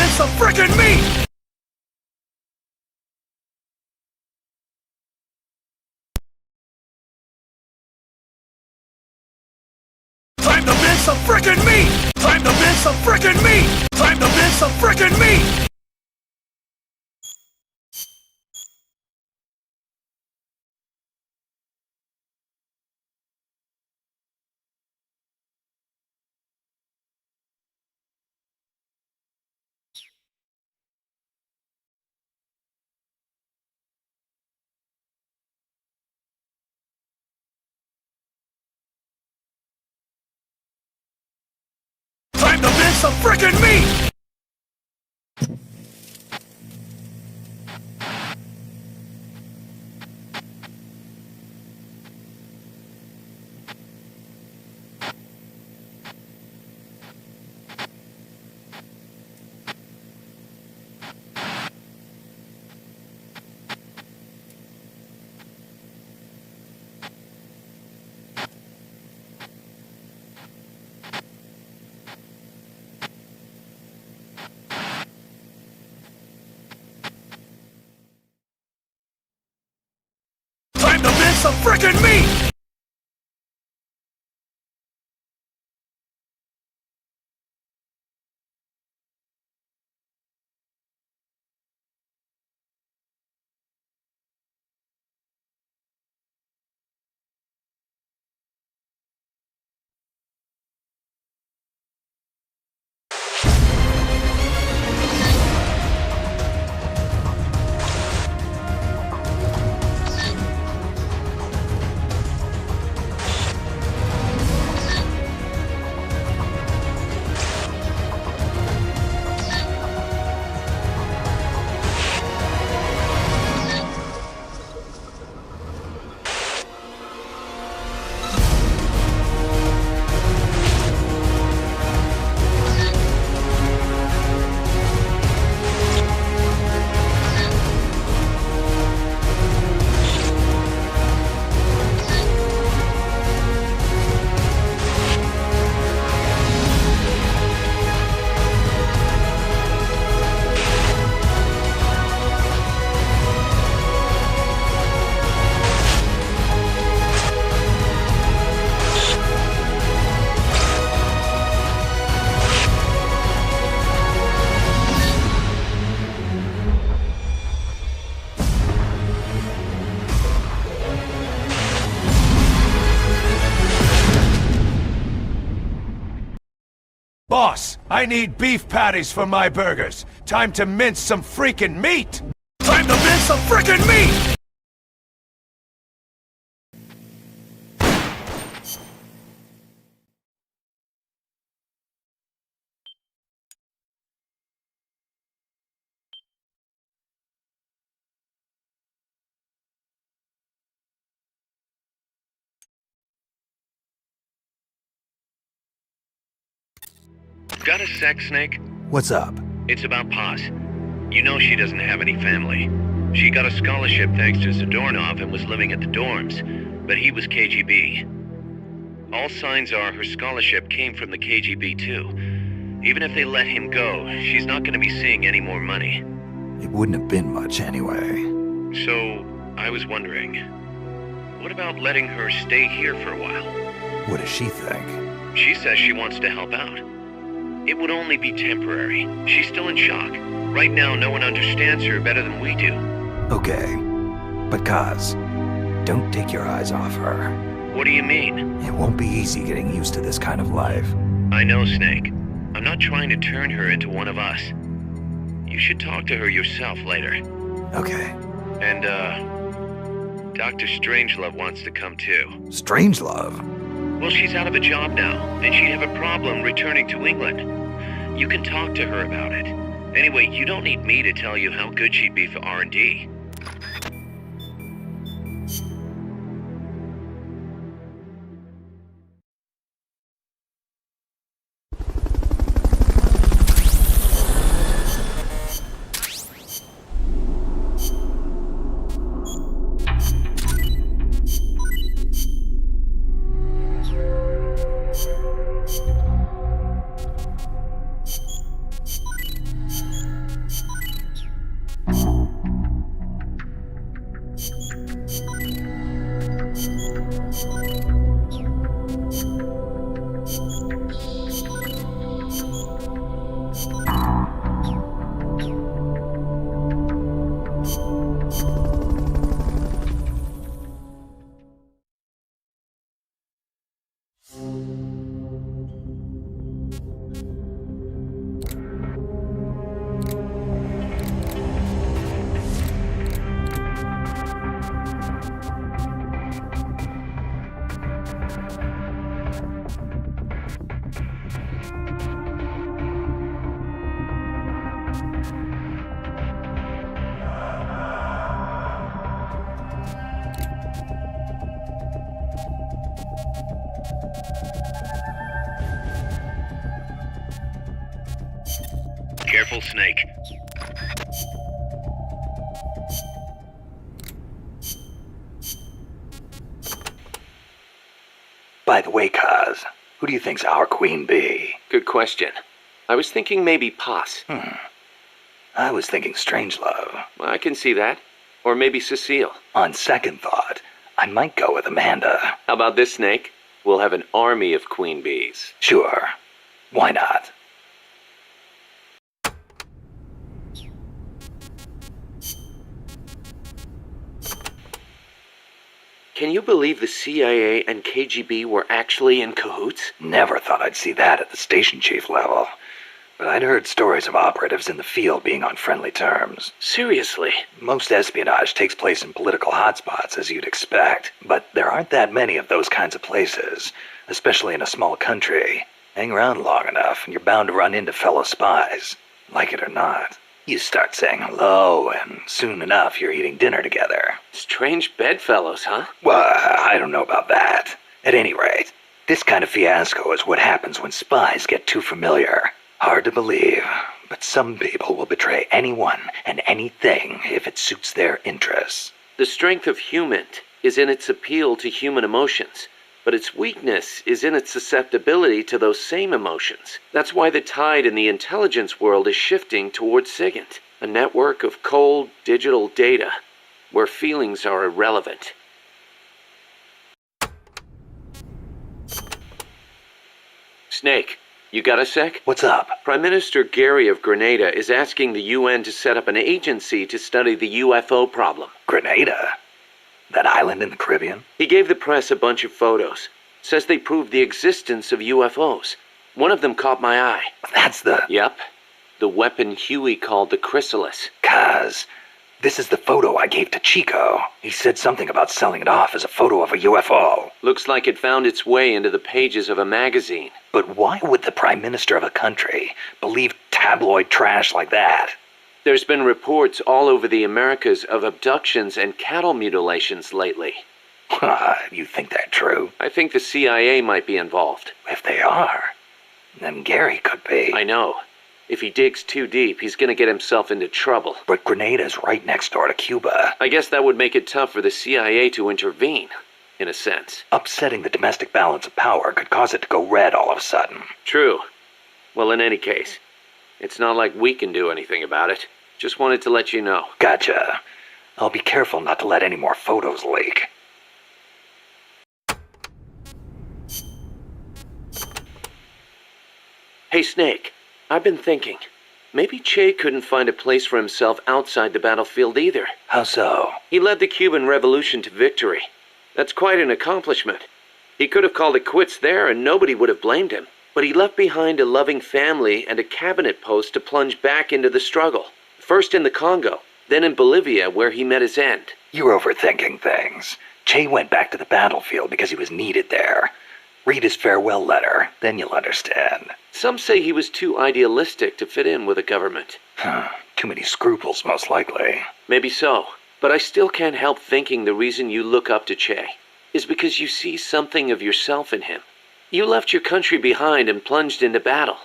mince of frickin' meat! Time to mince some frickin' meat! Time to mince some frickin' meat! Time to mince some frickin' meat! Time to mince some frickin' meat! Time to mince some frickin' meat! Boss, I need beef patties for my burgers. Time to mince some freaking meat! Time to mince some freaking meat! Got a sec, Snake? What's up? It's about Paz. You know she doesn't have any family. She got a scholarship thanks to Zadornov and was living at the dorms, but he was KGB. All signs are her scholarship came from the KGB too. Even if they let him go, she's not going to be seeing any more money. It wouldn't have been much anyway. So, I was wondering, what about letting her stay here for a while? What does she think? She says she wants to help out. It would only be temporary. She's still in shock. Right now, no one understands her better than we do. Okay. But Kaz, don't take your eyes off her. What do you mean? It won't be easy getting used to this kind of life. I know, Snake. I'm not trying to turn her into one of us. You should talk to her yourself later. Okay. And, Dr. Strangelove wants to come too. Strangelove? Well, she's out of a job now, and she'd have a problem returning to England. You can talk to her about it. Anyway, you don't need me to tell you how good she'd be for R&D. Careful, Snake. By the way, Kaz, who do you think's our queen bee? Good question. I was thinking maybe Poss. I was thinking Strangelove. Well, I can see that. Or maybe Cecile. On second thought, I might go with Amanda. How about this, Snake? We'll have an army of queen bees. Sure. Why not? Can you believe the CIA and KGB were actually in cahoots? Never thought I'd see that at the station chief level. But I'd heard stories of operatives in the field being on friendly terms. Seriously? Most espionage takes place in political hotspots, as you'd expect. But there aren't that many of those kinds of places, especially in a small country. Hang around long enough, and you're bound to run into fellow spies. Like it or not. You start saying hello, and soon enough you're eating dinner together. Strange bedfellows, huh? Well, I don't know about that. At any rate, this kind of fiasco is what happens when spies get too familiar. Hard to believe, but some people will betray anyone and anything if it suits their interests. The strength of human is in its appeal to human emotions, but its weakness is in its susceptibility to those same emotions. That's why the tide in the intelligence world is shifting towards SIGINT, a network of cold, digital data, where feelings are irrelevant. Snake, you got a sec? What's up? Prime Minister Gary of Grenada is asking the UN to set up an agency to study the UFO problem. Grenada? That island in the Caribbean? He gave the press a bunch of photos. Says they proved the existence of UFOs. One of them caught my eye. That's the... Yep. The weapon Huey called the chrysalis. Kaz, this is the photo I gave to Chico. He said something about selling it off as a photo of a UFO. Looks like it found its way into the pages of a magazine. But why would the Prime Minister of a country believe tabloid trash like that? There's been reports all over the Americas of abductions and cattle mutilations lately. You think they're true? I think the CIA might be involved. If they are, then Gary could be. I know. If he digs too deep, he's gonna get himself into trouble. But Grenada's right next door to Cuba. I guess that would make it tough for the CIA to intervene, in a sense. Upsetting the domestic balance of power could cause it to go red all of a sudden. True. Well, in any case, it's not like we can do anything about it. Just wanted to let you know. Gotcha. I'll be careful not to let any more photos leak. Hey, Snake. I've been thinking. Maybe Che couldn't find a place for himself outside the battlefield either. How so? He led the Cuban Revolution to victory. That's quite an accomplishment. He could have called it quits there and nobody would have blamed him. But he left behind a loving family and a cabinet post to plunge back into the struggle. First in the Congo, then in Bolivia where he met his end. You're overthinking things. Che went back to the battlefield because he was needed there. Read his farewell letter, then you'll understand. Some say he was too idealistic to fit in with the government. Too many scruples, most likely. Maybe so, but I still can't help thinking the reason you look up to Che is because you see something of yourself in him. You left your country behind and plunged into battle.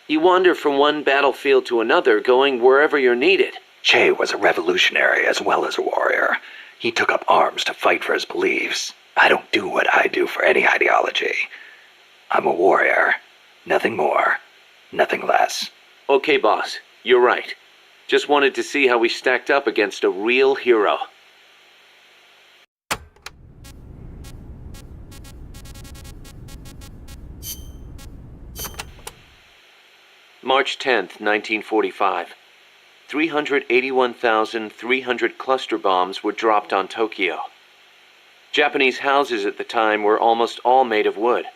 You wander from one battlefield to another, going wherever you're needed. Che was a revolutionary as well as a warrior. He took up arms to fight for his beliefs. I don't do what I do for any ideology. I'm a warrior. Nothing more. Nothing less. Okay, boss. You're right. Just wanted to see how we stacked up against a real hero. March 10th, 1945. 381,300 cluster bombs were dropped on Tokyo. Japanese houses at the time were almost all made of wood.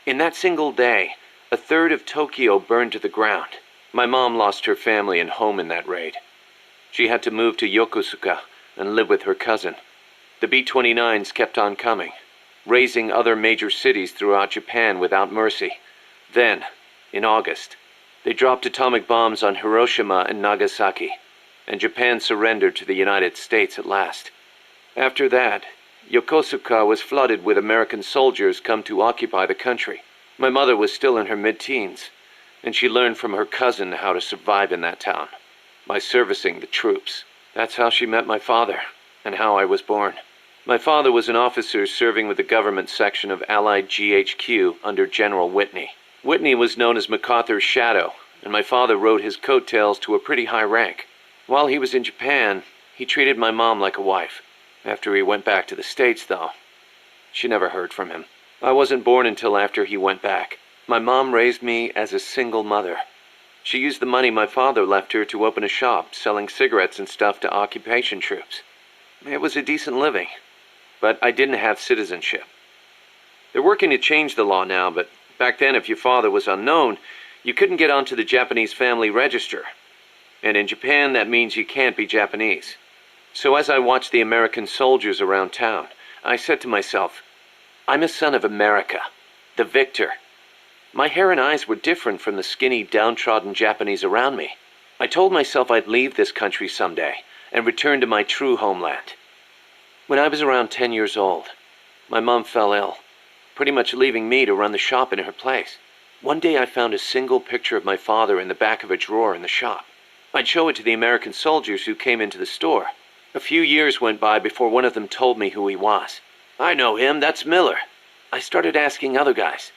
In that single day, a third of Tokyo burned to the ground. My mom lost her family and home in that raid. She had to move to Yokosuka and live with her cousin. The B-29s kept on coming, razing other major cities throughout Japan without mercy. Then, in August, they dropped atomic bombs on Hiroshima and Nagasaki, and Japan surrendered to the United States at last. After that, Yokosuka was flooded with American soldiers come to occupy the country. My mother was still in her mid-teens, and she learned from her cousin how to survive in that town, by servicing the troops. That's how she met my father, and how I was born. My father was an officer serving with the government section of Allied GHQ under General Whitney. Whitney was known as MacArthur's shadow, and my father rode his coattails to a pretty high rank. While he was in Japan, he treated my mom like a wife. After he went back to the States, though, she never heard from him. I wasn't born until after he went back. My mom raised me as a single mother. She used the money my father left her to open a shop selling cigarettes and stuff to occupation troops. It was a decent living, but I didn't have citizenship. They're working to change the law now, but back then if your father was unknown, you couldn't get onto the Japanese family register. And in Japan, that means you can't be Japanese. So as I watched the American soldiers around town, I said to myself, I'm a son of America, the victor. My hair and eyes were different from the skinny, downtrodden Japanese around me. I told myself I'd leave this country someday and return to my true homeland. When I was around 10 years old, my mom fell ill, pretty much leaving me to run the shop in her place. One day I found a single picture of my father in the back of a drawer in the shop. I'd show it to the American soldiers who came into the store. A few years went by before one of them told me who he was. I know him, that's Miller. I started asking other guys,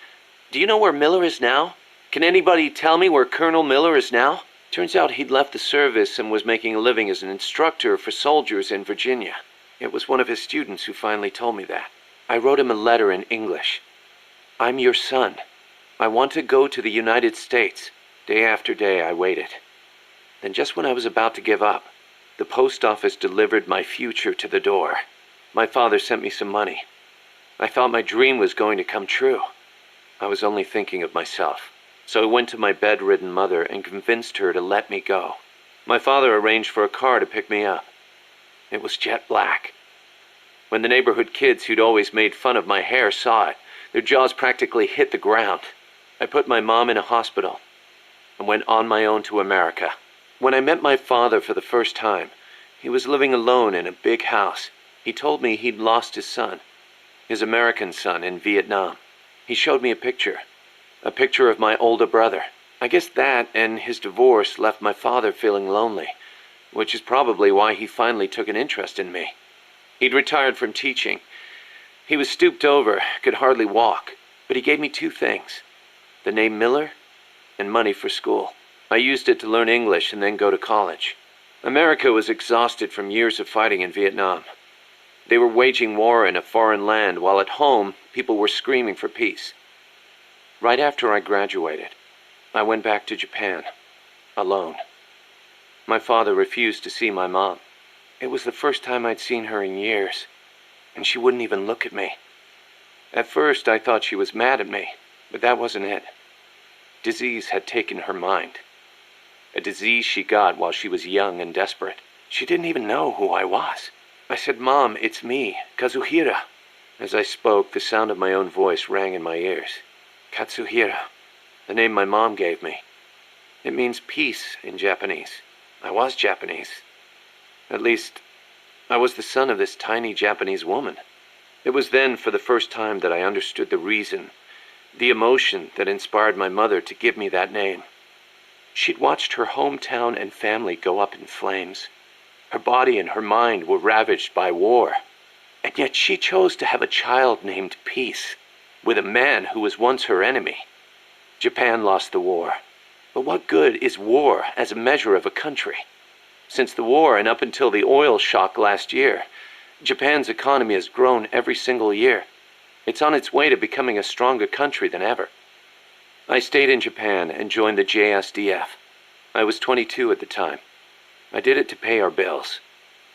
do you know where Miller is now? Can anybody tell me where Colonel Miller is now? Turns out he'd left the service and was making a living as an instructor for soldiers in Virginia. It was one of his students who finally told me that. I wrote him a letter in English. I'm your son. I want to go to the United States. Day after day I waited. Then just when I was about to give up, the post office delivered my future to the door. My father sent me some money. I thought my dream was going to come true. I was only thinking of myself. So I went to my bedridden mother and convinced her to let me go. My father arranged for a car to pick me up. It was jet black. When the neighborhood kids who'd always made fun of my hair saw it, their jaws practically hit the ground. I put my mom in a hospital and went on my own to America. When I met my father for the first time, he was living alone in a big house. He told me he'd lost his son, his American son, in Vietnam. He showed me a picture of my older brother. I guess that and his divorce left my father feeling lonely, which is probably why he finally took an interest in me. He'd retired from teaching. He was stooped over, could hardly walk, but he gave me two things: the name Miller and money for school. I used it to learn English and then go to college. America was exhausted from years of fighting in Vietnam. They were waging war in a foreign land, while at home, people were screaming for peace. Right after I graduated, I went back to Japan, alone. My father refused to see my mom. It was the first time I'd seen her in years, and she wouldn't even look at me. At first, I thought she was mad at me, but that wasn't it. Disease had taken her mind. A disease she got while she was young and desperate. She didn't even know who I was. I said, "Mom, it's me, Kazuhira." As I spoke, the sound of my own voice rang in my ears. Katsuhira, the name my mom gave me. It means peace in Japanese. I was Japanese. At least, I was the son of this tiny Japanese woman. It was then, for the first time, that I understood the reason, the emotion that inspired my mother to give me that name. She'd watched her hometown and family go up in flames. Her body and her mind were ravaged by war. And yet she chose to have a child named Peace, with a man who was once her enemy. Japan lost the war. But what good is war as a measure of a country? Since the war and up until the oil shock last year, Japan's economy has grown every single year. It's on its way to becoming a stronger country than ever. I stayed in Japan and joined the JSDF. I was 22 at the time. I did it to pay our bills.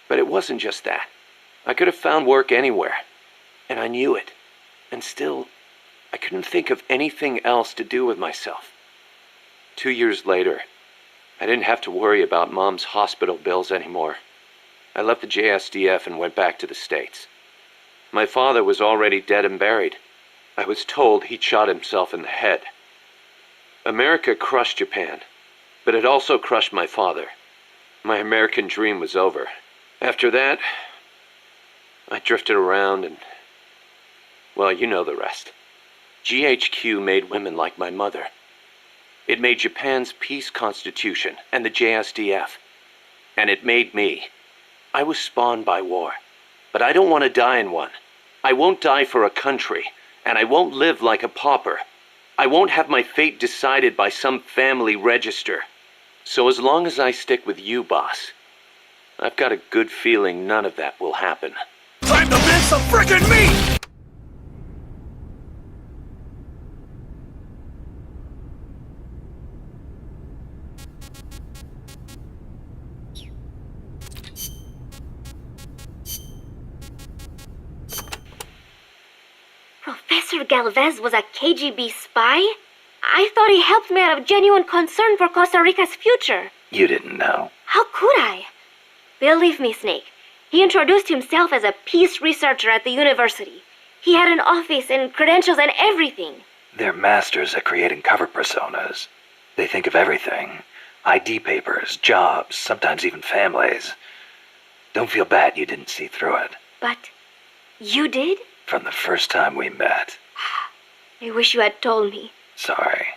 But it wasn't just that. I could have found work anywhere. And I knew it. And still, I couldn't think of anything else to do with myself. 2 years later, I didn't have to worry about Mom's hospital bills anymore. I left the JSDF and went back to the States. My father was already dead and buried. I was told he'd shot himself in the head. America crushed Japan, but it also crushed my father. My American dream was over. After that, I drifted around and, well, you know the rest. GHQ made women like my mother. It made Japan's peace constitution and the JSDF. And it made me. I was spawned by war, but I don't want to die in one. I won't die for a country, and I won't live like a pauper. I won't have my fate decided by some family register. So as long as I stick with you, boss, I've got a good feeling none of that will happen. Time to mince some frickin' meat! Professor Galvez was a KGB spy? I thought he helped me out of genuine concern for Costa Rica's future. You didn't know. How could I? Believe me, Snake. He introduced himself as a peace researcher at the university. He had an office and credentials and everything. They're masters at creating cover personas. They think of everything. ID papers, jobs, sometimes even families. Don't feel bad you didn't see through it. But you did? From the first time we met. I wish you had told me. Sorry.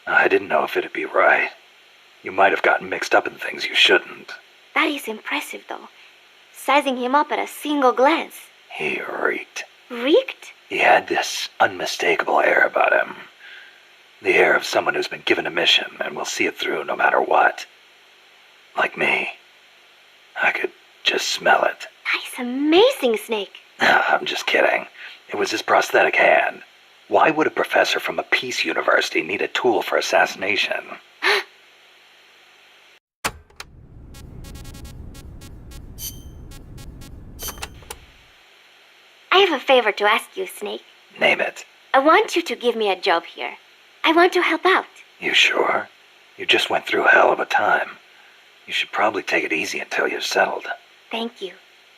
I didn't know if it'd be right. You might have gotten mixed up in things you shouldn't. That is impressive, though. Sizing him up at a single glance. He reeked. Reeked? He had this unmistakable air about him. The air of someone who's been given a mission and will see it through no matter what. Like me. I could just smell it. That is amazing, Snake. I'm just kidding. It was his prosthetic hand. Why would a professor from a peace university need a tool for assassination? I have a favor to ask you, Snake. Name it. I want you to give me a job here. I want to help out. You sure? You just went through a hell of a time. You should probably take it easy until you're settled. Thank you.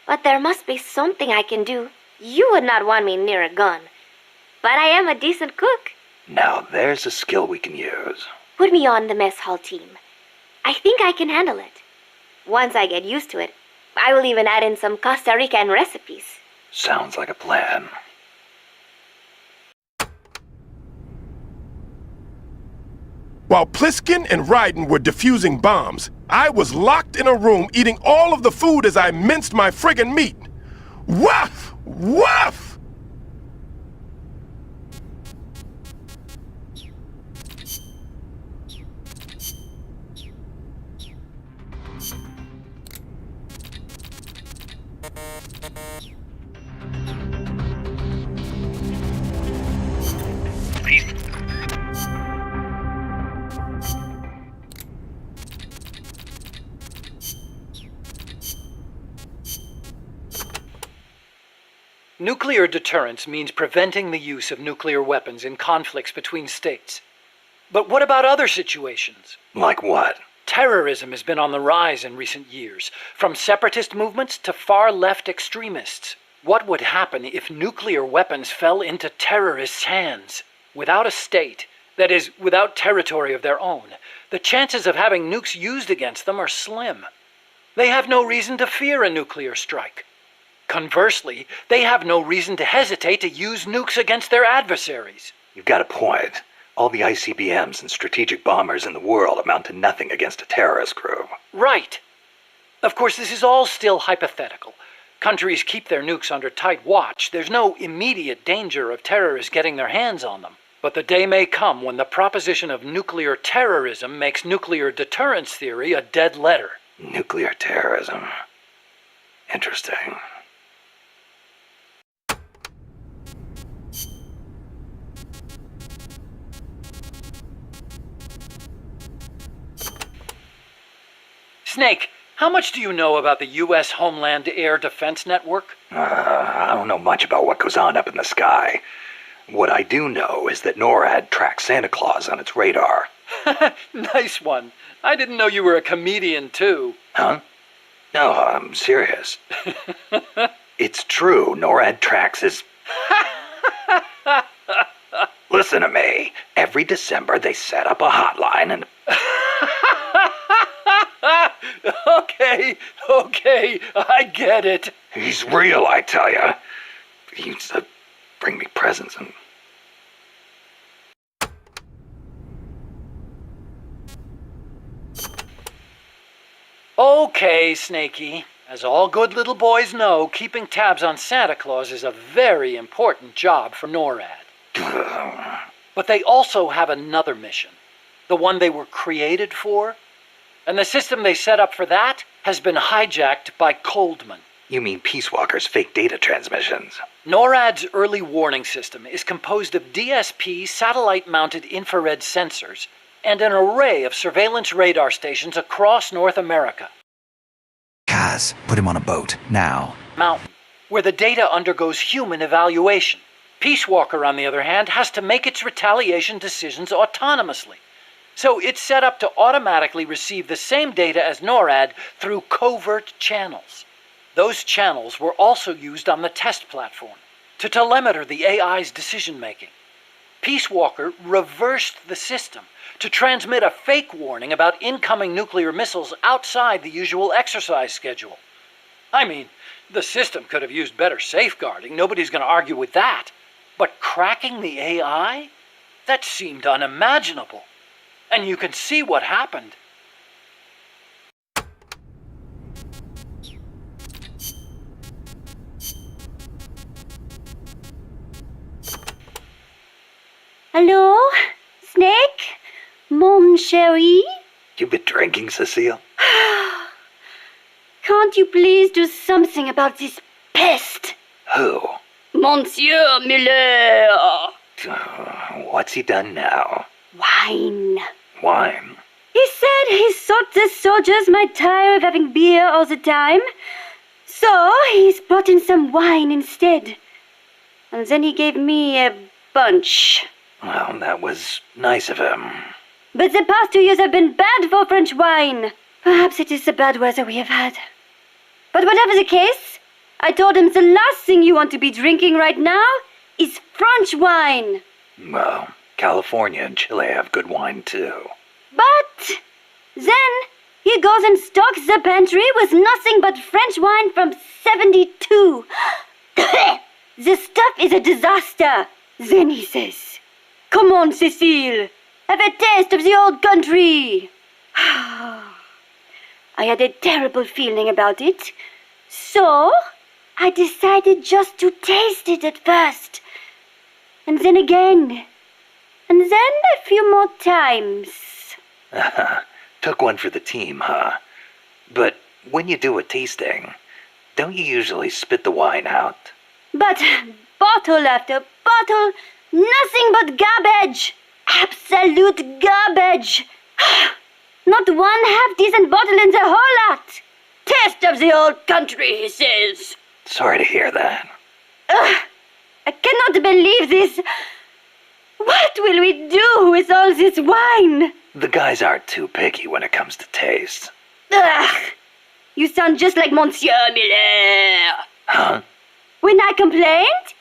But there must be something I can do. You would not want me near a gun. But I am a decent cook. Now there's a skill we can use. Put me on the mess hall team. I think I can handle it. Once I get used to it, I will even add in some Costa Rican recipes. Sounds like a plan. While Pliskin and Ryden were defusing bombs, I was locked in a room eating all of the food as I minced my friggin' meat. Woof! Woof! Nuclear deterrence means preventing the use of nuclear weapons in conflicts between states. But what about other situations? Like what? Terrorism has been on the rise in recent years, from separatist movements to far-left extremists. What would happen if nuclear weapons fell into terrorists' hands? Without a state, that is, without territory of their own, the chances of having nukes used against them are slim. They have no reason to fear a nuclear strike. Conversely, they have no reason to hesitate to use nukes against their adversaries. You've got a point. All the ICBMs and strategic bombers in the world amount to nothing against a terrorist group. Right. Of course, this is all still hypothetical. Countries keep their nukes under tight watch. There's no immediate danger of terrorists getting their hands on them. But the day may come when the proposition of nuclear terrorism makes nuclear deterrence theory a dead letter. Nuclear terrorism. Interesting. Snake, how much do you know about the U.S. Homeland Air Defense Network? I don't know much about what goes on up in the sky. What I do know is that NORAD tracks Santa Claus on its radar. Nice one. I didn't know you were a comedian, too. Huh? No, I'm serious. It's true, NORAD tracks his... Listen to me. Every December they set up a hotline and... Okay, I get it. He's real, I tell ya. He used to bring me presents and... Okay, Snakey. As all good little boys know, keeping tabs on Santa Claus is a very important job for NORAD. But they also have another mission. The one they were created for. And the system they set up for that has been hijacked by Coldman. You mean Peace Walker's fake data transmissions? NORAD's early warning system is composed of DSP satellite-mounted infrared sensors and an array of surveillance radar stations across North America. Kaz, put him on a boat, now. Mountain, where the data undergoes human evaluation. Peace Walker, on the other hand, has to make its retaliation decisions autonomously. So it's set up to automatically receive the same data as NORAD through covert channels. Those channels were also used on the test platform to telemeter the AI's decision-making. Peace Walker reversed the system to transmit a fake warning about incoming nuclear missiles outside the usual exercise schedule. I mean, the system could have used better safeguarding. Nobody's going to argue with that. But cracking the AI? That seemed unimaginable. And you can see what happened. Hello? Snake? Mon chéri? You been drinking, Cecile? Can't you please do something about this pest? Who? Monsieur Miller! What's he done now? Wine. Wine? He said he thought the soldiers might tire of having beer all the time. So he's brought in some wine instead. And then he gave me a bunch. Well, that was nice of him. But the past 2 years have been bad for French wine. Perhaps it is the bad weather we have had. But whatever the case, I told him the last thing you want to be drinking right now is French wine. Well, California and Chile have good wine too. But then he goes and stocks the pantry with nothing but French wine from 72. The stuff is a disaster. Then he says, "Come on, Cecile, have a taste of the old country." I had a terrible feeling about it, so I decided just to taste it at first. And then again. And then a few more times. Took one for the team, huh? But when you do a tasting, don't you usually spit the wine out? But bottle after bottle, nothing but garbage. Absolute garbage. Not one half-decent bottle in the whole lot. Taste of the old country, he says. Sorry to hear that. I cannot believe this. What will we do with all this wine? The guys aren't too picky when it comes to taste. You sound just like Monsieur Miller. Huh? When I complained,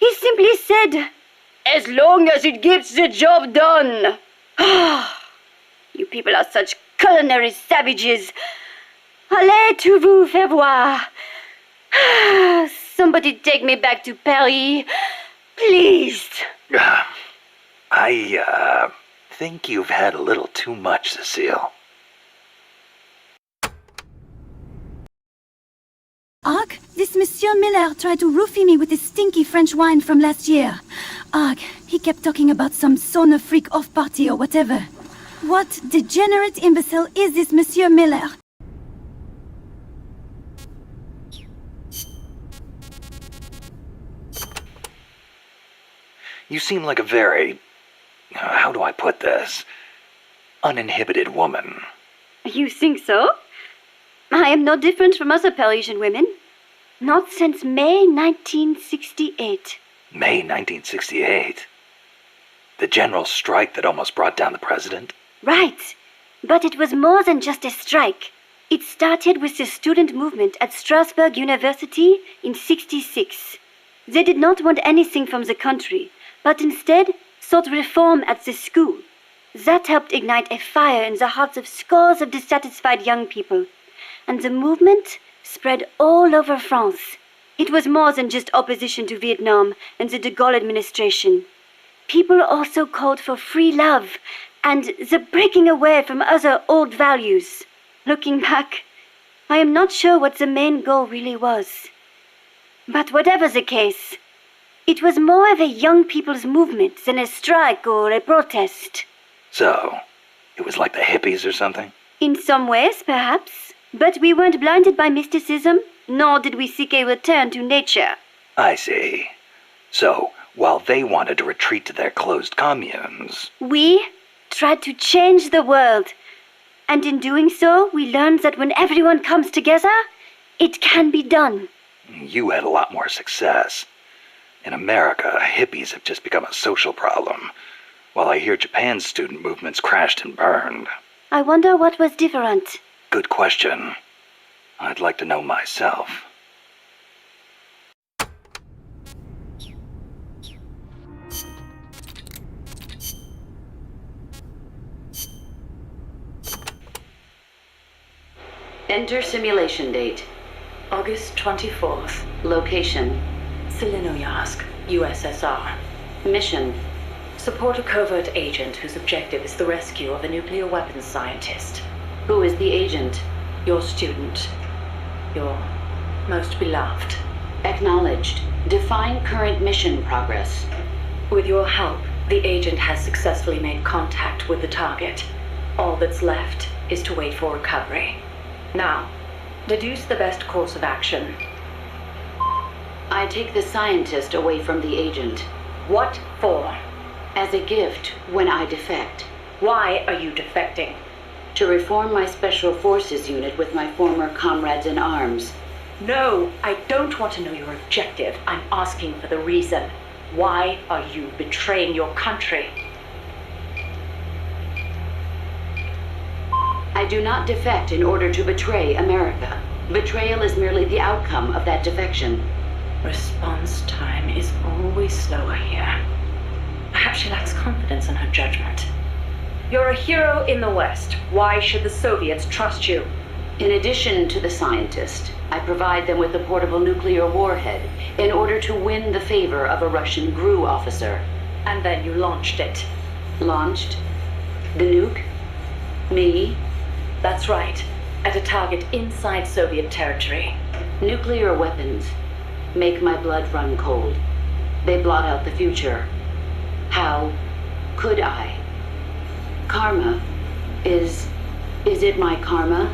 he simply said, "As long as it gets the job done." You people are such culinary savages. Allez tout vous faire voir. Somebody take me back to Paris, please. I think you've had a little too much, Cecile. Ugh, this Monsieur Miller tried to roofie me with his stinky French wine from last year. Ugh, he kept talking about some sauna freak off party or whatever. What degenerate imbecile is this Monsieur Miller? You seem like a very... how do I put this? Uninhibited woman. You think so? I am no different from other Parisian women. Not since May 1968. May 1968. The general strike that almost brought down the president? Right. But it was more than just a strike. It started with the student movement at Strasbourg University in '66. They did not want anything from the country, but instead sought reform at the school. That helped ignite a fire in the hearts of scores of dissatisfied young people. And the movement spread all over France. It was more than just opposition to Vietnam and the de Gaulle administration. People also called for free love and the breaking away from other old values. Looking back, I am not sure what the main goal really was. But whatever the case, it was more of a young people's movement than a strike or a protest. So, it was like the hippies or something? In some ways, perhaps. But we weren't blinded by mysticism, nor did we seek a return to nature. I see. So, while they wanted to retreat to their closed communes, we tried to change the world. And in doing so, we learned that when everyone comes together, it can be done. you had a lot more success. In America, hippies have just become a social problem, while I hear Japan's student movements crashed and burned. I wonder what was different. Good question. I'd like to know myself. Enter simulation date. August 24th. Location. Selinoyarsk, USSR. Mission. Support a covert agent whose objective is the rescue of a nuclear weapons scientist. Who is the agent? Your student. Your most beloved. Acknowledged. Define current mission progress. With your help, the agent has successfully made contact with the target. All that's left is to wait for recovery. Now, deduce the best course of action. I take the scientist away from the agent. What for? As a gift when I defect. Why are you defecting? To reform my special forces unit with my former comrades in arms. No, I don't want to know your objective. I'm asking for the reason. Why are you betraying your country? I do not defect in order to betray America. Betrayal is merely the outcome of that defection. Response time is always slower here. Perhaps she lacks confidence in her judgment. You're a hero in the West. Why should the Soviets trust you? In addition to the scientist, I provide them with a portable nuclear warhead in order to win the favor of a Russian GRU officer. And then you launched it. Launched? The nuke? Me? That's right. At a target inside Soviet territory. Nuclear weapons make my blood run cold. They blot out the future. How could I? Karma. Is it my karma?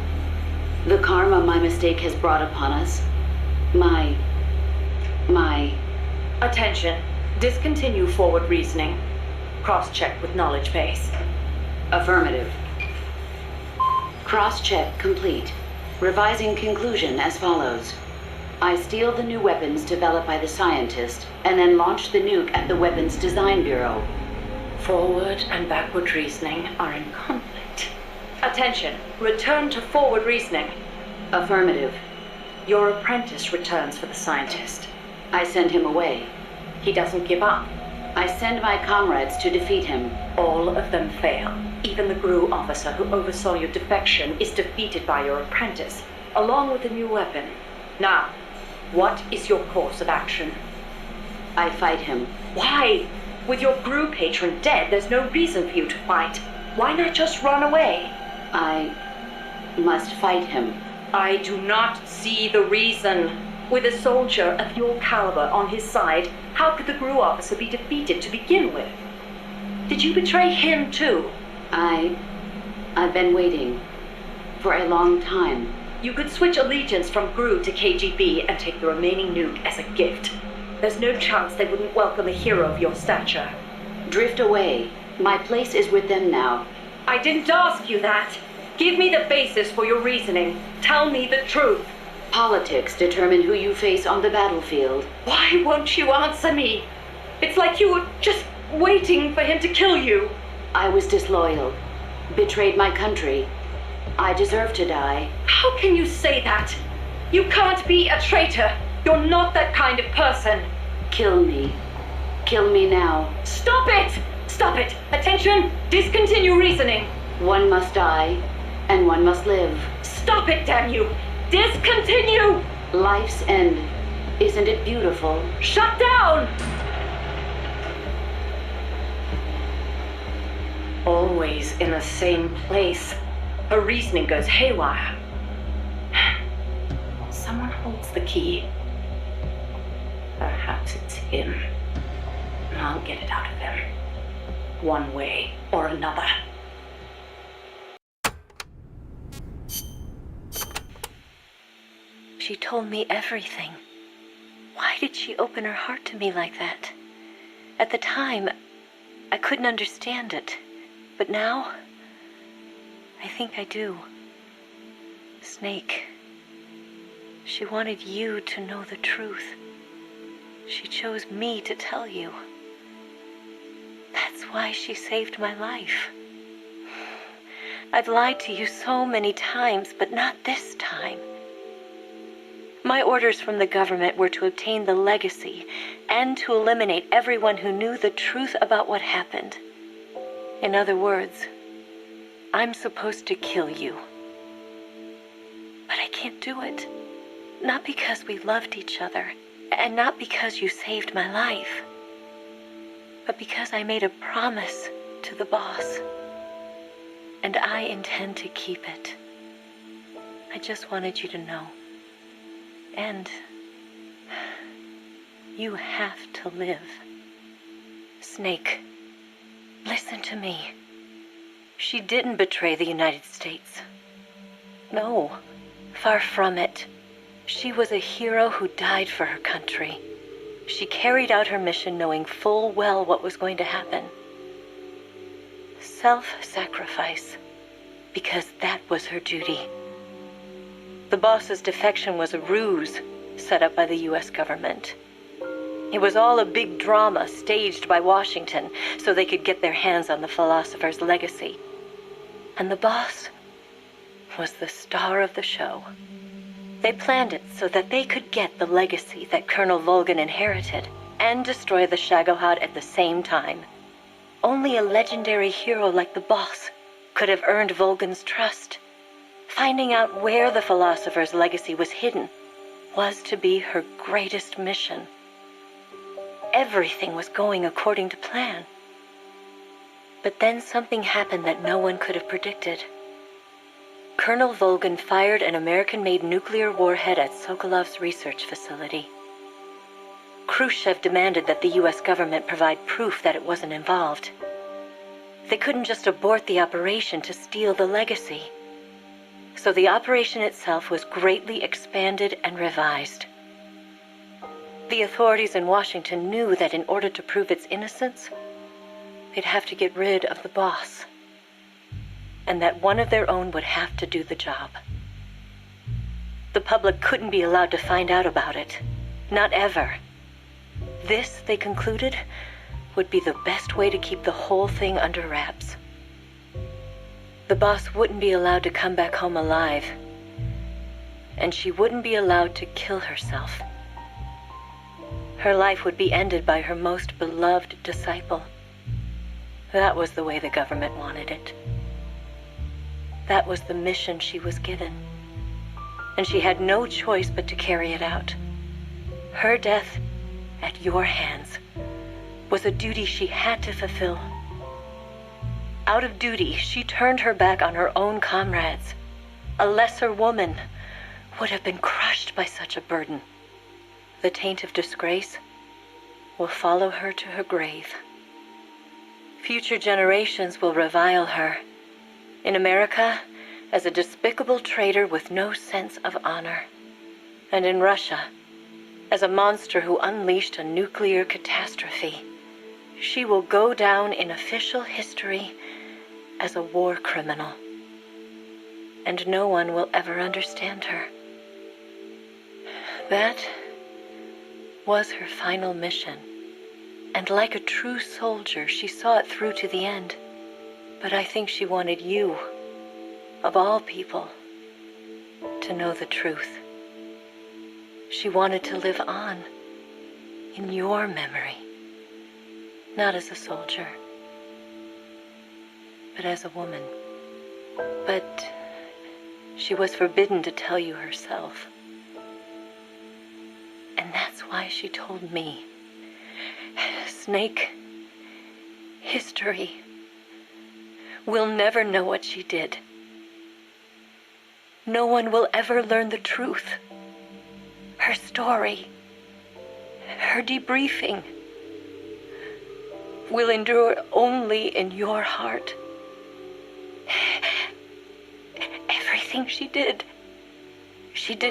The karma my mistake has brought upon us? My... Attention. Discontinue forward reasoning. Cross-check with knowledge base. Affirmative. Cross-check complete. Revising conclusion as follows. I steal the new weapons developed by the scientist, and then launch the nuke at the Weapons Design Bureau. Forward and backward reasoning are in conflict. Attention! Return to forward reasoning. Affirmative. Your apprentice returns for the scientist. I send him away. He doesn't give up. I send my comrades to defeat him. All of them fail. Even the GRU officer who oversaw your defection is defeated by your apprentice, along with the new weapon. Now, what is your course of action? I fight him. Why? With your GRU patron dead, there's no reason for you to fight. Why not just run away? I must fight him. I do not see the reason. With a soldier of your caliber on his side, how could the GRU officer be defeated to begin with? Did you betray him too? I've been waiting for a long time. You could switch allegiance from GRU to KGB and take the remaining nuke as a gift. There's no chance they wouldn't welcome a hero of your stature. Drift away. My place is with them now. I didn't ask you that. Give me the basis for your reasoning. Tell me the truth. Politics determine who you face on the battlefield. Why won't you answer me? It's like you were just waiting for him to kill you. I was disloyal, betrayed my country. I deserve to die. How can you say that? You can't be a traitor. You're not that kind of person. Kill me. Kill me now. Stop it! Stop it! Attention! Discontinue reasoning. One must die, and one must live. Stop it, damn you! Discontinue! Life's end. Isn't it beautiful? Shut down! Always in the same place. Her reasoning goes haywire. Someone holds the key. Perhaps it's him. I'll get it out of him. One way or another. She told me everything. Why did she open her heart to me like that? At the time, I couldn't understand it. But now, I think I do. Snake, she wanted you to know the truth. She chose me to tell you. That's why she saved my life. I've lied to you so many times, but not this time. My orders from the government were to obtain the legacy and to eliminate everyone who knew the truth about what happened. In other words, I'm supposed to kill you. But I can't do it. Not because we loved each other, and not because you saved my life, but because I made a promise to the boss. And I intend to keep it. I just wanted you to know. And you have to live. Snake, listen to me. She didn't betray the United States. No, far from it. She was a hero who died for her country. She carried out her mission knowing full well what was going to happen. Self-sacrifice, because that was her duty. The boss's defection was a ruse set up by the U.S. government. It was all a big drama staged by Washington so they could get their hands on the philosopher's legacy. And the boss was the star of the show. They planned it so that they could get the legacy that Colonel Volgan inherited and destroy the Shagohod at the same time. Only a legendary hero like the boss could have earned Volgan's trust. Finding out where the philosopher's legacy was hidden was to be her greatest mission. Everything was going according to plan. But then something happened that no one could have predicted. Colonel Volgan fired an American-made nuclear warhead at Sokolov's research facility. Khrushchev demanded that the U.S. government provide proof that it wasn't involved. They couldn't just abort the operation to steal the legacy. So the operation itself was greatly expanded and revised. The authorities in Washington knew that in order to prove its innocence, they'd have to get rid of the boss. And that one of their own would have to do the job. The public couldn't be allowed to find out about it. Not ever. This, they concluded, would be the best way to keep the whole thing under wraps. The boss wouldn't be allowed to come back home alive. And she wouldn't be allowed to kill herself. Her life would be ended by her most beloved disciple. That was the way the government wanted it. That was the mission she was given. And she had no choice but to carry it out. Her death, at your hands, was a duty she had to fulfill. Out of duty, she turned her back on her own comrades. A lesser woman would have been crushed by such a burden. The taint of disgrace will follow her to her grave. Future generations will revile her. In America, as a despicable traitor with no sense of honor. And in Russia, as a monster who unleashed a nuclear catastrophe. She will go down in official history as a war criminal. And no one will ever understand her. That was her final mission. And like a true soldier, she saw it through to the end. But I think she wanted you, of all people, to know the truth. She wanted to live on, in your memory. Not as a soldier, but as a woman. But she was forbidden to tell you herself. And that's why she told me. Snake, history. We'll never know what she did. No one will ever learn the truth. Her story, her debriefing, will endure only in your heart. Everything she did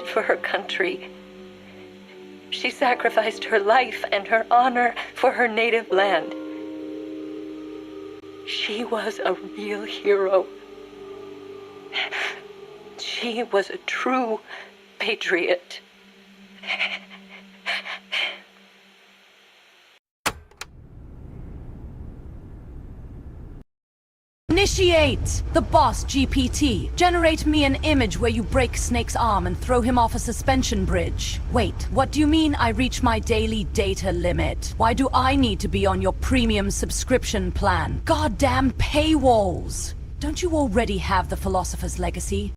for her country. She sacrificed her life and her honor for her native land. She was a real hero. She was a true patriot. Initiate! The boss, GPT. Generate me an image where you break Snake's arm and throw him off a suspension bridge. Wait, what do you mean I reach my daily data limit? Why do I need to be on your premium subscription plan? Goddamn paywalls! Don't you already have the Philosopher's Legacy?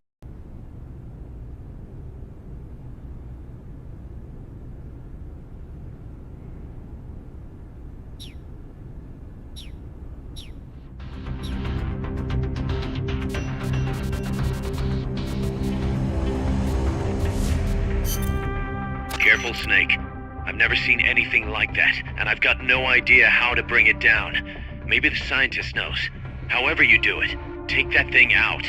Careful, Snake. I've never seen anything like that, and I've got no idea how to bring it down. Maybe the scientist knows. However you do it, take that thing out.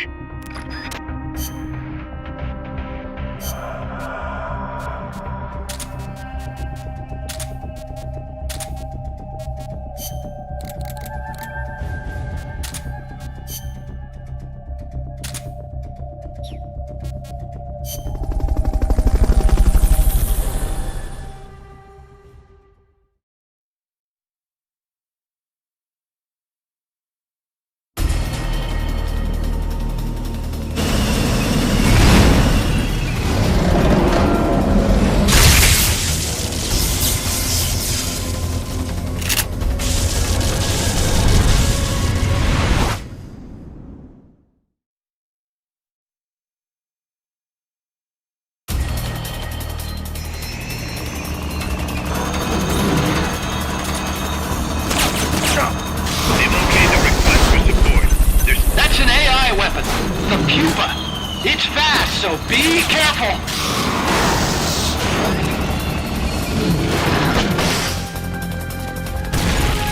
It's fast, so be careful!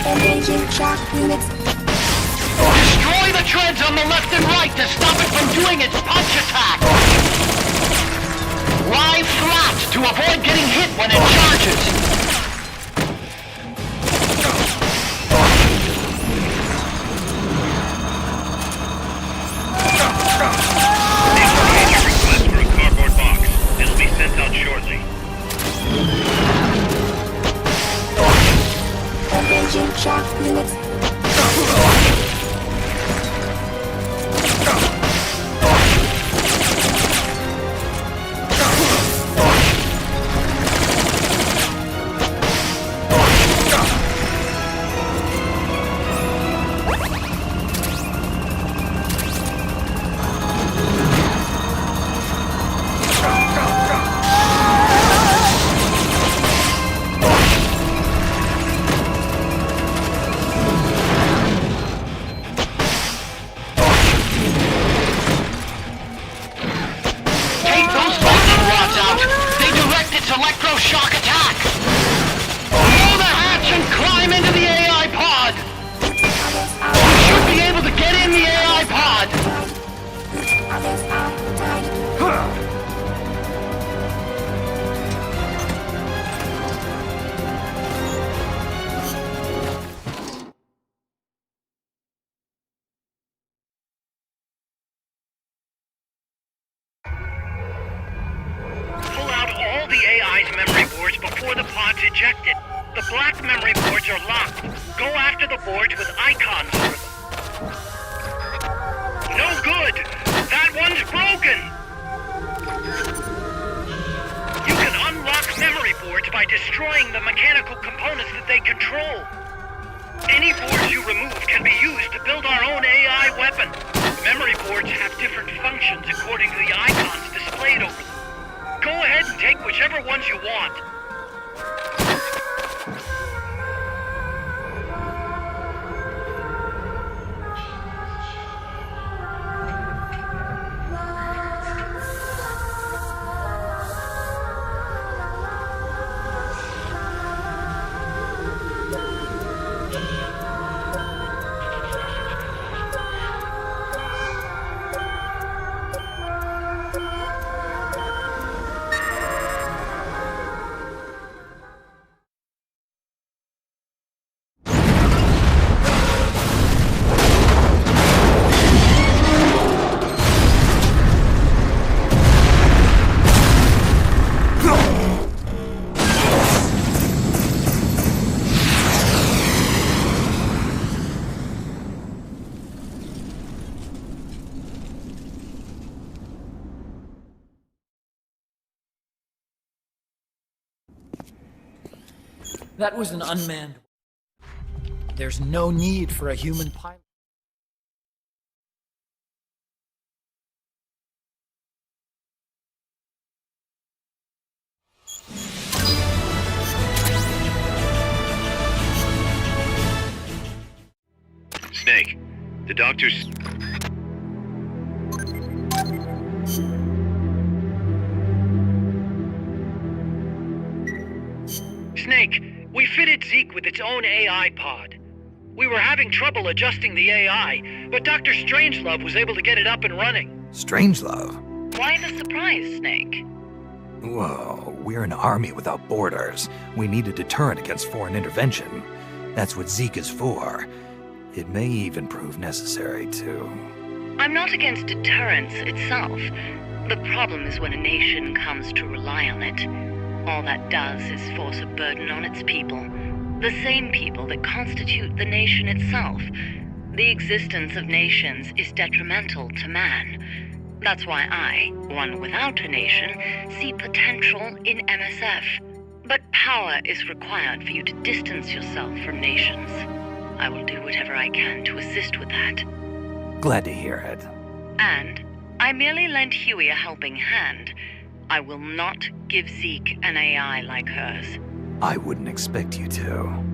Engaging track units. Destroy the treads on the left and right to stop it from doing its punch attack! Lie flat to avoid getting hit when it charges! Shortly. Engaging track units. Electroshock attack! Blow the hatch and climb into the AI pod! You should be able to get in the AI pod! Pull out all the AI's memory boards before the pod's ejected. The black memory boards are locked. Go after the boards with icons over them. No good! That one's broken! You can unlock memory boards by destroying the mechanical components that they control. Any boards you remove can be used to build our own AI weapon. Memory boards have different functions according to the icons displayed over them. Go ahead and take whichever ones you want. That was an unmanned. There's no need for a human pilot. Snake, the doctor's... Snake, we fitted Zeke with its own AI pod. We were having trouble adjusting the AI, but Dr. Strangelove was able to get it up and running. Strangelove? Why the surprise, Snake? Whoa, we're an army without borders. We need a deterrent against foreign intervention. That's what Zeke is for. It may even prove necessary to... I'm not against deterrence itself. The problem is when a nation comes to rely on it. All that does is force a burden on its people. The same people that constitute the nation itself. The existence of nations is detrimental to man. That's why I, one without a nation, see potential in MSF. But power is required for you to distance yourself from nations. I will do whatever I can to assist with that. Glad to hear it. And I merely lent Huey a helping hand. I will not give Zeke an AI like hers. I wouldn't expect you to.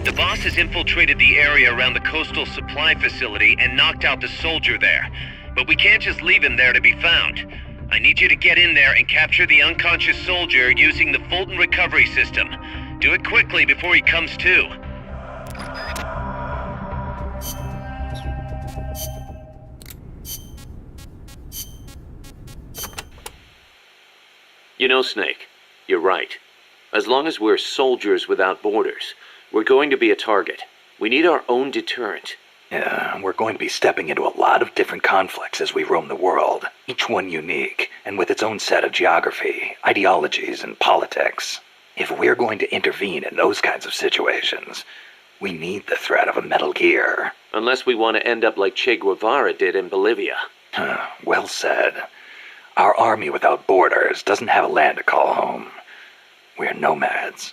The boss has infiltrated the area around the coastal supply facility and knocked out the soldier there. But we can't just leave him there to be found. I need you to get in there and capture the unconscious soldier using the Fulton recovery system. Do it quickly before he comes to. You know, Snake, you're right. As long as we're soldiers without borders, we're going to be a target. We need our own deterrent. Yeah, we're going to be stepping into a lot of different conflicts as we roam the world, each one unique, and with its own set of geography, ideologies, and politics. If we're going to intervene in those kinds of situations, we need the threat of a Metal Gear. Unless we want to end up like Che Guevara did in Bolivia. Well said. Our army without borders doesn't have a land to call home. We're nomads,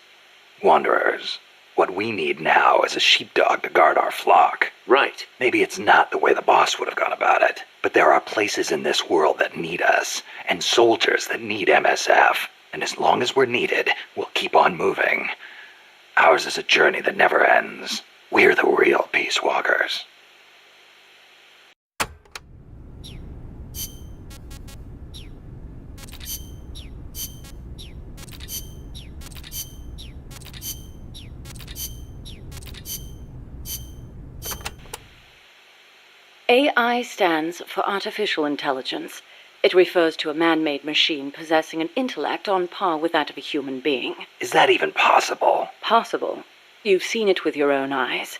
wanderers, What we need now is a sheepdog to guard our flock. Right. Maybe it's not the way the boss would have gone about it, but there are places in this world that need us, and soldiers that need MSF. And as long as we're needed, we'll keep on moving. Ours is a journey that never ends. We're the real Peace Walkers. AI stands for Artificial Intelligence. It refers to a man-made machine possessing an intellect on par with that of a human being. Is that even possible? Possible. You've seen it with your own eyes.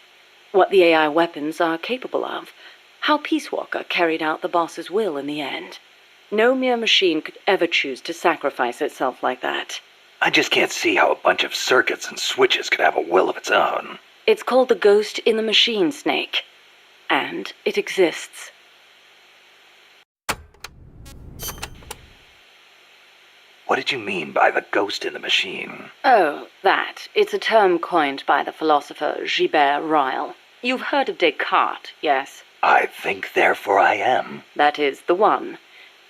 What the AI weapons are capable of. How Peace Walker carried out the boss's will in the end. No mere machine could ever choose to sacrifice itself like that. I just can't see how a bunch of circuits and switches could have a will of its own. It's called the ghost in the machine, Snake. And it exists. What did you mean by the ghost in the machine? Oh, that. It's a term coined by the philosopher Gilbert Ryle. You've heard of Descartes, yes? I think, therefore I am. That is the one.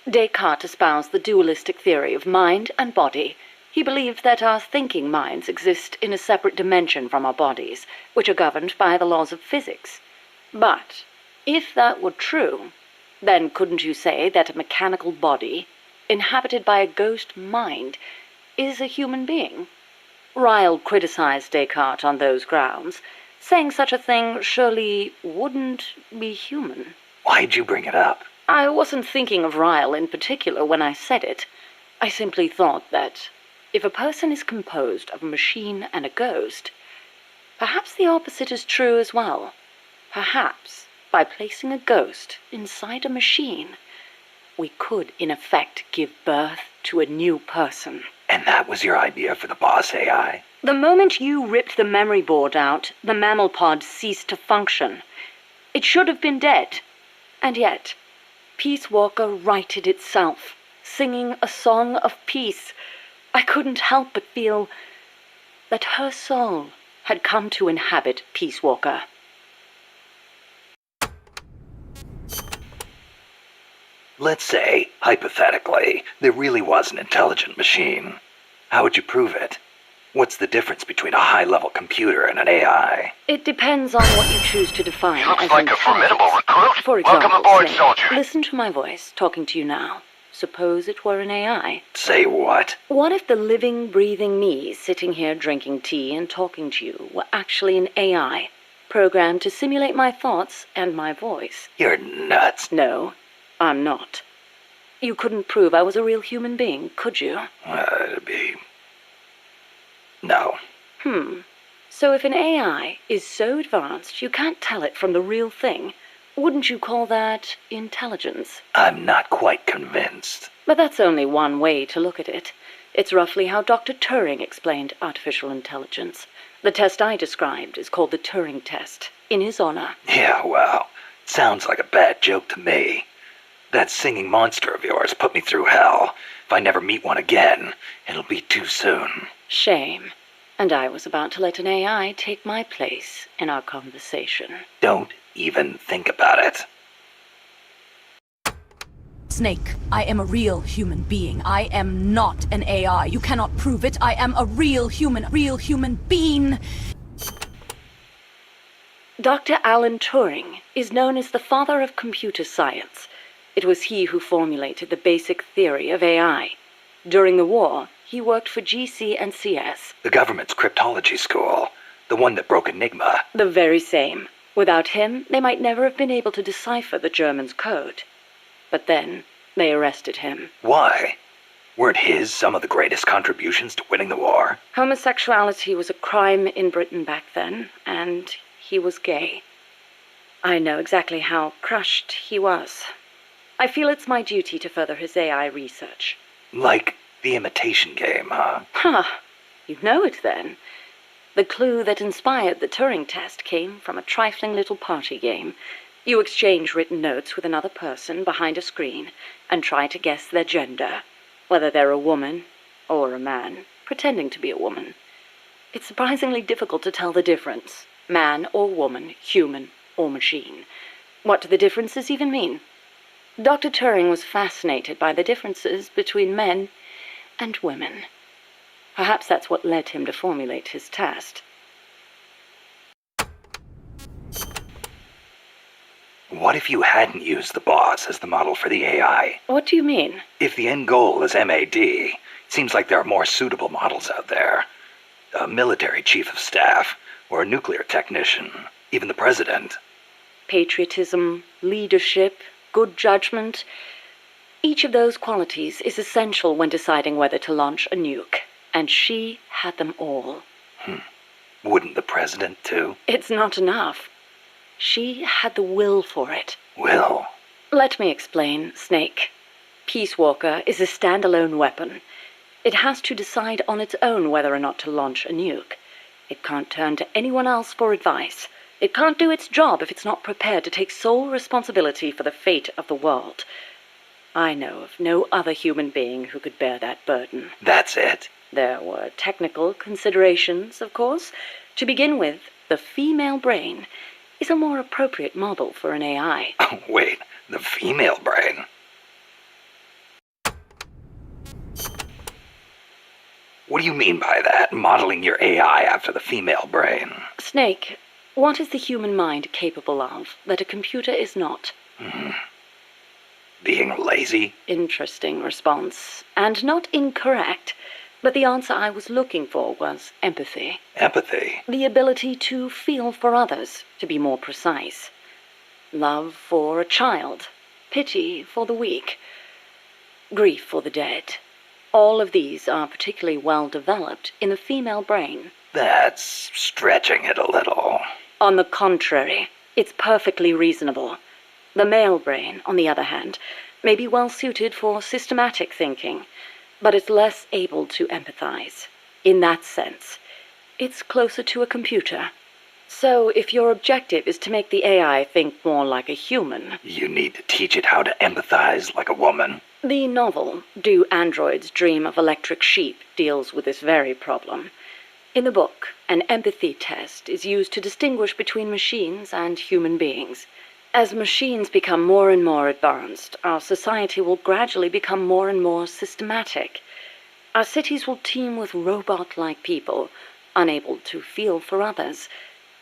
Descartes espoused the dualistic theory of mind and body. He believed that our thinking minds exist in a separate dimension from our bodies, which are governed by the laws of physics. But if that were true, then couldn't you say that a mechanical body, inhabited by a ghost mind, is a human being? Ryle criticized Descartes on those grounds, saying such a thing surely wouldn't be human. Why'd you bring it up? I wasn't thinking of Ryle in particular when I said it. I simply thought that if a person is composed of a machine and a ghost, perhaps the opposite is true as well. Perhaps, by placing a ghost inside a machine, we could, in effect, give birth to a new person. And that was your idea for the boss AI? The moment you ripped the memory board out, the mammal pod ceased to function. It should have been dead. And yet, Peace Walker righted itself, singing a song of peace. I couldn't help but feel that her soul had come to inhabit Peace Walker. Let's say, hypothetically, there really was an intelligent machine. How would you prove it? What's the difference between a high-level computer and an AI? It depends on what you choose to define Looks as like a formidable recruit. For example, Welcome aboard, Snake, soldier. listen to my voice, talking to you now. Suppose it were an AI. Say what? What if the living, breathing me, sitting here drinking tea and talking to you, were actually an AI, programmed to simulate my thoughts and my voice? You're nuts. No, I'm not. You couldn't prove I was a real human being, could you? It'd be... No. So if an AI is so advanced you can't tell it from the real thing, wouldn't you call that intelligence? I'm not quite convinced. But that's only one way to look at it. It's roughly how Dr. Turing explained artificial intelligence. The test I described is called the Turing test, in his honor. Yeah, well, sounds like a bad joke to me. That singing monster of yours put me through hell. If I never meet one again, it'll be too soon. Shame. And I was about to let an AI take my place in our conversation. Don't even think about it. Snake, I am a real human being. I am not an AI. You cannot prove it. I am a real human being. Dr. Alan Turing is known as the father of computer science. It was he who formulated the basic theory of AI. During the war, he worked for GC and CS. The government's cryptology school. The one that broke Enigma. The very same. Without him, they might never have been able to decipher the Germans' code. But then, they arrested him. Why? Weren't his some of the greatest contributions to winning the war? Homosexuality was a crime in Britain back then, and he was gay. I know exactly how crushed he was. I feel it's my duty to further his AI research. Like the imitation game, huh? You know it then. The clue that inspired the Turing test came from a trifling little party game. You exchange written notes with another person behind a screen and try to guess their gender, whether they're a woman or a man, pretending to be a woman. It's surprisingly difficult to tell the difference. Man or woman, human or machine. What do the differences even mean? Dr. Turing was fascinated by the differences between men and women. Perhaps that's what led him to formulate his test. What if you hadn't used the boss as the model for the AI? What do you mean? If the end goal is MAD, it seems like there are more suitable models out there. A military chief of staff, or a nuclear technician, even the president. Patriotism, leadership, good judgment. Each of those qualities is essential when deciding whether to launch a nuke. And she had them all. Wouldn't the president, too? It's not enough. She had the will for it. Will? Let me explain, Snake. Peace Walker is a standalone weapon. It has to decide on its own whether or not to launch a nuke. It can't turn to anyone else for advice. It can't do its job if it's not prepared to take sole responsibility for the fate of the world. I know of no other human being who could bear that burden. That's it? There were technical considerations, of course. To begin with, the female brain is a more appropriate model for an AI. Oh, wait, the female brain? What do you mean by that, modeling your AI after the female brain? Snake, what is the human mind capable of that a computer is not? Being lazy? Interesting response. And not incorrect. But the answer I was looking for was empathy. Empathy? The ability to feel for others, to be more precise. Love for a child. Pity for the weak. Grief for the dead. All of these are particularly well developed in the female brain. That's stretching it a little. On the contrary, it's perfectly reasonable. The male brain, on the other hand, may be well suited for systematic thinking, but it's less able to empathize. In that sense, it's closer to a computer. So if your objective is to make the AI think more like a human... You need to teach it how to empathize like a woman. The novel, Do Androids Dream of Electric Sheep, deals with this very problem. In the book, an empathy test is used to distinguish between machines and human beings. As machines become more and more advanced, our society will gradually become more and more systematic. Our cities will teem with robot-like people, unable to feel for others.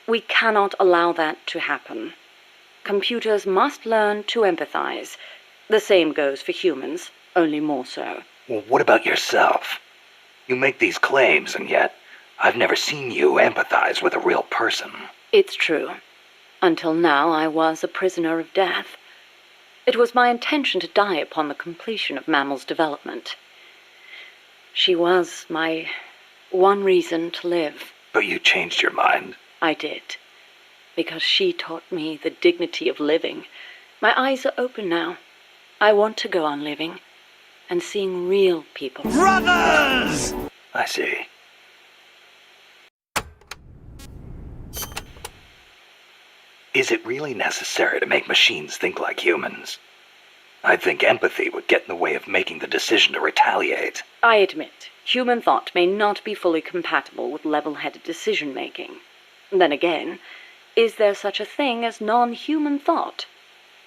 We cannot allow that to happen. Computers must learn to empathize. The same goes for humans, only more so. Well, what about yourself? You make these claims, and yet I've never seen you empathize with a real person. It's true. Until now, I was a prisoner of death. It was my intention to die upon the completion of Mammal's development. She was my one reason to live. But you changed your mind. I did. Because she taught me the dignity of living. My eyes are open now. I want to go on living and seeing real people. Brothers! I see. Is it really necessary to make machines think like humans? I think empathy would get in the way of making the decision to retaliate. I admit, human thought may not be fully compatible with level-headed decision-making. Then again, is there such a thing as non-human thought?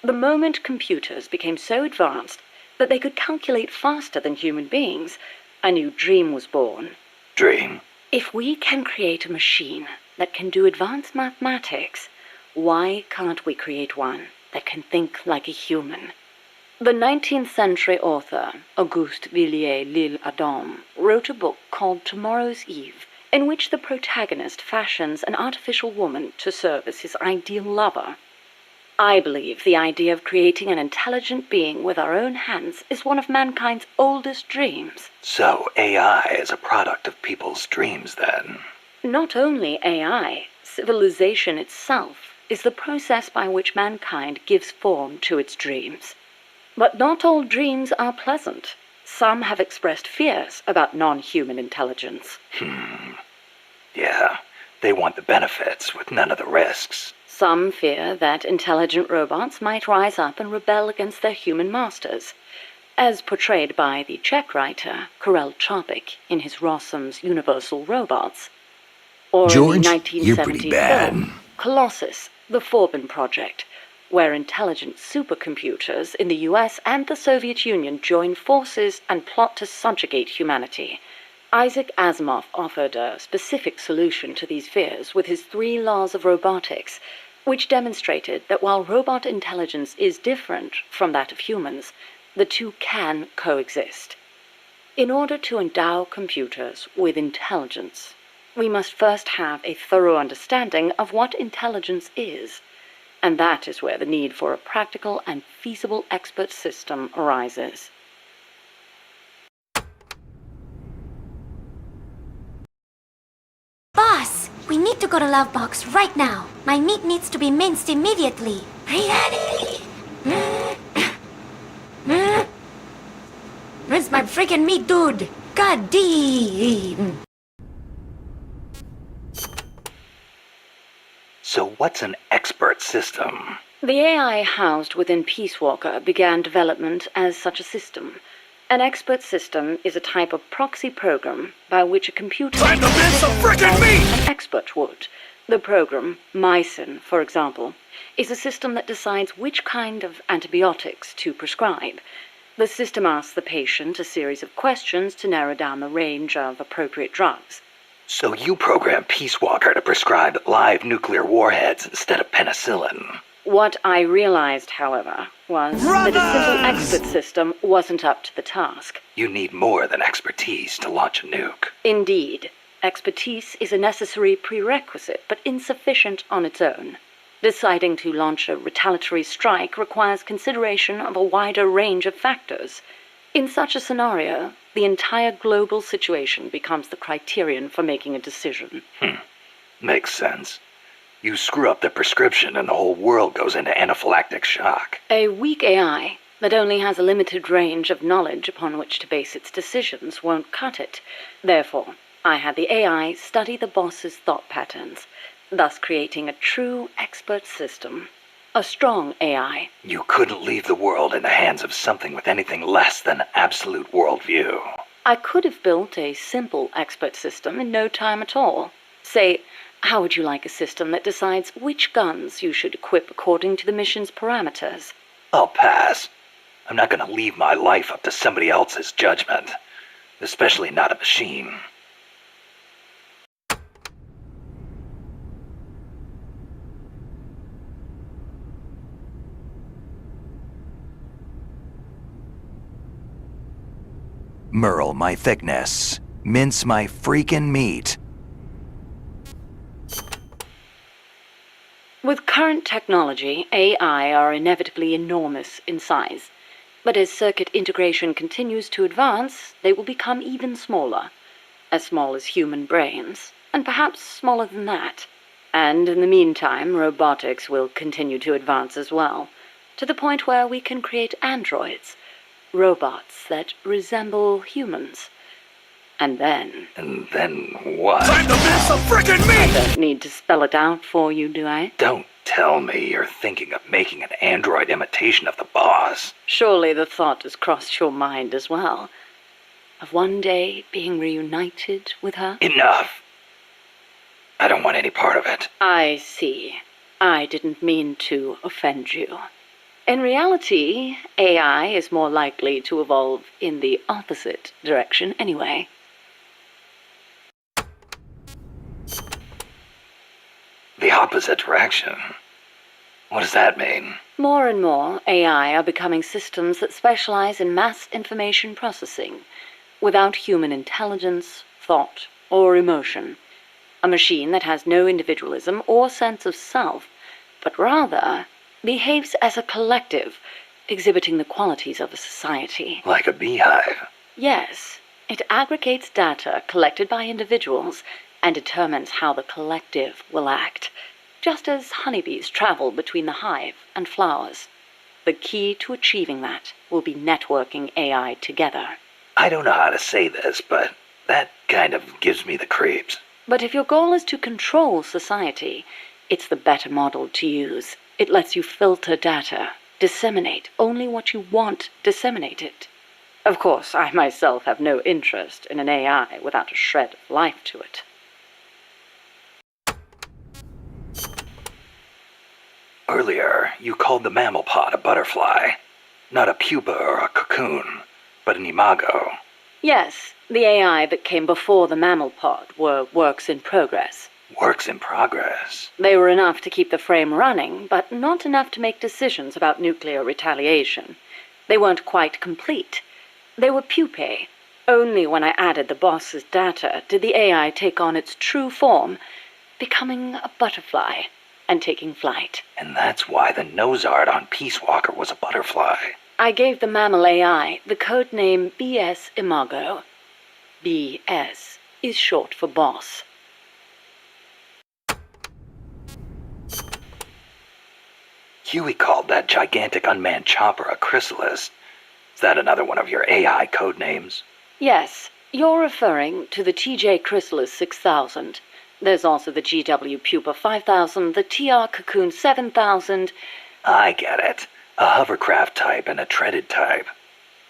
The moment computers became so advanced that they could calculate faster than human beings, a new dream was born. Dream? If we can create a machine that can do advanced mathematics, why can't we create one that can think like a human? The 19th century author, Auguste Villiers-L'Isle-Adam, wrote a book called Tomorrow's Eve, in which the protagonist fashions an artificial woman to serve as his ideal lover. I believe the idea of creating an intelligent being with our own hands is one of mankind's oldest dreams. So AI is a product of people's dreams, then? Not only AI, civilization itself is the process by which mankind gives form to its dreams. But not all dreams are pleasant. Some have expressed fears about non-human intelligence. Yeah, they want the benefits with none of the risks. Some fear that intelligent robots might rise up and rebel against their human masters, as portrayed by the Czech writer Karel Čapek in his Rossum's Universal Robots. Or George, in the 1970 you're pretty bad. film, Colossus, the Forbin Project, where intelligent supercomputers in the US and the Soviet Union join forces and plot to subjugate humanity. Isaac Asimov offered a specific solution to these fears with his 3 laws of robotics, which demonstrated that while robot intelligence is different from that of humans, the two can coexist. In order to endow computers with intelligence, we must first have a thorough understanding of what intelligence is, and that is where the need for a practical and feasible expert system arises. Boss, we need to go to Love Box right now. My meat needs to be minced immediately. Ready? Where's my freaking meat, dude? God damn. So what's an expert system? The AI housed within Peace Walker began development as such a system. An expert system is a type of proxy program by which a computer Time to miss some frickin' meat! an expert would. The program, Mycin, for example, is a system that decides which kind of antibiotics to prescribe. The system asks the patient a series of questions to narrow down the range of appropriate drugs. So you program Peace Walker to prescribe live nuclear warheads instead of penicillin. What I realized, however, was that a simple expert system wasn't up to the task. You need more than expertise to launch a nuke. Indeed, expertise is a necessary prerequisite, but insufficient on its own. Deciding to launch a retaliatory strike requires consideration of a wider range of factors. In such a scenario, the entire global situation becomes the criterion for making a decision. Makes sense. You screw up the prescription and the whole world goes into anaphylactic shock. A weak AI that only has a limited range of knowledge upon which to base its decisions won't cut it. Therefore, I had the AI study the boss's thought patterns, thus creating a true expert system. A strong AI. You couldn't leave the world in the hands of something with anything less than absolute worldview. I could have built a simple expert system in no time at all. Say, how would you like a system that decides which guns you should equip according to the mission's parameters? I'll pass. I'm not going to leave my life up to somebody else's judgment. Especially not a machine. Merle my thickness. Mince my freaking meat. With current technology, AI are inevitably enormous in size. But as circuit integration continues to advance, they will become even smaller. As small as human brains, and perhaps smaller than that. And in the meantime, robotics will continue to advance as well, to the point where we can create androids, robots that resemble humans. And then... And then what? Time to miss some frickin' meat! I don't need to spell it out for you, do I? Don't tell me you're thinking of making an android imitation of the boss. Surely the thought has crossed your mind as well. Of one day being reunited with her? Enough! I don't want any part of it. I see. I didn't mean to offend you. In reality, AI is more likely to evolve in the opposite direction anyway. The opposite direction? What does that mean? More and more, AI are becoming systems that specialize in mass information processing, without human intelligence, thought, or emotion. A machine that has no individualism or sense of self, but rather behaves as a collective, exhibiting the qualities of a society. Like a beehive? Yes, it aggregates data collected by individuals and determines how the collective will act, just as honeybees travel between the hive and flowers. The key to achieving that will be networking AI together. I don't know how to say this, but that kind of gives me the creeps. But if your goal is to control society, it's the better model to use. It lets you filter data, disseminate only what you want disseminated. Of course, I myself have no interest in an AI without a shred of life to it. Earlier, you called the mammal pod a butterfly. Not a pupa or a cocoon, but an imago. Yes, the AI that came before the mammal pod were works in progress. Works in progress? They were enough to keep the frame running, but not enough to make decisions about nuclear retaliation. They weren't quite complete. They were pupae. Only when I added the boss's data did the AI take on its true form, becoming a butterfly and taking flight. And that's why the nose art on Peace Walker was a butterfly. I gave the mammal AI the code name BS Imago. BS is short for boss. Huey called that gigantic unmanned chopper a chrysalis. Is that another one of your AI code names? Yes, you're referring to the TJ Chrysalis 6000. There's also the GW Pupa 5000, the TR Cocoon 7000. I get it. A hovercraft type and a treaded type.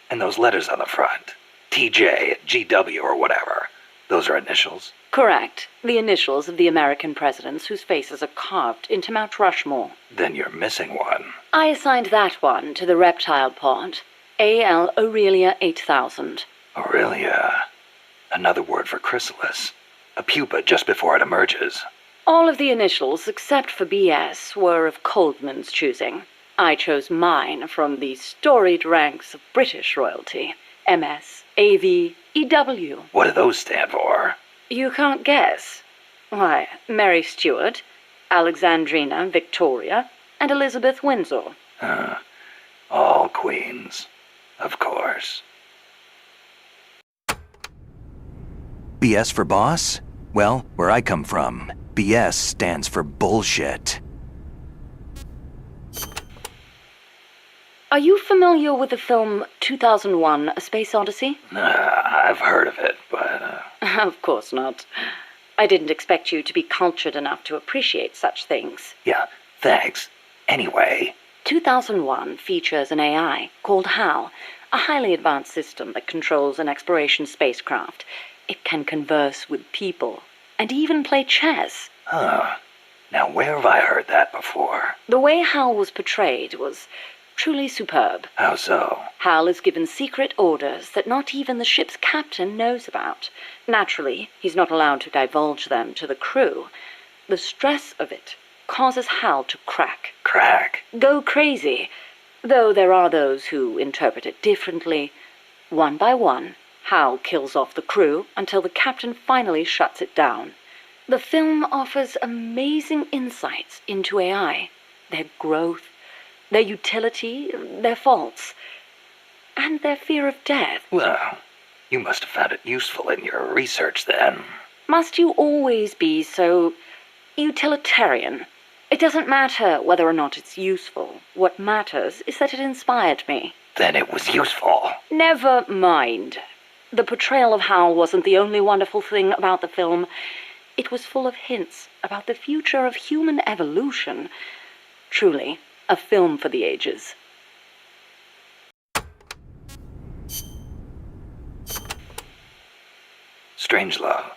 And those letters on the front. TJ, GW, or whatever. Those are initials? Correct. The initials of the American presidents whose faces are carved into Mount Rushmore. Then you're missing one. I assigned that one to the reptile pod. AL Aurelia 8000. Aurelia. Another word for chrysalis. A pupa just before it emerges. All of the initials, except for BS, were of Coldman's choosing. I chose mine from the storied ranks of British royalty. MS, AV, EW. What do those stand for? You can't guess. Why, Mary Stuart, Alexandrina Victoria, and Elizabeth Windsor. All queens. Of course. BS for boss? Well, where I come from, BS stands for bullshit. Are you familiar with the film 2001: A Space Odyssey? I've heard of it, but... Of course not. I didn't expect you to be cultured enough to appreciate such things. Yeah, thanks. Anyway... 2001 features an AI called HAL, a highly advanced system that controls an exploration spacecraft. It can converse with people, and even play chess. Huh. Now where have I heard that before? The way HAL was portrayed was truly superb. How so? HAL is given secret orders that not even the ship's captain knows about. Naturally, he's not allowed to divulge them to the crew. The stress of it causes HAL to crack. Crack? Go crazy. Though there are those who interpret it differently. One by one, HAL kills off the crew until the captain finally shuts it down. The film offers amazing insights into AI, their growth, their utility, their faults, and their fear of death. Well, you must have found it useful in your research then. Must you always be so utilitarian? It doesn't matter whether or not it's useful. What matters is that it inspired me. Then it was useful. Never mind. The portrayal of Hal wasn't the only wonderful thing about the film. It was full of hints about the future of human evolution. Truly, a film for the ages. Strangelove,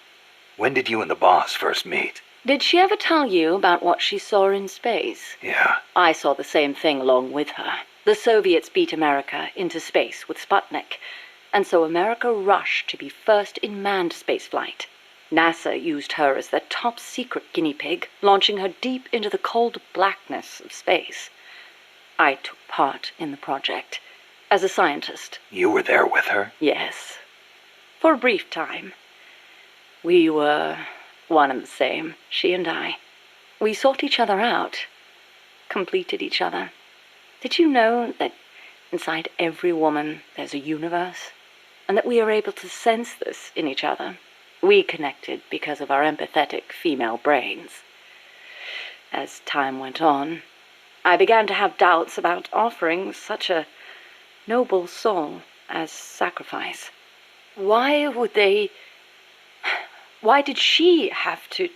when did you and the boss first meet? Did she ever tell you about what she saw in space? Yeah. I saw the same thing along with her. The Soviets beat America into space with Sputnik, and so America rushed to be first in manned spaceflight. NASA used her as their top secret guinea pig, launching her deep into the cold blackness of space. I took part in the project as a scientist. You were there with her? Yes. For a brief time. We were one and the same, she and I. We sought each other out, completed each other. Did you know that inside every woman there's a universe? And that we are able to sense this in each other? We connected because of our empathetic female brains. As time went on, I began to have doubts about offering such a noble soul as sacrifice. Why did she have to...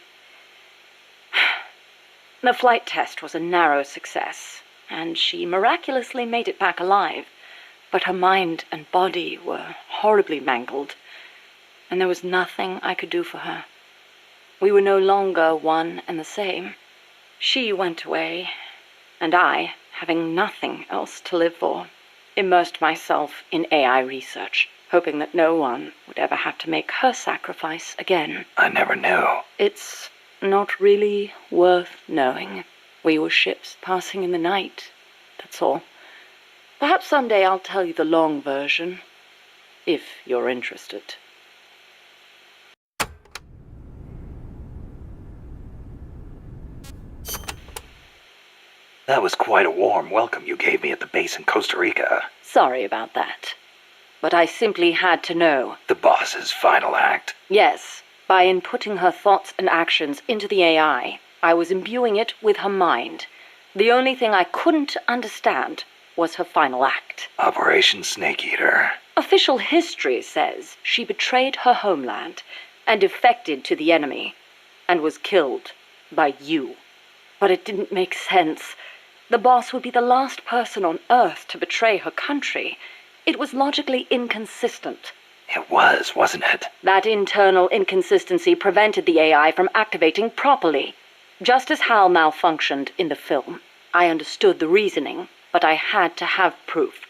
The flight test was a narrow success, and she miraculously made it back alive. But her mind and body were horribly mangled, and there was nothing I could do for her. We were no longer one and the same. She went away, And I, having nothing else to live for, immersed myself in AI research, hoping that no one would ever have to make her sacrifice again. I never knew. It's not really worth knowing. We were ships passing in the night, that's all. Perhaps someday I'll tell you the long version, if you're interested. That was quite a warm welcome you gave me at the base in Costa Rica. Sorry about that. But I simply had to know. The boss's final act. Yes, by inputting her thoughts and actions into the AI, I was imbuing it with her mind. The only thing I couldn't understand was her final act. Operation Snake Eater. Official history says she betrayed her homeland and defected to the enemy and was killed by you. But it didn't make sense. The boss would be the last person on Earth to betray her country. It was logically inconsistent. It was, wasn't it? That internal inconsistency prevented the AI from activating properly. Just as Hal malfunctioned in the film, I understood the reasoning, but I had to have proof.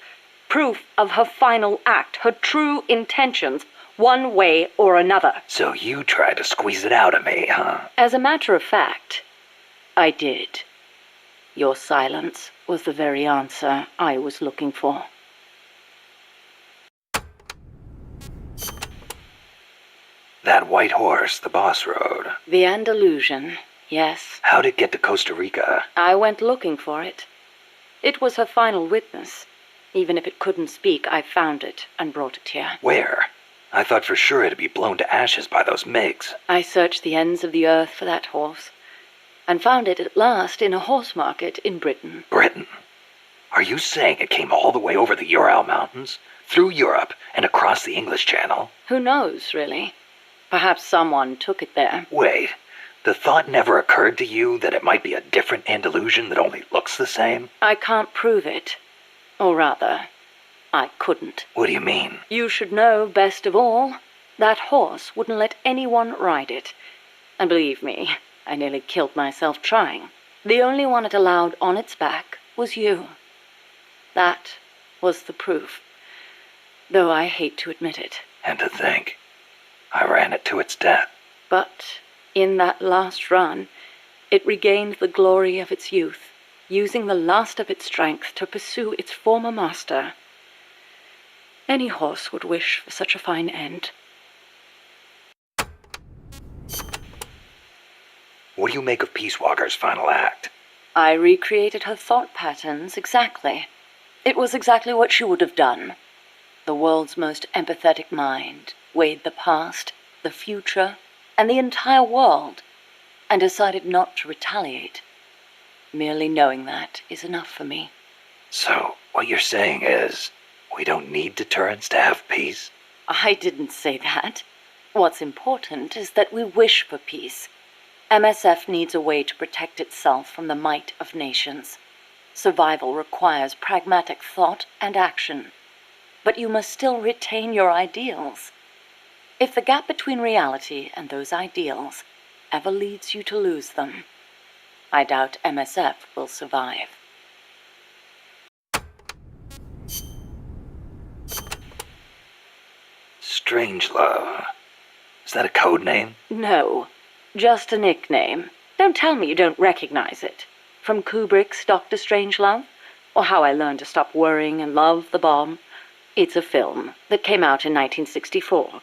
Proof of her final act, her true intentions, one way or another. So you tried to squeeze it out of me, huh? As a matter of fact, I did. Your silence was the very answer I was looking for. That white horse the boss rode. The Andalusian, yes. How'd it get to Costa Rica? I went looking for it. It was her final witness. Even if it couldn't speak, I found it and brought it here. Where? I thought for sure it'd be blown to ashes by those MiGs. I searched the ends of the earth for that horse, and found it at last in a horse market in Britain. Britain? Are you saying it came all the way over the Ural Mountains, through Europe, and across the English Channel? Who knows, really? Perhaps someone took it there. Wait, the thought never occurred to you that it might be a different Andalusian that only looks the same? I can't prove it. Or rather, I couldn't. What do you mean? You should know best of all. That horse wouldn't let anyone ride it. And believe me, I nearly killed myself trying. The only one it allowed on its back was you. That was the proof. Though I hate to admit it. And to think, I ran it to its death. But in that last run, it regained the glory of its youth, using the last of its strength to pursue its former master. Any horse would wish for such a fine end. What do you make of Peace Walker's final act? I recreated her thought patterns exactly. It was exactly what she would have done. The world's most empathetic mind weighed the past, the future, and the entire world, and decided not to retaliate. Merely knowing that is enough for me. So, what you're saying is, we don't need deterrence to have peace? I didn't say that. What's important is that we wish for peace. MSF needs a way to protect itself from the might of nations. Survival requires pragmatic thought and action. But you must still retain your ideals. If the gap between reality and those ideals ever leads you to lose them, I doubt MSF will survive. Strangelove. Is that a code name? No, just a nickname. Don't tell me you don't recognize it. From Kubrick's Dr. Strangelove, or How I Learned to Stop Worrying and Love the Bomb. It's a film that came out in 1964.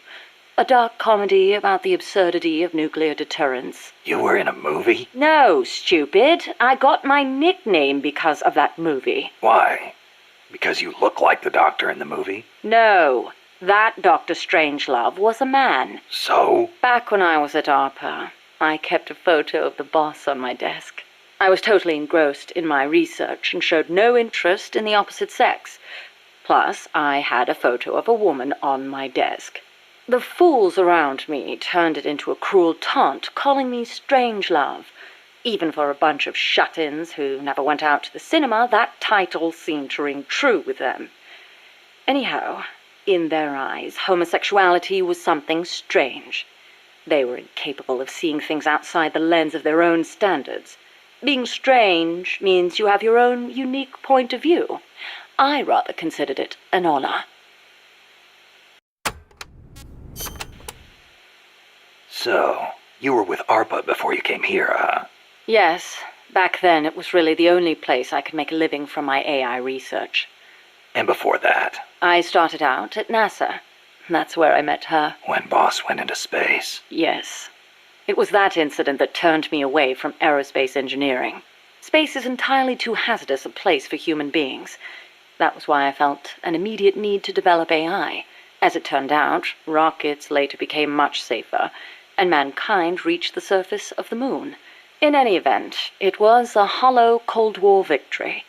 A dark comedy about the absurdity of nuclear deterrence. You were in a movie? No, stupid. I got my nickname because of that movie. Why? Because you look like the doctor in the movie? No, that Dr. Strangelove was a man. So? Back when I was at ARPA, I kept a photo of the boss on my desk. I was totally engrossed in my research and showed no interest in the opposite sex. Plus, I had a photo of a woman on my desk. The fools around me turned it into a cruel taunt, calling me Strangelove. Even for a bunch of shut-ins who never went out to the cinema, that title seemed to ring true with them. Anyhow, in their eyes, homosexuality was something strange. They were incapable of seeing things outside the lens of their own standards. Being strange means you have your own unique point of view. I rather considered it an honor. So, you were with ARPA before you came here, huh? Yes. Back then, it was really the only place I could make a living from my AI research. And before that? I started out at NASA. That's where I met her. When Boss went into space? Yes. It was that incident that turned me away from aerospace engineering. Space is entirely too hazardous a place for human beings. That was why I felt an immediate need to develop AI. As it turned out, rockets later became much safer, and mankind reached the surface of the moon. In any event, it was a hollow Cold War victory.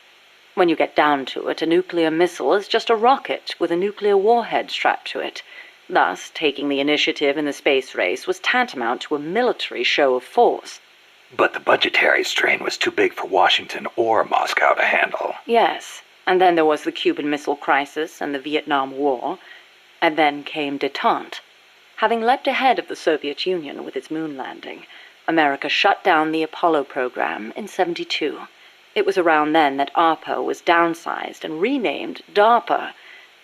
When you get down to it, a nuclear missile is just a rocket with a nuclear warhead strapped to it. Thus, taking the initiative in the space race was tantamount to a military show of force. But the budgetary strain was too big for Washington or Moscow to handle. Yes, and then there was the Cuban Missile Crisis and the Vietnam War. And then came détente. Having leapt ahead of the Soviet Union with its moon landing, America shut down the Apollo program in '72. It was around then that ARPA was downsized and renamed DARPA,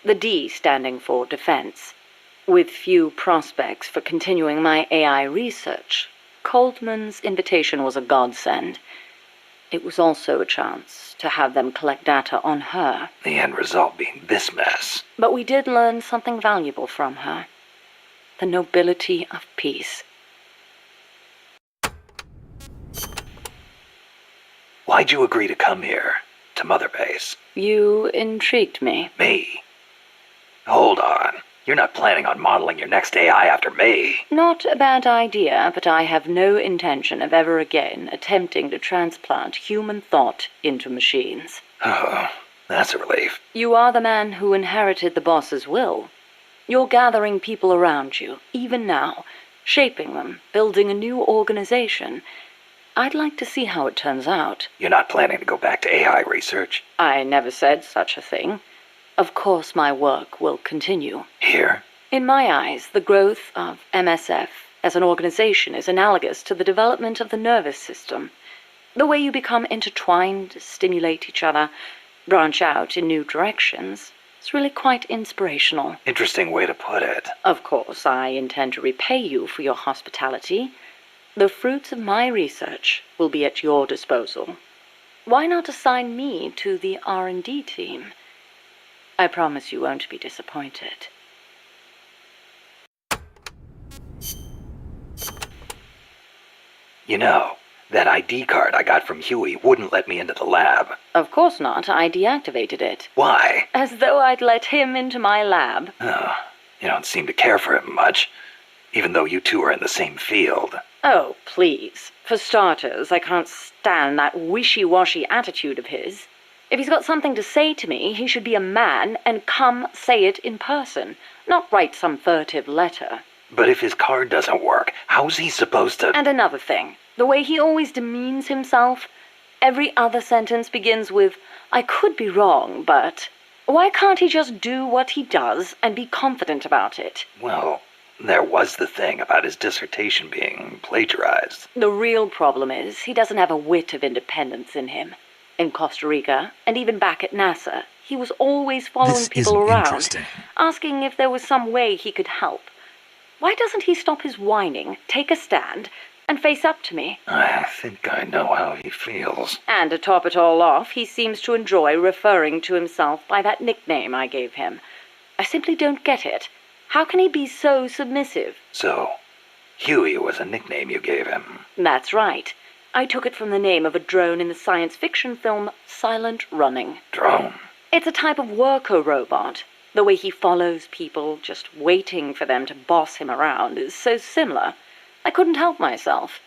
the D standing for Defense. With few prospects for continuing my AI research, Coldman's invitation was a godsend. It was also a chance to have them collect data on her. The end result being this mess. But we did learn something valuable from her. The nobility of peace. Why'd you agree to come here? To Mother Base? You intrigued me. Me? Hold on. You're not planning on modeling your next AI after me? Not a bad idea, but I have no intention of ever again attempting to transplant human thought into machines. Oh, that's a relief. You are the man who inherited the boss's will. You're gathering people around you, even now, shaping them, building a new organization. I'd like to see how it turns out. You're not planning to go back to AI research? I never said such a thing. Of course my work will continue. Here? In my eyes, the growth of MSF as an organization is analogous to the development of the nervous system. The way you become intertwined, stimulate each other, branch out in new directions. It's really quite inspirational. Interesting way to put it. Of course, I intend to repay you for your hospitality. The fruits of my research will be at your disposal. Why not assign me to the R&D team? I promise you won't be disappointed. You know, that ID card I got from Huey wouldn't let me into the lab. Of course not. I deactivated it. Why? As though I'd let him into my lab. Oh, you don't seem to care for him much, even though you two are in the same field. Oh, please. For starters, I can't stand that wishy-washy attitude of his. If he's got something to say to me, he should be a man and come say it in person, not write some furtive letter. But if his card doesn't work, how's he supposed to— And another thing, the way he always demeans himself. Every other sentence begins with, I could be wrong, but... Why can't he just do what he does and be confident about it? Well, there was the thing about his dissertation being plagiarized. The real problem is he doesn't have a whit of independence in him. In Costa Rica, and even back at NASA, he was always following people around, asking if there was some way he could help. Why doesn't he stop his whining, take a stand, and face up to me? I think I know how he feels. And to top it all off, he seems to enjoy referring to himself by that nickname I gave him. I simply don't get it. How can he be so submissive? So, Huey was a nickname you gave him? That's right. I took it from the name of a drone in the science fiction film Silent Running. Drone? It's a type of worker robot. The way he follows people, just waiting for them to boss him around, is so similar. I couldn't help myself.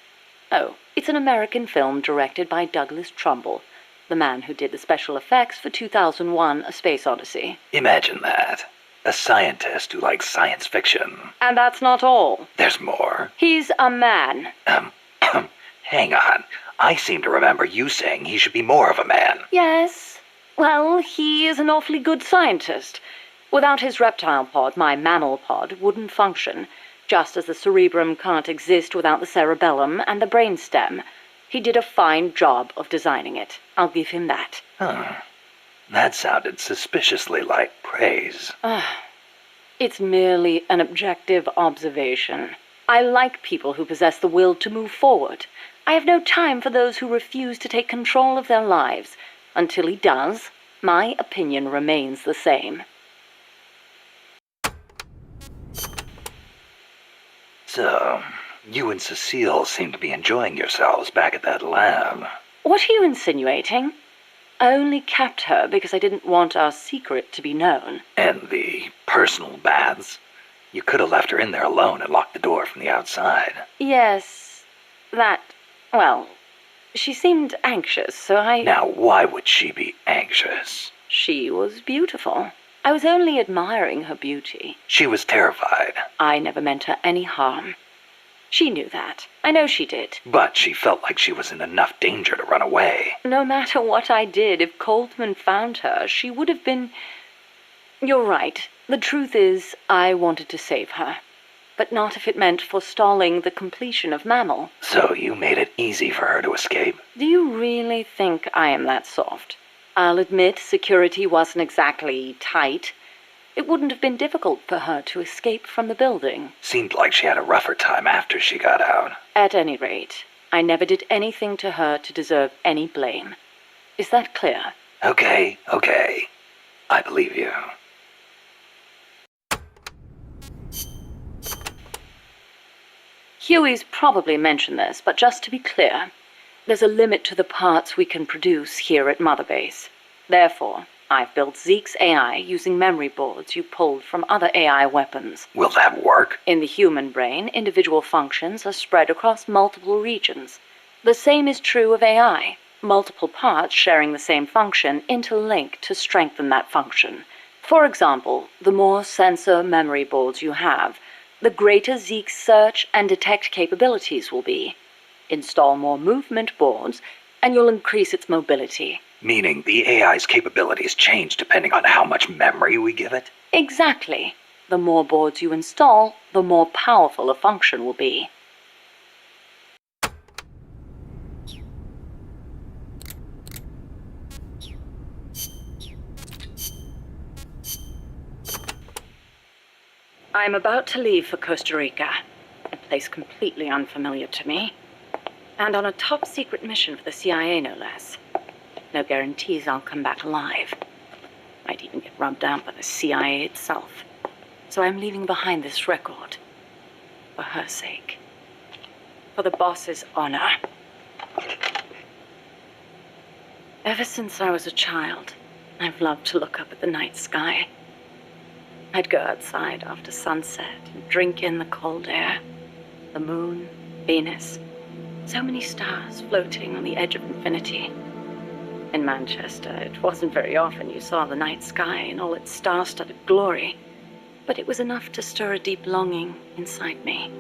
Oh, it's an American film directed by Douglas Trumbull, the man who did the special effects for 2001: A Space Odyssey. Imagine that. A scientist who likes science fiction. And that's not all. There's more. He's a man. Hang on. I seem to remember you saying he should be more of a man. Yes. Well, he is an awfully good scientist. Without his reptile pod, my mammal pod wouldn't function, just as the cerebrum can't exist without the cerebellum and the brainstem. He did a fine job of designing it. I'll give him that. Huh. That sounded suspiciously like praise. It's merely an objective observation. I like people who possess the will to move forward. I have no time for those who refuse to take control of their lives. Until he does, my opinion remains the same. So, you and Cecile seem to be enjoying yourselves back at that lab. What are you insinuating? I only kept her because I didn't want our secret to be known. And the personal baths? You could have left her in there alone and locked the door from the outside. Yes, well, she seemed anxious, so I... Now, why would she be anxious? She was beautiful. I was only admiring her beauty. She was terrified. I never meant her any harm. She knew that. I know she did. But she felt like she was in enough danger to run away. No matter what I did, if Coltman found her, she would have been... You're right. The truth is, I wanted to save her. But not if it meant forestalling the completion of Mammal. So you made it easy for her to escape? Do you really think I am that soft? I'll admit security wasn't exactly tight. It wouldn't have been difficult for her to escape from the building. Seemed like she had a rougher time after she got out. At any rate, I never did anything to her to deserve any blame. Is that clear? Okay. I believe you. Huey's probably mentioned this, but just to be clear, there's a limit to the parts we can produce here at Mother Base. Therefore, I've built Zeke's AI using memory boards you pulled from other AI weapons. Will that work? In the human brain, individual functions are spread across multiple regions. The same is true of AI. Multiple parts sharing the same function interlink to strengthen that function. For example, the more sensor memory boards you have, the greater Zeke's search and detect capabilities will be. Install more movement boards, and you'll increase its mobility. Meaning the AI's capabilities change depending on how much memory we give it? Exactly. The more boards you install, the more powerful a function will be. I'm about to leave for Costa Rica, a place completely unfamiliar to me, and on a top-secret mission for the CIA, no less. No guarantees I'll come back alive. Might even get rubbed out by the CIA itself. So I'm leaving behind this record. For her sake. For the boss's honor. Ever since I was a child, I've loved to look up at the night sky. I'd go outside after sunset and drink in the cold air. The moon, Venus, so many stars floating on the edge of infinity. In Manchester, it wasn't very often you saw the night sky in all its star-studded glory, but it was enough to stir a deep longing inside me.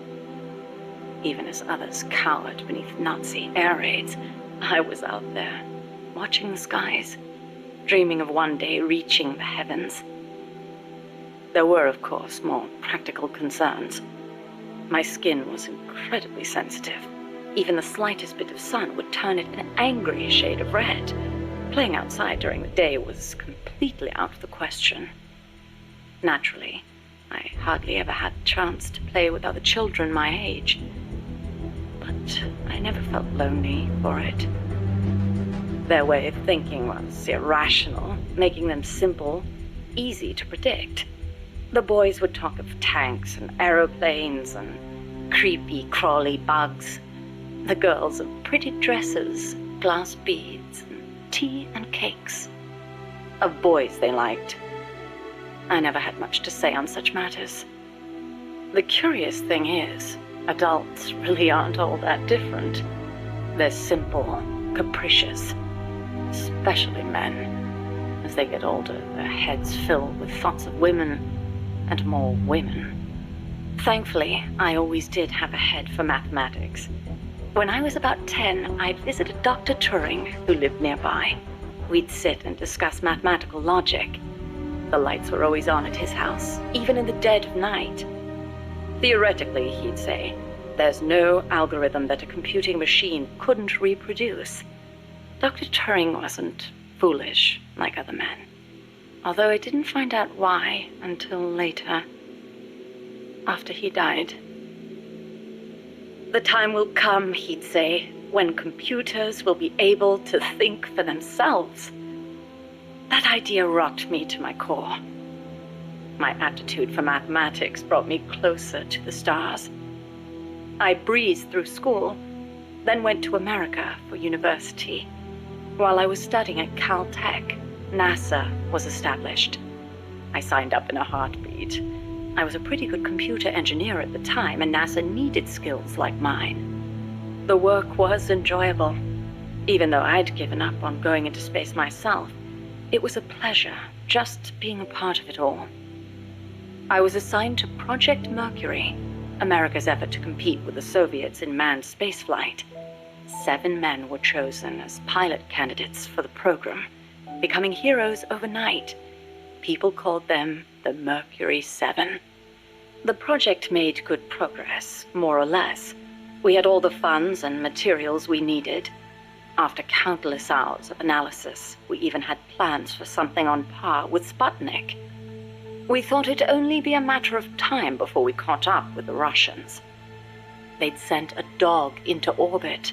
Even as others cowered beneath Nazi air raids, I was out there, watching the skies, dreaming of one day reaching the heavens. There were, of course, more practical concerns. My skin was incredibly sensitive. Even the slightest bit of sun would turn it an angry shade of red. Playing outside during the day was completely out of the question. Naturally, I hardly ever had a chance to play with other children my age. But I never felt lonely for it. Their way of thinking was irrational, making them simple, easy to predict. The boys would talk of tanks and aeroplanes and creepy, crawly bugs. The girls of pretty dresses, glass beads, and tea and cakes. Of boys they liked. I never had much to say on such matters. The curious thing is, adults really aren't all that different. They're simple, capricious, especially men. As they get older, their heads fill with thoughts of women and more women. Thankfully, I always did have a head for mathematics. When I was about 10, I'd visited Dr. Turing, who lived nearby. We'd sit and discuss mathematical logic. The lights were always on at his house, even in the dead of night. Theoretically, he'd say, There's no algorithm that a computing machine couldn't reproduce. Dr. Turing wasn't foolish like other men, although I didn't find out why until later, after he died. The time will come, he'd say, when computers will be able to think for themselves. That idea rocked me to my core. My aptitude for mathematics brought me closer to the stars. I breezed through school, then went to America for university. While I was studying at Caltech, NASA was established. I signed up in a heartbeat. I was a pretty good computer engineer at the time, and NASA needed skills like mine. The work was enjoyable. Even though I'd given up on going into space myself, it was a pleasure just being a part of it all. I was assigned to Project Mercury, America's effort to compete with the Soviets in manned spaceflight. 7 men were chosen as pilot candidates for the program, becoming heroes overnight. People called them the Mercury 7. The project made good progress, more or less. We had all the funds and materials we needed. After countless hours of analysis, we even had plans for something on par with Sputnik. We thought it'd only be a matter of time before we caught up with the Russians. They'd sent a dog into orbit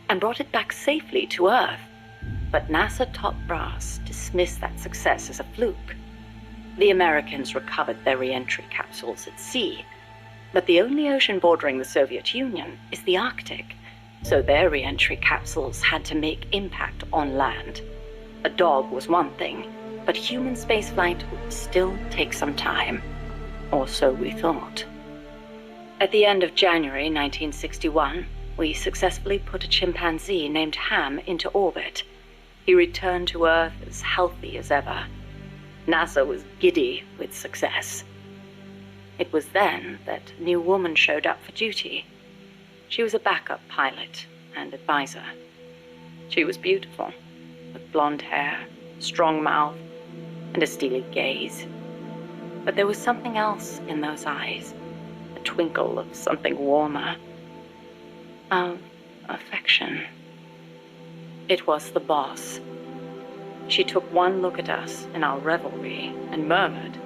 and brought it back safely to Earth. But NASA top brass dismissed that success as a fluke. The Americans recovered their re-entry capsules at sea, but the only ocean bordering the Soviet Union is the Arctic, so their re-entry capsules had to make impact on land. A dog was one thing, but human spaceflight would still take some time, or so we thought. At the end of January 1961, we successfully put a chimpanzee named Ham into orbit. He returned to Earth as healthy as ever. NASA was giddy with success. It was then that a new woman showed up for duty. She was a backup pilot and advisor. She was beautiful, with blonde hair, strong mouth, and a steely gaze. But there was something else in those eyes, a twinkle of something warmer, of affection. It was the boss. She took one look at us in our revelry and murmured,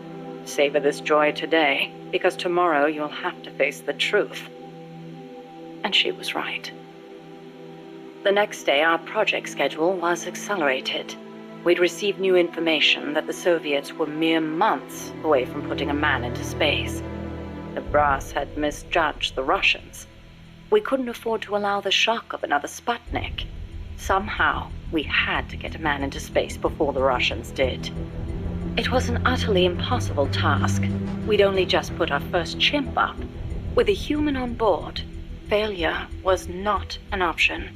"Savor this joy today, because tomorrow you'll have to face the truth." And she was right. The next day, our project schedule was accelerated. We'd received new information that the Soviets were mere months away from putting a man into space. The brass had misjudged the Russians. We couldn't afford to allow the shock of another Sputnik. Somehow, we had to get a man into space before the Russians did. It was an utterly impossible task. We'd only just put our first chimp up. With a human on board, failure was not an option,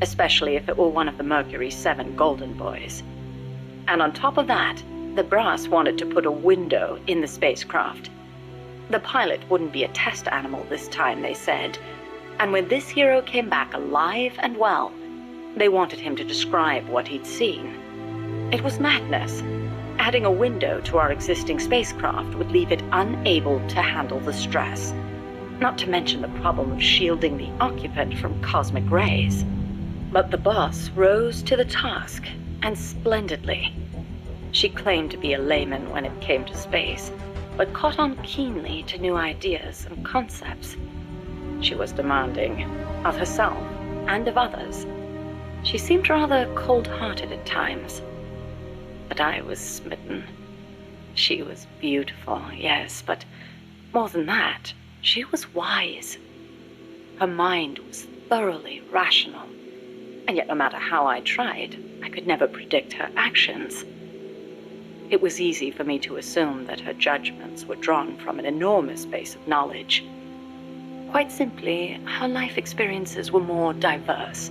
especially if it were one of the Mercury 7 Golden Boys. And on top of that, the brass wanted to put a window in the spacecraft. The pilot wouldn't be a test animal this time, they said. And when this hero came back alive and well, they wanted him to describe what he'd seen. It was madness. Adding a window to our existing spacecraft would leave it unable to handle the stress. Not to mention the problem of shielding the occupant from cosmic rays. But the boss rose to the task, and splendidly. She claimed to be a layman when it came to space, but caught on keenly to new ideas and concepts. She was demanding, of herself and of others. She seemed rather cold-hearted at times. But I was smitten. She was beautiful, yes, but more than that, she was wise. Her mind was thoroughly rational, and yet no matter how I tried, I could never predict her actions. It was easy for me to assume that her judgments were drawn from an enormous base of knowledge. Quite simply, her life experiences were more diverse,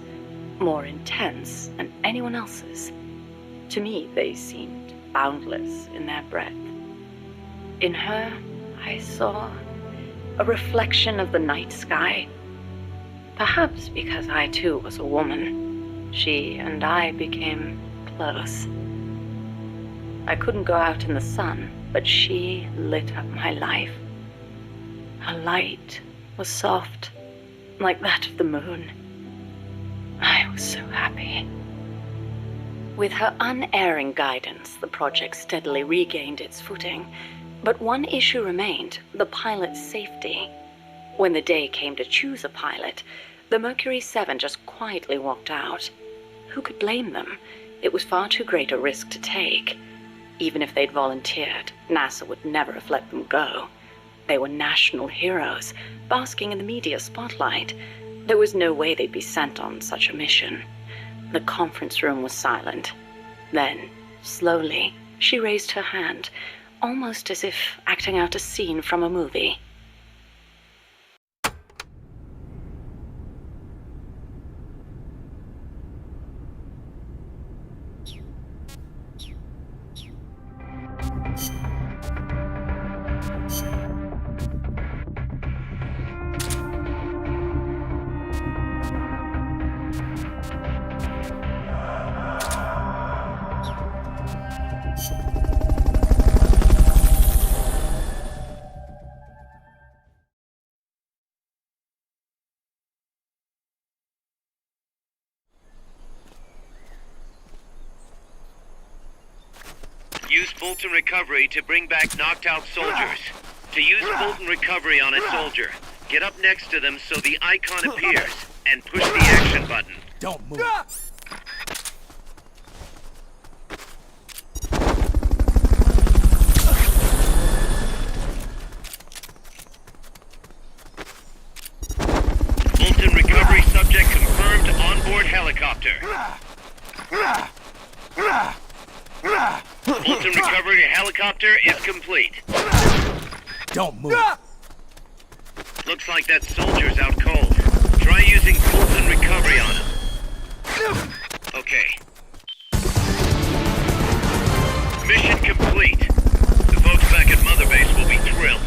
more intense than anyone else's. To me, they seemed boundless in their breadth. In her, I saw a reflection of the night sky. Perhaps because I too was a woman, she and I became close. I couldn't go out in the sun, but she lit up my life. Her light was soft, like that of the moon. I was so happy. With her unerring guidance, the project steadily regained its footing. But one issue remained, the pilot's safety. When the day came to choose a pilot, the Mercury 7 just quietly walked out. Who could blame them? It was far too great a risk to take. Even if they'd volunteered, NASA would never have let them go. They were national heroes, basking in the media spotlight. There was no way they'd be sent on such a mission. The conference room was silent. Then, slowly, she raised her hand, almost as if acting out a scene from a movie. Use Fulton Recovery to bring back knocked out soldiers. To use Fulton Recovery on a soldier, get up next to them so the icon appears, and push the action button. Don't move. Fulton Recovery subject confirmed onboard helicopter. Fulton Recovery helicopter is complete. Don't move. Looks like that soldier's out cold. Try using Fulton Recovery on him. Okay. Mission complete. The folks back at Mother Base will be thrilled.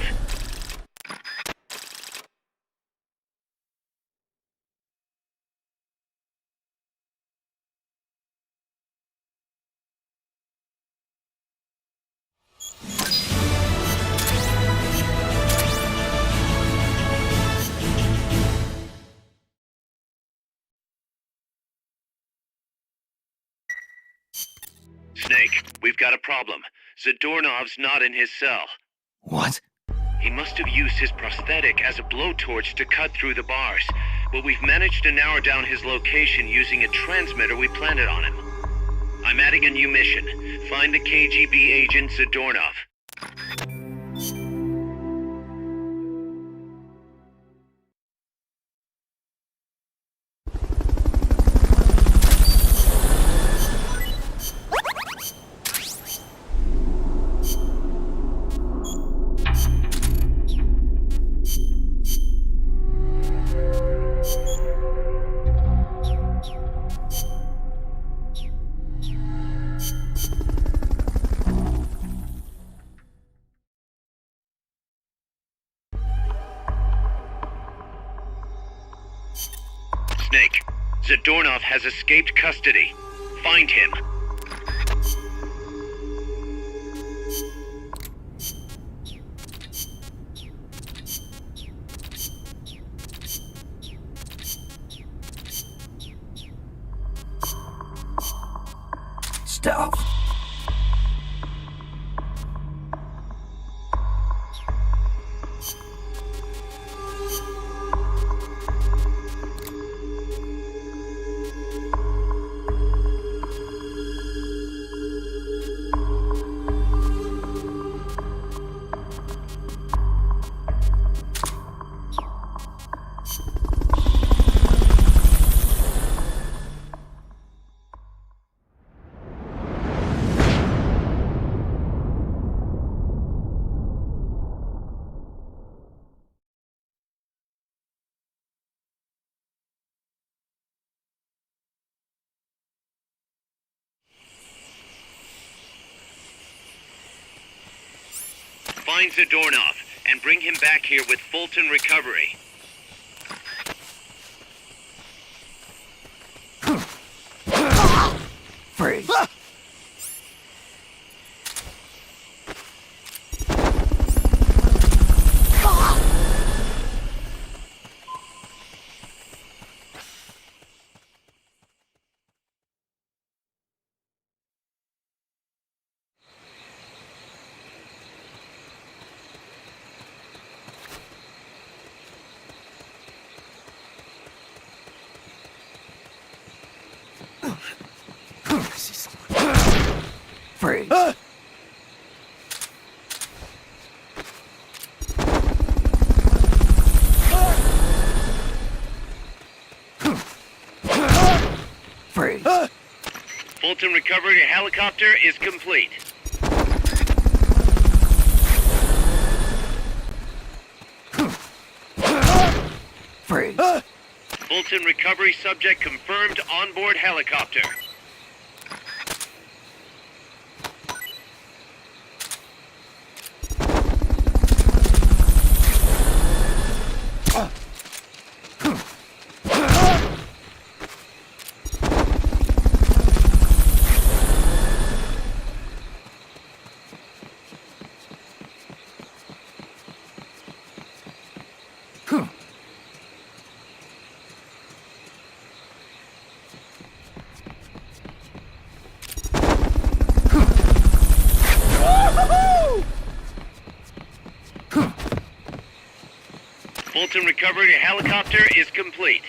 Snake, we've got a problem. Zadornov's not in his cell. What? He must have used his prosthetic as a blowtorch to cut through the bars, but we've managed to narrow down his location using a transmitter we planted on him. I'm adding a new mission. Find the KGB agent Zadornov. Snake, Zadornov has escaped custody. Find him. Stealth. Find Zadornov and bring him back here with Fulton Recovery. Freeze. Freeze. Freeze. Fulton recovery helicopter is complete. Freeze. Fulton recovery subject confirmed onboard helicopter. Fulton recovery helicopter is complete.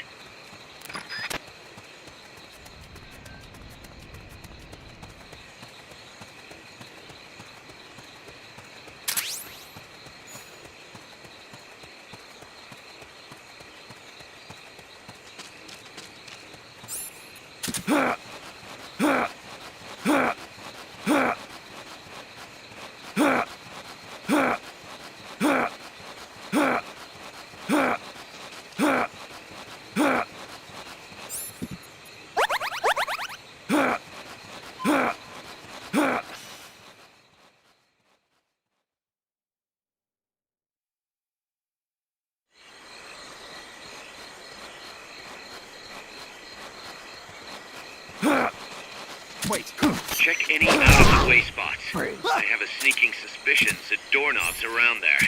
Wait. Check any out-of-the-way spots. I have a sneaking suspicion that doorknobs around there.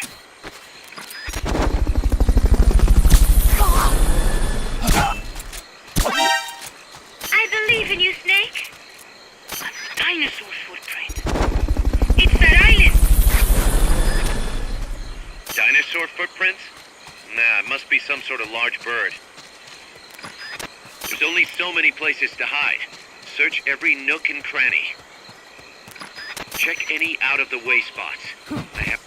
I believe in you, Snake. A dinosaur footprint. It's that island. Dinosaur footprints? Nah, it must be some sort of large bird. There's only so many places to hide. Search every nook and cranny. Check any out-of-the-way spots. I have...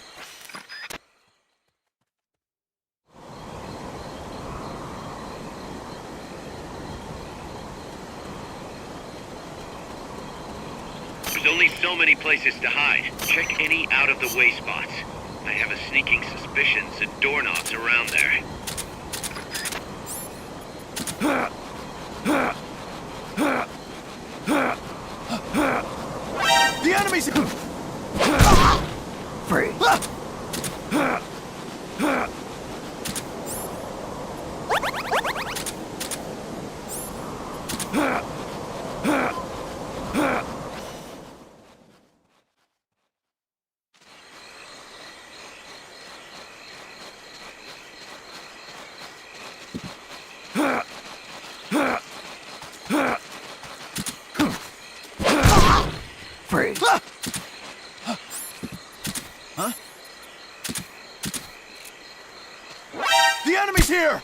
There's only so many places to hide. Check any out-of-the-way spots. I have a sneaking suspicion that doorknobs around there. The enemy's... Freeze. Freeze. Huh? The enemy's here!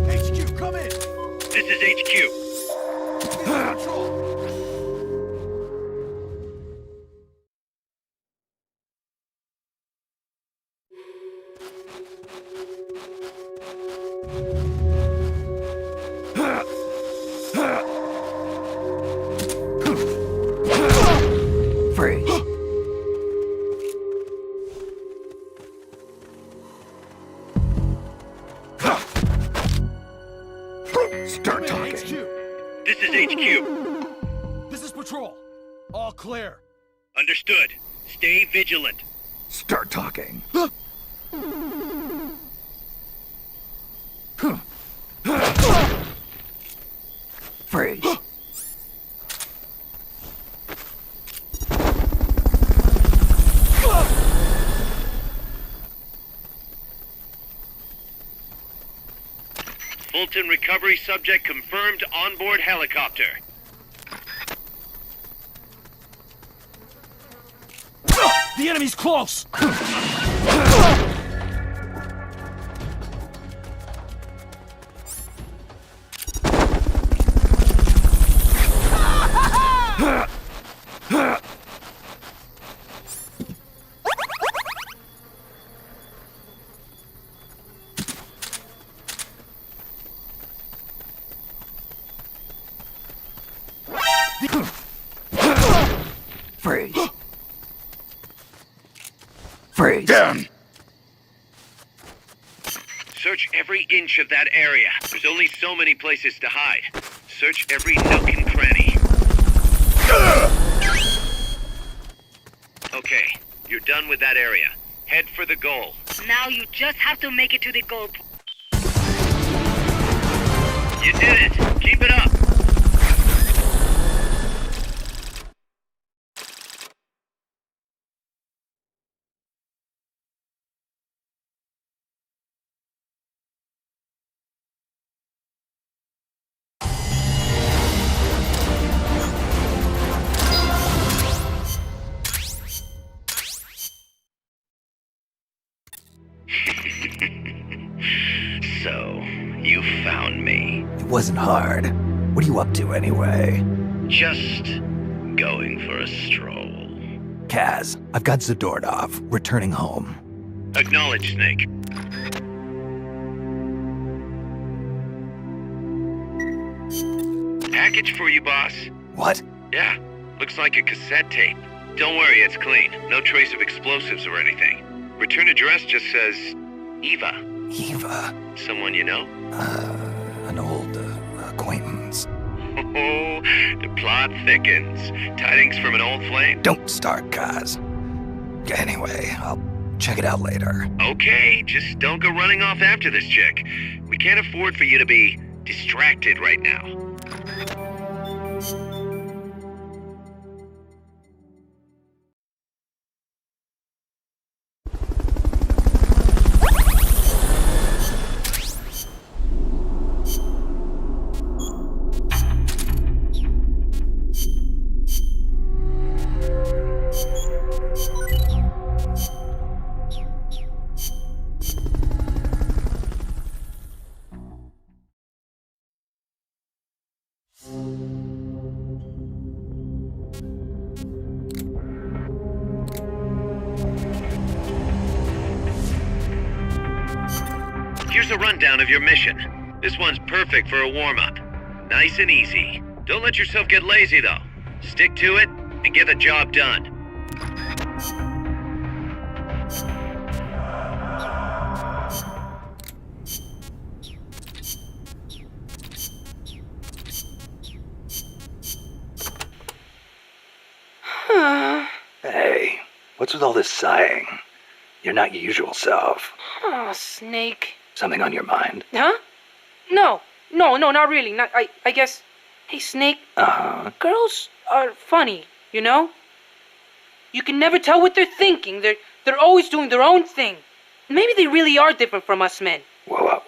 HQ, come in! This is HQ. This is Control. Freeze. Start talking. HQ. This is HQ. This is Patrol. All clear. Understood. Stay vigilant. Start talking. Freeze. Fulton recovery subject confirmed onboard helicopter. The enemy's close! Freeze. Freeze. Down. Search every inch of that area. There's only so many places to hide. Search every nook and cranny. Okay, you're done with that area. Head for the goal. Now you just have to make it to the goal. You did it! Keep it up! So, you found me. It wasn't hard. What are you up to anyway? Just going for a stroll. Kaz, I've got Zadornov, returning home. Acknowledge, Snake. Package for you, boss. What? Yeah, looks like a cassette tape. Don't worry, it's clean. No trace of explosives or anything. Return address just says Eva. Eva? Someone you know? An old acquaintance. Oh, the plot thickens. Tidings from an old flame? Don't start, Kaz. Anyway, I'll check it out later. Okay, just don't go running off after this chick. We can't afford for you to be distracted right now. Here's a rundown of your mission. This one's perfect for a warm-up. Nice and easy. Don't let yourself get lazy, though. Stick to it and get the job done. Hey, what's with all this sighing? You're not your usual self. Oh, Snake. Something on your mind? Huh? No, not really. I guess. Hey, Snake. Girls are funny, you know? You can never tell what they're thinking. They're always doing their own thing. Maybe they really are different from us men. Whoa,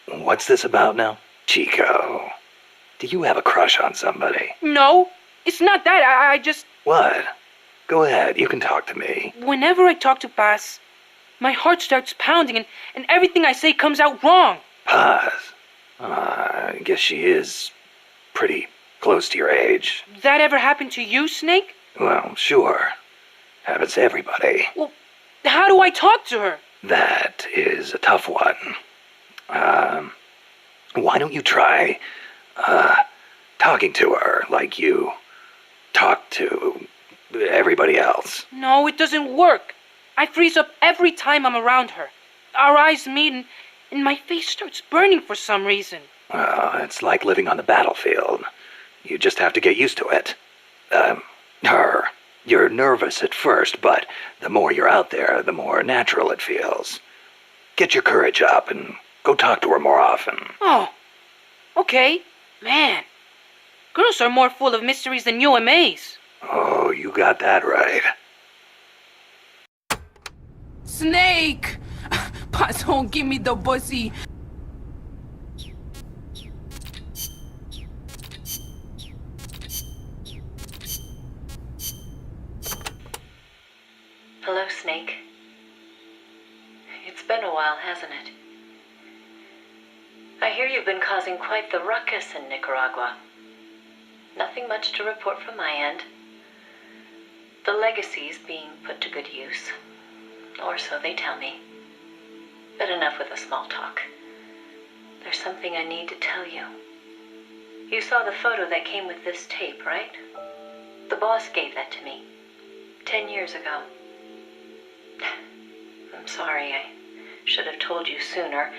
what's this about now? Chico, do you have a crush on somebody? No, it's not that. I just... What? Go ahead, you can talk to me. Whenever I talk to Paz, my heart starts pounding and everything I say comes out wrong. Paz? I guess she is pretty close to your age. That ever happened to you, Snake? Well, sure. Happens to everybody. Well, how do I talk to her? That is a tough one. Why don't you try, talking to her like you talk to everybody else? No, it doesn't work. I freeze up every time I'm around her. Our eyes meet and my face starts burning for some reason. It's like living on the battlefield. You just have to get used to it. You're nervous at first, but the more you're out there, the more natural it feels. Get your courage up and go talk to her more often. Oh, okay. Man, girls are more full of mysteries than UMAs. Oh, you got that right. Snake! Paz won't give me the pussy. Hello? I hear you've been causing quite the ruckus in Nicaragua. Nothing much to report from my end. The legacy's being put to good use. Or so they tell me. But enough with the small talk. There's something I need to tell you. You saw the photo that came with this tape, right? The boss gave that to me 10 years ago. I'm sorry, I should have told you sooner.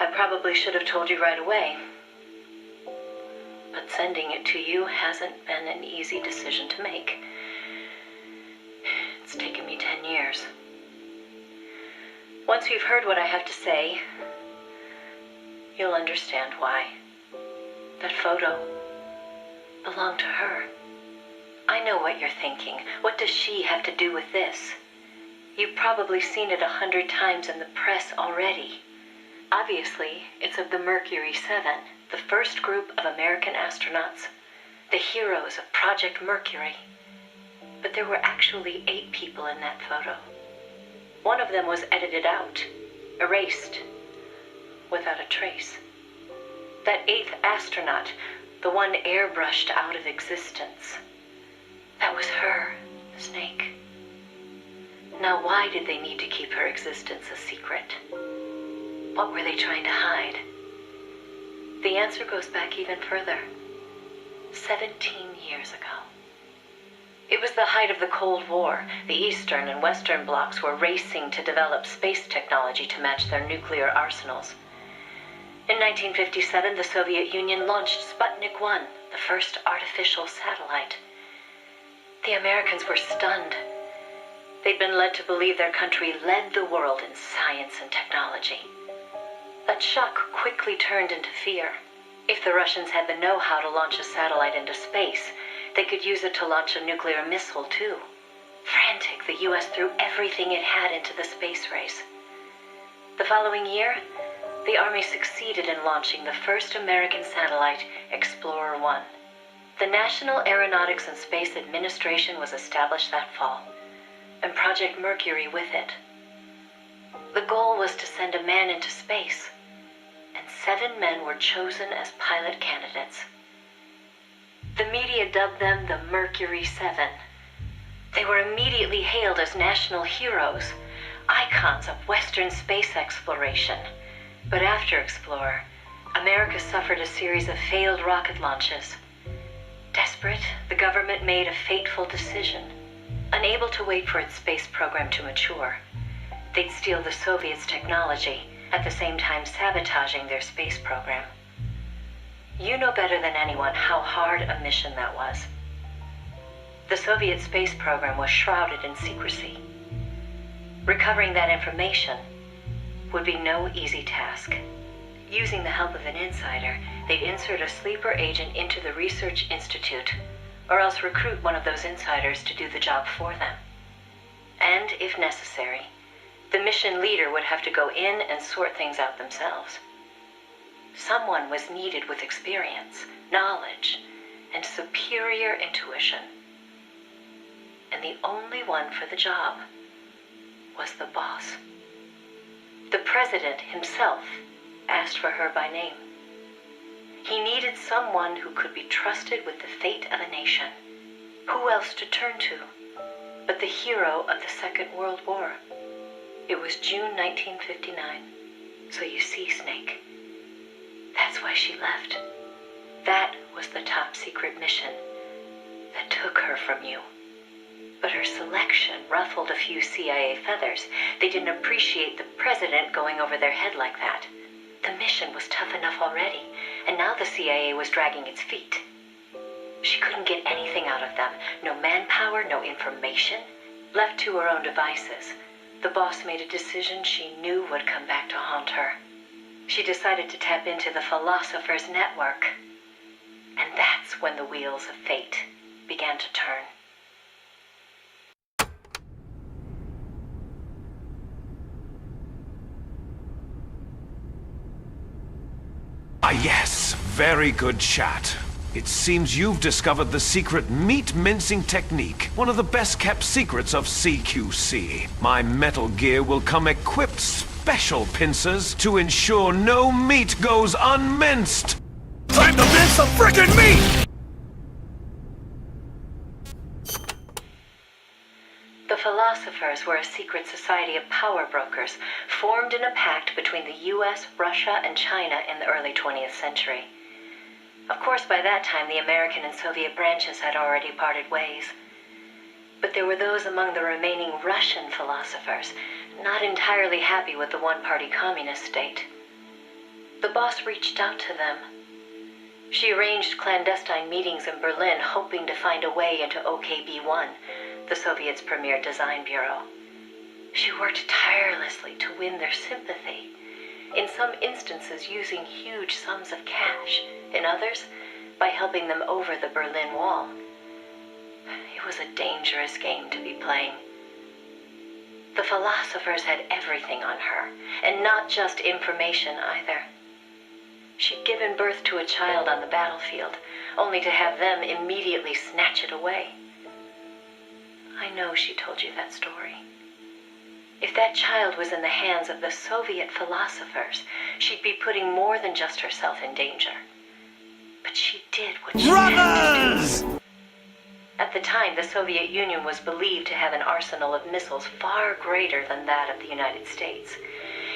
I probably should have told you right away. But sending it to you hasn't been an easy decision to make. It's taken me 10 years. Once you've heard what I have to say, you'll understand why. That photo belonged to her. I know what you're thinking. What does she have to do with this? You've probably seen it 100 times in the press already. Obviously, it's of the Mercury 7, the first group of American astronauts, the heroes of Project Mercury. But there were actually 8 people in that photo. One of them was edited out, erased, without a trace. That 8th astronaut, the one airbrushed out of existence, that was her, Snake. Now, why did they need to keep her existence a secret? What were they trying to hide? The answer goes back even further. 17 years ago. It was the height of the Cold War. The Eastern and Western blocs were racing to develop space technology to match their nuclear arsenals. In 1957, the Soviet Union launched Sputnik 1, the first artificial satellite. The Americans were stunned. They'd been led to believe their country led the world in science and technology. That shock quickly turned into fear. If the Russians had the know-how to launch a satellite into space, they could use it to launch a nuclear missile, too. Frantic, the U.S. threw everything it had into the space race. The following year, the Army succeeded in launching the first American satellite, Explorer 1. The National Aeronautics and Space Administration was established that fall, and Project Mercury with it. The goal was to send a man into space, and 7 men were chosen as pilot candidates. The media dubbed them the Mercury 7. They were immediately hailed as national heroes, icons of Western space exploration. But after Explorer, America suffered a series of failed rocket launches. Desperate, the government made a fateful decision. Unable to wait for its space program to mature, they'd steal the Soviets' technology, at the same time sabotaging their space program. You know better than anyone how hard a mission that was. The Soviet space program was shrouded in secrecy. Recovering that information would be no easy task. Using the help of an insider, they'd insert a sleeper agent into the research institute, or else recruit one of those insiders to do the job for them. And, if necessary, the mission leader would have to go in and sort things out themselves. Someone was needed with experience, knowledge, and superior intuition. And the only one for the job was the boss. The president himself asked for her by name. He needed someone who could be trusted with the fate of a nation. Who else to turn to but the hero of the Second World War? It was June 1959. So you see, Snake, that's why she left. That was the top secret mission that took her from you. But her selection ruffled a few CIA feathers. They didn't appreciate the president going over their head like that. The mission was tough enough already, and now the CIA was dragging its feet. She couldn't get anything out of them. No manpower, no information. Left to her own devices, the boss made a decision she knew would come back to haunt her. She decided to tap into the Philosopher's Network. And that's when the wheels of fate began to turn. Ah, yes. Very good chat. It seems you've discovered the secret meat-mincing technique, one of the best-kept secrets of CQC. My Metal Gear will come equipped special pincers to ensure no meat goes unminced. Time to mince some frickin' meat! The Philosophers were a secret society of power brokers formed in a pact between the US, Russia, and China in the early 20th century. Of course, by that time, the American and Soviet branches had already parted ways. But there were those among the remaining Russian philosophers not entirely happy with the one-party communist state. The boss reached out to them. She arranged clandestine meetings in Berlin, hoping to find a way into OKB-1, the Soviets' premier design bureau. She worked tirelessly to win their sympathy, in some instances using huge sums of cash, in others by helping them over the Berlin Wall. It was a dangerous game to be playing. The Philosophers had everything on her, and not just information either. She'd given birth to a child on the battlefield, only to have them immediately snatch it away. I know she told you that story. If that child was in the hands of the Soviet Philosophers, she'd be putting more than just herself in danger. But she did what she had to do. At the time, the Soviet Union was believed to have an arsenal of missiles far greater than that of the United States.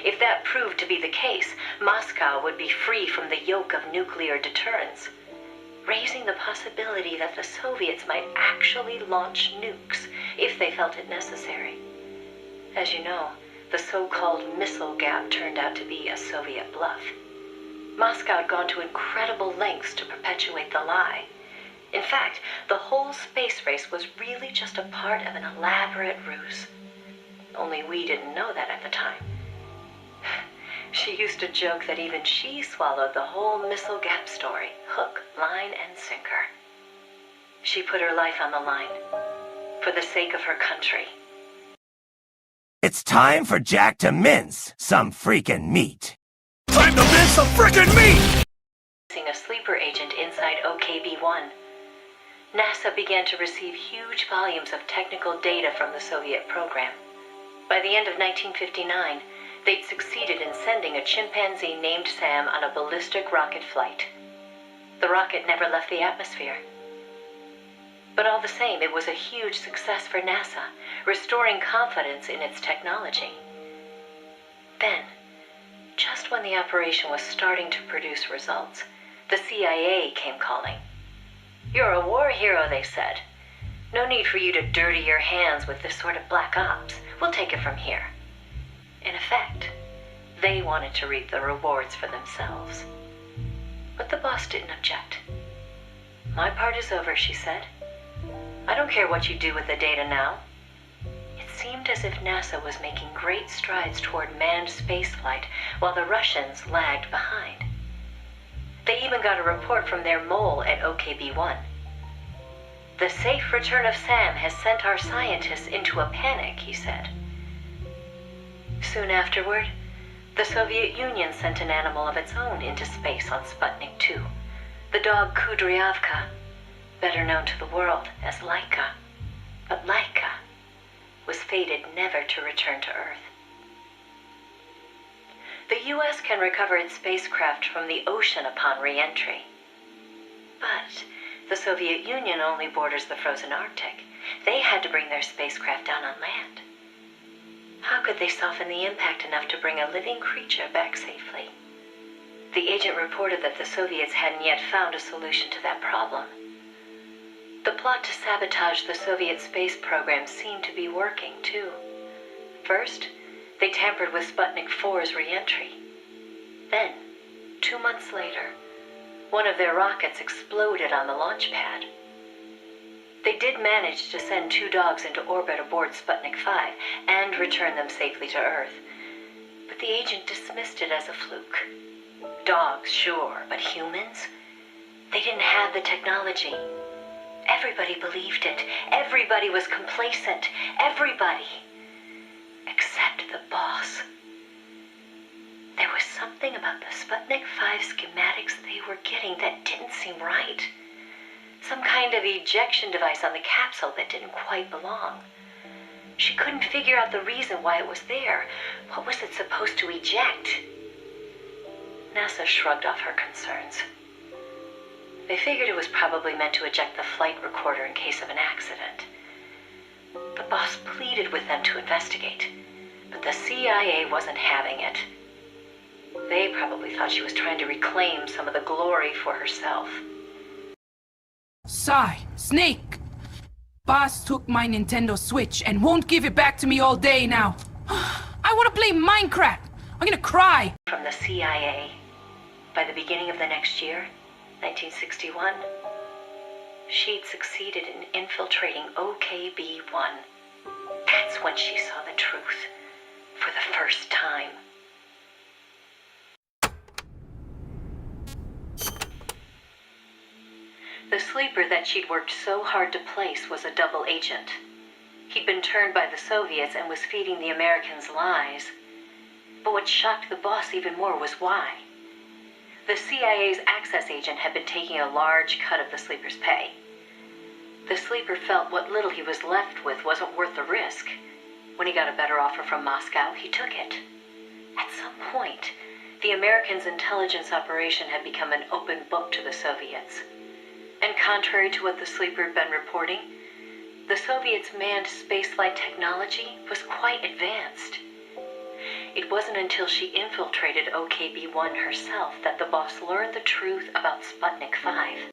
If that proved to be the case, Moscow would be free from the yoke of nuclear deterrence, raising the possibility that the Soviets might actually launch nukes if they felt it necessary. As you know, the so-called missile gap turned out to be a Soviet bluff. Moscow had gone to incredible lengths to perpetuate the lie. In fact, the whole space race was really just a part of an elaborate ruse. Only we didn't know that at the time. She used to joke that even she swallowed the whole missile gap story, hook, line, and sinker. She put her life on the line, for the sake of her country. It's time for Jack to mince some freaking meat. Time to mince some freaking meat! A sleeper agent inside OKB-1. NASA began to receive huge volumes of technical data from the Soviet program. By the end of 1959, they'd succeeded in sending a chimpanzee named Sam on a ballistic rocket flight. The rocket never left the atmosphere. But all the same, it was a huge success for NASA, restoring confidence in its technology. Then, just when the operation was starting to produce results, the CIA came calling. "You're a war hero," they said. "No need for you to dirty your hands with this sort of black ops. We'll take it from here." In effect, they wanted to reap the rewards for themselves. But the boss didn't object. "My part is over," she said. "I don't care what you do with the data now." It seemed as if NASA was making great strides toward manned spaceflight, while the Russians lagged behind. They even got a report from their mole at OKB-1. "The safe return of Sam has sent our scientists into a panic," he said. Soon afterward, the Soviet Union sent an animal of its own into space on Sputnik 2, the dog Kudryavka, better known to the world as Laika. But Laika was fated never to return to Earth. The U.S. can recover its spacecraft from the ocean upon re-entry. But the Soviet Union only borders the frozen Arctic. They had to bring their spacecraft down on land. How could they soften the impact enough to bring a living creature back safely? The agent reported that the Soviets hadn't yet found a solution to that problem. The plot to sabotage the Soviet space program seemed to be working, too. First, they tampered with Sputnik 4's re-entry. Then, 2 months later, one of their rockets exploded on the launch pad. They did manage to send 2 dogs into orbit aboard Sputnik 5 and return them safely to Earth. But the agent dismissed it as a fluke. Dogs, sure, but humans? They didn't have the technology. Everybody believed it. Everybody was complacent. Everybody. Except the boss. There was something about the Sputnik 5 schematics they were getting that didn't seem right. Some kind of ejection device on the capsule that didn't quite belong. She couldn't figure out the reason why it was there. What was it supposed to eject? NASA shrugged off her concerns. They figured it was probably meant to eject the flight recorder in case of an accident. The boss pleaded with them to investigate, but the CIA wasn't having it. They probably thought she was trying to reclaim some of the glory for herself. Snake! Boss took my Nintendo Switch and won't give it back to me all day now. I want to play Minecraft! I'm gonna cry! From the CIA, by the beginning of the next year, 1961, she'd succeeded in infiltrating OKB-1. That's when she saw the truth, for the first time. The sleeper that she'd worked so hard to place was a double agent. He'd been turned by the Soviets and was feeding the Americans lies. But what shocked the boss even more was why. The CIA's access agent had been taking a large cut of the sleeper's pay. The sleeper felt what little he was left with wasn't worth the risk. When he got a better offer from Moscow, he took it. At some point, the Americans' intelligence operation had become an open book to the Soviets. And contrary to what the sleeper had been reporting, the Soviets' manned spaceflight technology was quite advanced. It wasn't until she infiltrated OKB-1 herself that the boss learned the truth about Sputnik 5.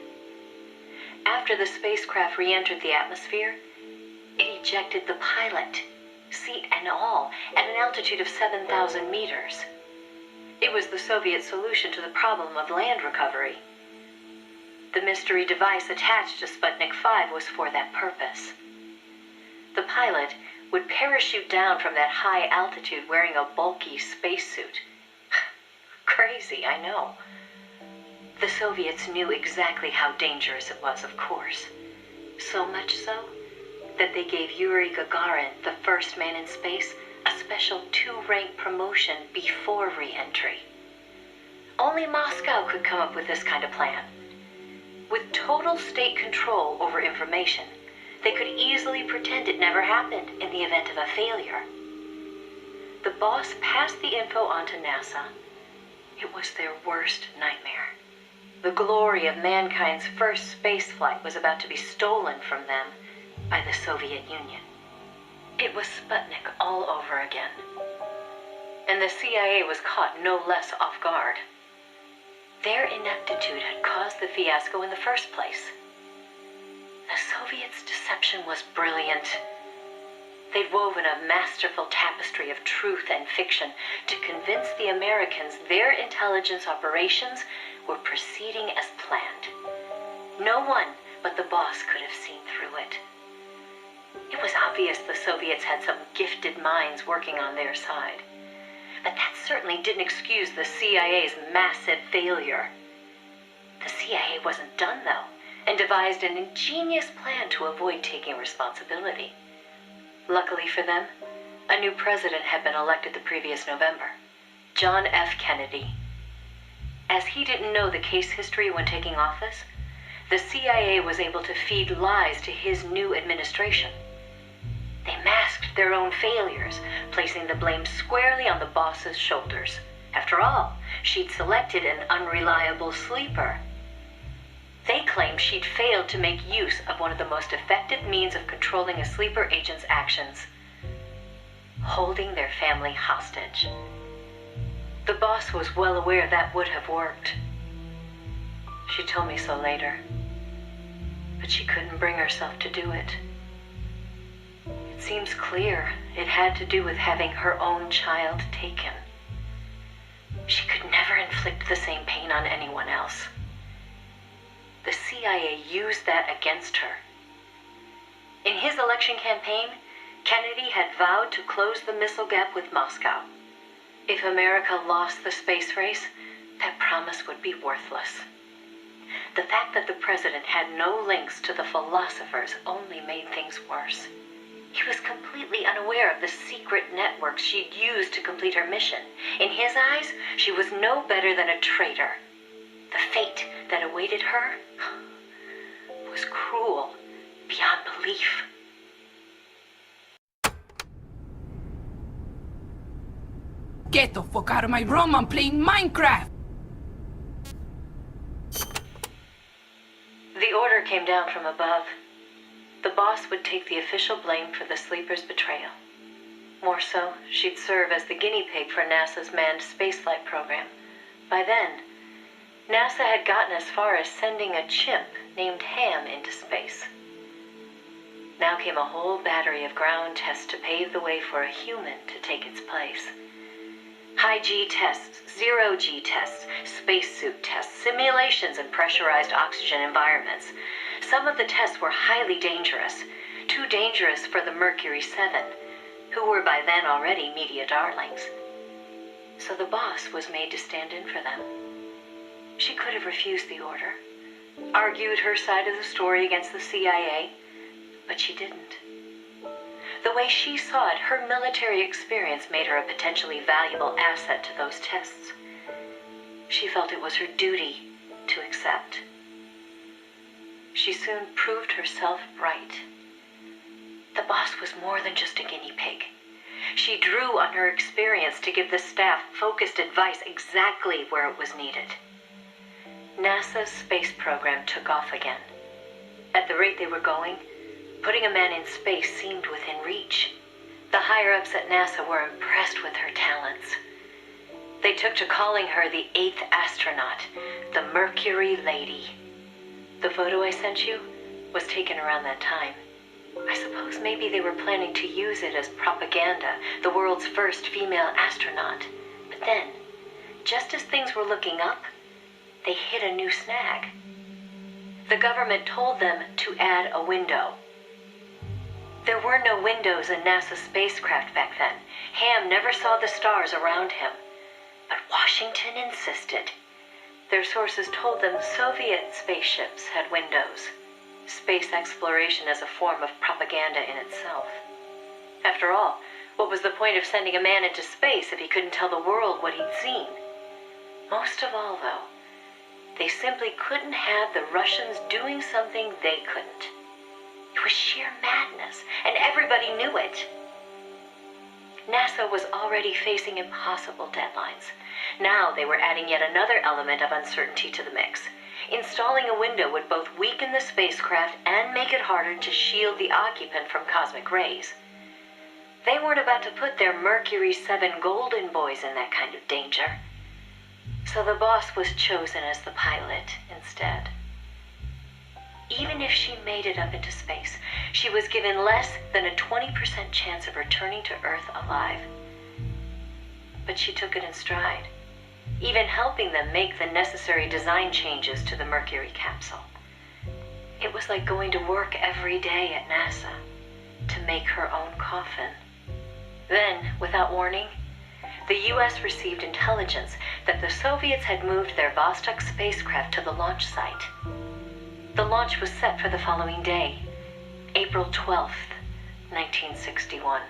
After the spacecraft re-entered the atmosphere, it ejected the pilot, seat and all, at an altitude of 7,000 meters. It was the Soviet solution to the problem of land recovery. The mystery device attached to Sputnik 5 was for that purpose. The pilot would parachute down from that high altitude wearing a bulky spacesuit. Crazy, I know. The Soviets knew exactly how dangerous it was, of course. So much so that they gave Yuri Gagarin, the first man in space, a special 2-rank promotion before re-entry. Only Moscow could come up with this kind of plan. With total state control over information, they could easily pretend it never happened in the event of a failure. The boss passed the info on to NASA. It was their worst nightmare. The glory of mankind's first spaceflight was about to be stolen from them by the Soviet Union. It was Sputnik all over again. And the CIA was caught no less off guard. Their ineptitude had caused the fiasco in the first place. The Soviets' deception was brilliant. They'd woven a masterful tapestry of truth and fiction to convince the Americans their intelligence operations were proceeding as planned. No one but the boss could have seen through it. It was obvious the Soviets had some gifted minds working on their side. But that certainly didn't excuse the CIA's massive failure. The CIA wasn't done, though, and devised an ingenious plan to avoid taking responsibility. Luckily for them, a new president had been elected the previous November, John F. Kennedy. As he didn't know the case history when taking office, the CIA was able to feed lies to his new administration. They masked their own failures, placing the blame squarely on the boss's shoulders. After all, she'd selected an unreliable sleeper. They claimed she'd failed to make use of one of the most effective means of controlling a sleeper agent's actions: holding their family hostage. The boss was well aware that would have worked. She told me so later, but she couldn't bring herself to do it. It seems clear it had to do with having her own child taken. She could never inflict the same pain on anyone else. The CIA used that against her. In his election campaign, Kennedy had vowed to close the missile gap with Moscow. If America lost the space race, that promise would be worthless. The fact that the president had no links to the philosophers only made things worse. He was completely unaware of the secret networks she'd used to complete her mission. In his eyes, she was no better than a traitor. The fate that awaited her was cruel beyond belief. Get the fuck out of my room, I'm playing Minecraft! The order came down from above. The boss would take the official blame for the sleeper's betrayal. More so, she'd serve as the guinea pig for NASA's manned spaceflight program. By then, NASA had gotten as far as sending a chimp named Ham into space. Now came a whole battery of ground tests to pave the way for a human to take its place. High-G tests, zero-G tests, spacesuit tests, simulations and pressurized oxygen environments. Some of the tests were highly dangerous, too dangerous for the Mercury 7, who were by then already media darlings. So the boss was made to stand in for them. She could have refused the order, argued her side of the story against the CIA, but she didn't. The way she saw it, her military experience made her a potentially valuable asset to those tests. She felt it was her duty to accept. She soon proved herself right. The boss was more than just a guinea pig. She drew on her experience to give the staff focused advice exactly where it was needed. NASA's space program took off again. At the rate they were going, putting a man in space seemed within reach. The higher-ups at NASA were impressed with her talents. They took to calling her the 8th astronaut, the Mercury Lady. The photo I sent you was taken around that time. I suppose maybe they were planning to use it as propaganda, the world's first female astronaut. But then, just as things were looking up, they hit a new snag. The government told them to add a window. There were no windows in NASA's spacecraft back then. Ham never saw the stars around him. But Washington insisted. Their sources told them Soviet spaceships had windows. Space exploration as a form of propaganda in itself. After all, what was the point of sending a man into space if he couldn't tell the world what he'd seen? Most of all, though, they simply couldn't have the Russians doing something they couldn't. It was sheer madness, and everybody knew it. NASA was already facing impossible deadlines. Now they were adding yet another element of uncertainty to the mix. Installing a window would both weaken the spacecraft and make it harder to shield the occupant from cosmic rays. They weren't about to put their Mercury 7 golden boys in that kind of danger. So the boss was chosen as the pilot instead. Even if she made it up into space, she was given less than a 20% chance of returning to Earth alive. But she took it in stride, even helping them make the necessary design changes to the Mercury capsule. It was like going to work every day at NASA to make her own coffin. Then, without warning, the US received intelligence that the Soviets had moved their Vostok spacecraft to the launch site. The launch was set for the following day, April 12th, 1961.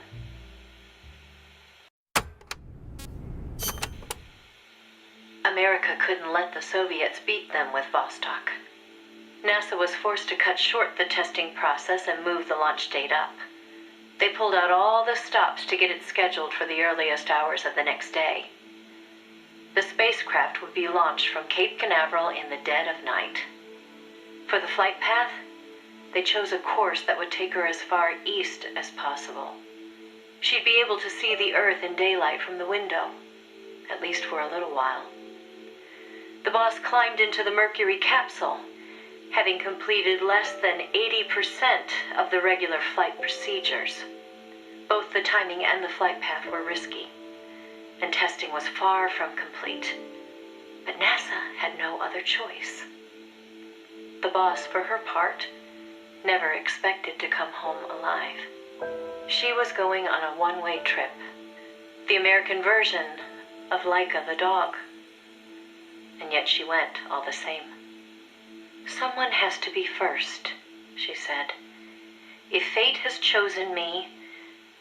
America couldn't let the Soviets beat them with Vostok. NASA was forced to cut short the testing process and move the launch date up. They pulled out all the stops to get it scheduled for the earliest hours of the next day. The spacecraft would be launched from Cape Canaveral in the dead of night. For the flight path, they chose a course that would take her as far east as possible. She'd be able to see the Earth in daylight from the window, at least for a little while. The boss climbed into the Mercury capsule, having completed less than 80% of the regular flight procedures. Both the timing and the flight path were risky, and testing was far from complete. But NASA had no other choice. The boss, for her part, never expected to come home alive. She was going on a one-way trip, the American version of Laika the dog. And yet she went all the same. Someone has to be first, she said. If fate has chosen me,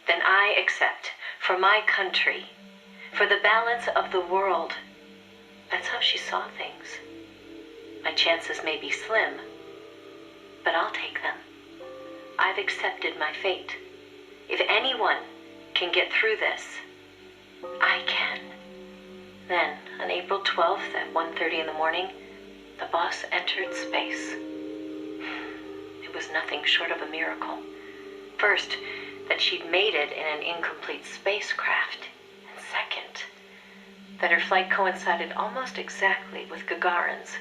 then I accept, for my country, for the balance of the world. That's how she saw things. My chances may be slim, but I'll take them. I've accepted my fate. If anyone can get through this, I can. Then, on April 12th at 1:30 in the morning, the boss entered space. It was nothing short of a miracle. First, that she'd made it in an incomplete spacecraft. And second, that her flight coincided almost exactly with Gagarin's.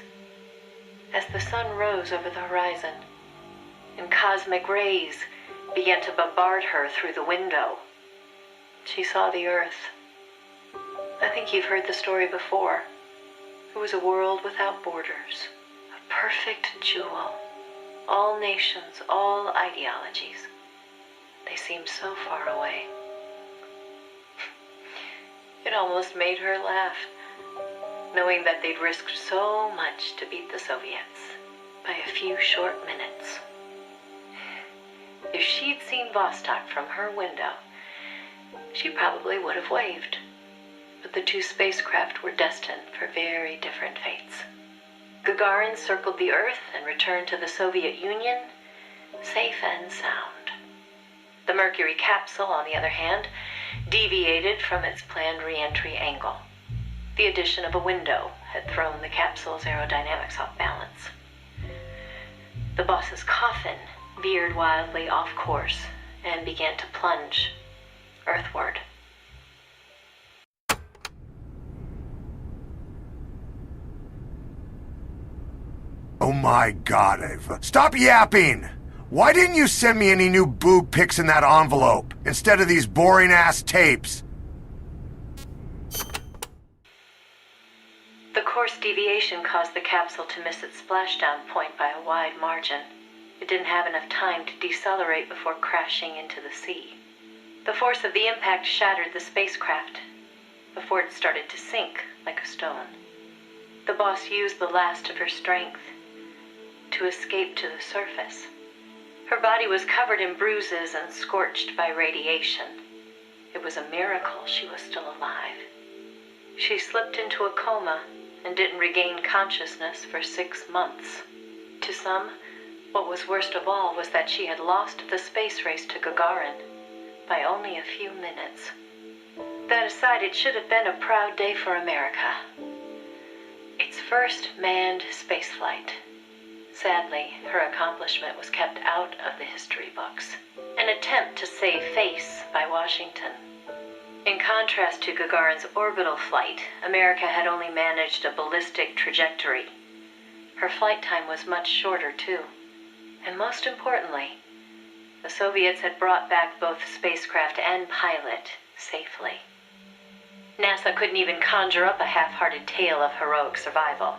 As the sun rose over the horizon, and cosmic rays began to bombard her through the window, she saw the Earth. I think you've heard the story before. It was a world without borders, a perfect jewel. All nations, all ideologies. They seemed so far away. It almost made her laugh, knowing that they'd risked so much to beat the Soviets by a few short minutes. If she'd seen Vostok from her window, she probably would have waved. But the two spacecraft were destined for very different fates. Gagarin circled the Earth and returned to the Soviet Union, safe and sound. The Mercury capsule, on the other hand, deviated from its planned re-entry angle. The addition of a window had thrown the capsule's aerodynamics off balance. The boss's coffin veered wildly off course and began to plunge earthward. Oh my god, Ava. Stop yapping! Why didn't you send me any new boob pics in that envelope, instead of these boring-ass tapes? The course deviation caused the capsule to miss its splashdown point by a wide margin. It didn't have enough time to decelerate before crashing into the sea. The force of the impact shattered the spacecraft before it started to sink like a stone. The boss used the last of her strength to escape to the surface. Her body was covered in bruises and scorched by radiation. It was a miracle she was still alive. She slipped into a coma and didn't regain consciousness for 6 months. To some, what was worst of all was that she had lost the space race to Gagarin by only a few minutes. That aside, it should have been a proud day for America. Its first manned spaceflight. Sadly, her accomplishment was kept out of the history books. An attempt to save face by Washington. In contrast to Gagarin's orbital flight, America had only managed a ballistic trajectory. Her flight time was much shorter, too. And most importantly, the Soviets had brought back both spacecraft and pilot safely. NASA couldn't even conjure up a half-hearted tale of heroic survival.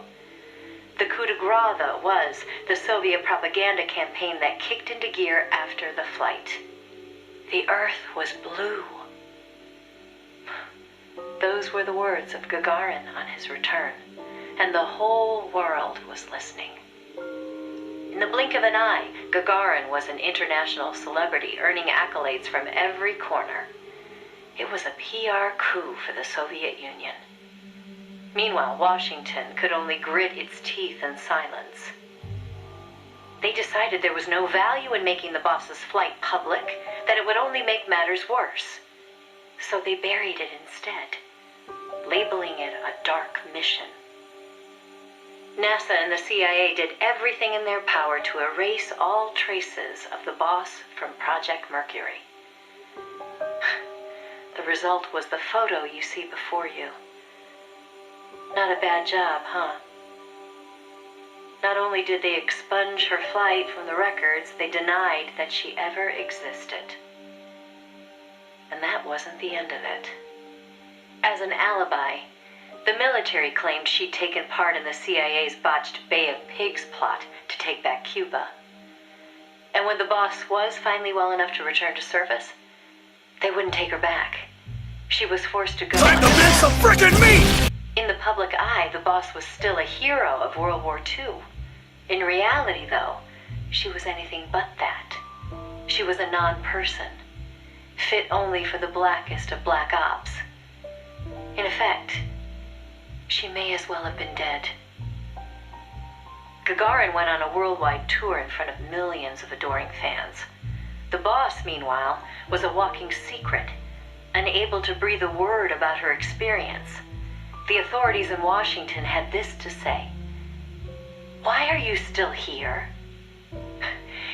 The coup de grace, though, was the Soviet propaganda campaign that kicked into gear after the flight. The Earth was blue. Those were the words of Gagarin on his return, and the whole world was listening. In the blink of an eye, Gagarin was an international celebrity, earning accolades from every corner. It was a PR coup for the Soviet Union. Meanwhile, Washington could only grit its teeth in silence. They decided there was no value in making the boss's flight public, that it would only make matters worse. So they buried it instead, labeling it a dark mission. NASA and the CIA did everything in their power to erase all traces of the boss from Project Mercury. The result was the photo you see before you. Not a bad job, huh? Not only did they expunge her flight from the records, they denied that she ever existed. And that wasn't the end of it. As an alibi, the military claimed she'd taken part in the CIA's botched Bay of Pigs plot to take back Cuba. And when the boss was finally well enough to return to service, they wouldn't take her back. She was forced to go. Time to make some frickin' meat! In the public eye, the boss was still a hero of World War II. In reality, though, she was anything but that. She was a non-person, fit only for the blackest of black ops. In effect, she may as well have been dead. Gagarin went on a worldwide tour in front of millions of adoring fans. The boss, meanwhile, was a walking secret, unable to breathe a word about her experience. The authorities in Washington had this to say: "Why are you still here?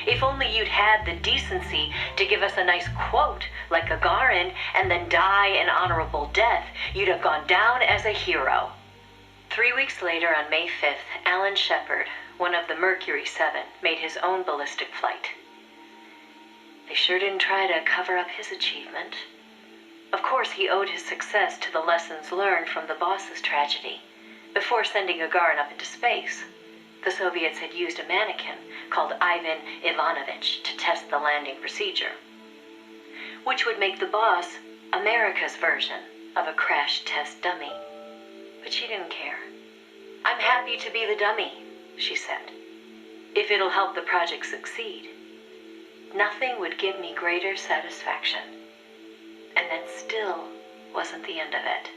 If only you'd had the decency to give us a nice quote like Gagarin and then die an honorable death, you'd have gone down as a hero." 3 weeks later, on May 5th, Alan Shepard, one of the Mercury 7, made his own ballistic flight. They sure didn't try to cover up his achievement. Of course, he owed his success to the lessons learned from the boss's tragedy. Before sending Gagarin up into space, the Soviets had used a mannequin called Ivan Ivanovich to test the landing procedure, which would make the boss America's version of a crash test dummy. But she didn't care. "I'm happy to be the dummy," she said, "if it'll help the project succeed. Nothing would give me greater satisfaction." And that still wasn't the end of it.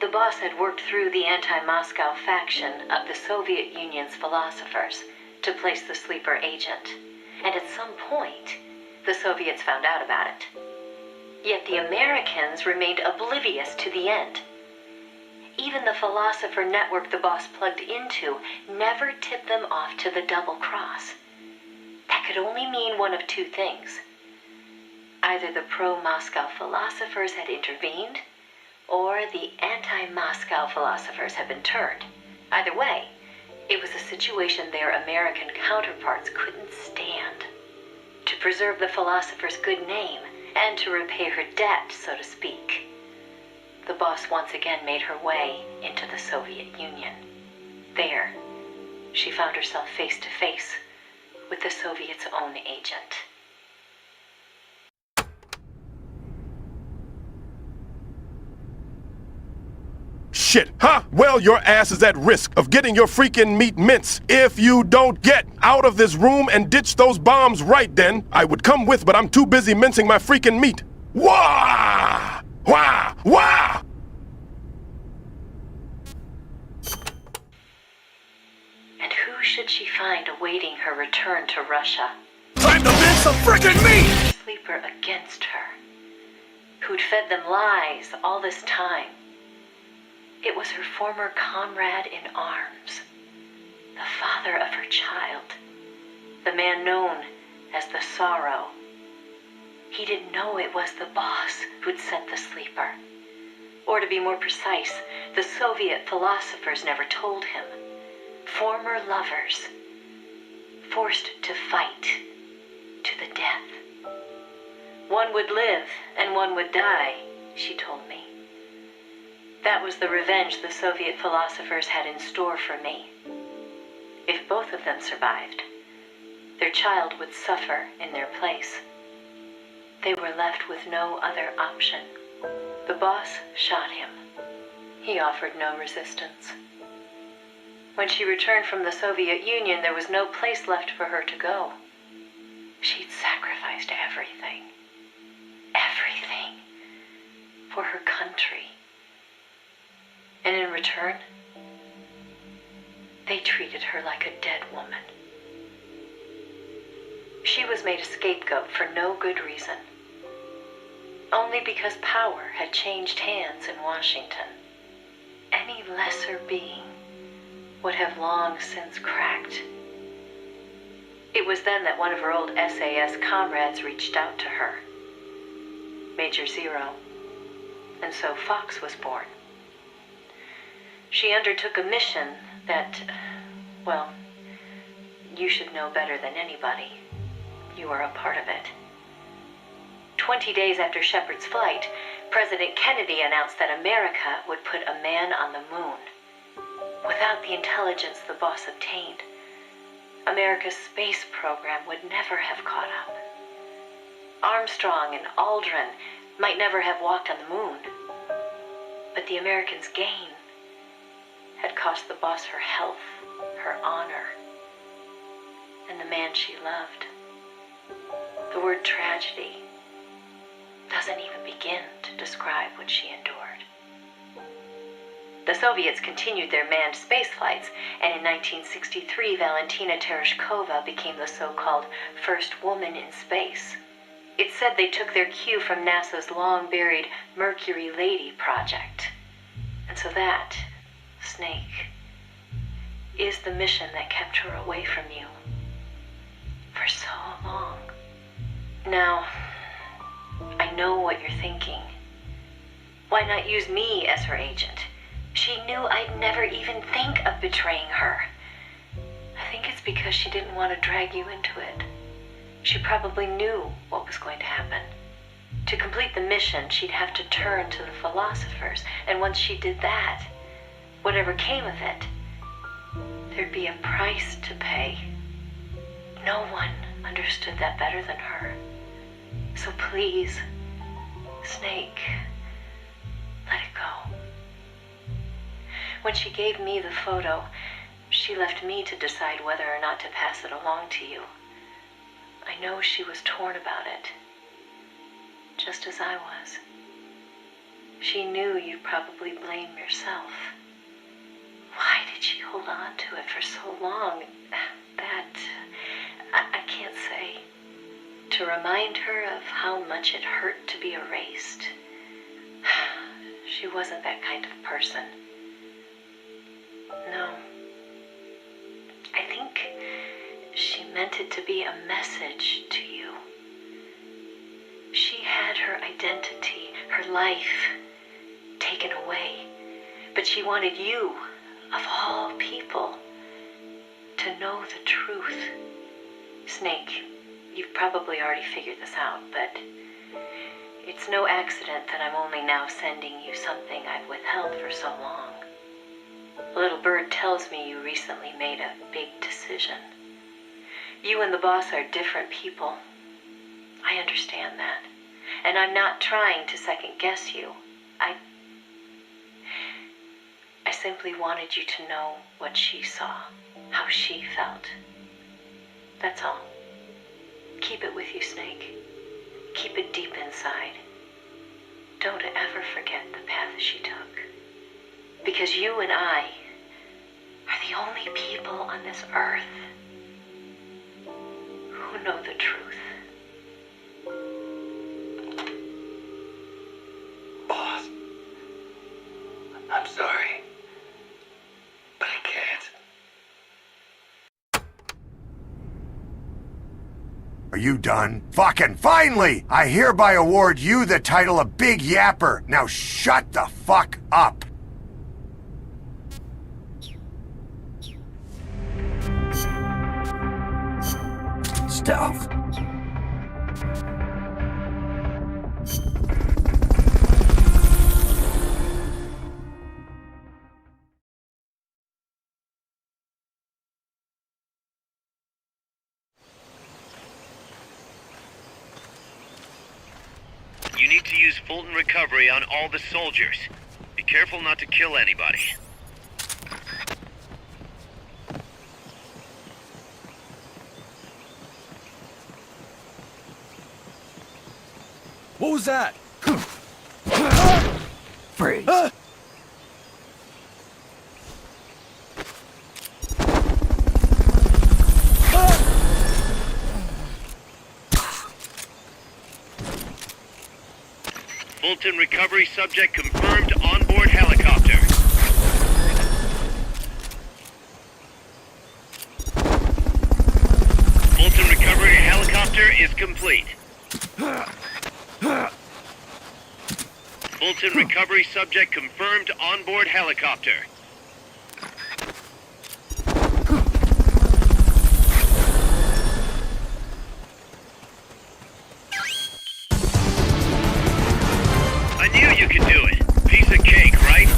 The boss had worked through the anti-Moscow faction of the Soviet Union's philosophers to place the sleeper agent, and at some point, the Soviets found out about it. Yet the Americans remained oblivious to the end. Even the philosopher network the boss plugged into never tipped them off to the double cross. That could only mean one of two things. Either the pro-Moscow philosophers had intervened, or the anti-Moscow philosophers had been turned. Either way, it was a situation their American counterparts couldn't stand. To preserve the philosopher's good name, and to repay her debt, so to speak, the boss once again made her way into the Soviet Union. There, she found herself face to face with the Soviets' own agent. Shit, huh? Well, your ass is at risk of getting your freaking meat minced. If you don't get out of this room and ditch those bombs right then, I would come with, but I'm too busy mincing my freaking meat. Wah! Wah! Wah! And who should she find awaiting her return to Russia? Time to mince some frickin' meat! A sleeper against her, who'd fed them lies all this time. It was her former comrade in arms, the father of her child, the man known as the Sorrow. He didn't know it was the boss who'd sent the sleeper. Or to be more precise, the Soviet philosophers never told him. Former lovers, forced to fight to the death. One would live and one would die, she told me. That was the revenge the Soviet philosophers had in store for me. If both of them survived, their child would suffer in their place. They were left with no other option. The boss shot him. He offered no resistance. When she returned from the Soviet Union, there was no place left for her to go. She'd sacrificed everything. Everything. For her country. And in return, they treated her like a dead woman. She was made a scapegoat for no good reason. Only because power had changed hands in Washington. Any lesser being would have long since cracked. It was then that one of her old SAS comrades reached out to her, Major Zero, and so Fox was born. She undertook a mission that, well, you should know better than anybody. You were a part of it. 20 days after Shepard's flight, President Kennedy announced that America would put a man on the moon. Without the intelligence the boss obtained, America's space program would never have caught up. Armstrong and Aldrin might never have walked on the moon, but the Americans' gain had cost the boss her health, her honor, and the man she loved. The word tragedy doesn't even begin to describe what she endured. The Soviets continued their manned space flights, and in 1963, Valentina Tereshkova became the so-called first woman in space. It said they took their cue from NASA's long-buried Mercury Lady project. And so that, Snake, is the mission that kept her away from you for so long. Now, I know what you're thinking. Why not use me as her agent? She knew I'd never even think of betraying her. I think it's because she didn't want to drag you into it. She probably knew what was going to happen. To complete the mission, she'd have to turn to the philosophers, and once she did that, whatever came of it, there'd be a price to pay. No one understood that better than her. So please, Snake, let it go. When she gave me the photo, she left me to decide whether or not to pass it along to you. I know she was torn about it, just as I was. She knew you'd probably blame yourself. Why did she hold on to it for so long? That, I can't say. To remind her of how much it hurt to be erased. She wasn't that kind of person. No. I think she meant it to be a message to you. She had her identity, her life, taken away. But she wanted you, of all people, to know the truth. Snake, you've probably already figured this out, but it's no accident that I'm only now sending you something I've withheld for so long. A little bird tells me you recently made a big decision. You and the boss are different people. I understand that. And I'm not trying to second guess you. I simply wanted you to know what she saw, how she felt. That's all. Keep it with you, Snake. Keep it deep inside. Don't ever forget the path she took. Because you and I are the only people on this earth who know the truth. Boss, I'm sorry, but I can't. Are you done? Fucking finally! I hereby award you the title of Big Yapper. Now shut the fuck up! Stealth. You need to use Fulton recovery on all the soldiers. Be careful not to kill anybody. What was that? Freeze. Fulton recovery subject confirmed onboard helicopter. Fulton recovery helicopter is complete. Fulton recovery subject confirmed onboard helicopter. I knew you could do it. Piece of cake, right?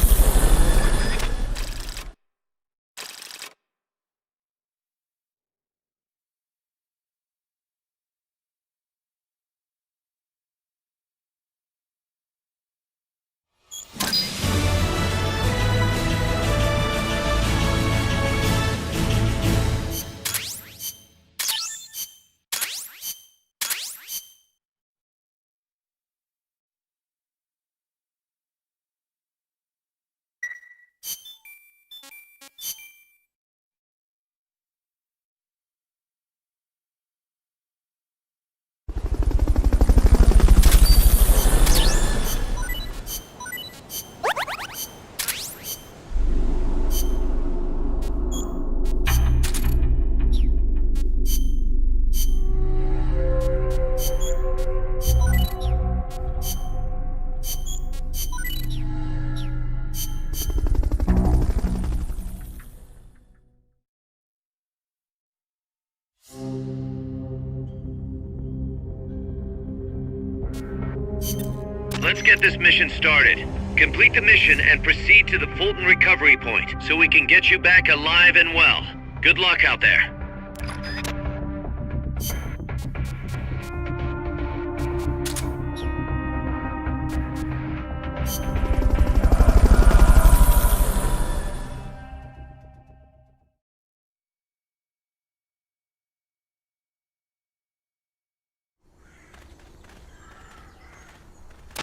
Let's get this mission started. Complete the mission and proceed to the Fulton recovery point so we can get you back alive and well. Good luck out there.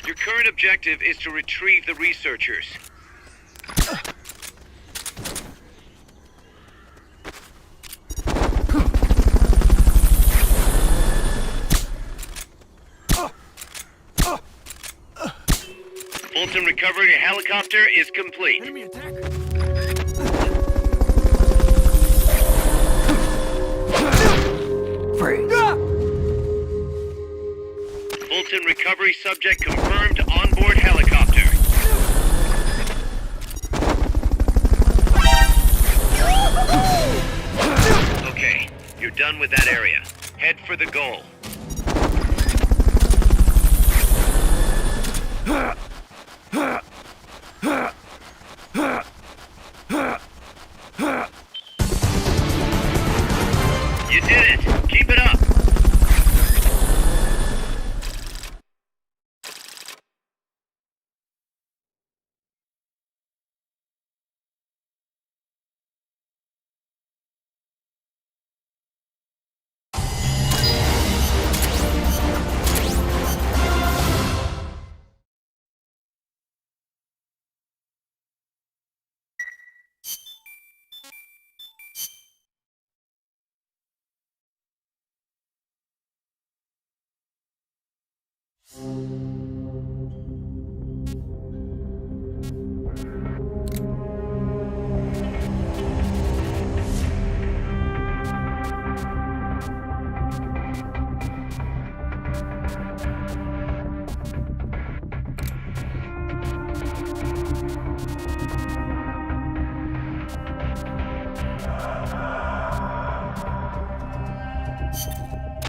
Your current objective is to retrieve the researchers. Fulton recovery helicopter is complete. Enemy attack. Freeze. Fulton recovery subject confirmed onboard helicopter. Okay, you're done with that area. Head for the goal. You did it! Keep it up!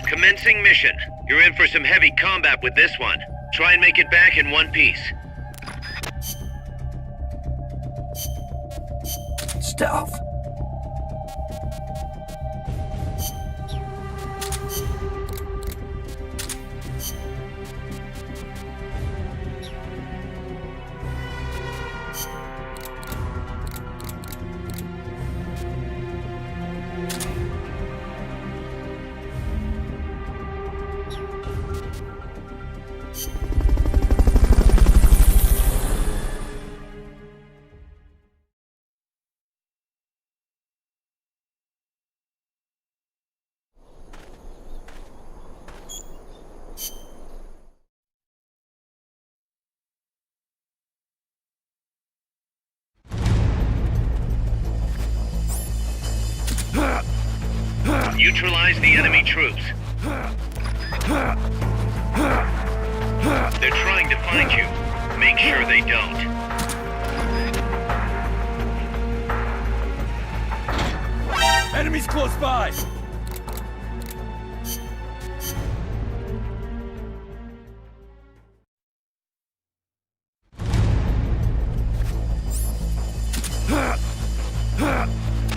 Commencing mission. You're in for some heavy combat with this one. Try and make it back in one piece. Stealth. Neutralize the enemy troops. They're trying to find you. Make sure they don't. Enemies close by!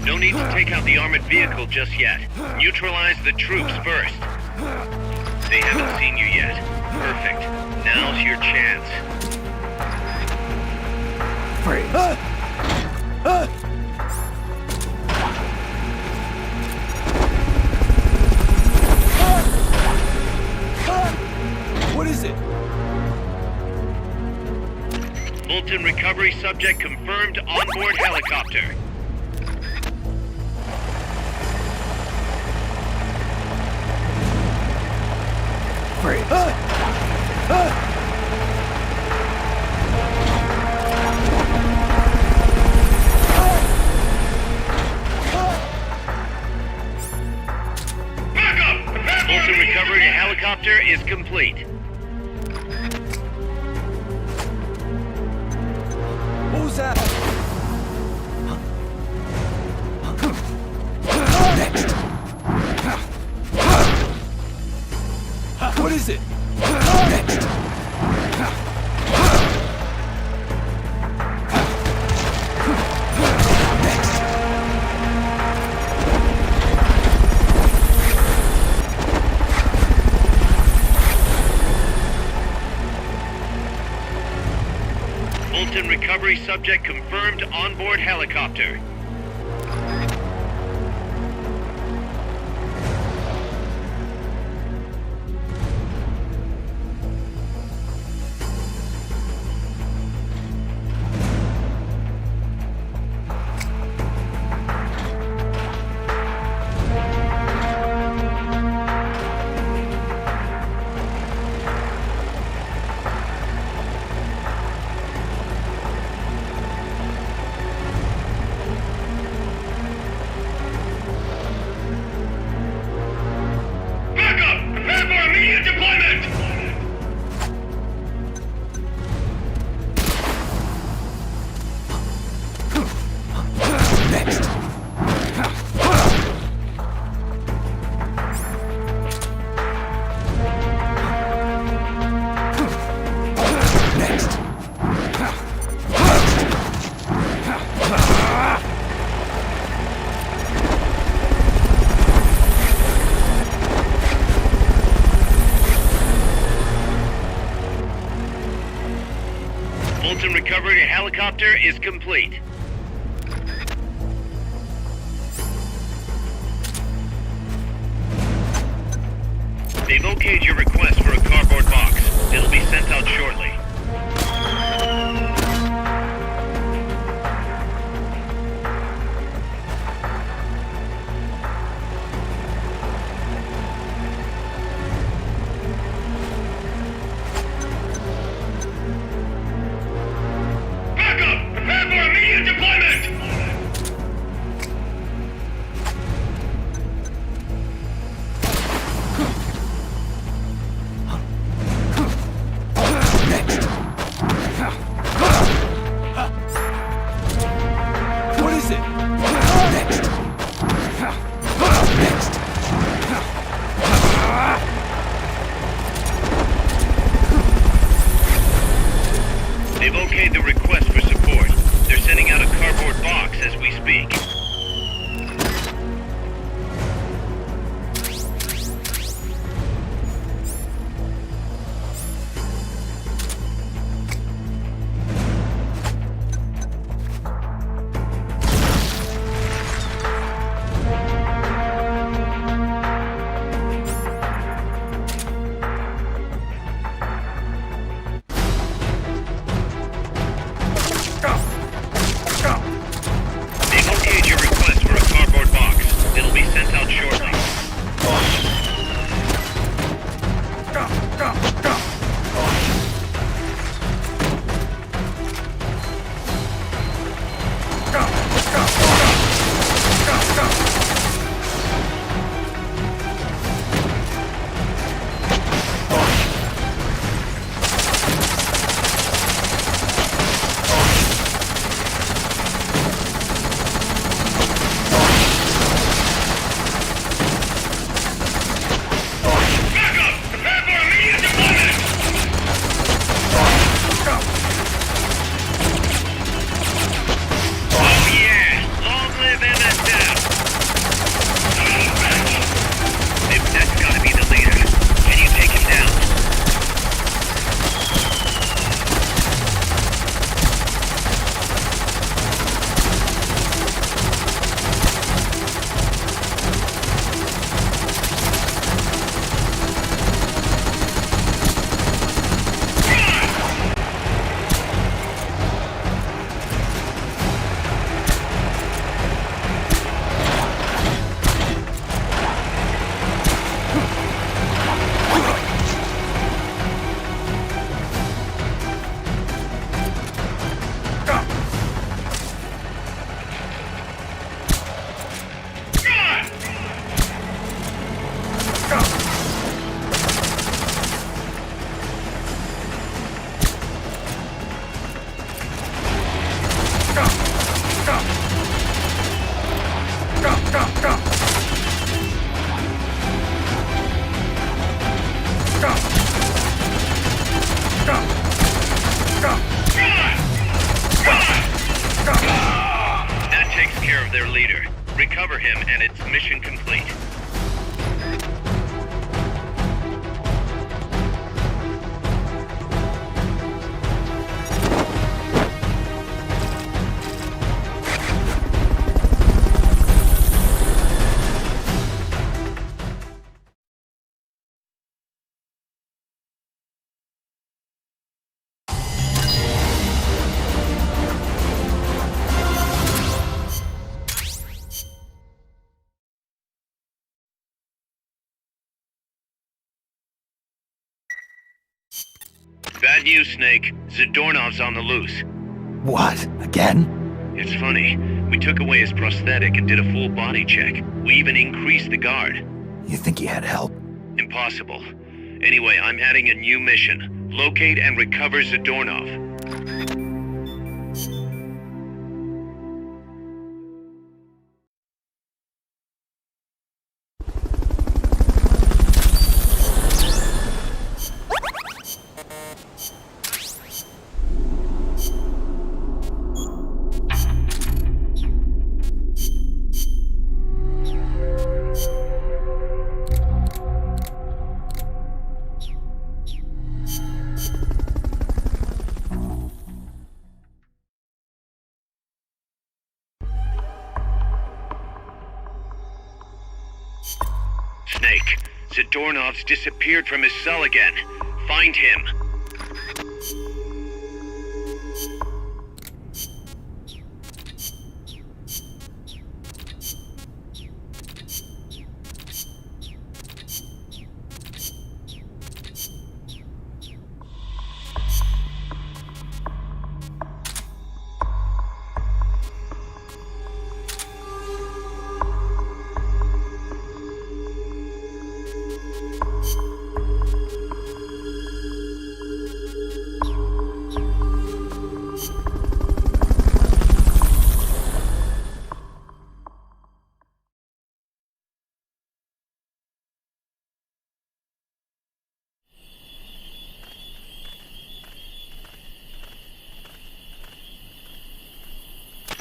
No need to take out the armored vehicle just yet. Neutralize the troops first. They haven't seen you yet. Perfect. Now's your chance. Freeze. What is it? Fulton recovery subject confirmed onboard helicopter. Fulton recovery helicopter is complete. Who's that? Next. What is it? Next. recovery subject confirmed onboard helicopter. Recovery to helicopter is complete. They've okayed your request for a cardboard box. It'll be sent out shortly. their leader. Recover him and it's mission complete. Bad news, Snake. Zadornov's on the loose. What? Again? It's funny. We took away his prosthetic and did a full body check. We even increased the guard. You think he had help? Impossible. Anyway, I'm adding a new mission. Locate and recover Zadornov. Snake, Zadornov's disappeared from his cell again. Find him.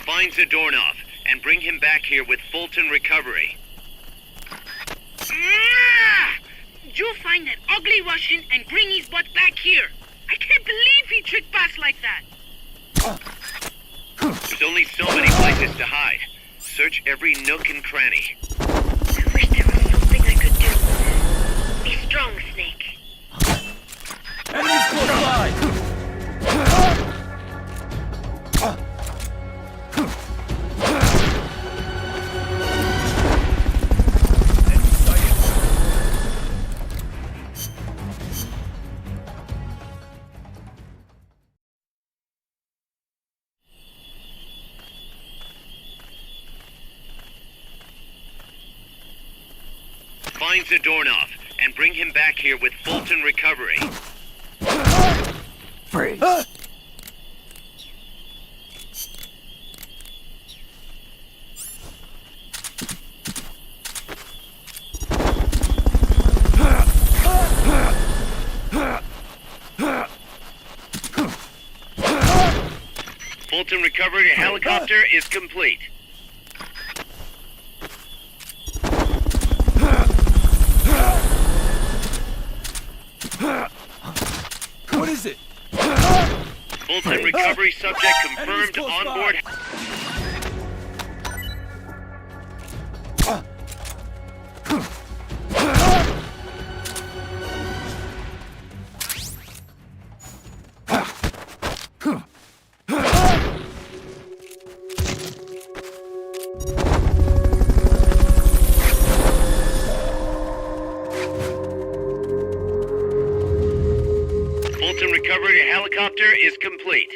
Find Zadornov and bring him back here with Fulton recovery. You find that ugly Russian and bring his butt back here. I can't believe he tricked us like that. There's only so many places to hide. Search every nook and cranny. I wish there was something I could do. Be strong, Snake. Enemies close by! Find Zadornov and bring him back here with Fulton recovery. Freeze. Fulton recovery helicopter is complete. What is it? Fulton recovery subject confirmed on board. Fulton recovery helicopter is complete.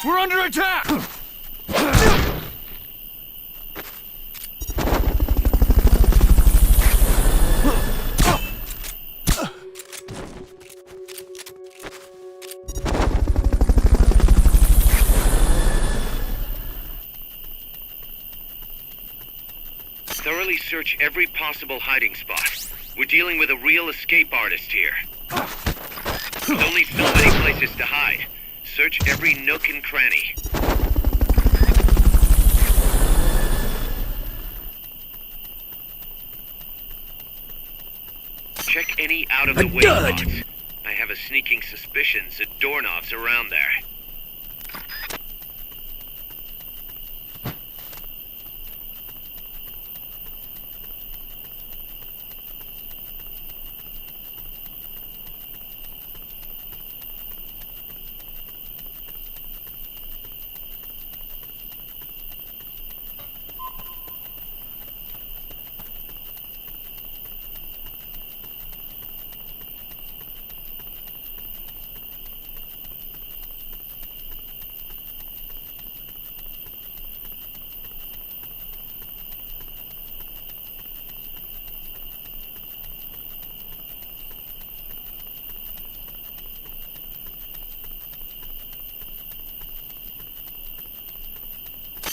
We're under attack! Thoroughly search every possible hiding spot. We're dealing with a real escape artist here. There's only so many places to hide. Search every nook and cranny. Check any out-of-the-way spots. I have a sneaking suspicion Zadornov's around there.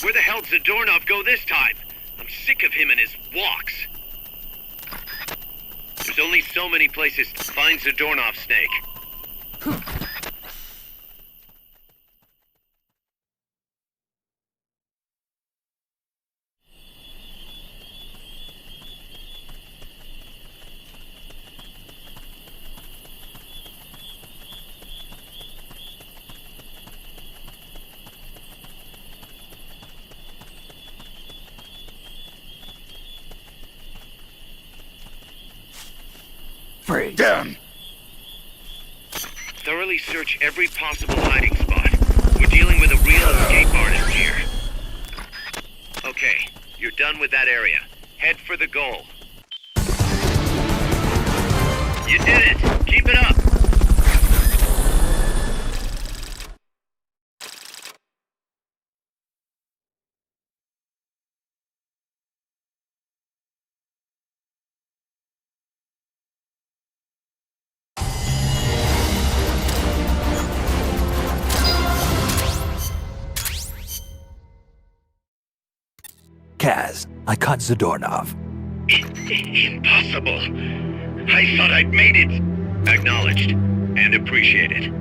Where the hell did Zadornov go this time? I'm sick of him and his walks. There's only so many places to find Zadornov, Snake. Damn! Thoroughly search every possible hiding spot. We're dealing with a real escape artist here. Okay, you're done with that area. Head for the goal. You did it! Keep it up! Kaz, I caught Zadornov. Impossible. I thought I'd made it. Acknowledged and appreciated.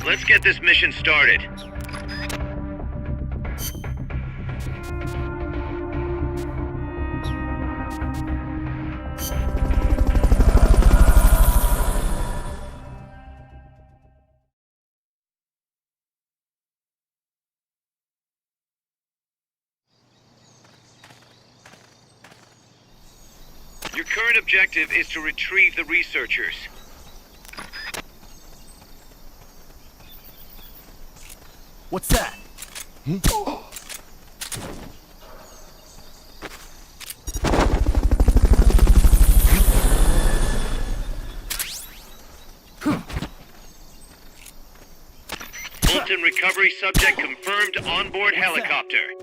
Let's get this mission started. Your current objective is to retrieve the researchers. What's that? Fulton recovery subject confirmed onboard helicopter.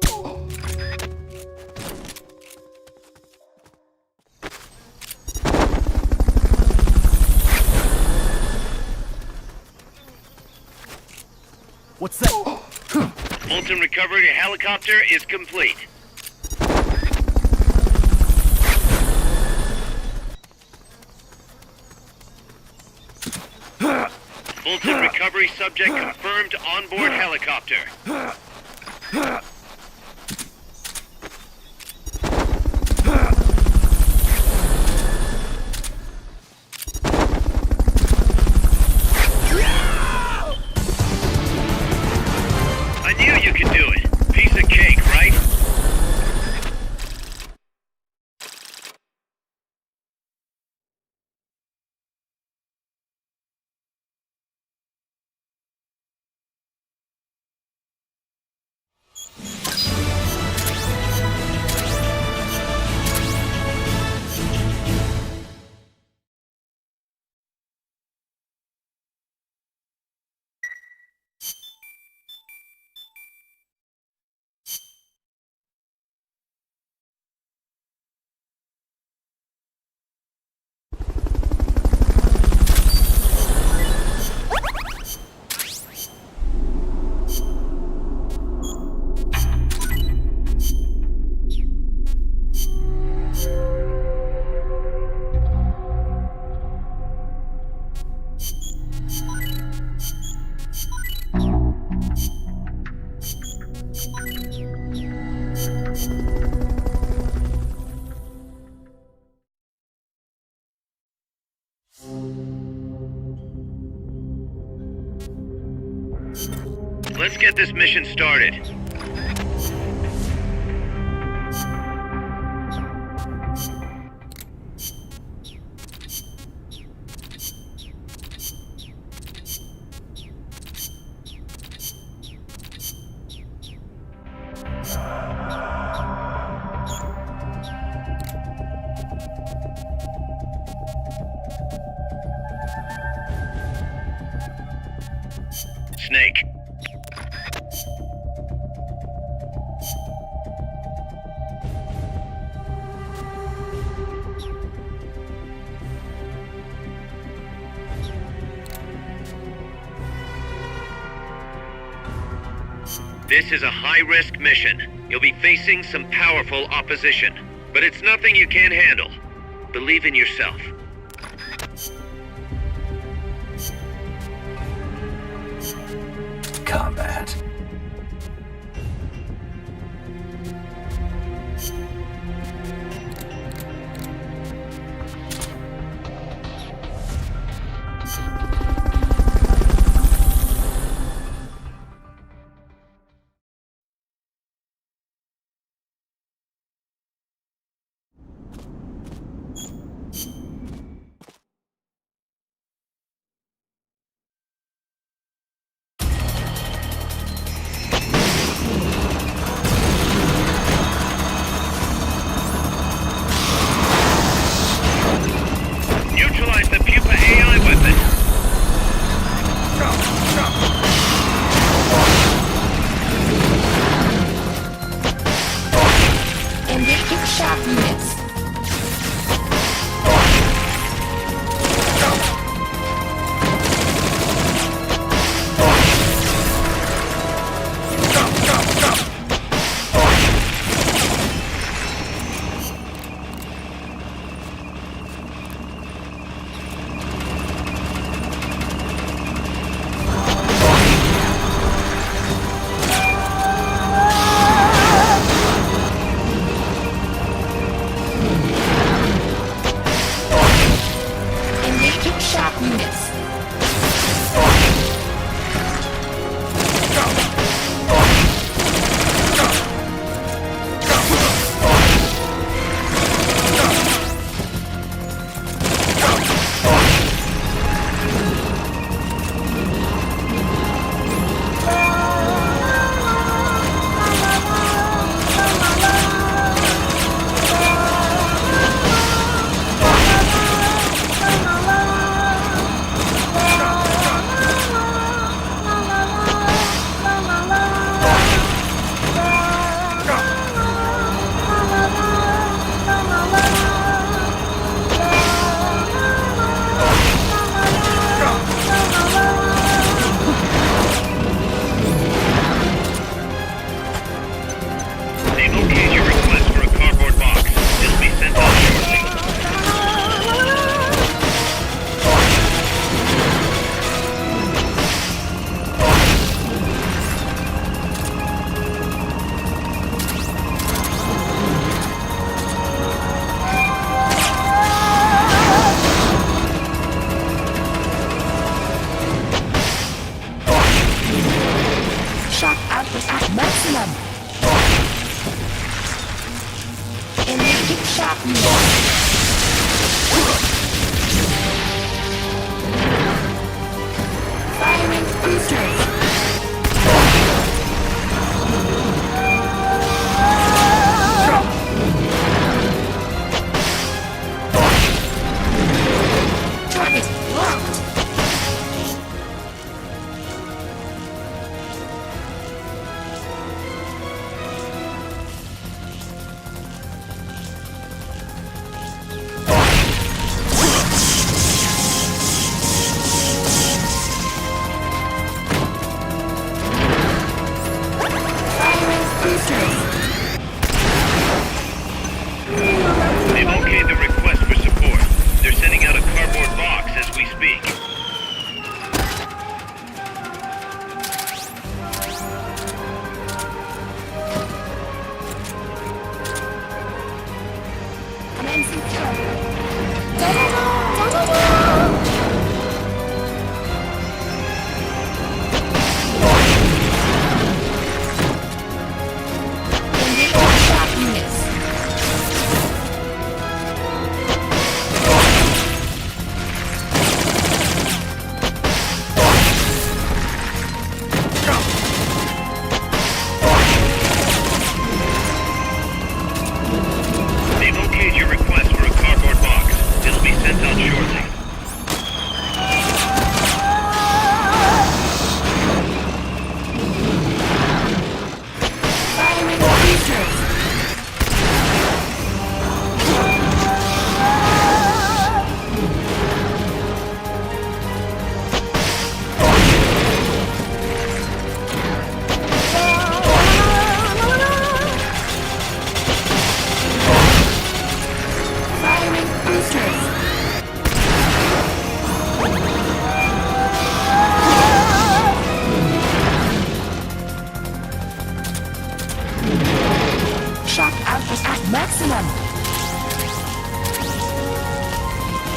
What's that? Fulton recovery helicopter is complete. Fulton recovery subject confirmed onboard helicopter. I knew you could do it. Piece of cake, right? Let's get this mission started. Snake. This is a high-risk mission. You'll be facing some powerful opposition, but it's nothing you can't handle. Believe in yourself. Combat. Neutralize the Pupa AI weapon. Engaging sharp units. They've okayed the request for support. They're sending out a cardboard box as we speak. boosters. Shock output at maximum.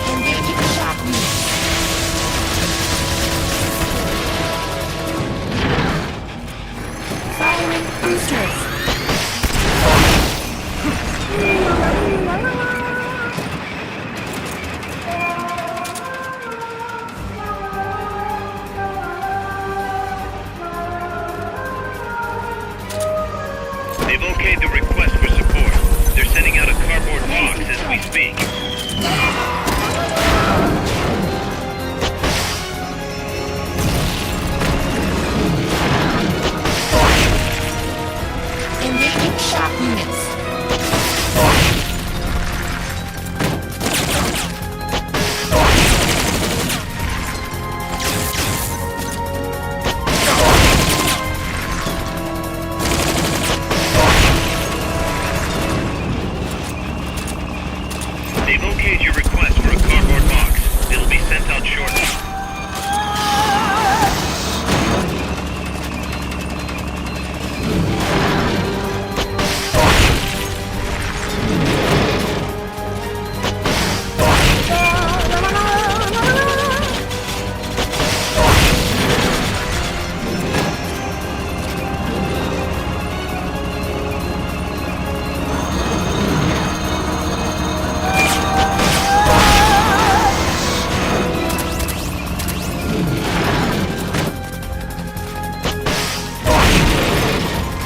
Engaging shock units. Firing boosters. They've okayed the request for support. They're sending out a cardboard box as we speak. Engaging shock units. They've okayed your request for a cardboard box. It'll be sent out shortly.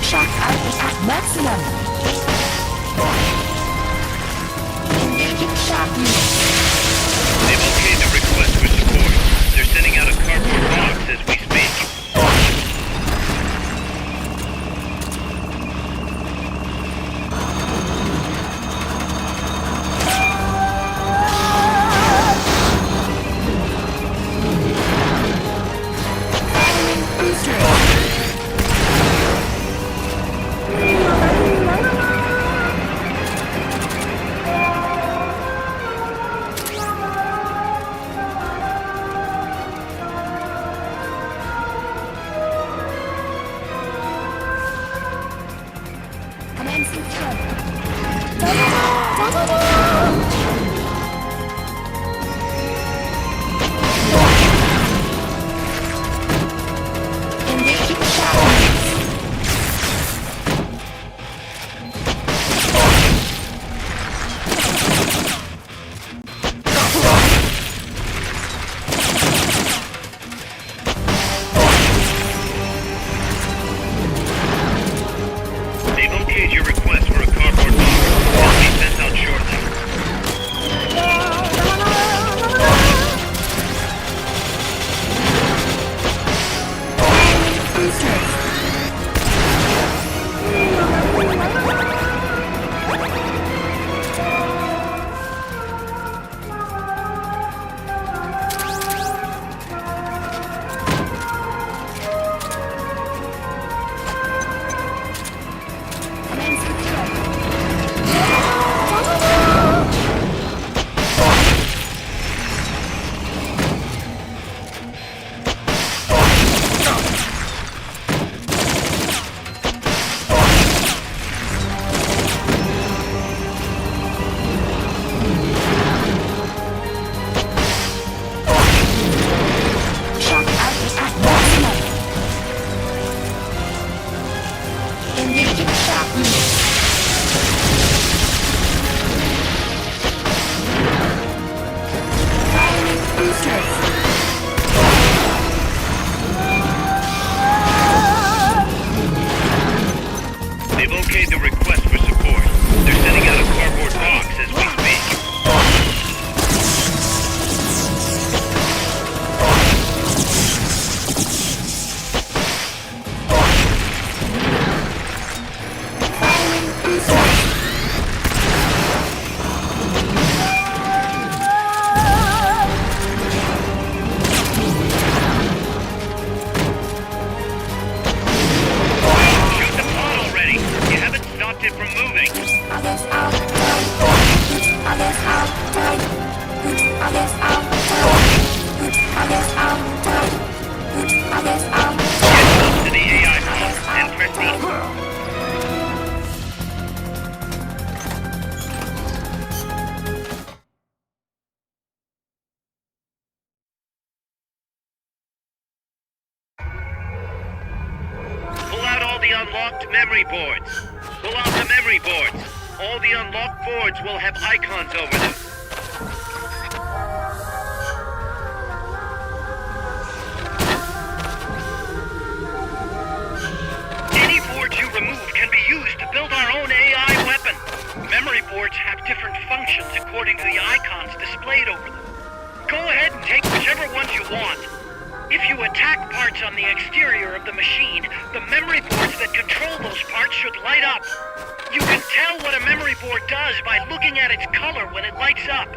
Shock output at maximum. Engaging shock units. They've okayed the request for support. They're sending out a cardboard box as we speak. Firing boosters. To the AI block and press the... Pull out all the unlocked memory boards. Pull out the memory boards. All the unlocked boards will have icons over them. Any boards you remove can be used to build our own AI weapon. Memory boards have different functions according to the icons displayed over them. Go ahead and take whichever ones you want. If you attack parts on the exterior of the machine, the memory boards that control those parts should light up. You can tell what a memory board does by looking at its color when it lights up.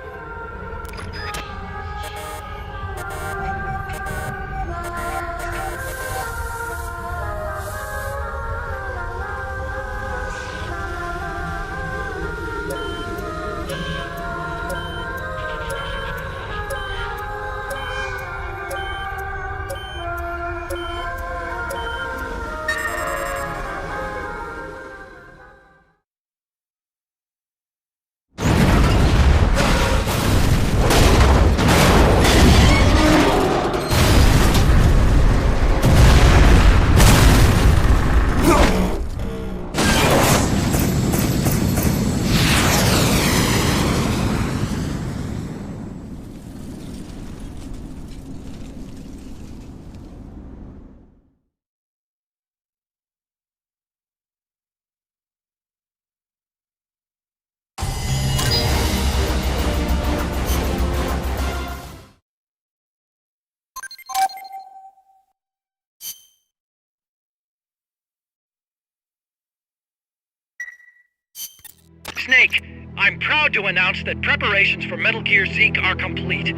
Snake, I'm proud to announce that preparations for Metal Gear Zeke are complete.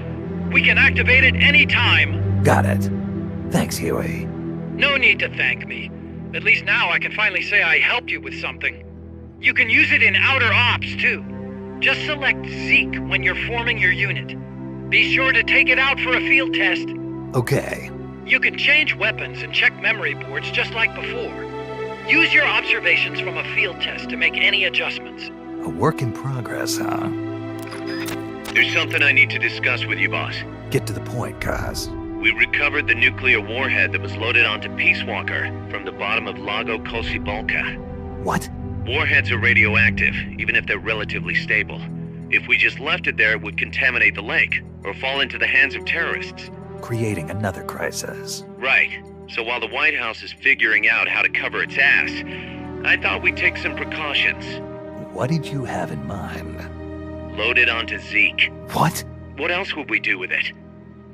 We can activate it any time. Got it. Thanks, Huey. No need to thank me. At least now I can finally say I helped you with something. You can use it in outer ops, too. Just select Zeke when you're forming your unit. Be sure to take it out for a field test. Okay. You can change weapons and check memory boards just like before. Use your observations from a field test to make any adjustments. A work in progress, huh? There's something I need to discuss with you, boss. Get to the point, Kaz. We recovered the nuclear warhead that was loaded onto Peace Walker from the bottom of Lago Kosibalka. What? Warheads are radioactive, even if they're relatively stable. If we just left it there, it would contaminate the lake, or fall into the hands of terrorists. Creating another crisis. Right. So while the White House is figuring out how to cover its ass, I thought we'd take some precautions. What did you have in mind? Load it onto Zeke. What? What else would we do with it?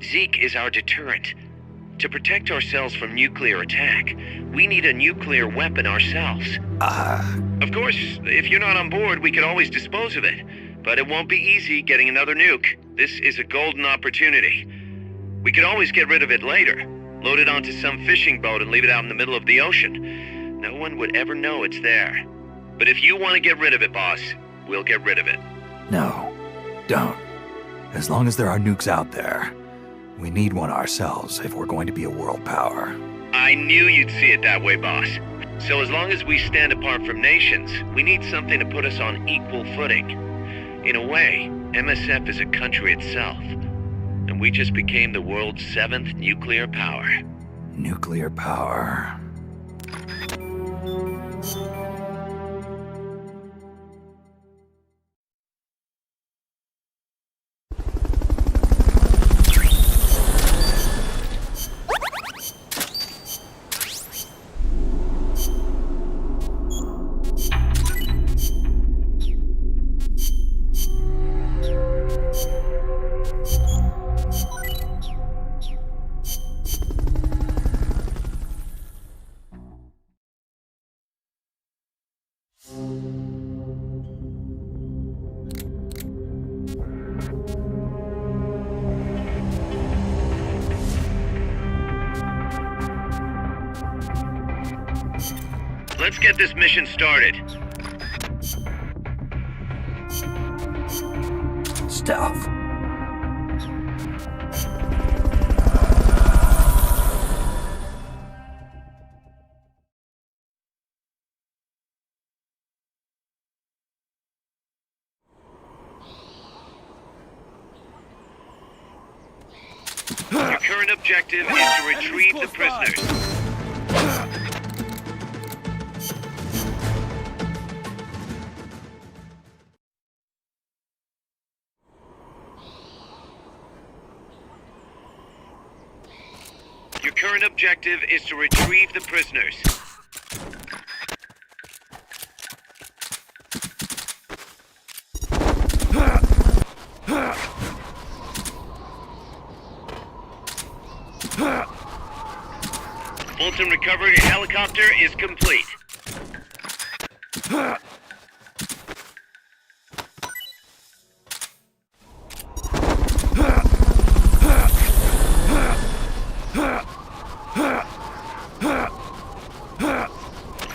Zeke is our deterrent. To protect ourselves from nuclear attack, we need a nuclear weapon ourselves. Of course, if you're not on board, we could always dispose of it. But it won't be easy getting another nuke. This is a golden opportunity. We could always get rid of it later. Load it onto some fishing boat and leave it out in the middle of the ocean. No one would ever know it's there. But if you want to get rid of it, boss, we'll get rid of it. No, don't. As long as there are nukes out there, we need one ourselves if we're going to be a world power. I knew you'd see it that way, boss. So as long as we stand apart from nations, we need something to put us on equal footing. In a way, MSF is a country itself. And we just became the world's 7th nuclear power. Nuclear power. Let's get this mission started. Stealth. current objective is to retrieve the prisoners. Your current objective is to retrieve the prisoners. Fulton recovery helicopter is complete.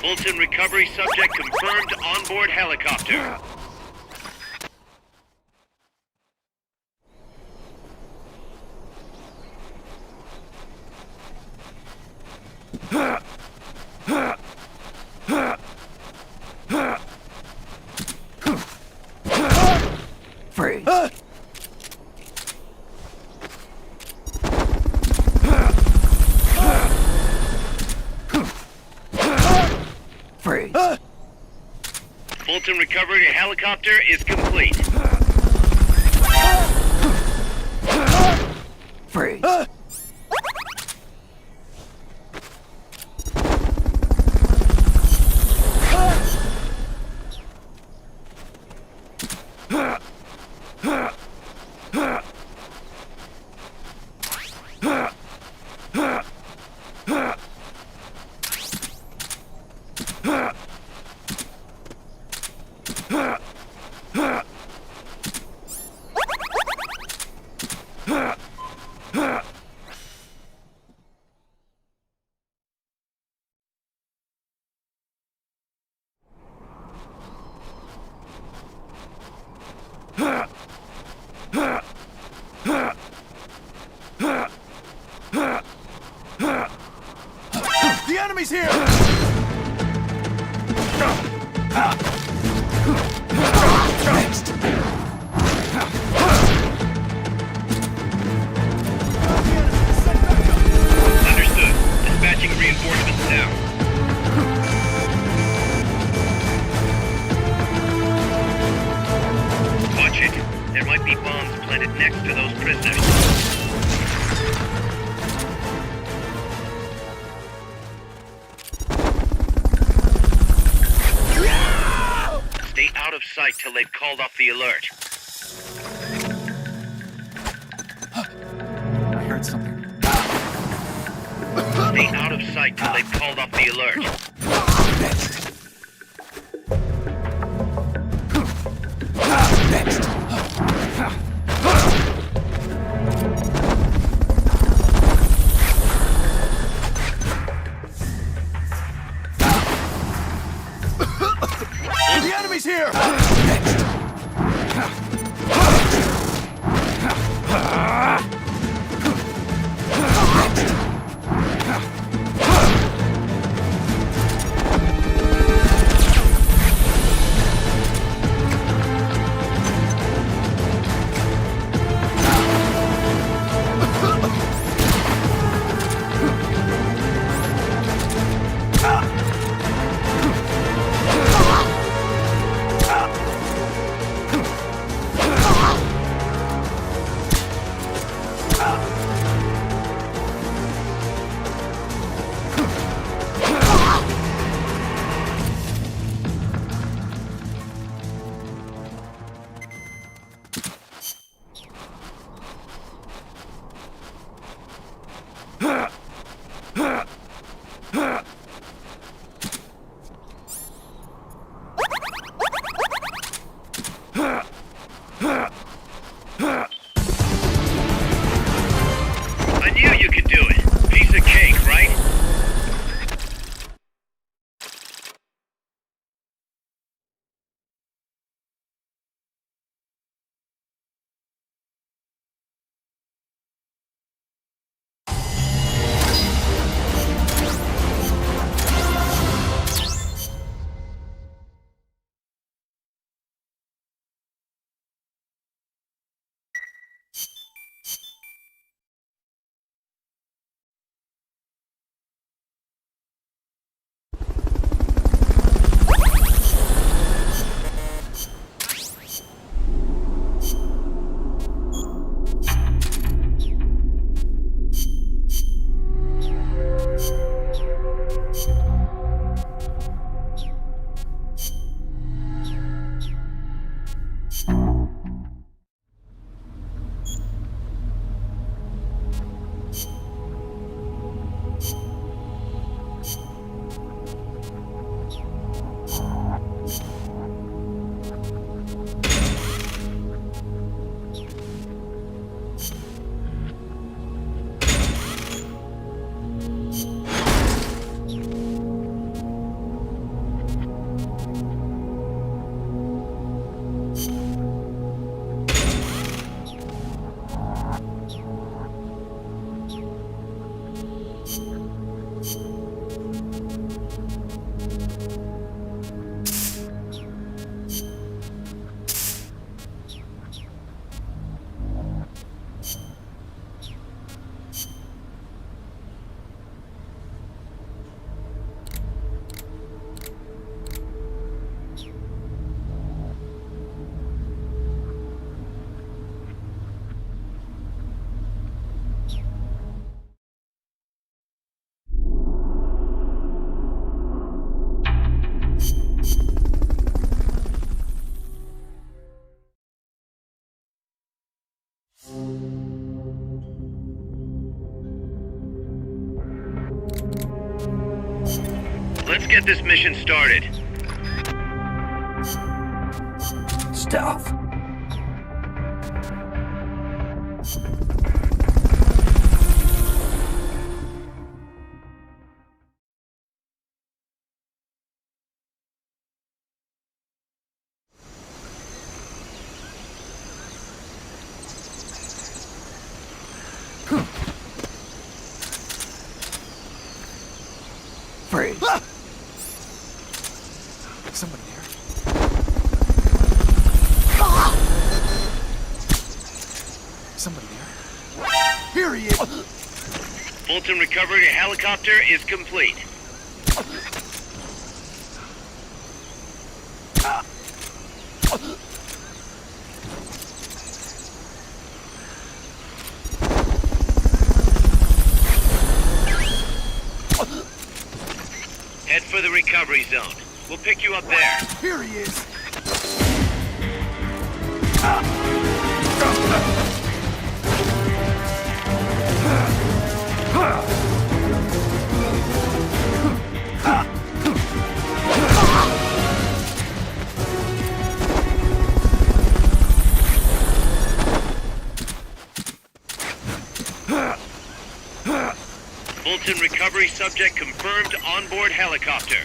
Fulton recovery subject confirmed onboard helicopter. Freeze. Freeze. Fulton recovery helicopter is complete. Freeze. The enemy's here! Next. Understood. Dispatching reinforcements now. Watch it. There might be bombs planted next to those prisoners. Stay out of sight till they've called off the alert. I heard something. Stay out of sight till they've called off the alert. Next. Next. The enemy's here! Let's get this mission started. Stealth. Freeze. Somebody there? Somebody there? Here he is! Fulton recovery helicopter is complete. Head for the recovery zone. We'll pick you up there. Here he is! Fulton recovery subject confirmed onboard helicopter.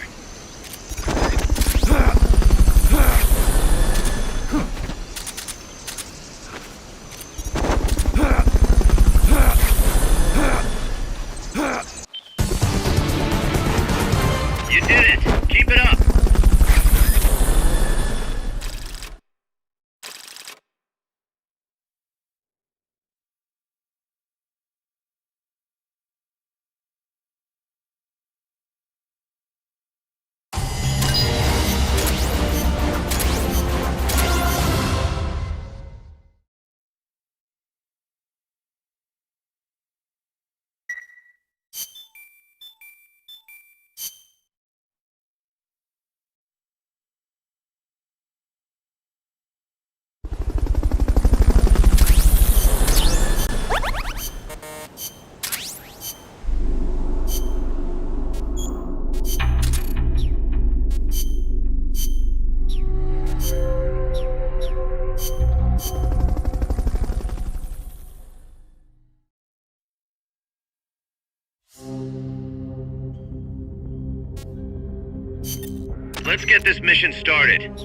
You did it! Keep it up! Let's get this mission started.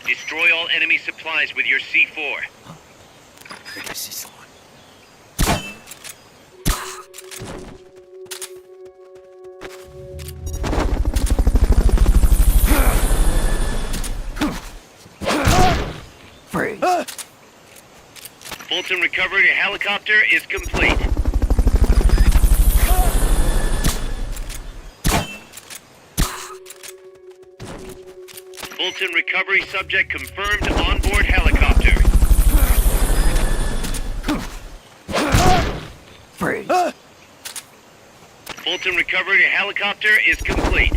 Destroy all enemy supplies with your C4. This is on. Freeze. Fulton recovery helicopter is complete. Fulton recovery subject confirmed onboard helicopter. Freeze. Fulton recovery helicopter is complete.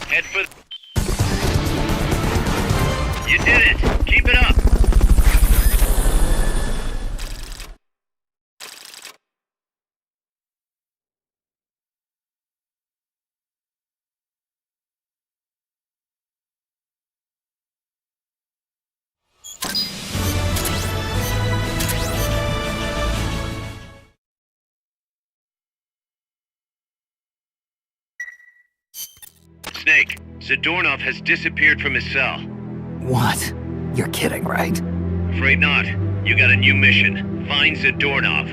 Head for... You did it! Keep it up! Snake, Zadornov has disappeared from his cell. What? You're kidding, right? Afraid not. You got a new mission. Find Zadornov.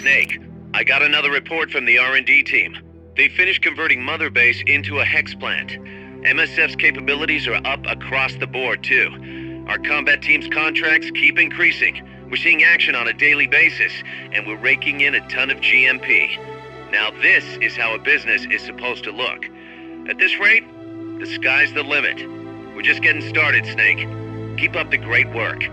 Snake, I got another report from the R&D team. They finished converting Mother Base into a hex plant, and MSF's capabilities are up across the board, too. Our combat team's contracts keep increasing. We're seeing action on a daily basis, and we're raking in a ton of GMP. Now this is how a business is supposed to look. At this rate, the sky's the limit. We're just getting started, Snake. Keep up the great work.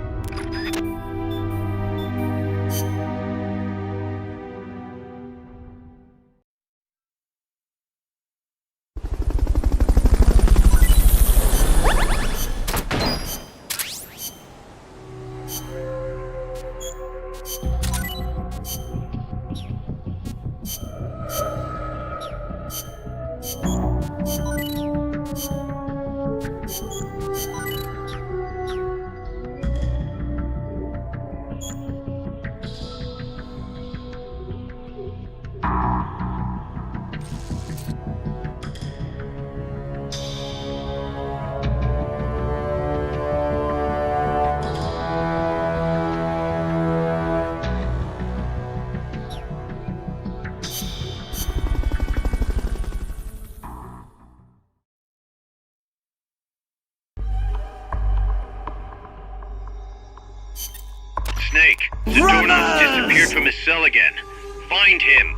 Snake, Zadornov's disappeared from his cell again. Find him.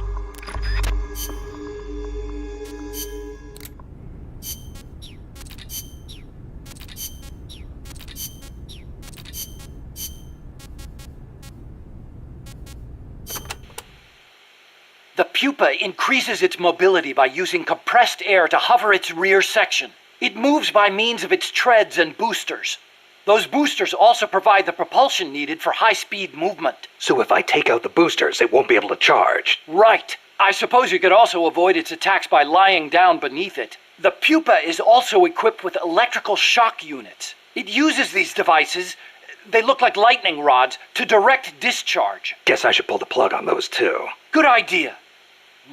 The pupa increases its mobility by using compressed air to hover its rear section. It moves by means of its treads and boosters. Those boosters also provide the propulsion needed for high-speed movement. So if I take out the boosters, it won't be able to charge. Right. I suppose you could also avoid its attacks by lying down beneath it. The pupa is also equipped with electrical shock units. It uses these devices, they look like lightning rods, to direct discharge. Guess I should pull the plug on those too. Good idea.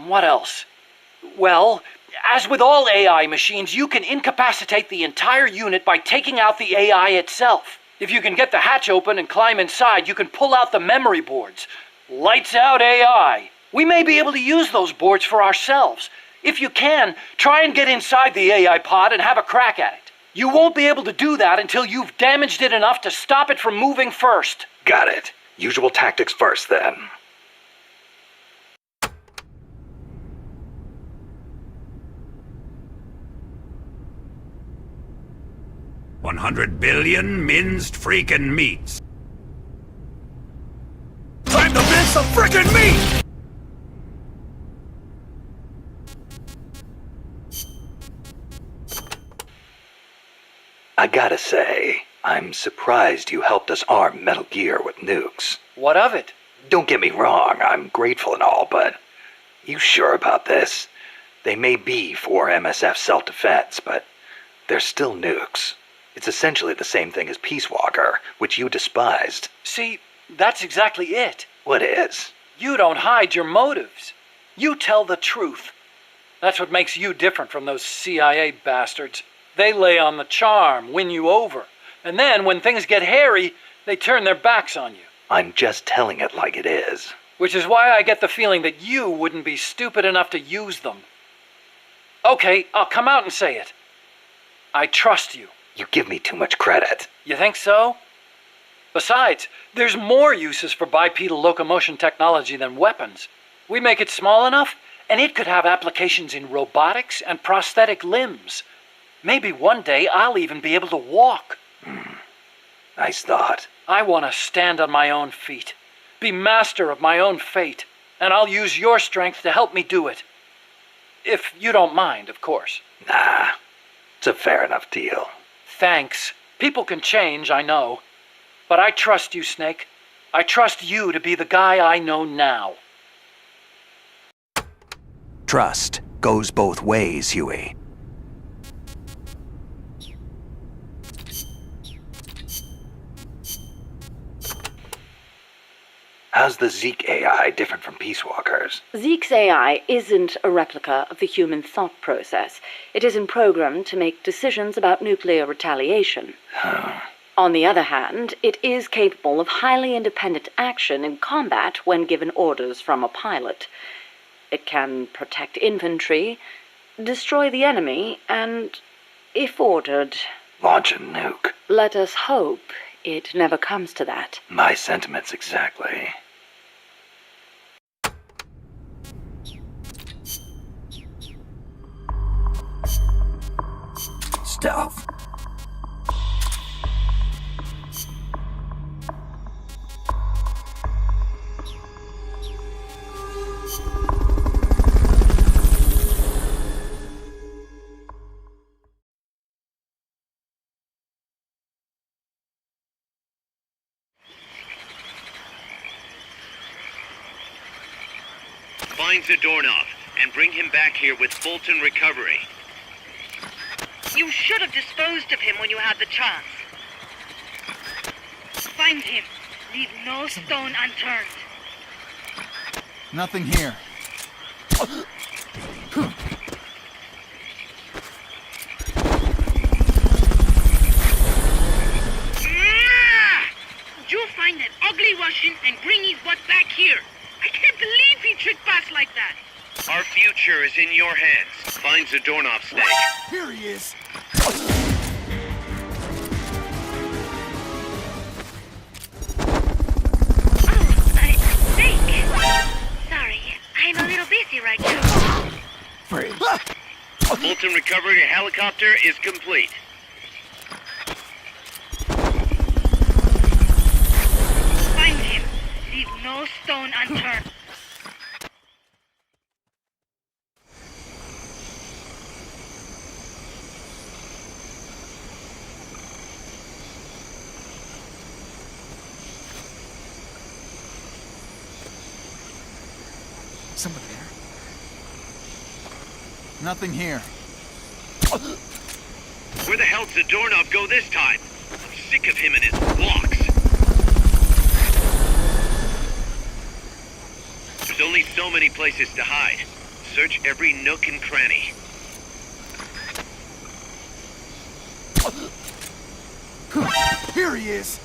What else? Well, as with all AI machines, you can incapacitate the entire unit by taking out the AI itself. If you can get the hatch open and climb inside, you can pull out the memory boards. Lights out AI. We may be able to use those boards for ourselves. If you can, try and get inside the AI pod and have a crack at it. You won't be able to do that until you've damaged it enough to stop it from moving first. Got it. Usual tactics first, then. $100 billion minced freaking meats. Time to mince some freaking meat! I gotta say, I'm surprised you helped us arm Metal Gear with nukes. What of it? Don't get me wrong, I'm grateful and all, but you sure about this? They may be for MSF self-defense, but they're still nukes. It's essentially the same thing as Peace Walker, which you despised. See, that's exactly it. What is? You don't hide your motives. You tell the truth. That's what makes you different from those CIA bastards. They lay on the charm, win you over. And then, when things get hairy, they turn their backs on you. I'm just telling it like it is. Which is why I get the feeling that you wouldn't be stupid enough to use them. Okay, I'll come out and say it. I trust you. You give me too much credit. You think so? Besides, there's more uses for bipedal locomotion technology than weapons. We make it small enough, and it could have applications in robotics and prosthetic limbs. Maybe one day I'll even be able to walk. Nice thought. I want to stand on my own feet, be master of my own fate, and I'll use your strength to help me do it. If you don't mind, of course. Nah, it's a fair enough deal. Thanks. People can change, I know. But I trust you, Snake. I trust you to be the guy I know now. Trust goes both ways, Huey. How's the Zeke AI different from Peace Walker's? Zeke's AI isn't a replica of the human thought process. It isn't programmed to make decisions about nuclear retaliation. On the other hand, it is capable of highly independent action in combat when given orders from a pilot. It can protect infantry, destroy the enemy, and If ordered. Launch a nuke. Let us hope it never comes to that. My sentiments exactly. Stealth. Find Zadornov and bring him back here with Fulton recovery. You should have disposed of him when you had the chance. Find him. Leave no stone unturned. Nothing here. You'll find that ugly Russian and bring his butt back here. I can't believe he tricked us like that. Our future is in your hands. Find Zadornov, Snake. Here he is. Zeke. Sorry, I'm a little busy right now. Freeze. Fulton recovery helicopter is complete. Find him. Leave no stone unturned. Somebody there? Nothing here. Where the hell did Zadornov go this time? I'm sick of him and his walks. There's only so many places to hide. Search every nook and cranny. Here he is.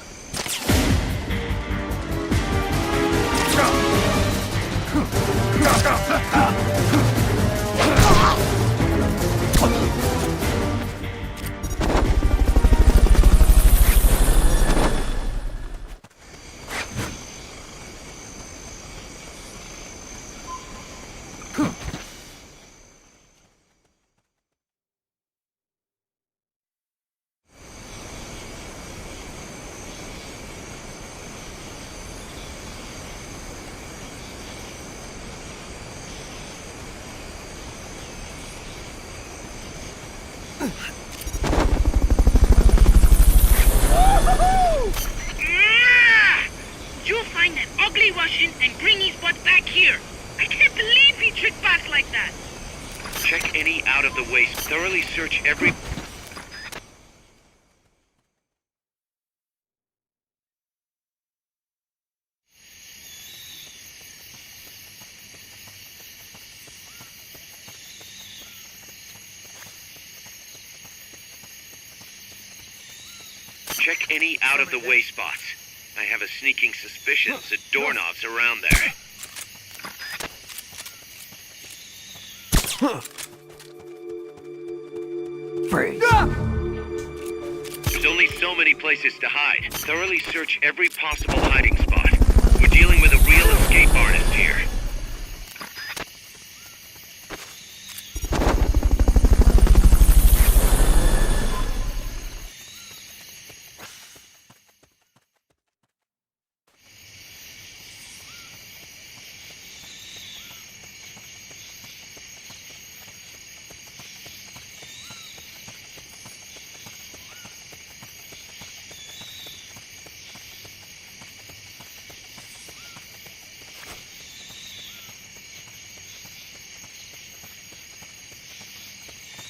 You'll find that ugly Russian and bring his butt back here. I can't believe he tricked us like that. Check any out-of-the-way. Thoroughly search every... Check any out-of-the-way spots. I have a sneaking suspicion Zadornov's around there. Freeze. There's only so many places to hide. Thoroughly search every possible hiding spot. We're dealing with a real escape artist here.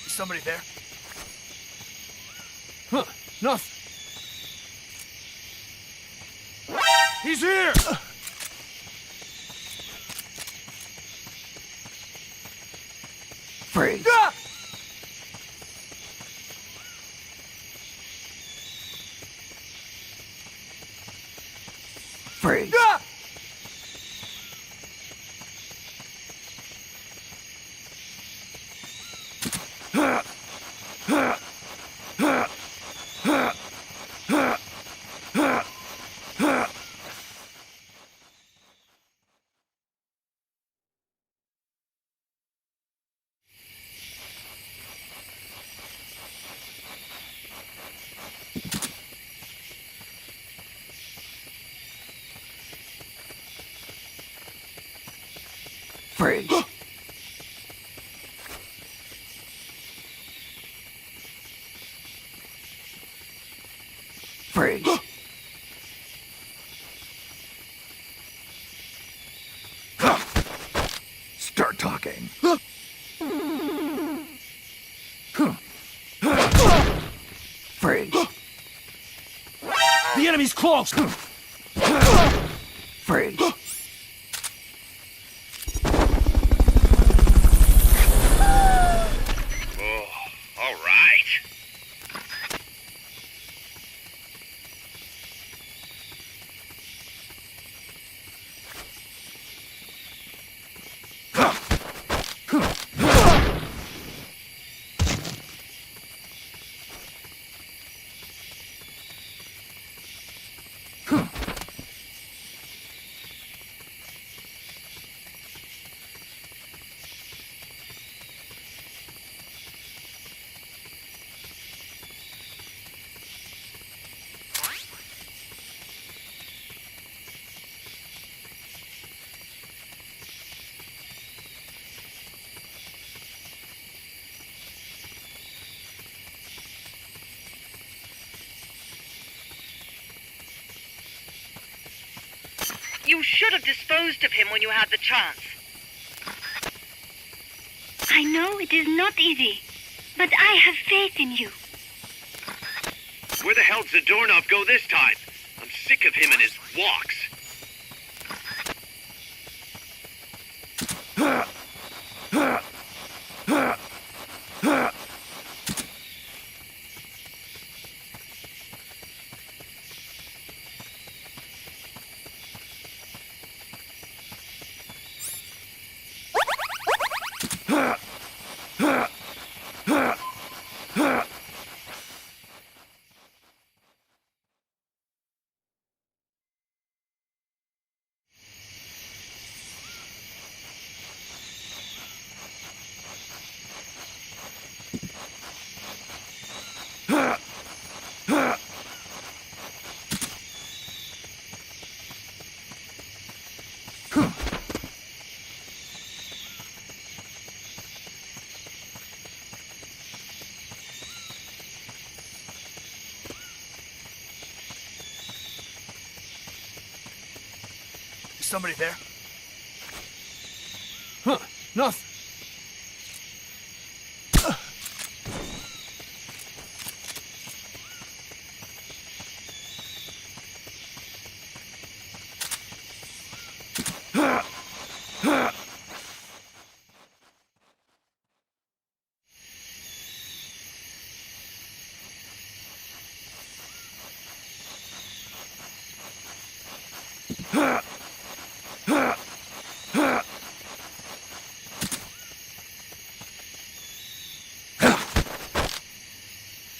Somebody there? Huh, nothing. He's here! Freeze. Freeze. Freeze. Freeze. Start talking. Freeze. The enemy's close! Freeze. Oh, all right. You should have disposed of him when you had the chance. I know it is not easy, but I have faith in you. Where the hell'd Zadornov go this time? I'm sick of him and his walks. Somebody there? Huh, nothing.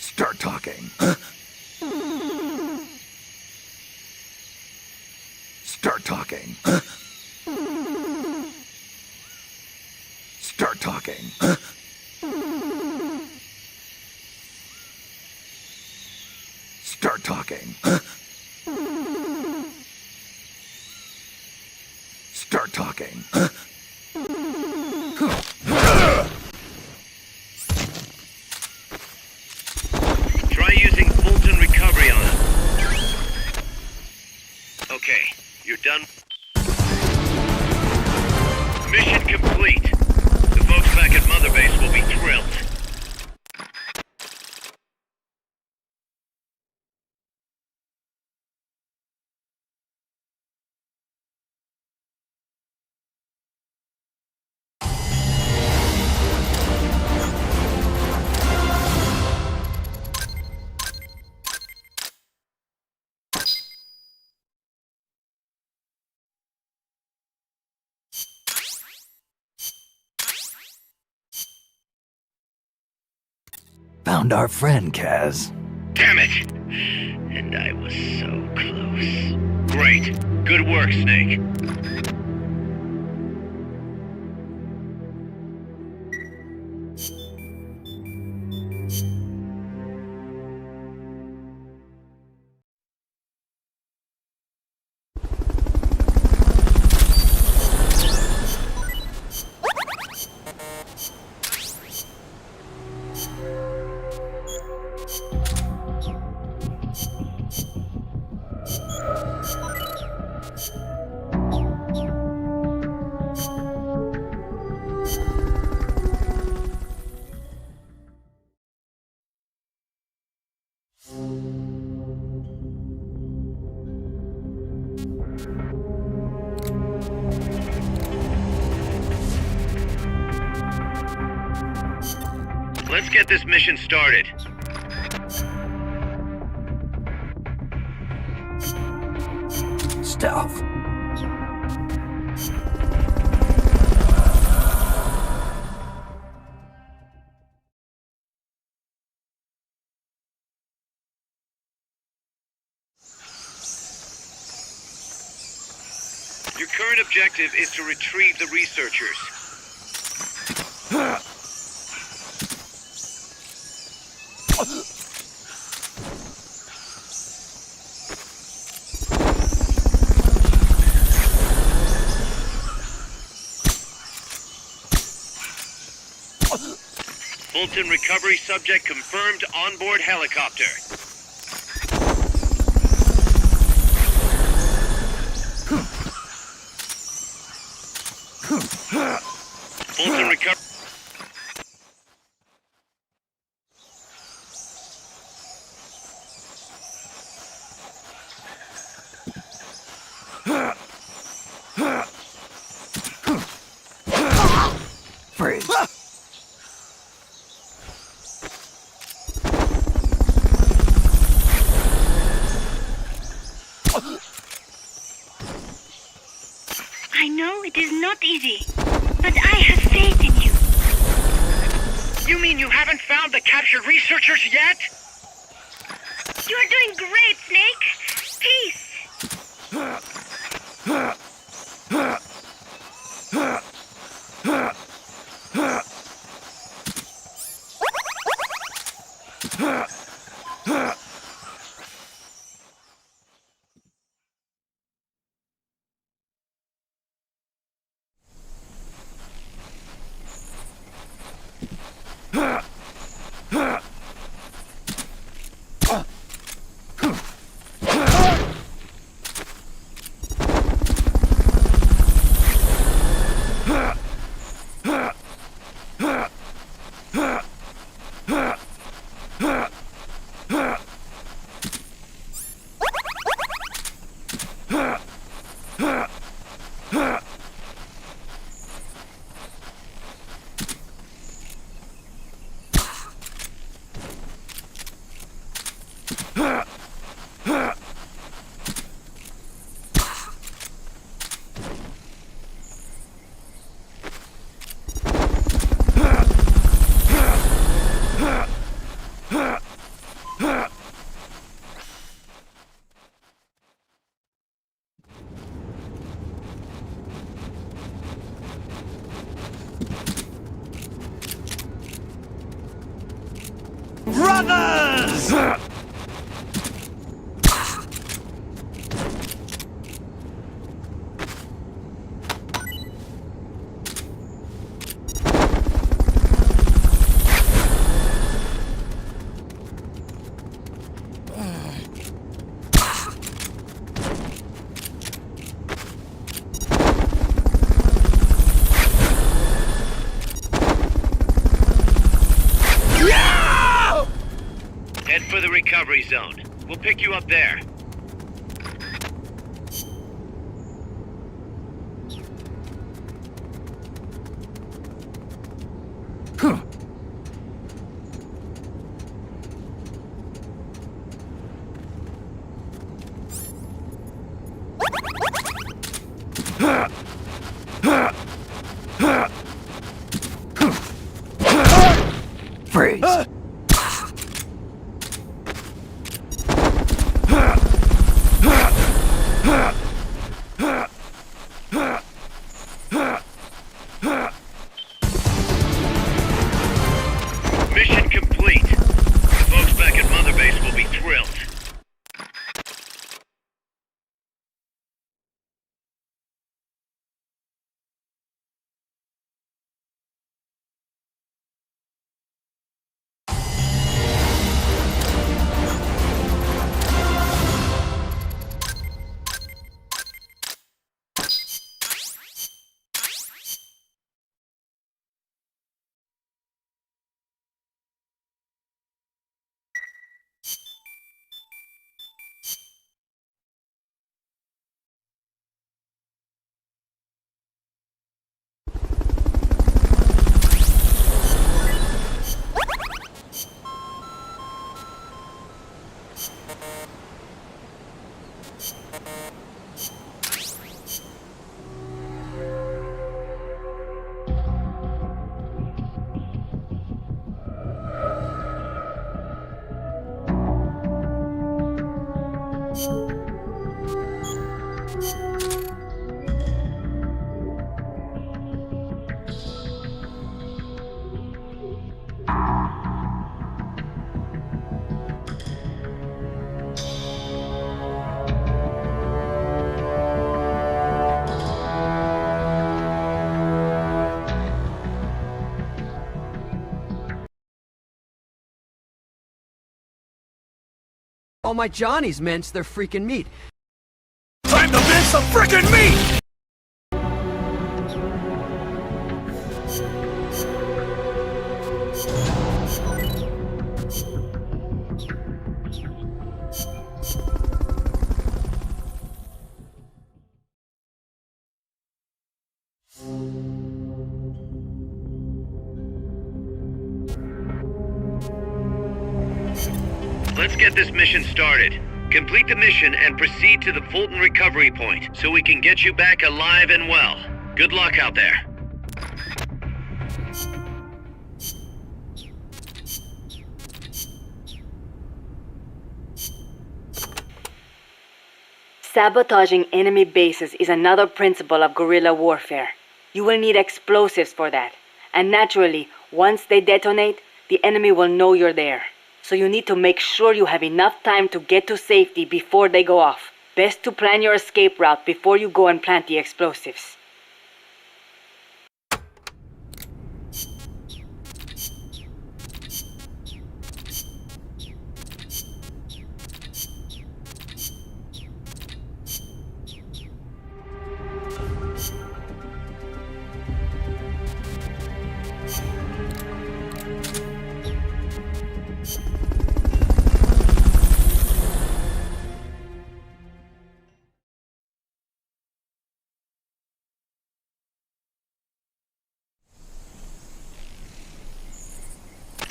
Start talking. Start talking. Start talking. Start talking. Start talking. Try using Fulton recovery on him. Okay, you're done. Mission complete. The folks back at Mother Base will be thrilled. Found our friend, Kaz. Damn it! And I was so close. Great. Good work, Snake. Let's get this mission started. Stealth. Your current objective is to retrieve the researchers. Fulton recovery subject confirmed onboard helicopter. Fulton recovery. Freeze. I know it is not easy, but I have faith in you. You mean you haven't found the captured researchers yet? You are doing great, Snake. Peace. Brothers! Head for the recovery zone. We'll pick you up there. Freeze. All my Johnnies mince their freaking meat. Time to mince some freaking meat! Let's get this mission started. Complete the mission and proceed to the Fulton recovery point so we can get you back alive and well. Good luck out there. Sabotaging enemy bases is another principle of guerrilla warfare. You will need explosives for that. And naturally, once they detonate, the enemy will know you're there. So you need to make sure you have enough time to get to safety before they go off. Best to plan your escape route before you go and plant the explosives.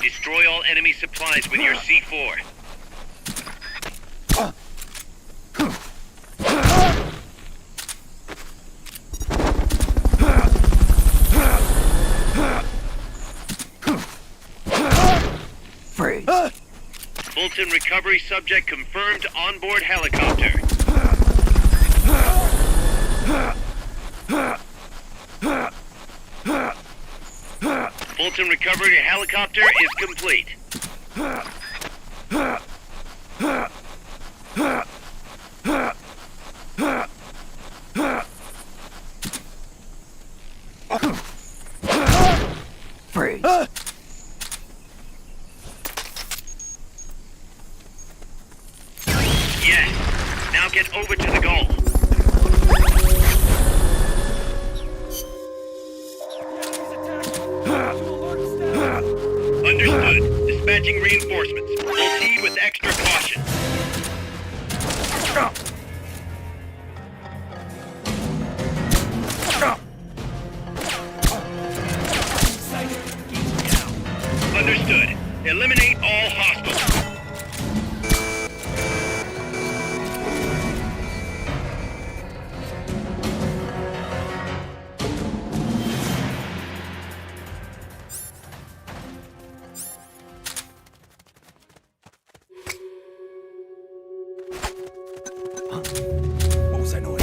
Destroy all enemy supplies with your C4. Freeze. Fulton recovery subject confirmed onboard helicopter. Fulton recovery helicopter is complete. Freeze. Yes. Now get over to the goal. Understood. Dispatching reinforcements. Proceed with extra caution. Understood. Eliminate all hostiles. What was that noise?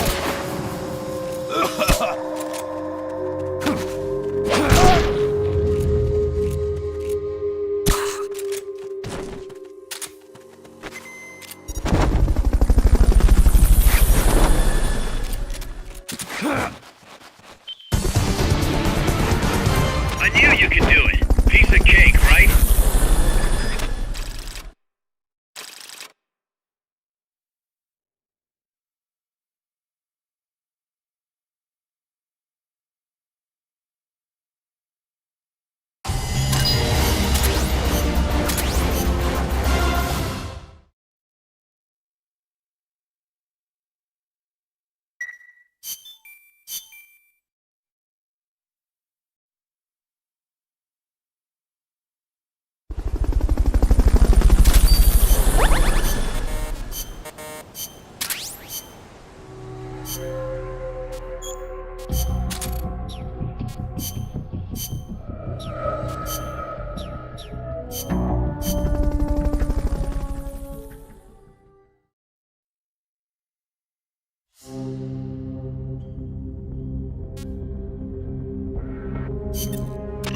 I knew you could do it. Piece of cake, right?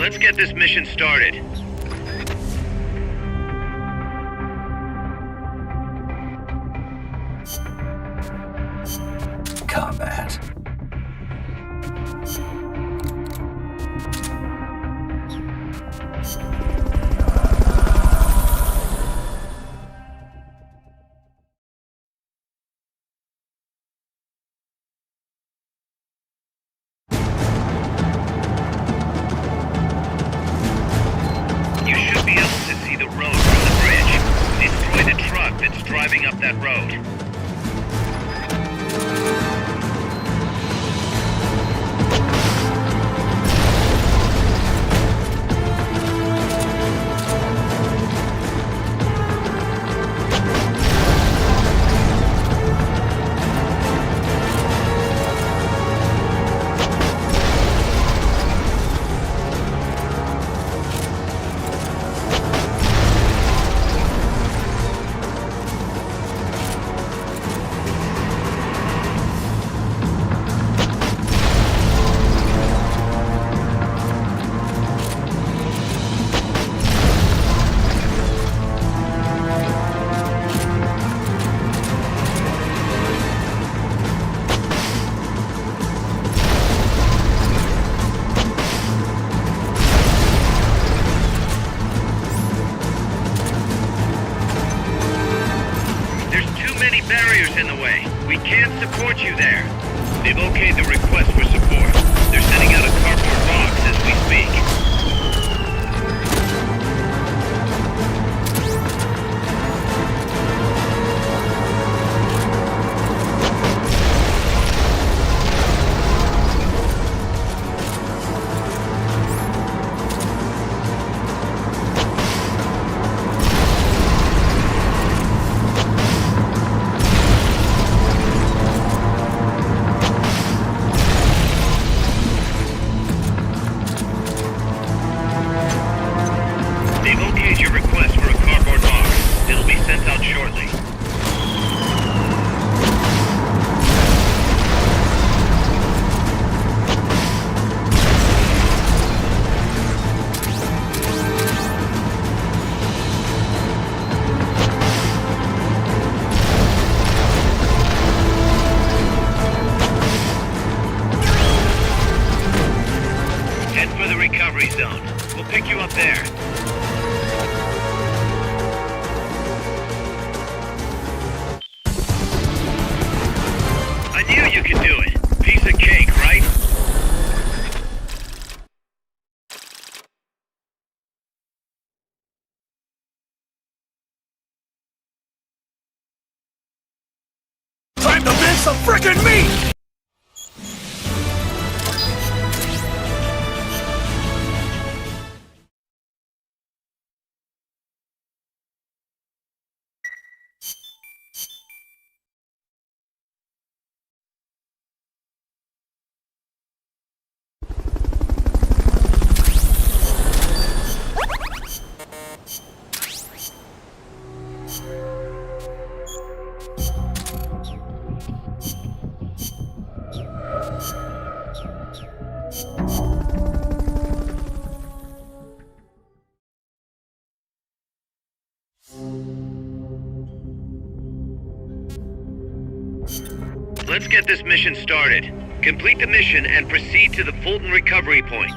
Let's get this mission started. Combat. You should be able to see the road from the bridge. Destroy the truck that's driving up that road. Barriers in the way. We can't support you there. They've okayed the request for support. They're sending out a cardboard box as we speak. Zone. We'll pick you up there. I knew you could do it. Piece of cake, right? Time to mince some frickin' meat! Let's get this mission started. Complete the mission and proceed to the Fulton recovery point.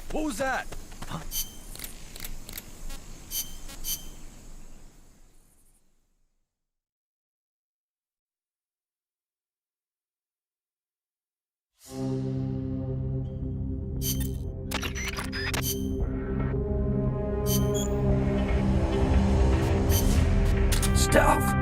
What was that? yourself.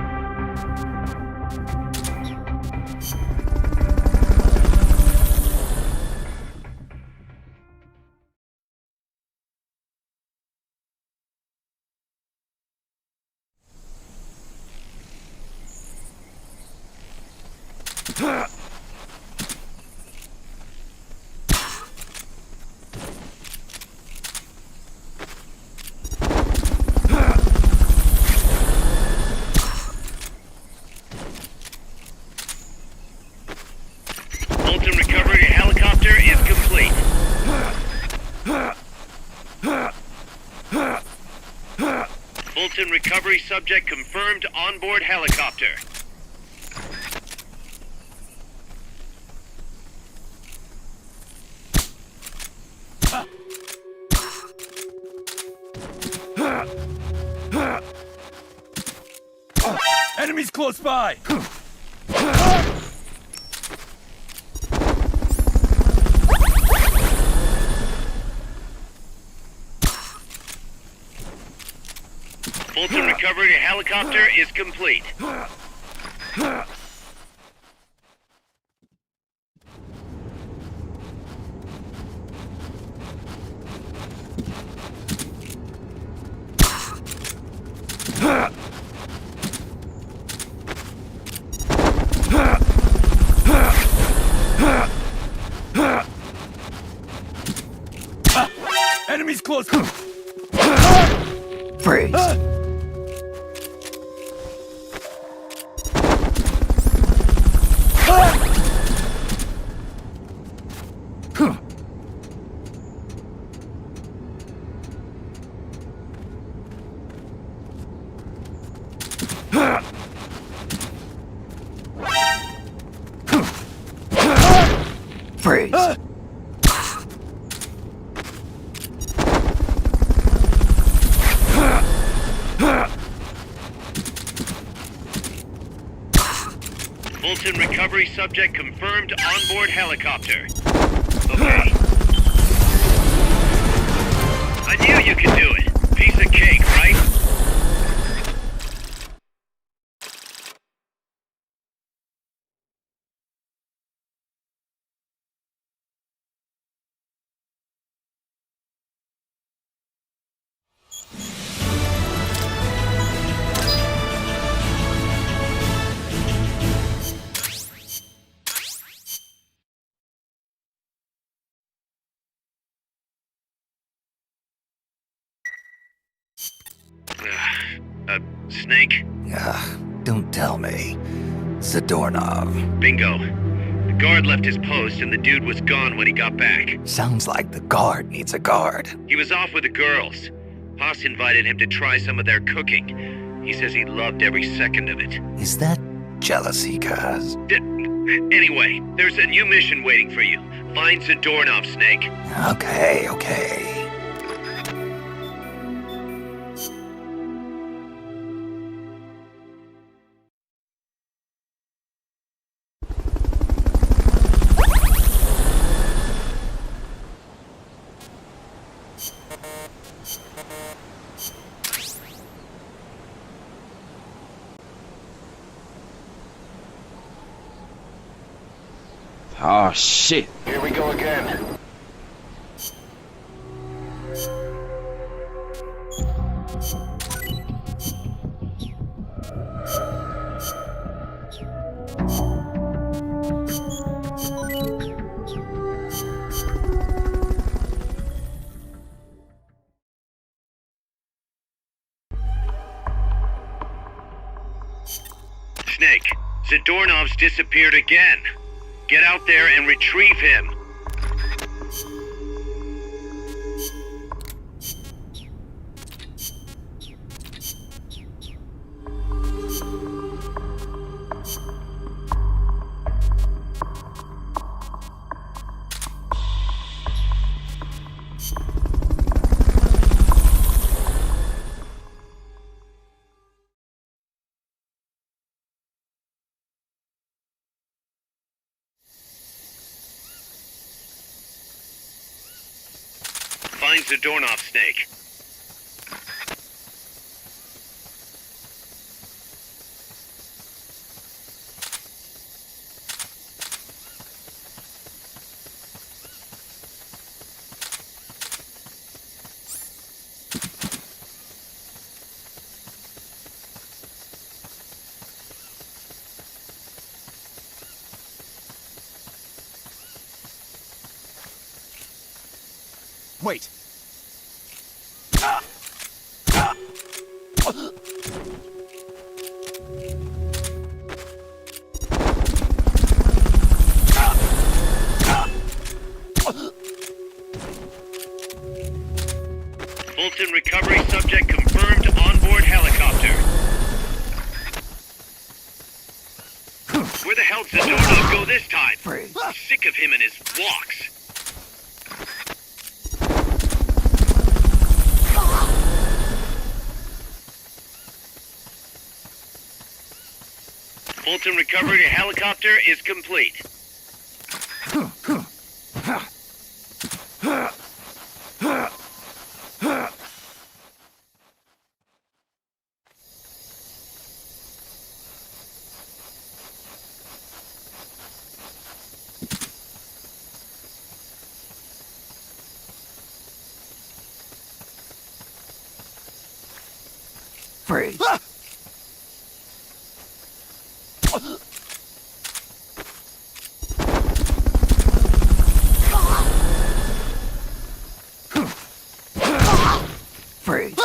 Fulton recovery helicopter is complete. Fulton recovery subject confirmed onboard helicopter. Enemies close by! Fulton recovery helicopter is complete. Enemies close! Freeze! Freeze! Fulton recovery subject confirmed onboard helicopter. Okay. I knew you could do it. Piece of cake, right? Snake? Don't tell me. Zadornov. Bingo. The guard left his post and the dude was gone when he got back. Sounds like the guard needs a guard. He was off with the girls. Haas invited him to try some of their cooking. He says he loved every second of it. Is that jealousy, cuz? Anyway, there's a new mission waiting for you. Find Zadornov, Snake. Okay. Oh shit. Here we go again. Snake, Zadornov's disappeared again. Get out there and retrieve him. Find Zadornov, Snake. Wait. Fulton recovery subject confirmed onboard helicopter. Where the hell did Zadornov go this time? I'm sick of him and his walks. Fulton recovery helicopter is complete. Freeze. Freeze.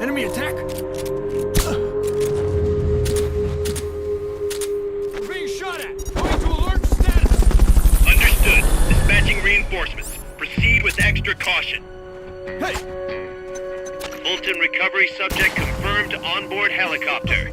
Enemy attack! We're being shot at! Going to alert status! Understood. Dispatching reinforcements. Proceed with extra caution. Hey! Fulton recovery subject confirmed onboard helicopter.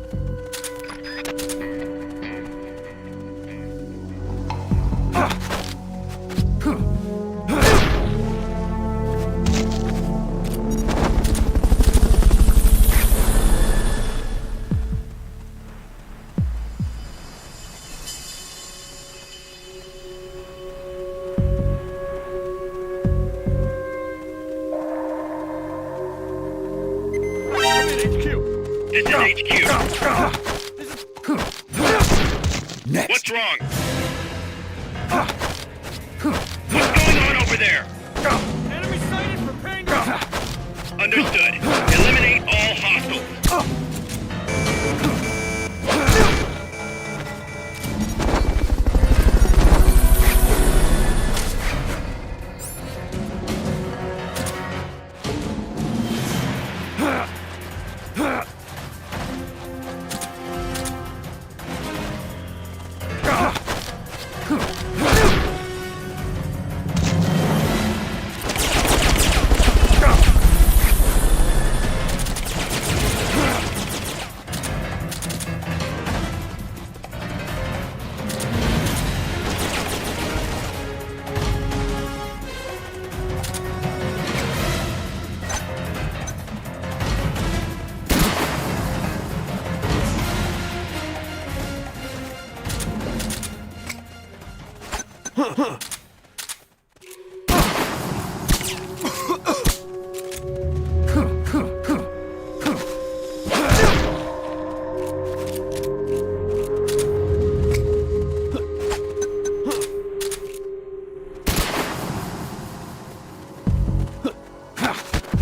This is HQ. Next. What's wrong? What's going on over there? Enemy sighted, preparing to... Understood. Eliminate all hostiles.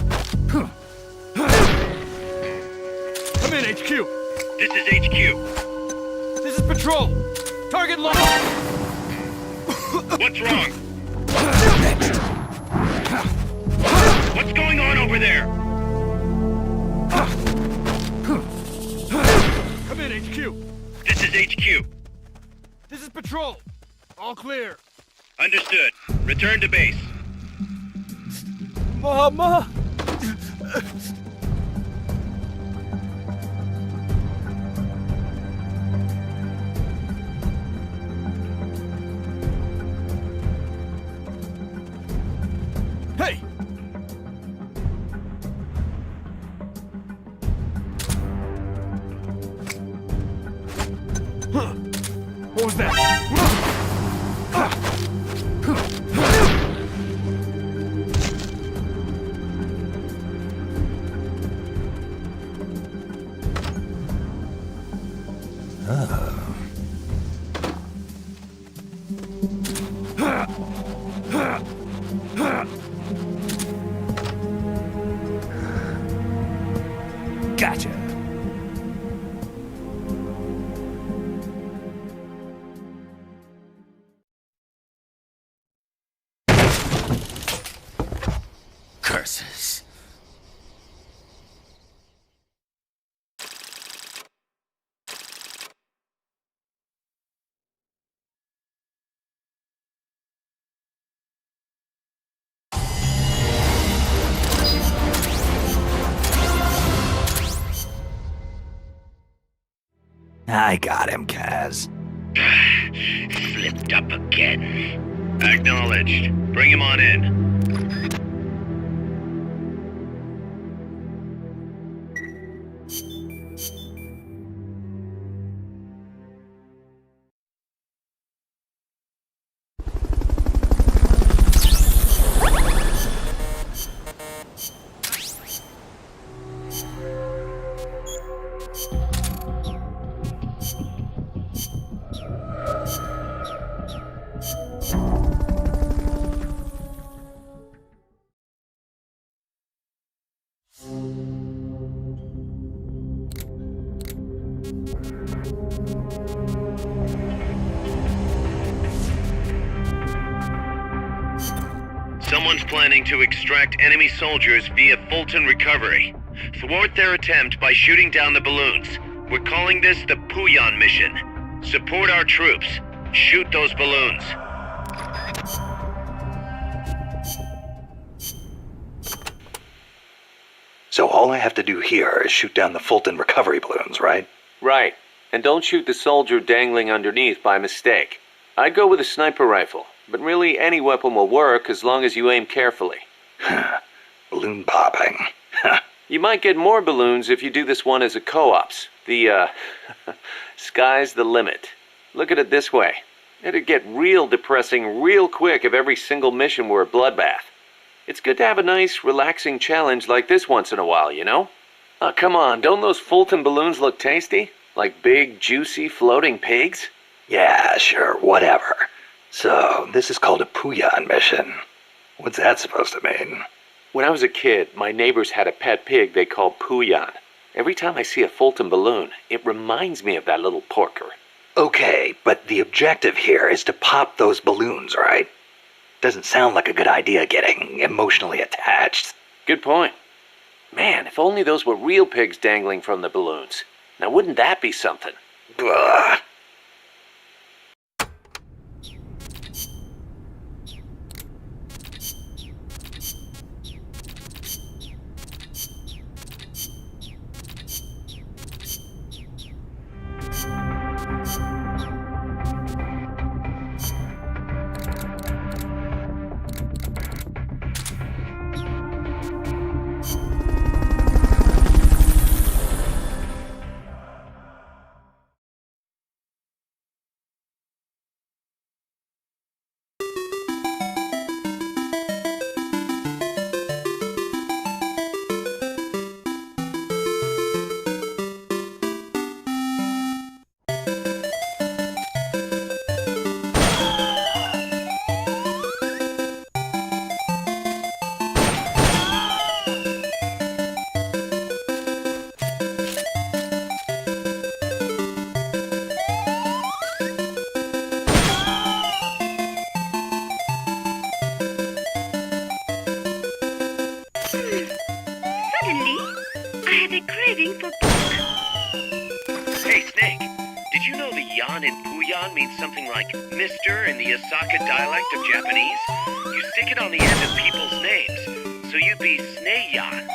Come in, HQ! This is HQ. This is Patrol! Target locked! What's wrong? What's going on over there? Come in, HQ! This is HQ. This is Patrol! All clear! Understood. Return to base. Mama! Hey! What was that? Gotcha. Curses. I got him, Kaz. Slipped up again. Acknowledged. Bring him on in. Someone's planning to extract enemy soldiers via Fulton Recovery. Thwart their attempt by shooting down the balloons. We're calling this the Puyan mission. Support our troops. Shoot those balloons. So all I have to do here is shoot down the Fulton recovery balloons, right? Right. And don't shoot the soldier dangling underneath by mistake. I'd go with a sniper rifle, but really any weapon will work as long as you aim carefully. Balloon popping. You might get more balloons if you do this one as a co-ops. The, sky's the limit. Look at it this way. It'd get real depressing real quick if every single mission were a bloodbath. It's good to have a nice, relaxing challenge like this once in a while, you know? Oh, come on, don't those Fulton balloons look tasty? Like big, juicy, floating pigs? Yeah, sure, whatever. So, this is called a Puyan mission. What's that supposed to mean? When I was a kid, my neighbors had a pet pig they called Puyan. Every time I see a Fulton balloon, it reminds me of that little porker. Okay, but the objective here is to pop those balloons, right? Doesn't sound like a good idea getting emotionally attached. Good point. Man, if only those were real pigs dangling from the balloons. Now wouldn't that be something? Ugh. Suddenly, I have a craving for pork. Hey, Snake, did you know the yan in Puyan means something like Mr. in the Osaka dialect of Japanese? You stick it on the end of people's names, so you'd be Snayan.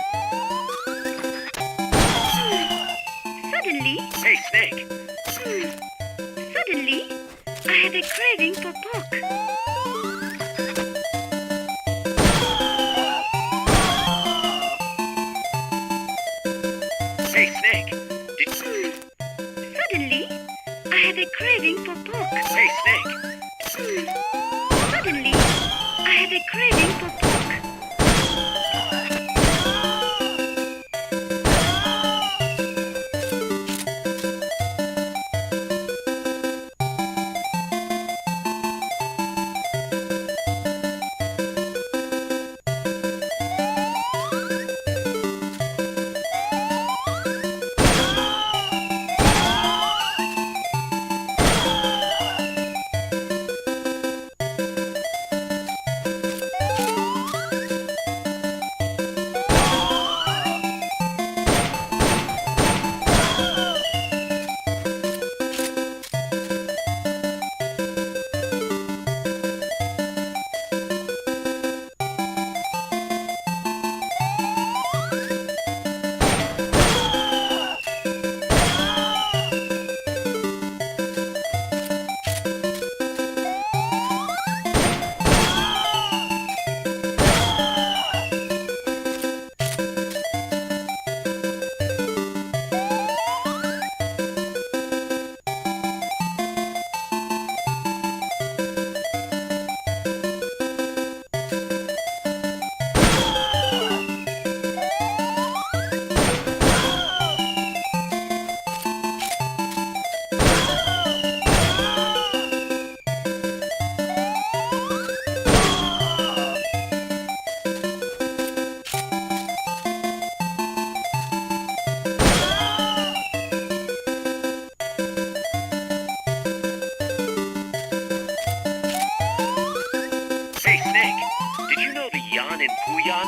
gun?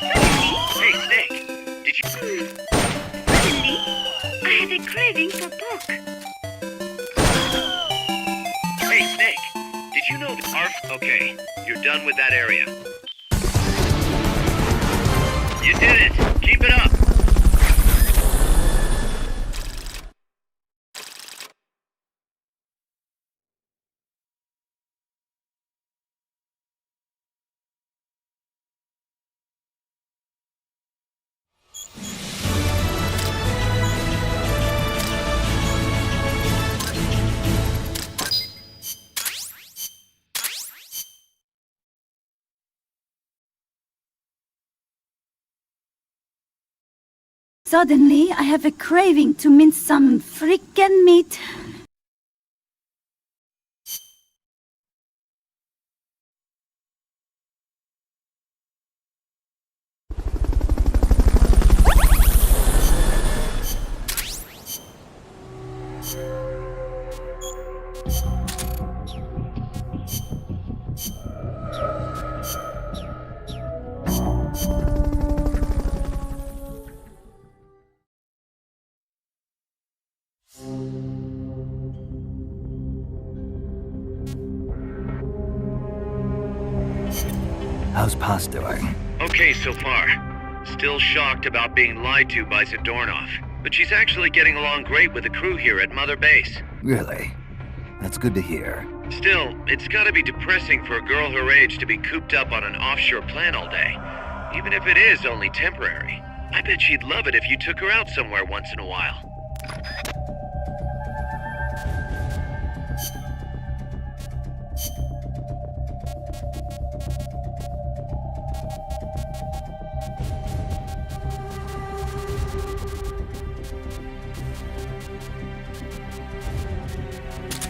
Hey, Snake, did you... Suddenly, I had a craving for pork. Hey, Snake, did you know that ARF... Okay, you're done with that area. You did it! Keep it up! Suddenly, I have a craving to mince some freaking meat. How's Paz doing? Okay so far. Still shocked about being lied to by Zadornov. But she's actually getting along great with the crew here at Mother Base. Really? That's good to hear. Still, it's gotta be depressing for a girl her age to be cooped up on an offshore plant all day. Even if it is only temporary. I bet she'd love it if you took her out somewhere once in a while.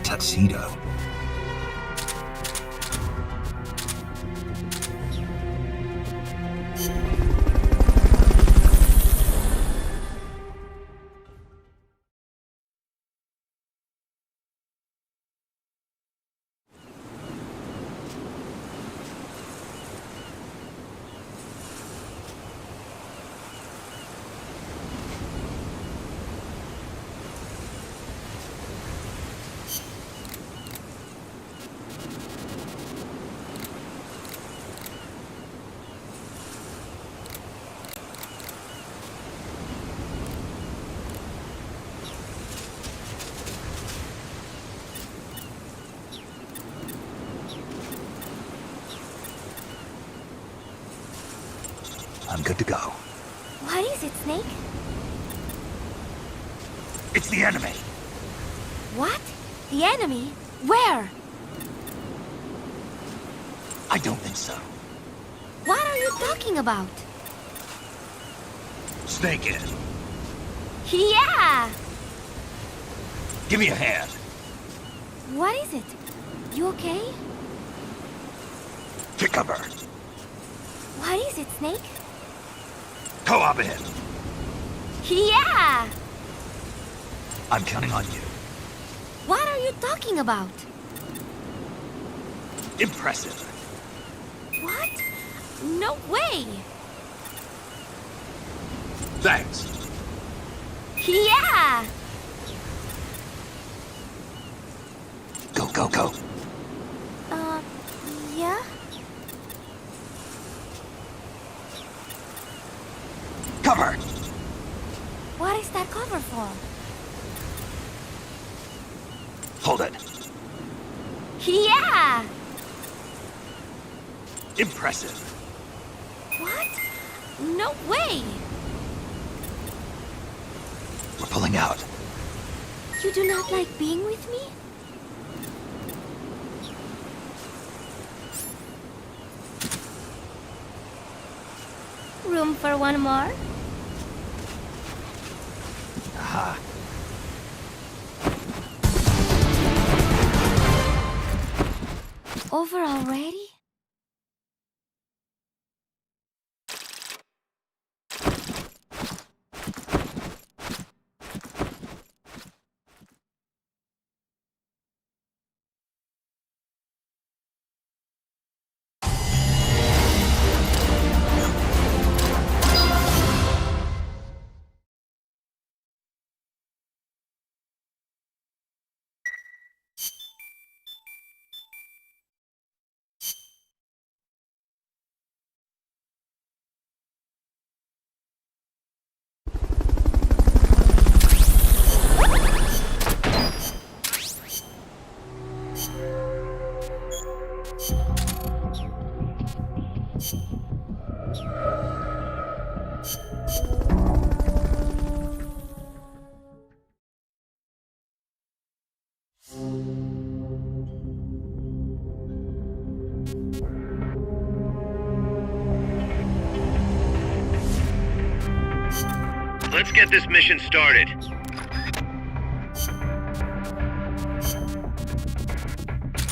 Tuxedo. I'm good to go. What is it, Snake? It's the enemy! What? The enemy? Where? I don't think so. What are you talking about? Snake in. Yeah! Give me a hand. What is it? You okay? Take cover. What is it, Snake? Co-op in. Yeah! I'm counting on you. What are you talking about? Impressive. What? No way! Thanks. Yeah! Go, go, go. Yeah? Cover! What is that cover for? Hold it. Yeah! Impressive. What? No way! We're pulling out. You do not like being with me? Room for one more? Aha. Over already? Let's get this mission started.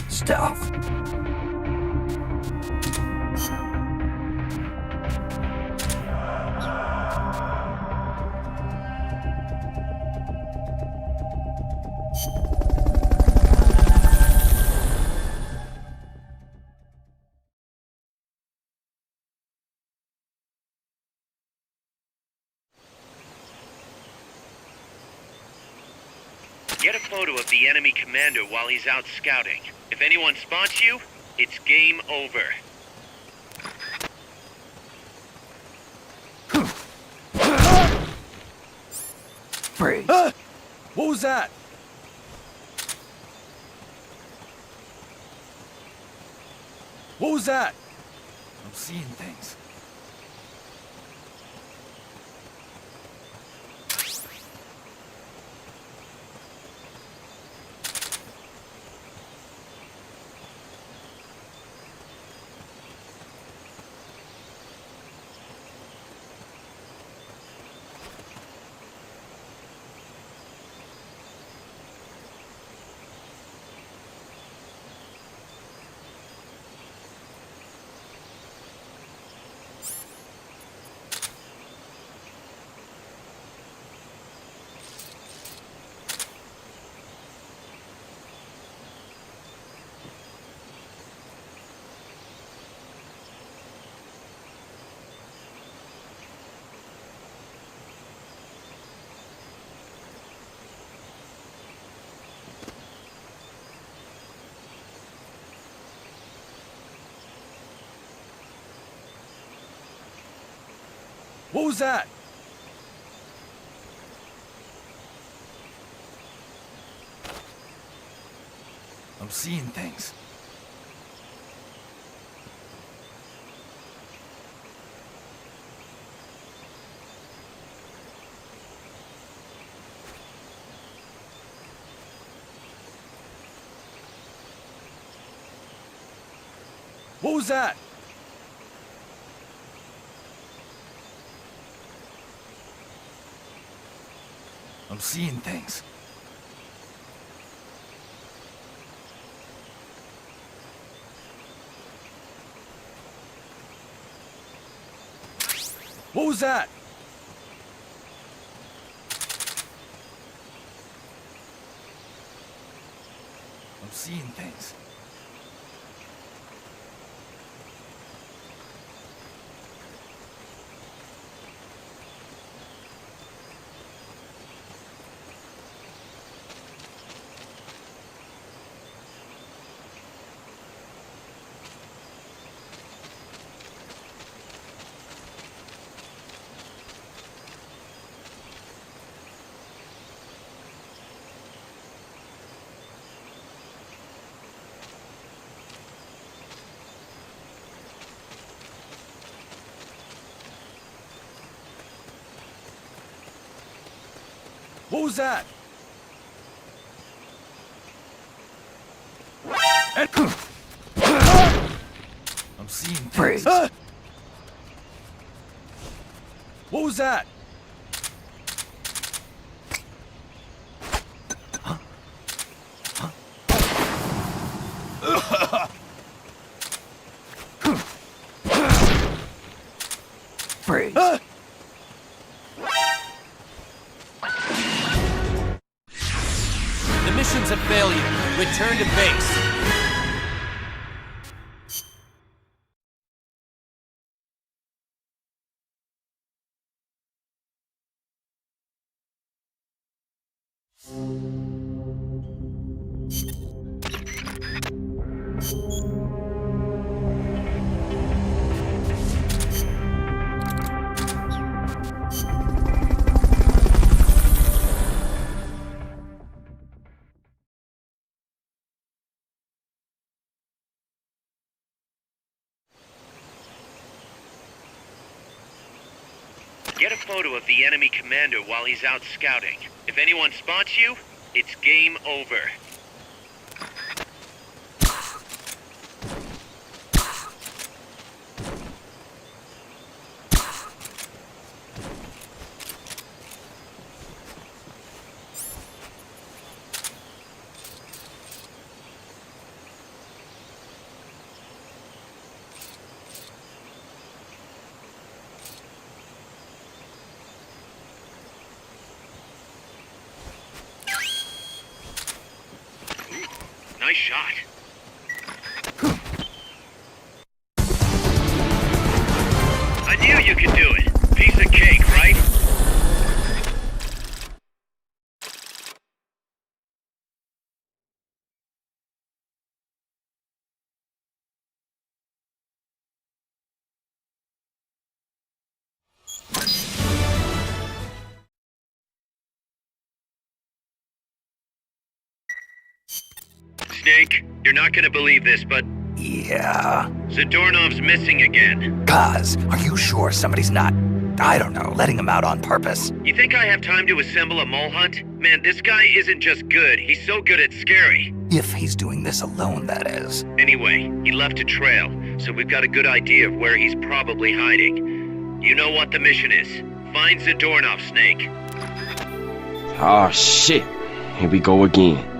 Stealth. Get a photo of the enemy commander while he's out scouting. If anyone spots you, it's game over. Freeze. What was that? What was that? I'm seeing things. What was that? I'm seeing things. What was that? I'm seeing things. What was that? I'm seeing things. What was that? I'm seeing Freeze. things. What was that? Freeze. The mission's a failure. Return to base. Get a photo of the enemy commander while he's out scouting. If anyone spots you, it's game over. Nice shot. I knew you could do it. Piece of cake, right? Snake, you're not gonna believe this, but... Yeah? Zadornov's missing again. Kaz, are you sure somebody's not, I don't know, letting him out on purpose? You think I have time to assemble a mole hunt? Man, this guy isn't just good, he's so good it's scary. If he's doing this alone, that is. Anyway, he left a trail, so we've got a good idea of where he's probably hiding. You know what the mission is. Find Zadornov, Snake. Oh shit. Here we go again.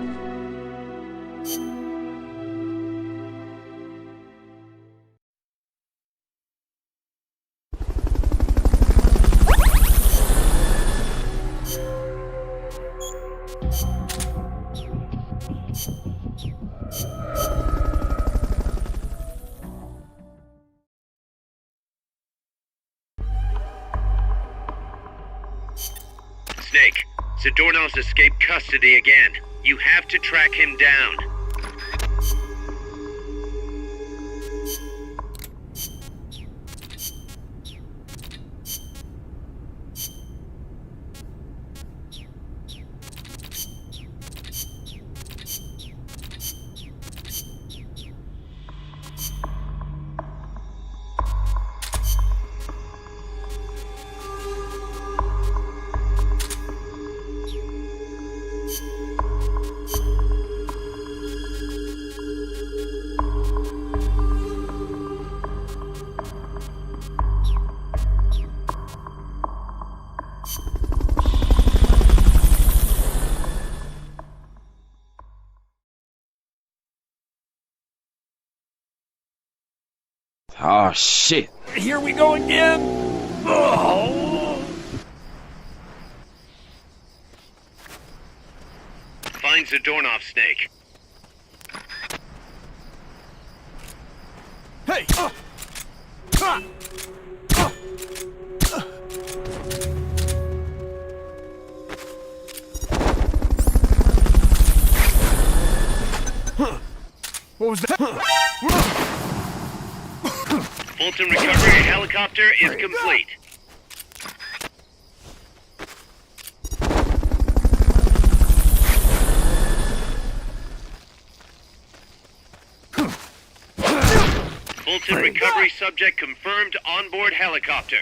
Snake, Zadornov's escaped custody again. You have to track him down. Oh shit. Here we go again! Oh. Find Zadornov, Snake. Hey! What was that? Fulton recovery helicopter is complete. Fulton recovery subject confirmed onboard helicopter.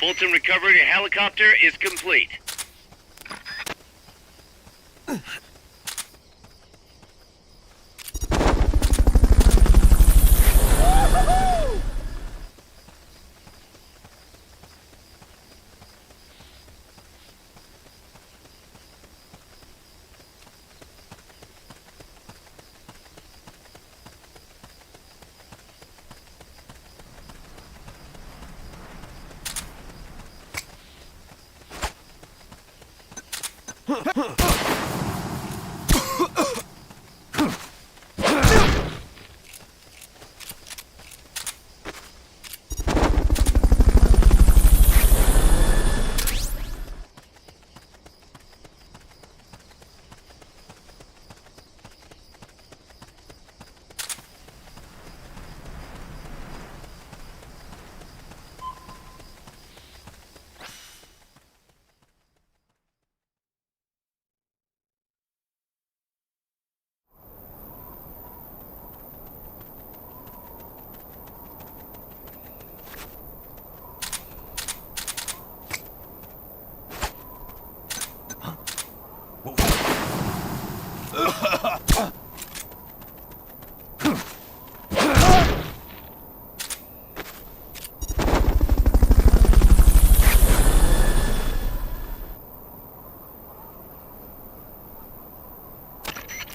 Fulton recovery helicopter is complete.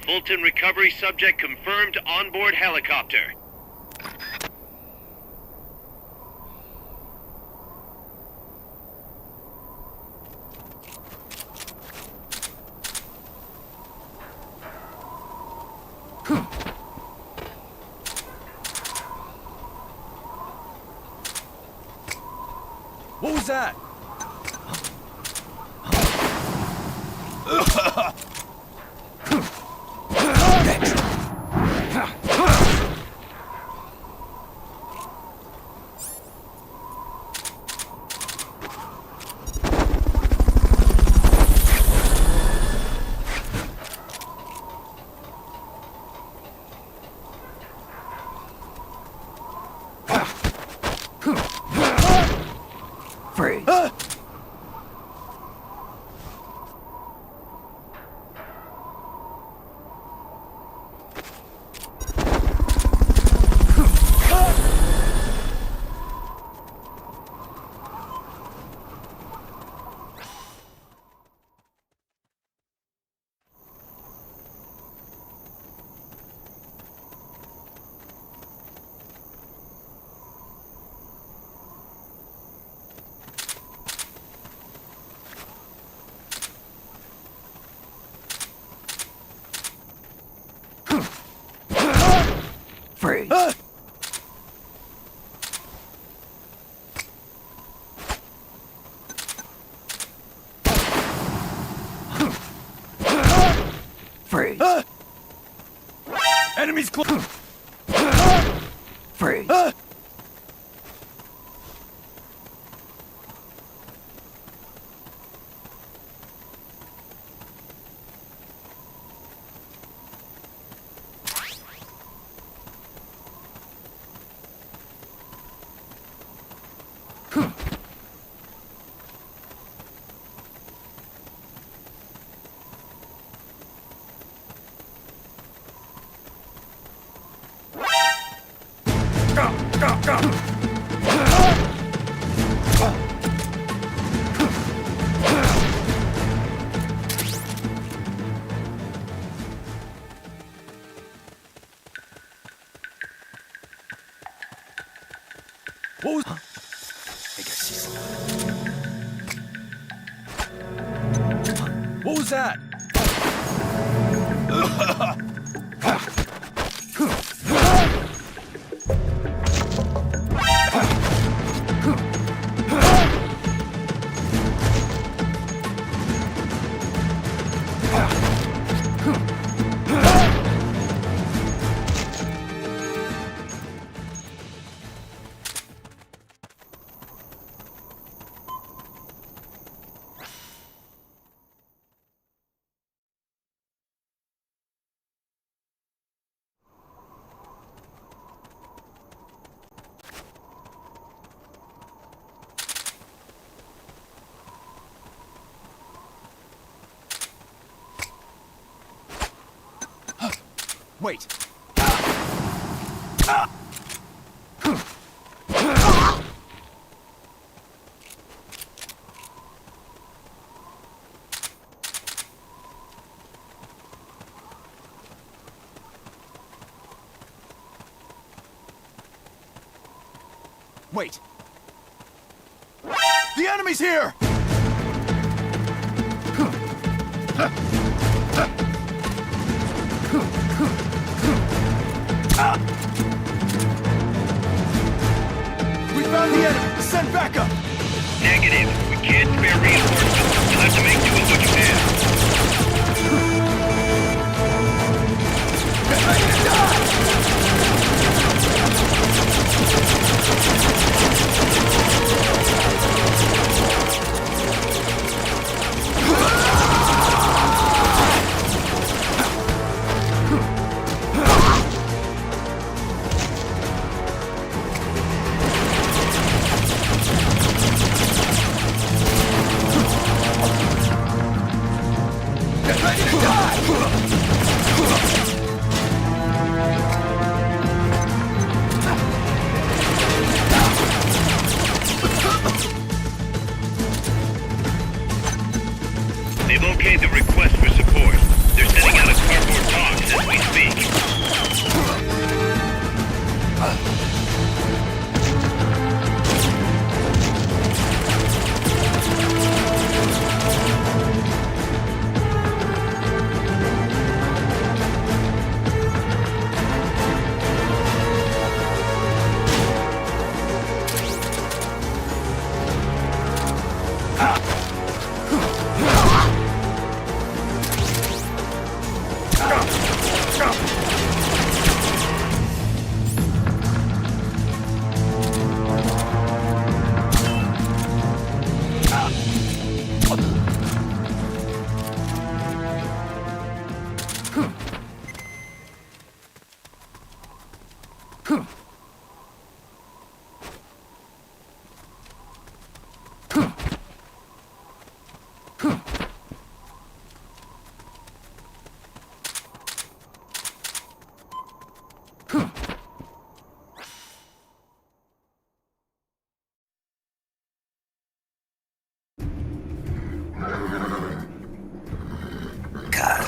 Fulton recovery subject confirmed onboard helicopter. What was that? Freeze. Freeze. Freeze. Enemies close. Freeze. What was? I think I see someone. What was that? Wait. Wait. The enemy's here! We found the enemy! Send backup! Negative. We can't spare reinforcements. You'll have to make do with what you have. Get ready to die!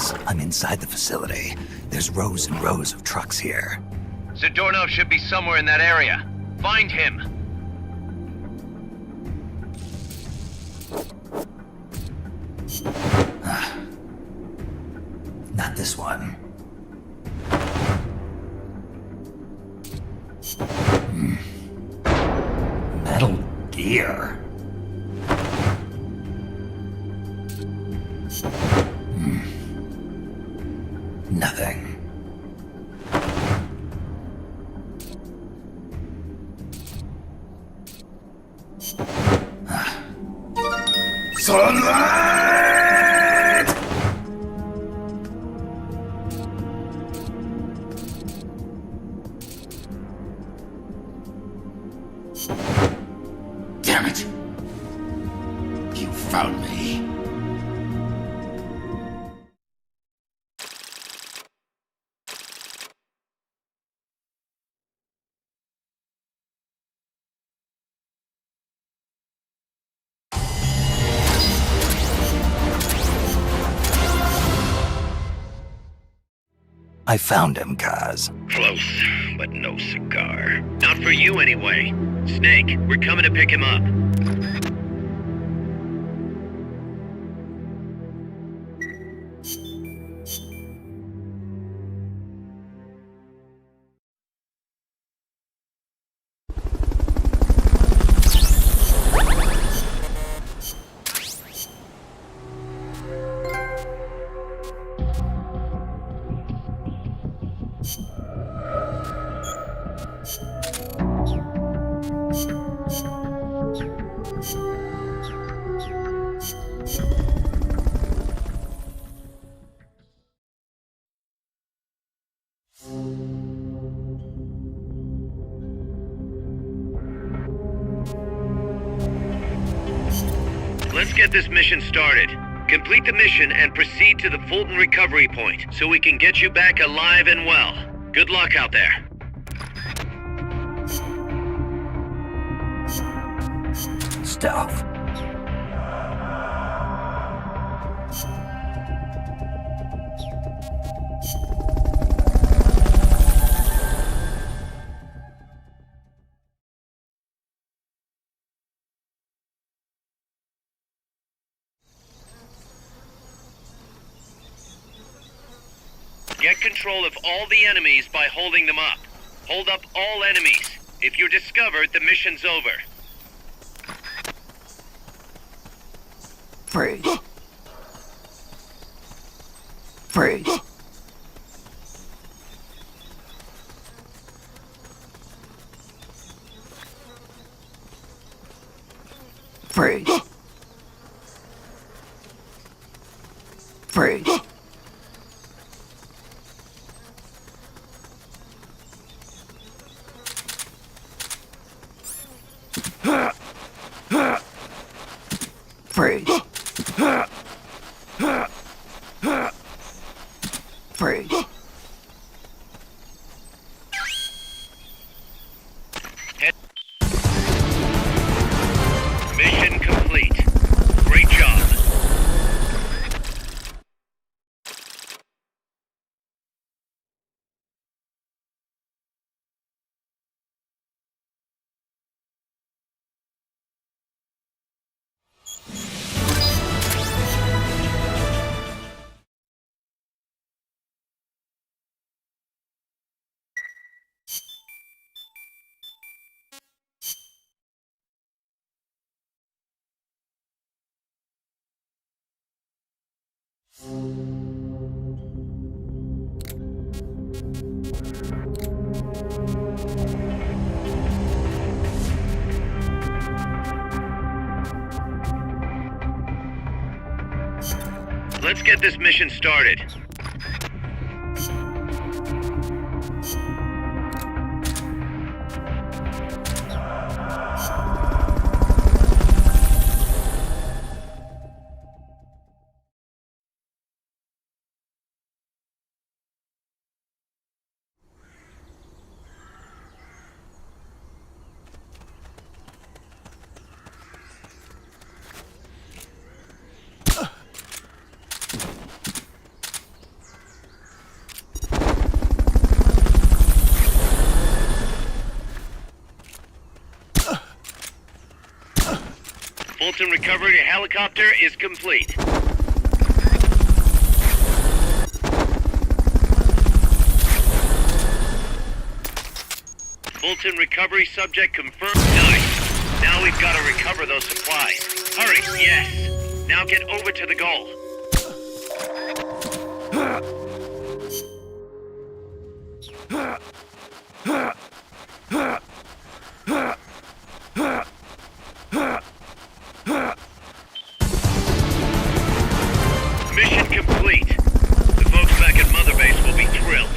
Cuz, I'm inside the facility. There's rows and rows of trucks here. Zadornov should be somewhere in that area. Find him. Not this one. Metal Gear. Nothing. Sunlight! Damn it! You found me. I found him, Kaz. Close, but no cigar. Not for you anyway. Snake, we're coming to pick him up. Let's get this mission started. Complete the mission and proceed to the Fulton recovery point so we can get you back alive and well. Good luck out there. Stealth. Get control of all the enemies by holding them up. Hold up all enemies. If you're discovered, the mission's over. Freeze. Freeze. Freeze. Freeze. Freeze. Freeze. Mission complete. Great job. Let's get this mission started. Fulton recovery helicopter is complete. Fulton recovery subject confirmed. Nice. Now we've got to recover those supplies. Hurry. Yes. Now get over to the goal. Mission complete. The folks back at Mother Base will be thrilled.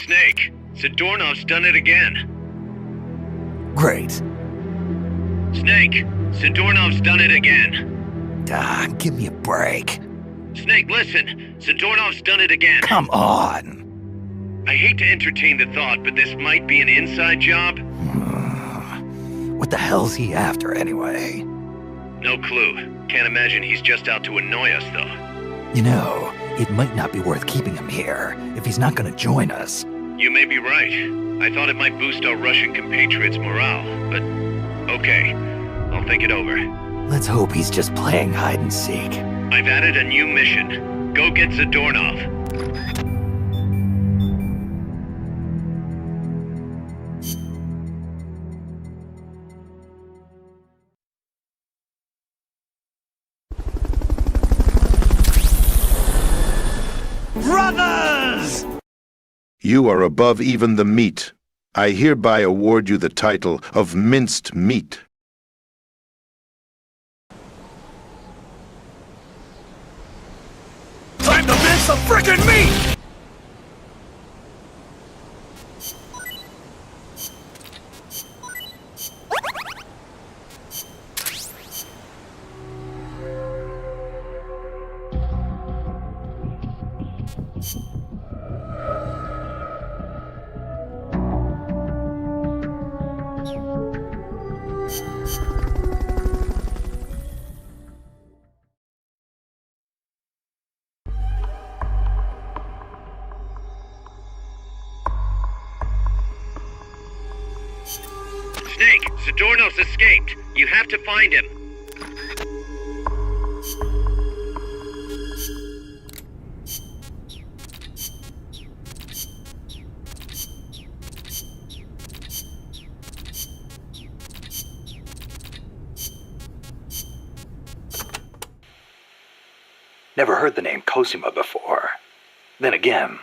Snake, Zadornov's done it again. Great. Snake, Zadornov's done it again. Give me a break. Snake, listen. Zadornov's done it again. Come on. I hate to entertain the thought, but this might be an inside job. What the hell's he after, anyway? No clue. Can't imagine he's just out to annoy us, though. You know, it might not be worth keeping him here if he's not gonna join us. You may be right. I thought it might boost our Russian compatriots' morale, but okay. I'll think it over. Let's hope he's just playing hide and seek. I've added a new mission. Go get Zadornov. Brothers! You are above even the meat. I hereby award you the title of minced meat. Time to mince some frickin' meat! Snake, Zadornov's escaped. You have to find him. Never heard the name Cosima before. Then again,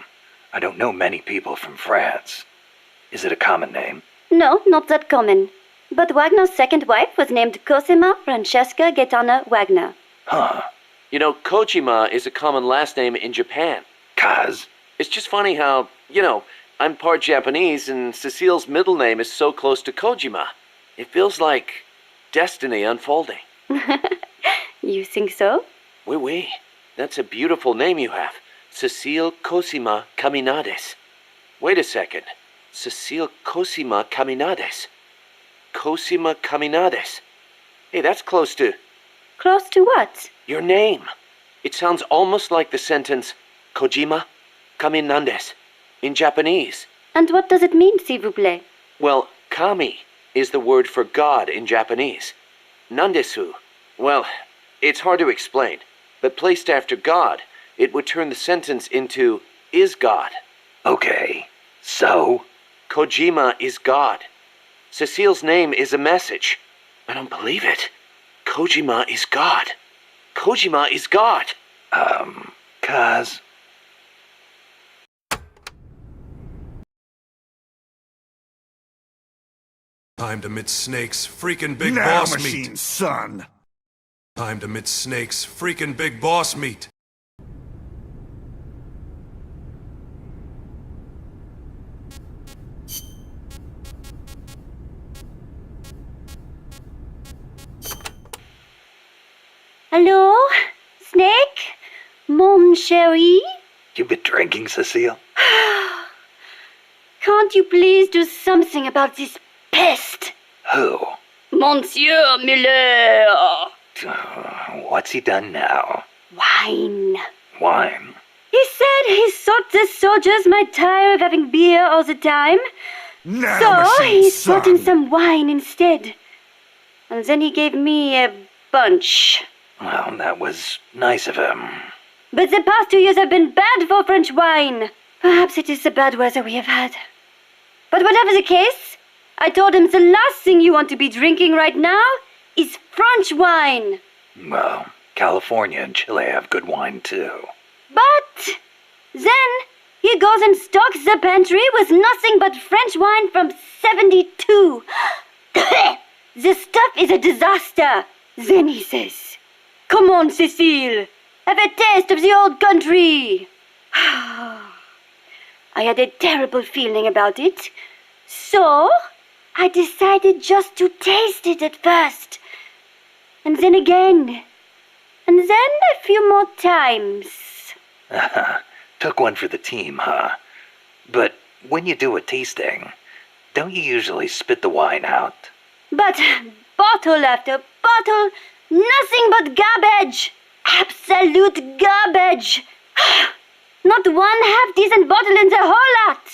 I don't know many people from France. Is it a common name? No, not that common. But Wagner's second wife was named Cosima Francesca Gaetana Wagner. Huh. You know, Kojima is a common last name in Japan. Kaz? It's just funny how, I'm part Japanese and Cecile's middle name is so close to Kojima. It feels like destiny unfolding. You think so? Oui, oui. That's a beautiful name you have. Cecile Cosima Caminades. Wait a second. Cecile Cosima Caminades. Cosima Caminades. Hey, that's close to... Close to what? Your name. It sounds almost like the sentence Kojima Caminandes in Japanese. And what does it mean, s'il vous plaît? Well, kami is the word for God in Japanese. Nandesu. Well, it's hard to explain, but placed after God, it would turn the sentence into is God. Okay, so? Kojima is God. Cecile's name is a message. I don't believe it. Kojima is God. Kojima is God. Kaz? Time to mince Snake's freaking big boss meat. Nanomachine, son! Time to mince Snake's freaking big boss meat. Hello? Snake? Mon chéri? You been drinking, Cecile? Can't you please do something about this pest? Who? Monsieur Muller! What's he done now? Wine. Wine? He said he thought the soldiers might tire of having beer all the time. Now, so he son. brought in some wine instead. And then he gave me a bunch. Well, that was nice of him. But the past 2 years have been bad for French wine. Perhaps it is the bad weather we have had. But whatever the case, I told him the last thing you want to be drinking right now is French wine. Well, California and Chile have good wine too. But then he goes and stocks the pantry with nothing but French wine from 72. The stuff is a disaster. Then he says, "Come on, Cecile, have a taste of the old country." I had a terrible feeling about it, so I decided just to taste it at first. And then again. And then a few more times. Took one for the team, huh? But when you do a tasting, don't you usually spit the wine out? But bottle after bottle, nothing but garbage. Absolute garbage. Not one half-decent bottle in the whole lot.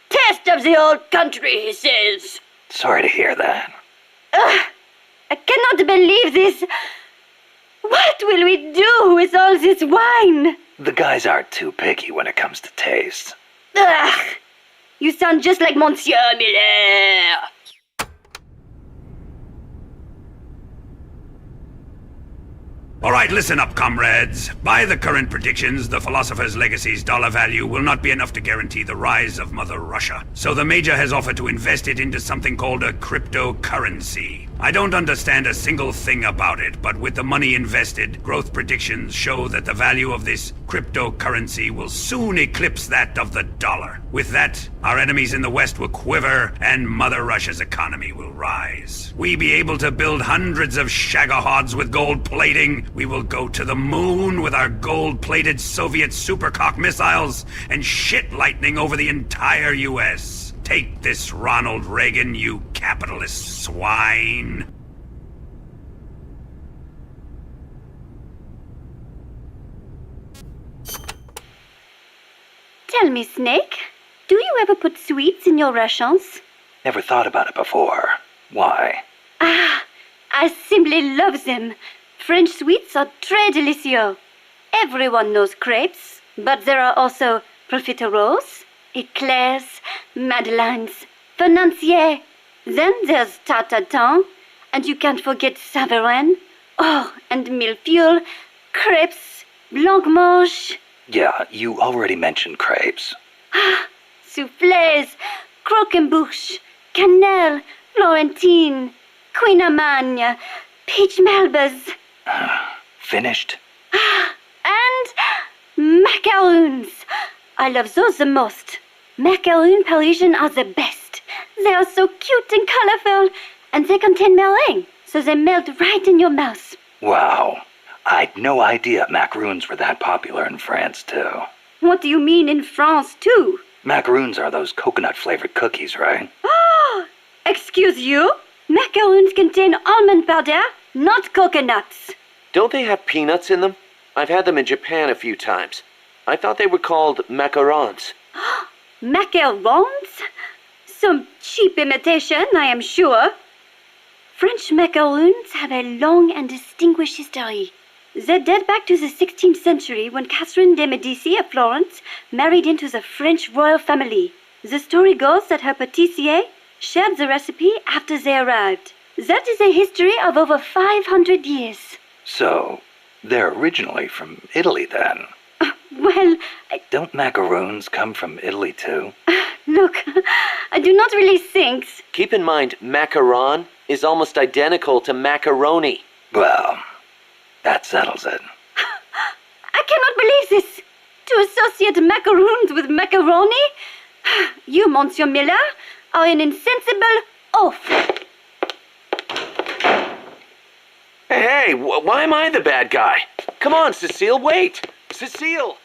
Taste of the old country, he says. Sorry to hear that. I cannot believe this. What will we do with all this wine? The guys aren't too picky when it comes to taste. Ugh, you sound just like Monsieur Miller. All right, listen up, comrades. By the current predictions, the Philosopher's Legacy's dollar value will not be enough to guarantee the rise of Mother Russia. So the Major has offered to invest it into something called a cryptocurrency. I don't understand a single thing about it, but with the money invested, growth predictions show that the value of this cryptocurrency will soon eclipse that of the dollar. With that, our enemies in the West will quiver, and Mother Russia's economy will rise. We be able to build hundreds of shagahods with gold plating. We will go to the moon with our gold-plated Soviet supercock missiles and shit lightning over the entire U.S. Take this, Ronald Reagan, you capitalist swine. Tell me, Snake, do you ever put sweets in your rations? Never thought about it before. Why? I simply love them. French sweets are très délicieux. Everyone knows crepes, but there are also profiteroles, eclairs, madeleines, financiers. Then there's tarte-tatin, and you can't forget Savarin. Oh, and millefiori, crepes, blancmange. Yeah, you already mentioned crepes. Soufflés, croquembouche, cannelle, Florentine, Queen Amagne, peach melbas. Finished? And macaroons. I love those the most. Macaroon Parisian are the best. They are so cute and colorful, and they contain meringue, so they melt right in your mouth. Wow. I'd no idea macaroons were that popular in France, too. What do you mean in France, too? Macaroons are those coconut-flavored cookies, right? Oh, excuse you? Macaroons contain almond powder, not coconuts. Don't they have peanuts in them? I've had them in Japan a few times. I thought they were called macarons. Macarons? Some cheap imitation, I am sure. French macaroons have a long and distinguished history. They date back to the 16th century when Catherine de' Medici of Florence married into the French royal family. The story goes that her pâtissier shared the recipe after they arrived. That is a history of over 500 years. So, they're originally from Italy, then? Well, Don't macaroons come from Italy, too? Look, I do not really think... Keep in mind, macaron is almost identical to macaroni. Well, that settles it. I cannot believe this! To associate macaroons with macaroni? You, Monsieur Miller, are an insensible oaf. Hey, why am I the bad guy? Come on, Cecile, wait! Cecile!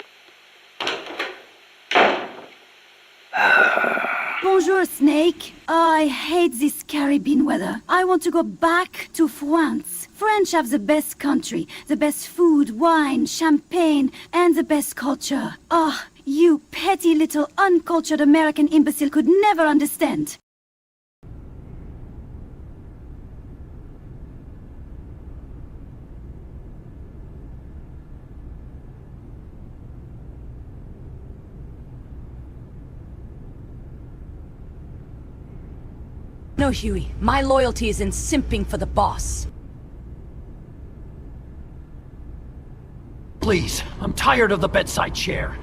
Bonjour, Snake. I hate this Caribbean weather. I want to go back to France. French have the best country, the best food, wine, champagne, and the best culture. Ah, you petty little uncultured American imbecile could never understand. No, Huey. My loyalty is in simping for the boss. Please, I'm tired of the bedside chair.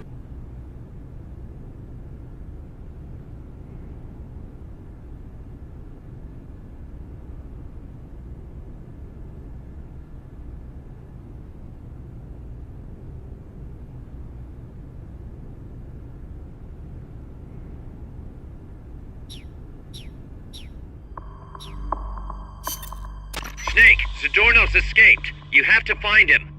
Snake, Zadornos escaped. You have to find him.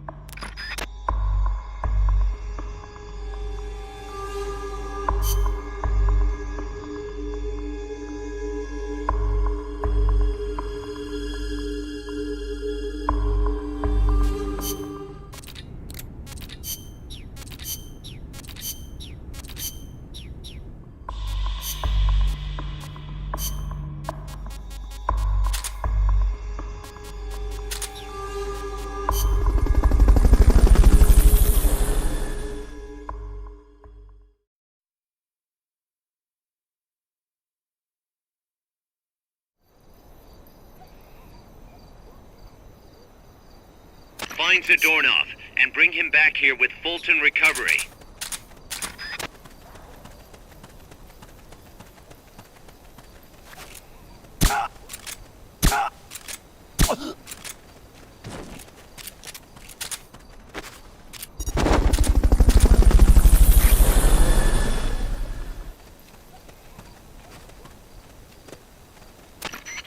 Find Zadornov and bring him back here with Fulton Recovery.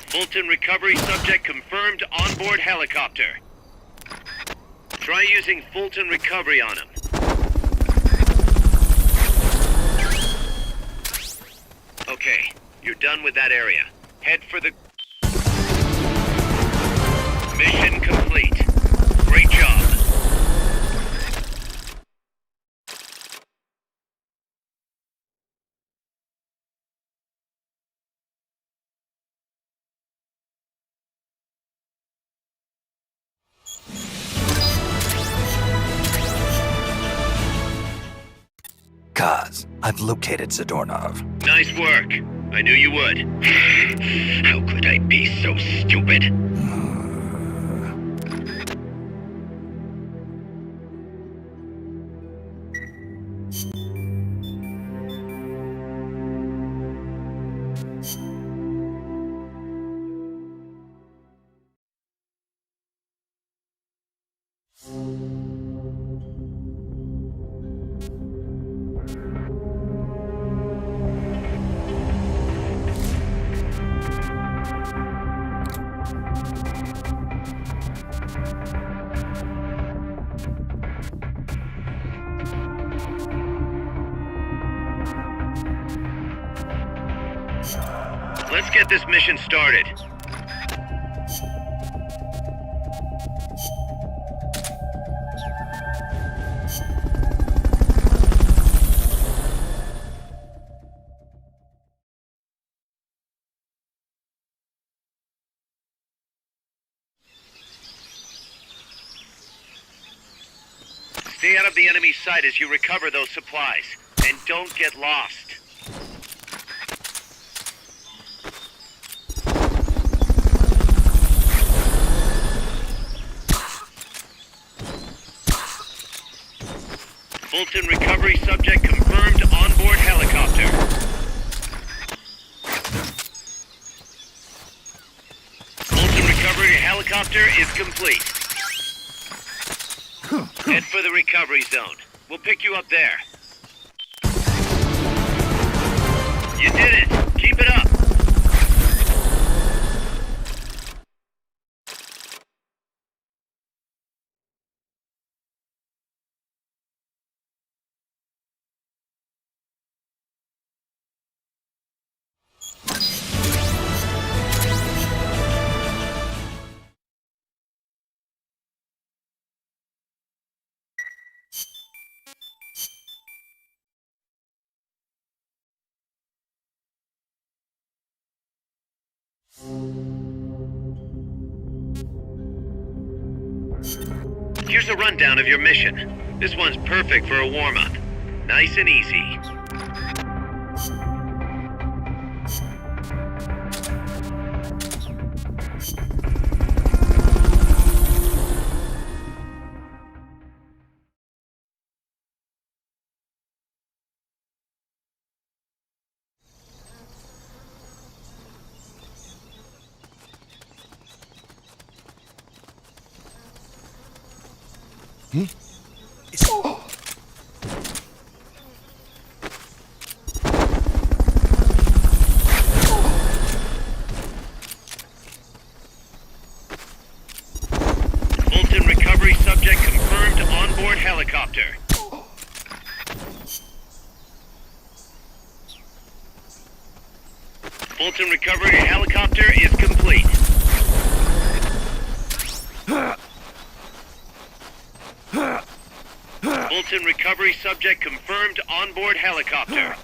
Fulton Recovery subject confirmed onboard helicopter. Try using Fulton Recovery on him. Okay, you're done with that area. Head for the... Mission complete. Great job. Kaz, I've located Zadornov. Nice work. I knew you would. How could I be so stupid? Let's get this mission started. Stay out of the enemy's sight as you recover those supplies, and don't get lost. Fulton Recovery subject confirmed onboard helicopter. Fulton Recovery helicopter is complete. Head for the recovery zone. We'll pick you up there. You did it! Keep it up! Here's a rundown of your mission. This one's perfect for a warm-up. Nice and easy. Fulton recovery subject confirmed onboard helicopter. Fulton recovery helicopter is complete. Fulton recovery subject confirmed onboard helicopter.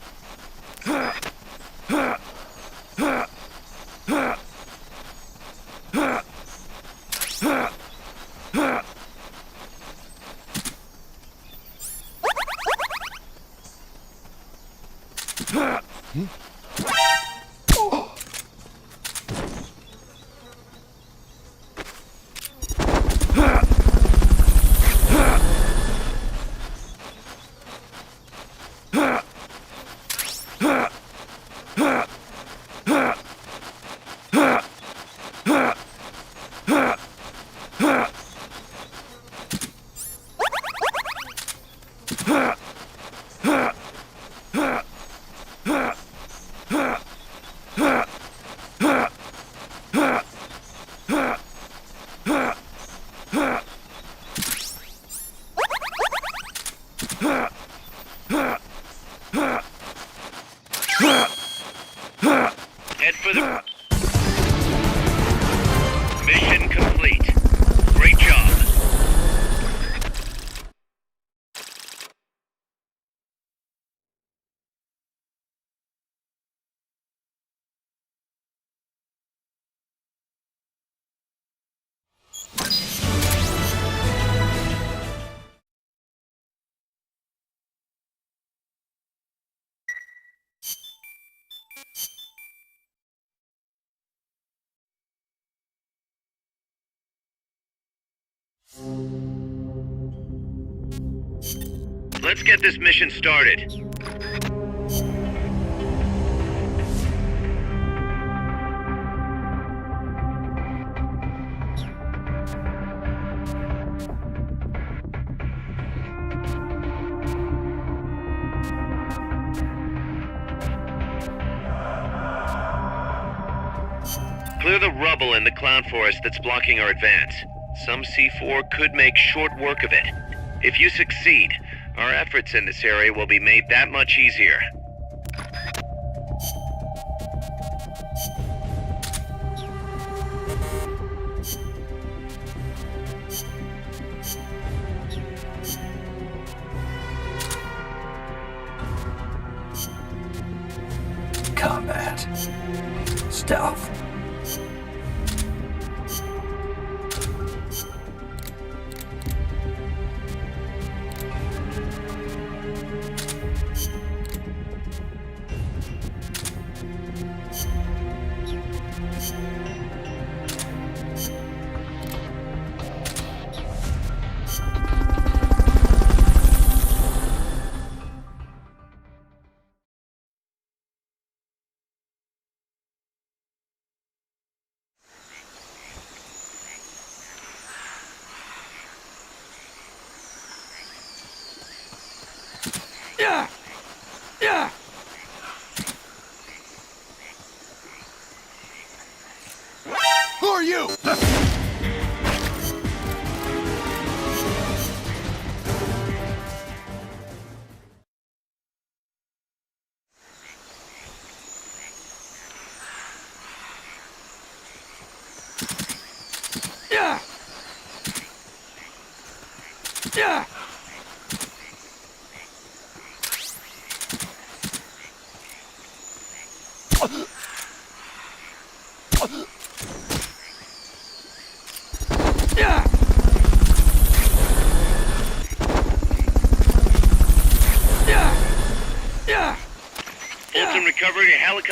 Head for the... Mission complete. Great job. Let's get this mission started. Clear the rubble in the cloud forest that's blocking our advance. Some C4 could make short work of it. If you succeed, our efforts in this area will be made that much easier. Combat. Stealth. Who are you?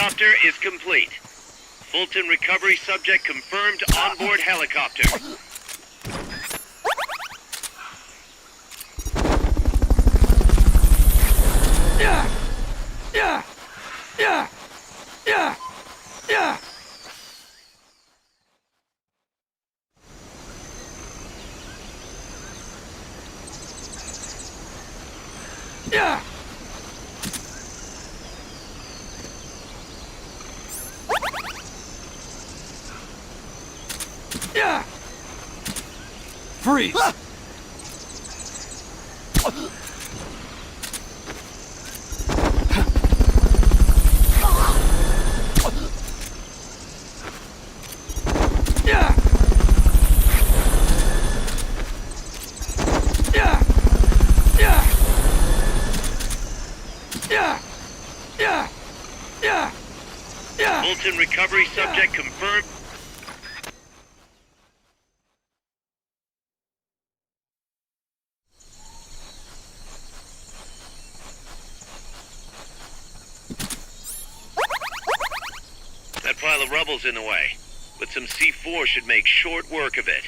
helicopter is complete. Fulton recovery subject confirmed onboard helicopter. Freeze! Fulton recovery subject confirmed. That pile of rubble's in the way, but some C4 should make short work of it.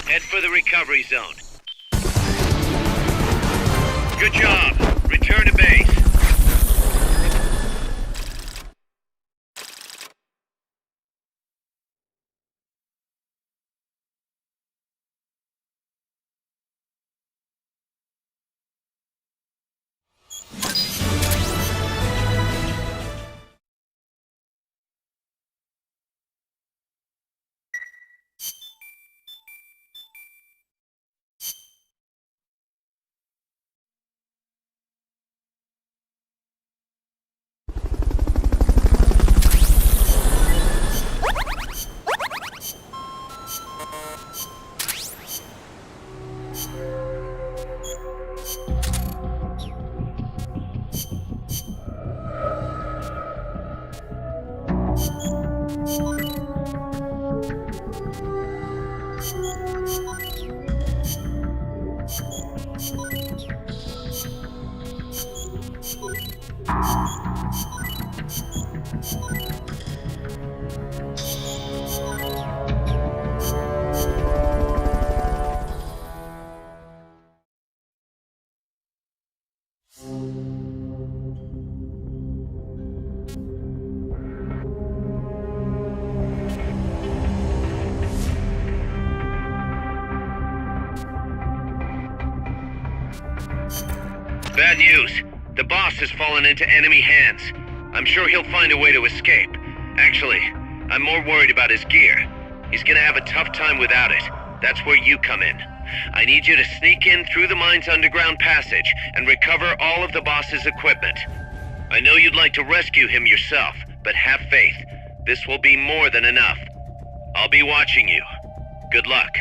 Head for the recovery zone. Good job. Return to base. Bad news. The boss has fallen into enemy hands. I'm sure he'll find a way to escape. Actually, I'm more worried about his gear. He's gonna have a tough time without it. That's where you come in. I need you to sneak in through the mine's underground passage and recover all of the boss's equipment. I know you'd like to rescue him yourself, but have faith. This will be more than enough. I'll be watching you. Good luck.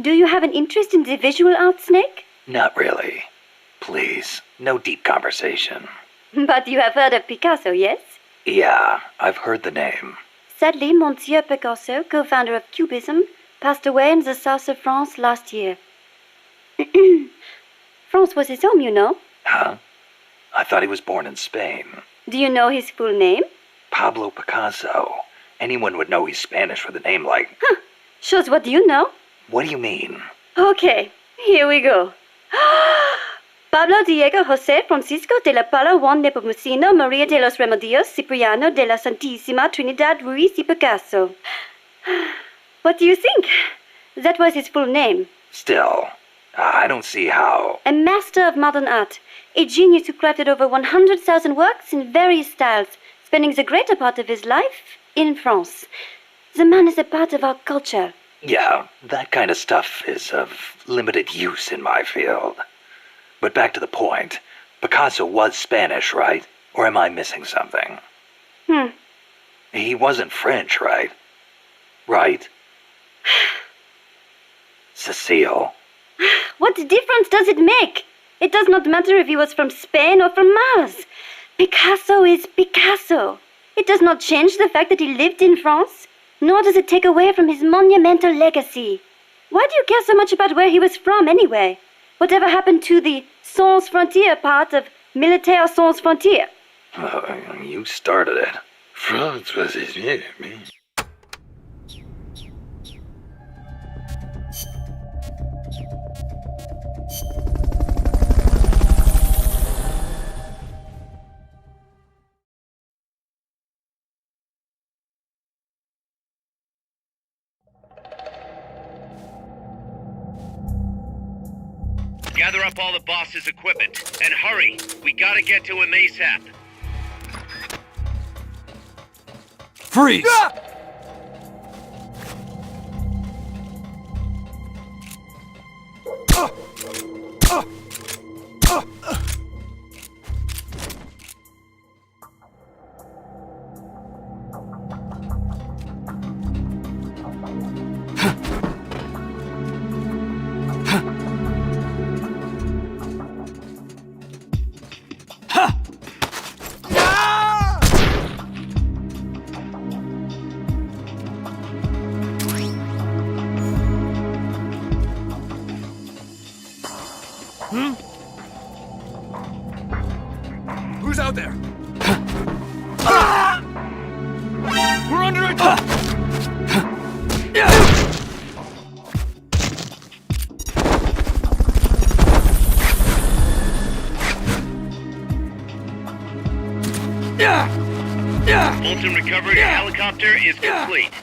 Do you have an interest in the visual art, Snake? Not really. please. No deep conversation. But you have heard of Picasso, yes? Yeah, I've heard the name. Sadly, Monsieur Picasso, co-founder of Cubism, passed away in the south of France last year. France was his home, you know. Huh? I thought he was born in Spain. Do you know his full name? Pablo Picasso. Anyone would know he's Spanish with a name like... Huh. Shows what you know. What do you mean? Okay, here we go. Pablo Diego José Francisco de la Pala Juan Nepomuceno Maria de los Remedios Cipriano de la Santísima Trinidad Ruiz y Picasso. What do you think? That was his full name. Still, I don't see how... A master of modern art. A genius who crafted over 100,000 works in various styles, spending the greater part of his life in France. The man is a part of our culture. Yeah, that kind of stuff is of limited use in my field. But back to the point. Picasso was Spanish, right? Or am I missing something? He wasn't French, right? Right? Cecile. What difference does it make? It does not matter if he was from Spain or from Mars. Picasso is Picasso. It does not change the fact that he lived in France, nor does it take away from his monumental legacy. Why do you care so much about where he was from, anyway? Whatever happened to the sans frontière part of Militaire sans frontière? You started it. France was his name. Gather up all the boss's equipment, and hurry! We gotta get to him ASAP. Freeze! Who's out there? We're under attack! Molten recovery helicopter is complete.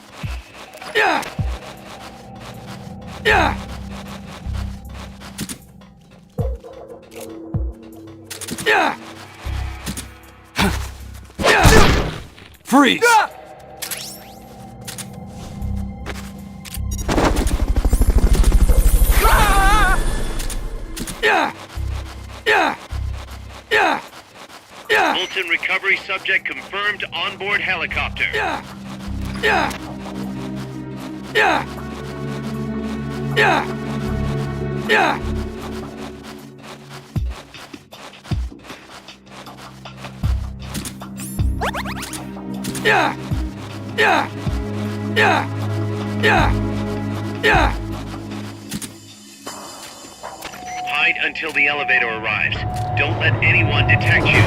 Freeze! Molten recovery subject confirmed onboard helicopter. Hide until the elevator arrives. Don't let anyone detect you.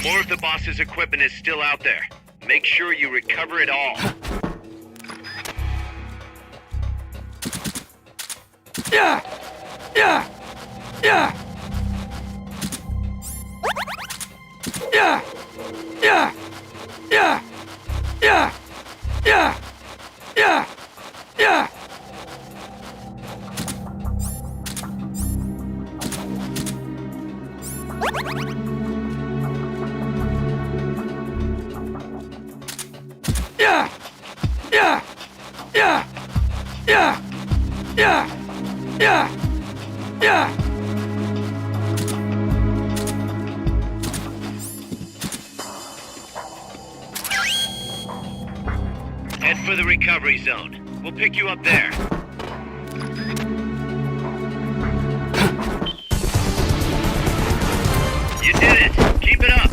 More of the boss's equipment is still out there. Make sure you recover it all. Yeah! Yeah! Yeah! Yeah! Yeah! Yeah! Yeah! Yeah! Yeah! Yeah! Yeah! Yeah! Yeah! Yeah! Yeah! Yeah! Yeah! Head for the recovery zone. We'll pick you up there. You did it! Keep it up!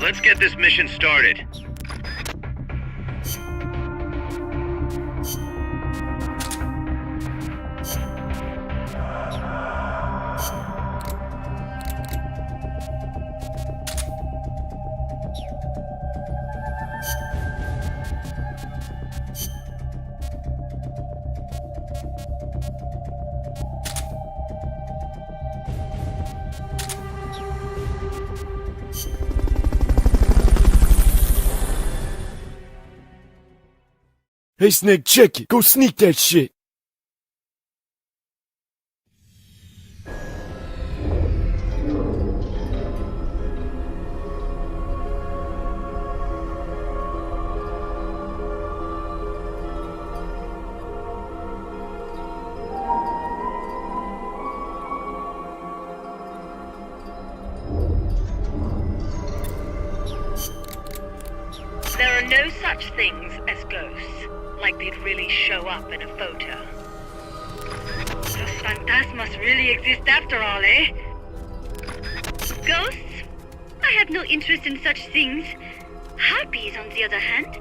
Let's get this mission started. Hey Snake, check it. Go sneak that shit. There are no such things as ghosts, like they'd really show up in a photo. Those phantasmas really exist after all, eh? Ghosts? I have no interest in such things. Harpies, on the other hand,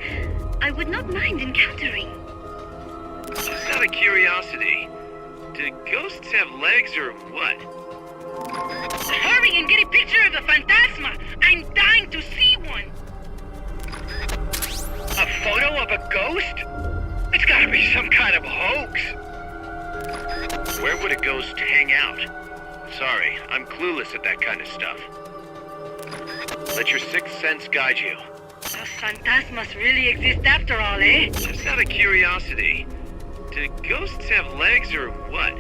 I would not mind encountering. Just out of curiosity, do ghosts have legs or what? Hurry and get a picture of the phantasma! I'm dying to see one! A photo of a ghost? It's gotta be some kind of hoax. Where would a ghost hang out? Sorry, I'm clueless at that kind of stuff. Let your sixth sense guide you. Those phantasmas really exist after all, eh? Just out of curiosity, do ghosts have legs or what?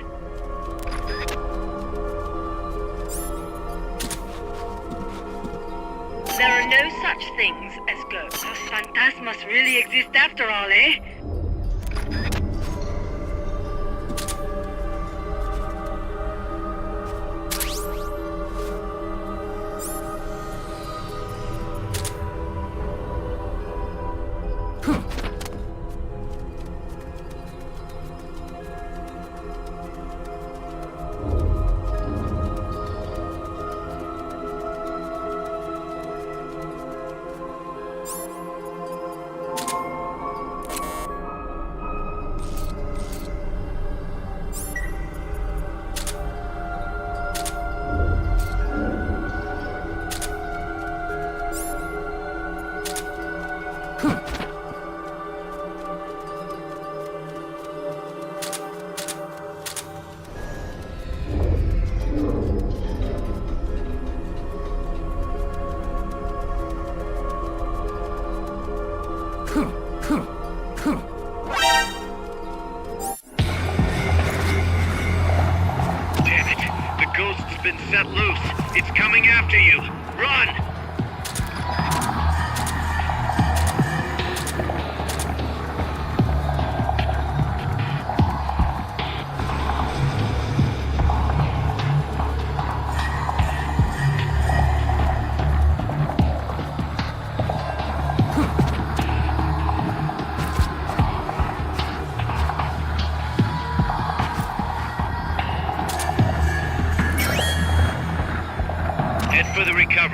There are no such things as ghosts. Those phantasmas really exist after all, eh?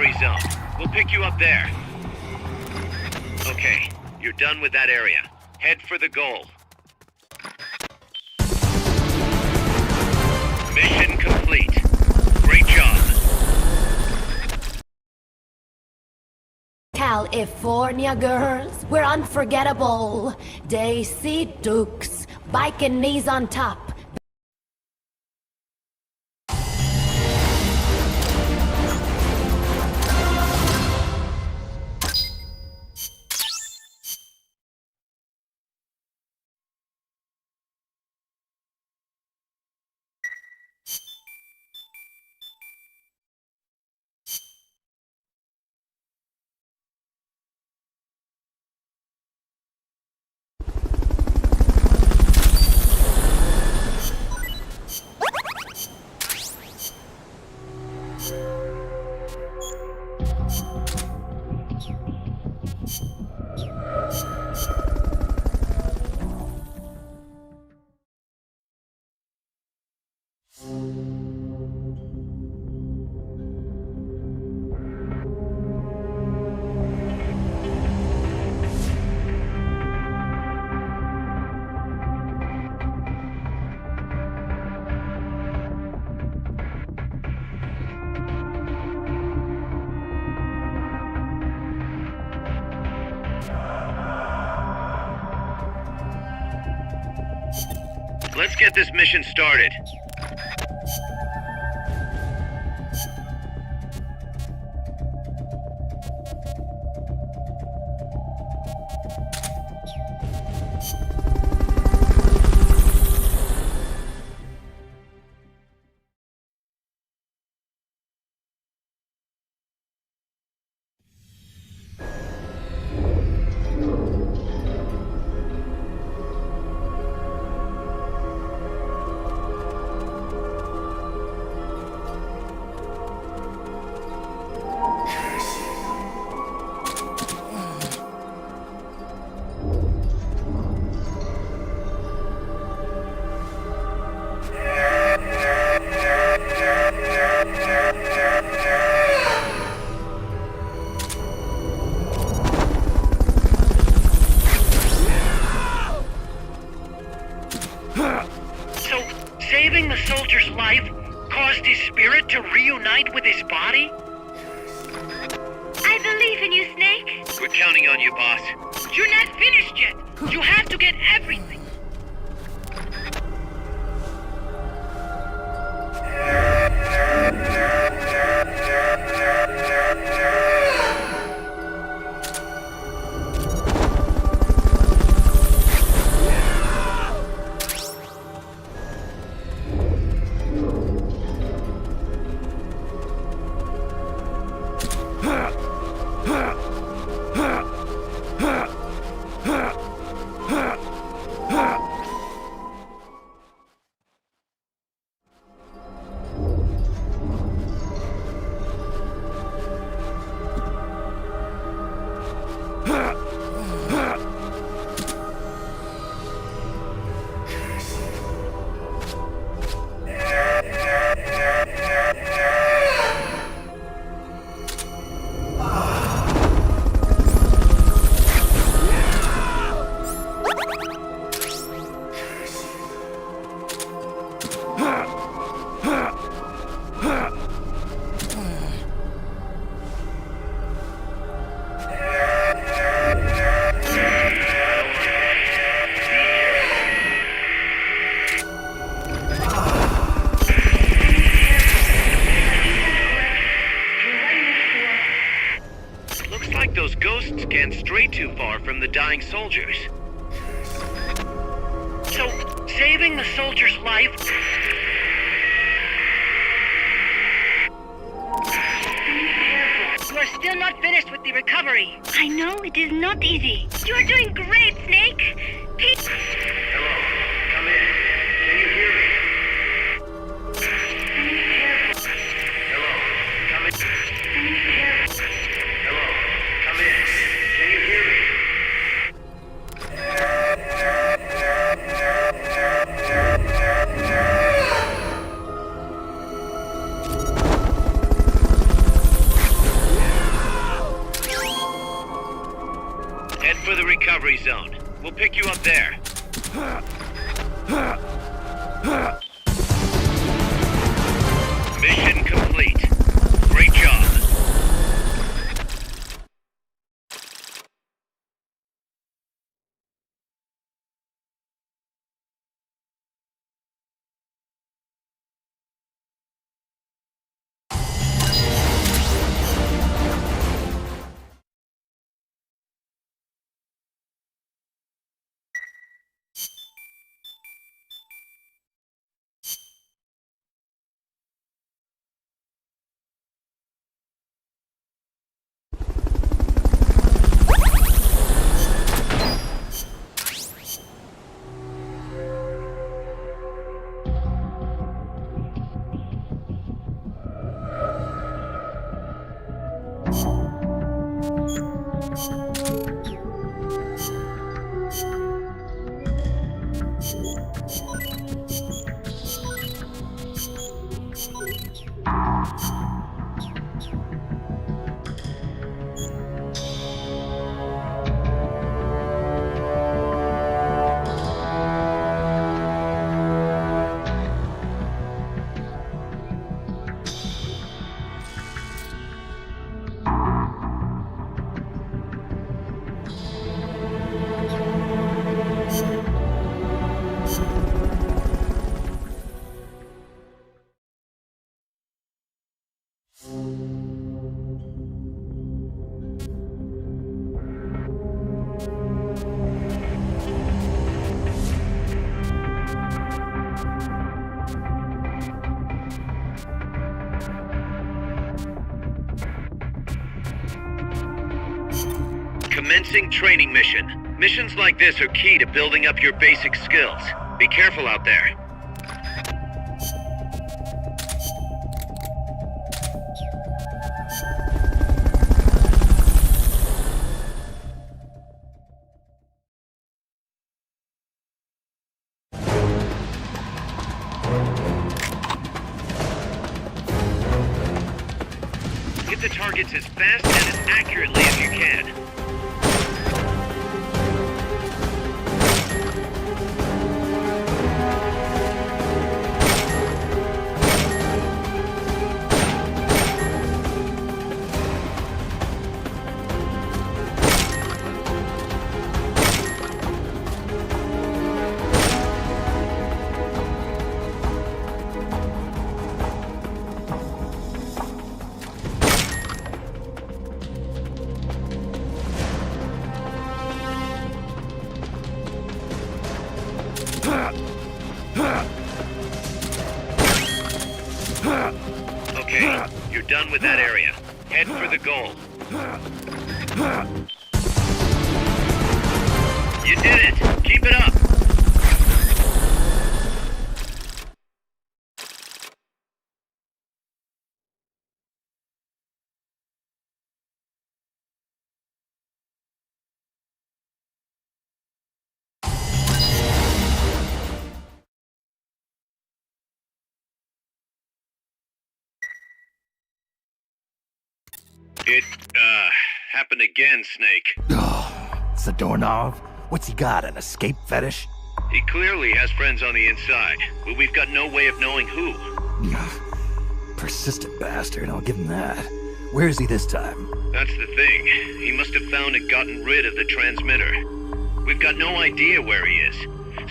free zone. We'll pick you up there. Okay, you're done with that area. Head for the goal. Mission complete. Great job. California girls, we're unforgettable. Daisy Dukes, biking knees on top. Let's get this mission started. Saving the soldier's life caused his spirit to reunite with his body? I believe in you, Snake. We're counting on you, boss. You're not finished yet. You have to get everything. Those ghosts scanned straight too far from the dying soldiers. So, saving the soldier's life... You are still not finished with the recovery. I know it is not easy. You are doing great, Snake. Keep... Hello, come in. Can you hear me? Hello, come in. Hello, come in. Can you hear me? recovery zone. We'll pick you up there. Mission complete. Great job. Commencing training mission. Missions like this are key to building up your basic skills. Be careful out there. Hit the targets as fast and as accurately as you can. Okay, you're done with that area. Head for the goal. You did it! Keep it up! It, happened again, Snake. It's the doorknob. What's he got, an escape fetish? He clearly has friends on the inside, but we've got no way of knowing who. Persistent bastard, I'll give him that. Where is he this time? That's the thing. He must have found and gotten rid of the transmitter. We've got no idea where he is.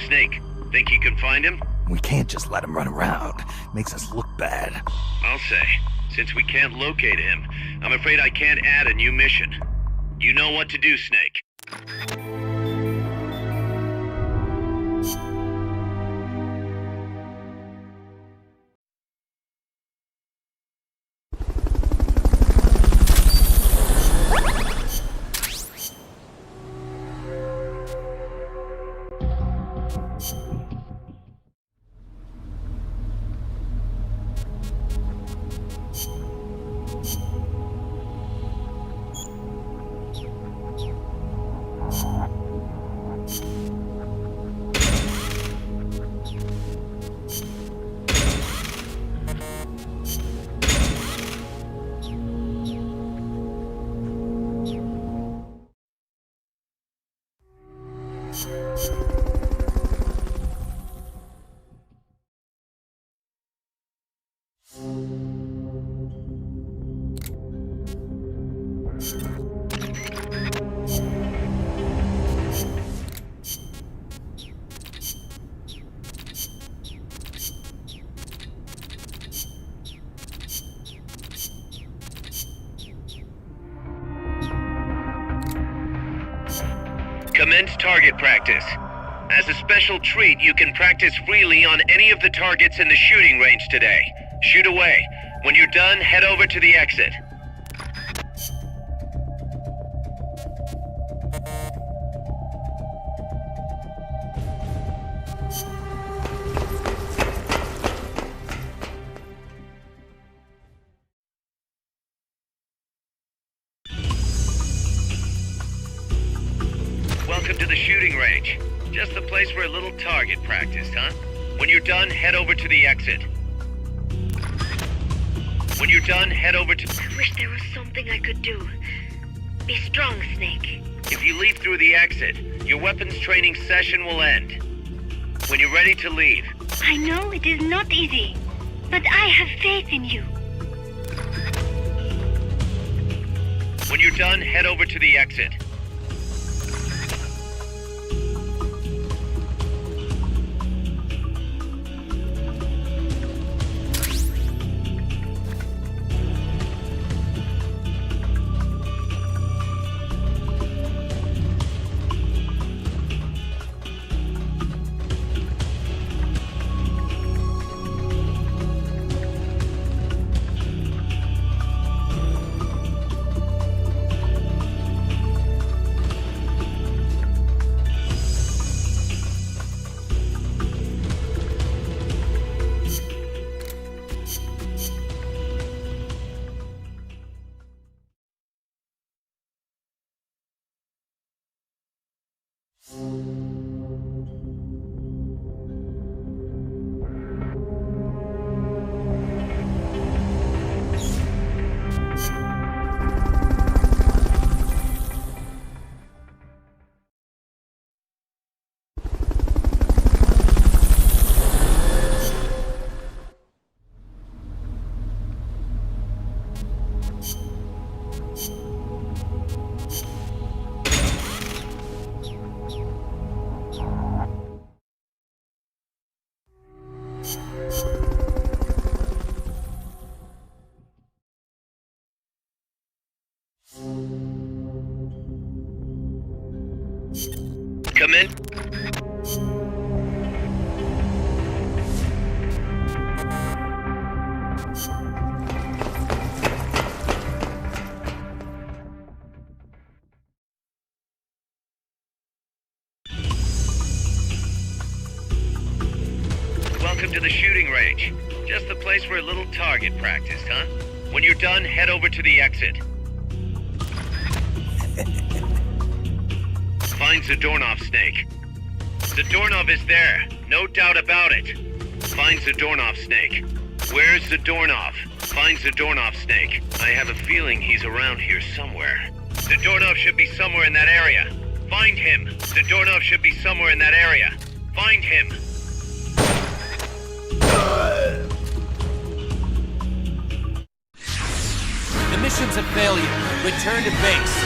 Snake, think you can find him? We can't just let him run around. Makes us look bad. I'll say. Since we can't locate him, I'm afraid I can't add a new mission. You know what to do, Snake. Commence target practice. As a special treat, you can practice freely on any of the targets in the shooting range today. Shoot away. When you're done, head over to the exit. Welcome to the shooting range. Just the place for a little target practice, huh? When you're done, head over to the exit. When you're done, head over to... I wish there was something I could do. Be strong, Snake. If you leave through the exit, your weapons training session will end. When you're ready to leave... I know it is not easy, but I have faith in you. When you're done, head over to the exit. Come in. Welcome to the shooting range. Just the place for a little target practice, huh? When you're done, head over to the exit. Find Zadornov, Snake. Zadornov is there, no doubt about it. Find Zadornov, Snake. Where's Zadornov? Find Zadornov, Snake. I have a feeling he's around here somewhere. Zadornov should be somewhere in that area. Find him. Zadornov should be somewhere in that area. Find him. The mission's a failure. Return to base.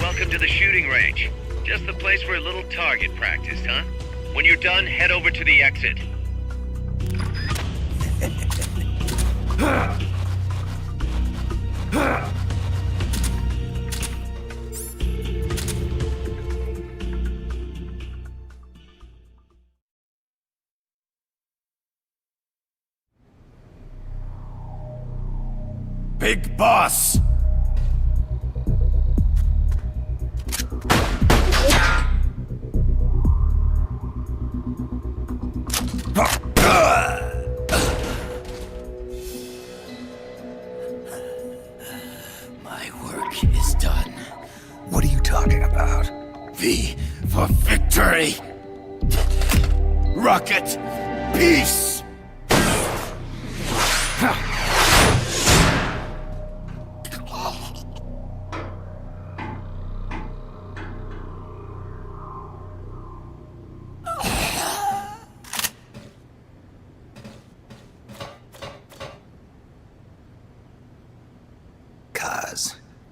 Welcome to the shooting range. Just the place for a little target practice, huh? When you're done, head over to the exit. Big boss! My work is done. What are you talking about? V for victory! Rocket! Peace!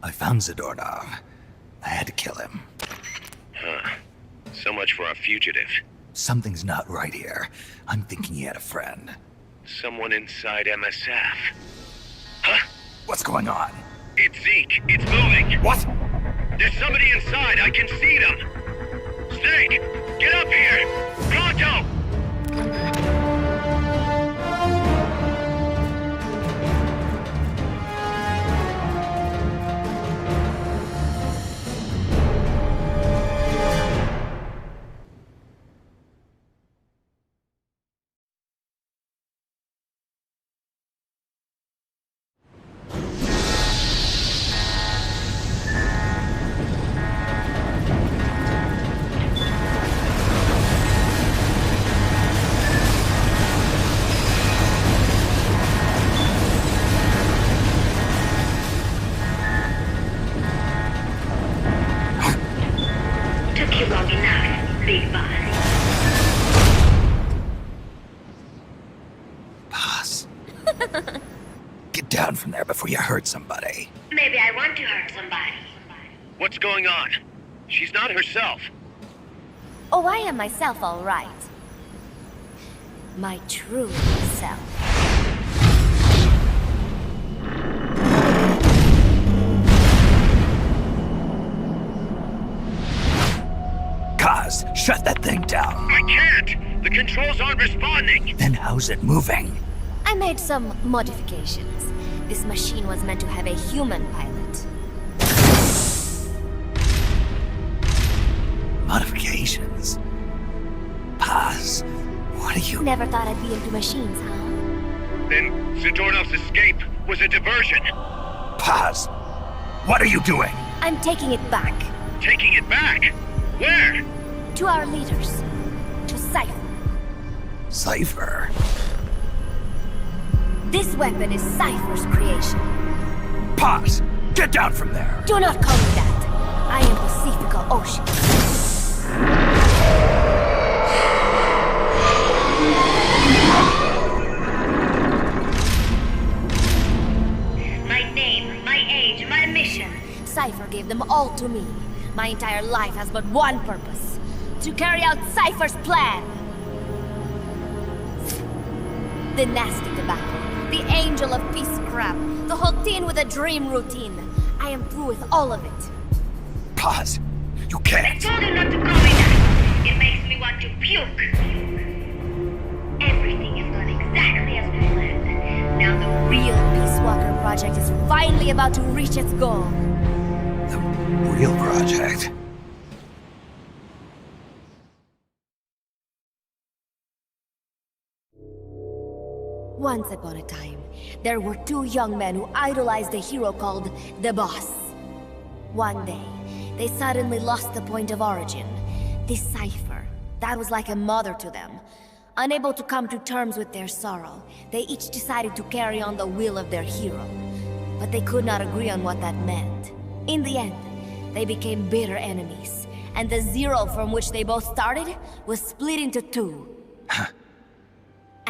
I found Zadornov. I had to kill him. Huh. So much for our fugitive. Something's not right here. I'm thinking he had a friend. Someone inside MSF. Huh? What's going on? It's Zeke. It's moving. What? There's somebody inside. I can see them. Snake, get up here. Pronto! Get down from there before you hurt somebody. Maybe I want to hurt somebody. What's going on? She's not herself. Oh, I am myself, all right. My true self. Kaz, shut that thing down. I can't! The controls aren't responding! Then how's it moving? I made some modifications. This machine was meant to have a human pilot. Modifications? Paz, what are you... Never thought I'd be into machines, huh? Then Zadornov's escape was a diversion. Paz, what are you doing? I'm taking it back. Taking it back? Where? To our leaders. To Cypher. Cypher? This weapon is Cypher's creation. Paz, get down from there. Do not call me that. I am Pacifica Ocean. My name, my age, my mission. Cypher gave them all to me. My entire life has but one purpose. To carry out Cypher's plan. The nasty tobacco. The angel of peace crap. The whole teen with a dream routine. I am through with all of it. Paz, you can't. I told you not to call me that. It makes me want to puke. Everything is going exactly as we planned. Now the real Peace Walker project is finally about to reach its goal. The real project? Once upon a time, there were two young men who idolized a hero called the Boss. One day, they suddenly lost the point of origin. This Cypher, that was like a mother to them. Unable to come to terms with their sorrow, they each decided to carry on the will of their hero. But they could not agree on what that meant. In the end, they became bitter enemies, and the zero from which they both started was split into two.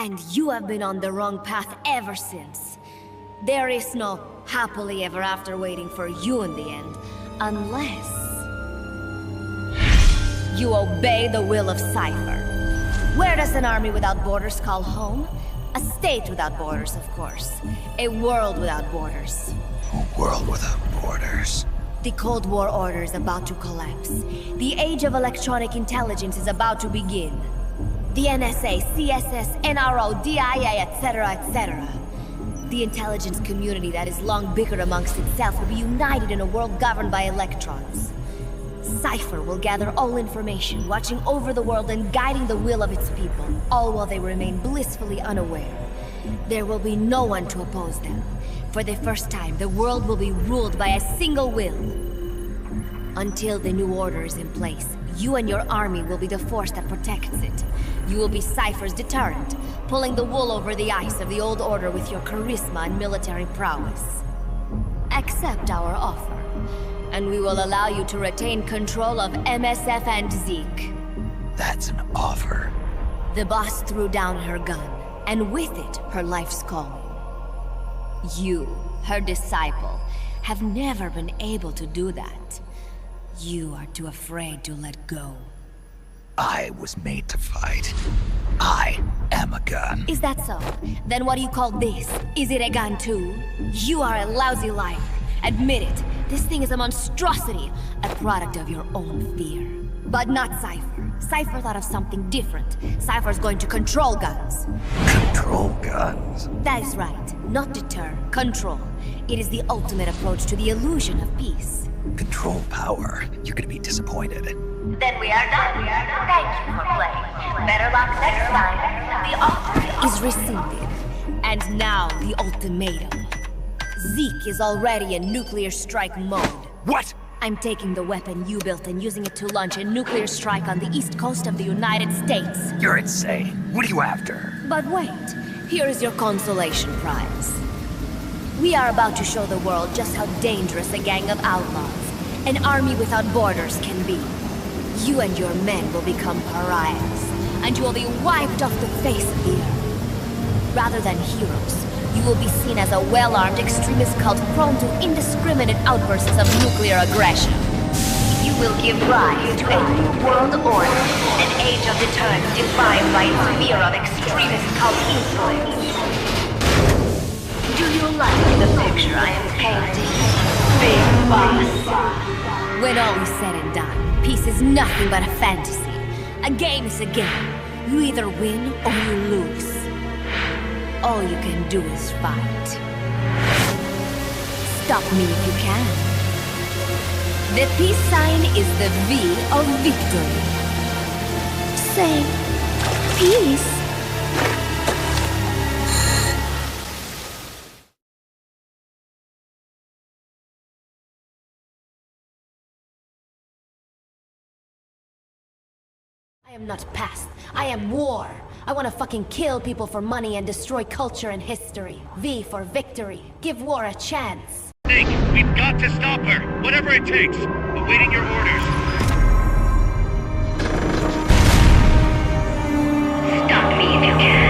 And you have been on the wrong path ever since. There is no happily ever after waiting for you in the end, unless you obey the will of Cypher. Where does an army without borders call home? A state without borders, of course. A world without borders. A world without borders. The Cold War order is about to collapse. The age of electronic intelligence is about to begin. The NSA, CSS, NRO, DIA, etc., etc. The intelligence community that is long bickered amongst itself will be united in a world governed by electrons. Cypher will gather all information, watching over the world and guiding the will of its people, all while they remain blissfully unaware. There will be no one to oppose them. For the first time, the world will be ruled by a single will. Until the new order is in place, you and your army will be the force that protects it. You will be Cypher's deterrent, pulling the wool over the eyes of the old order with your charisma and military prowess. Accept our offer, and we will allow you to retain control of MSF and Zeke. That's an offer. The boss threw down her gun, and with it, her life's calling. You, her disciple, have never been able to do that. You are too afraid to let go. I was made to fight. I am a gun. Is that so? Then what do you call this? Is it a gun too? You are a lousy liar. Admit it. This thing is a monstrosity, a product of your own fear. But not Cypher. Cypher thought of something different. Cypher's going to control guns. Control guns? That is right. Not deter, control. It is the ultimate approach to the illusion of peace. Control power. You're gonna be disappointed. Then we are done. Thank you for playing. Better luck next time. The offer is rescinded. And now the ultimatum. Zeke is already in nuclear strike mode. What? I'm taking the weapon you built and using it to launch a nuclear strike on the east coast of the United States. You're insane. What are you after? But wait, here is your consolation prize. We are about to show the world just how dangerous a gang of outlaws, an army without borders can be. You and your men will become pariahs, and you will be wiped off the face of the earth. Rather than heroes, you will be seen as a well-armed extremist cult prone to indiscriminate outbursts of nuclear aggression. You will give rise to a new world order, an age of deterrence defined by its fear of extremist cult influence. Do you like the picture I am painting, Big Boss? When all is said and done, peace is nothing but a fantasy. A game is a game. You either win or you lose. All you can do is fight. Stop me if you can. The peace sign is the V of victory. Say, peace. I am not past. I am war. I want to fucking kill people for money and destroy culture and history. V for victory. Give war a chance. Zeke, we've got to stop her. Whatever it takes. Awaiting your orders. Stop me if you can.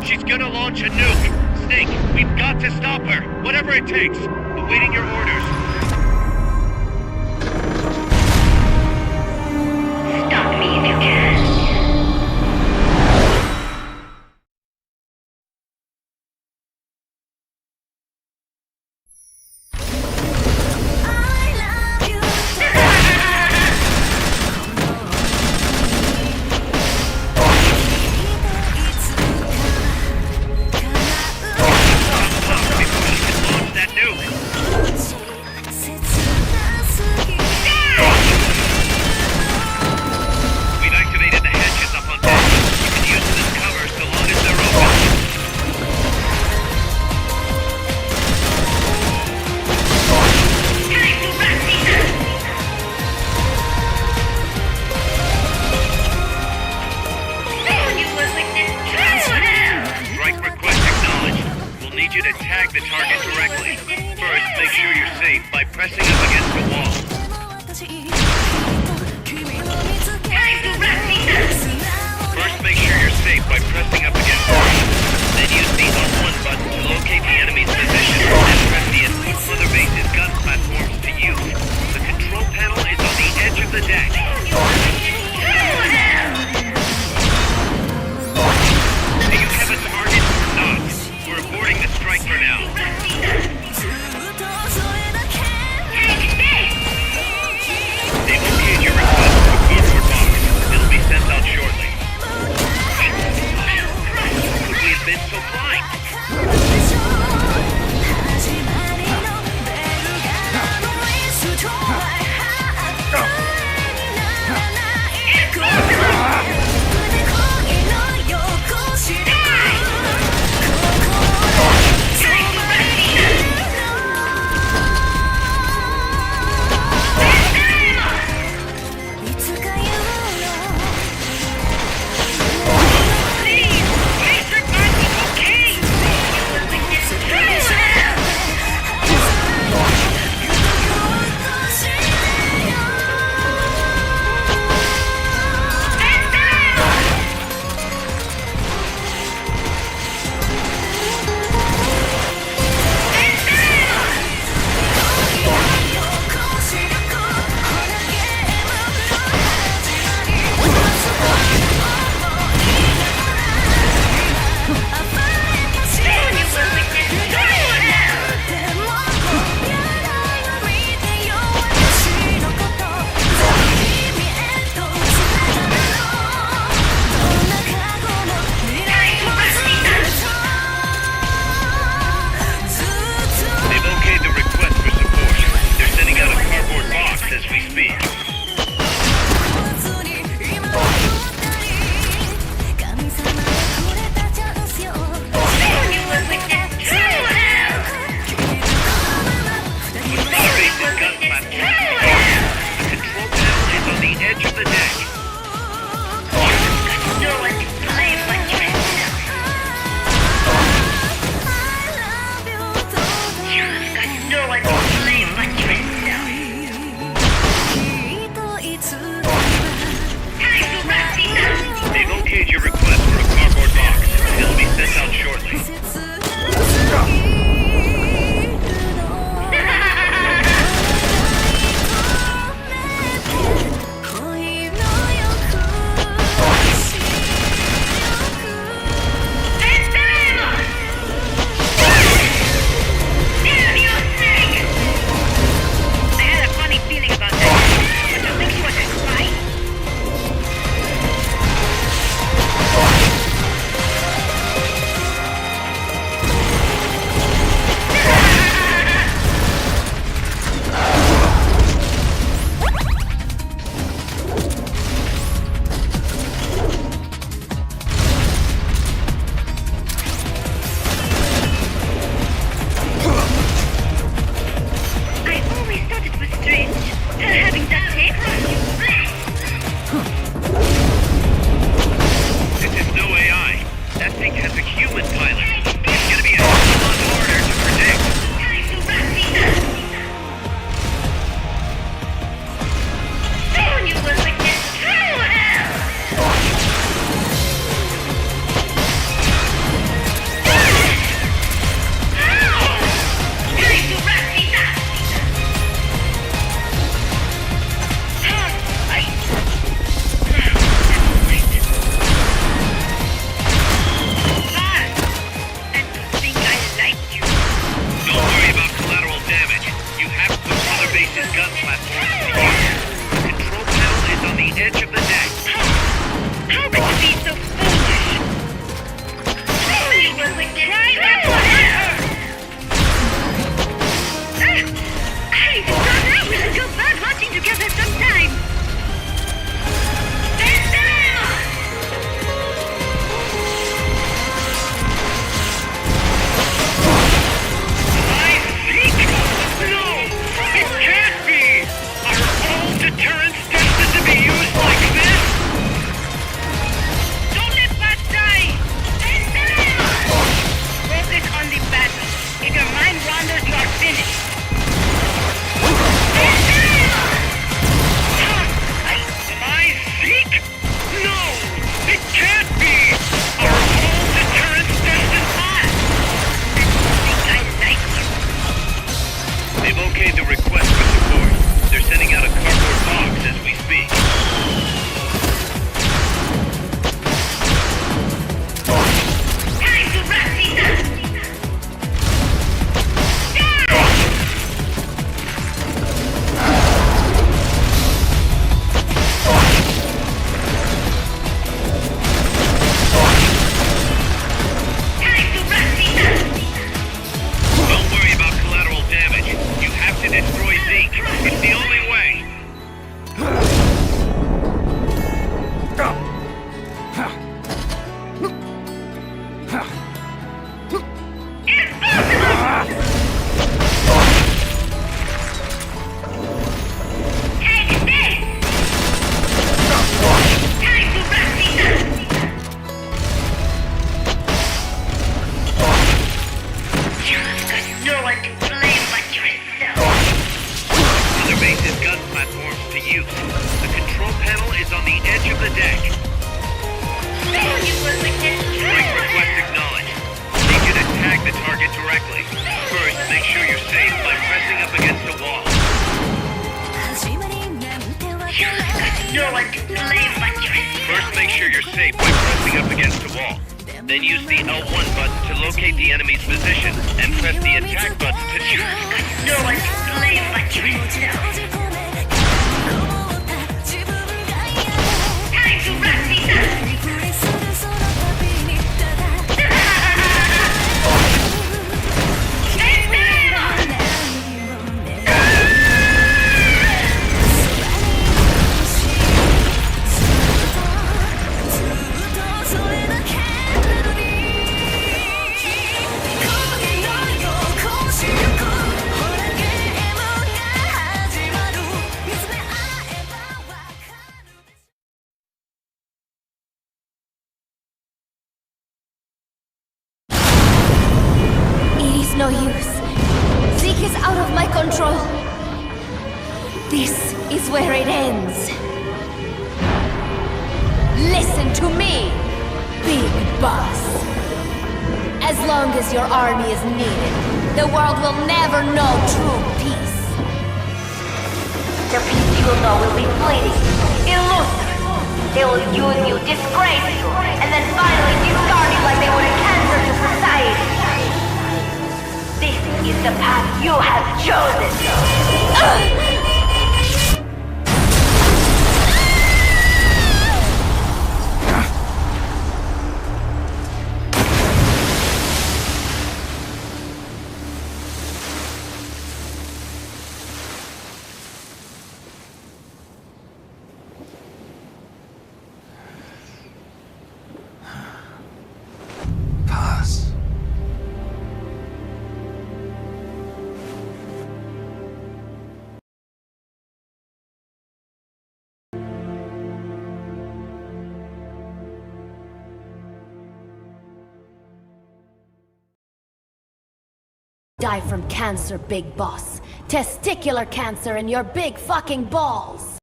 She's gonna launch a nuke. Snake, we've got to stop her. Whatever it takes. Awaiting your orders. Stop me if you can. That nuke. the target correctly. First, make sure you're safe by pressing up against the wall. First, make sure you're safe by pressing up against the wall. Then use the L1 button to locate the enemy's position and press the input Mother Base's gun platforms to use. The control panel is on the edge of the deck. Do you have a target or not? We're aborting the strike for now. They've okayed your request for a cardboard box. It'll be sent out shortly. Could we have been so blind? wall. Then use the L1 button to locate the enemy's position, and press the attack button to... No one's slave but yourself. Time to wrap these up! No use. Zeke is out of my control. This is where it ends. Listen to me, Big Boss. As long as your army is needed, the world will never know true peace. The peace you will know will be fleeting, elusive. They will use you, disgrace you, and then finally discard you like they would a cancer to society. This is the path you have chosen. Die from cancer, Big Boss. Testicular cancer in your big fucking balls.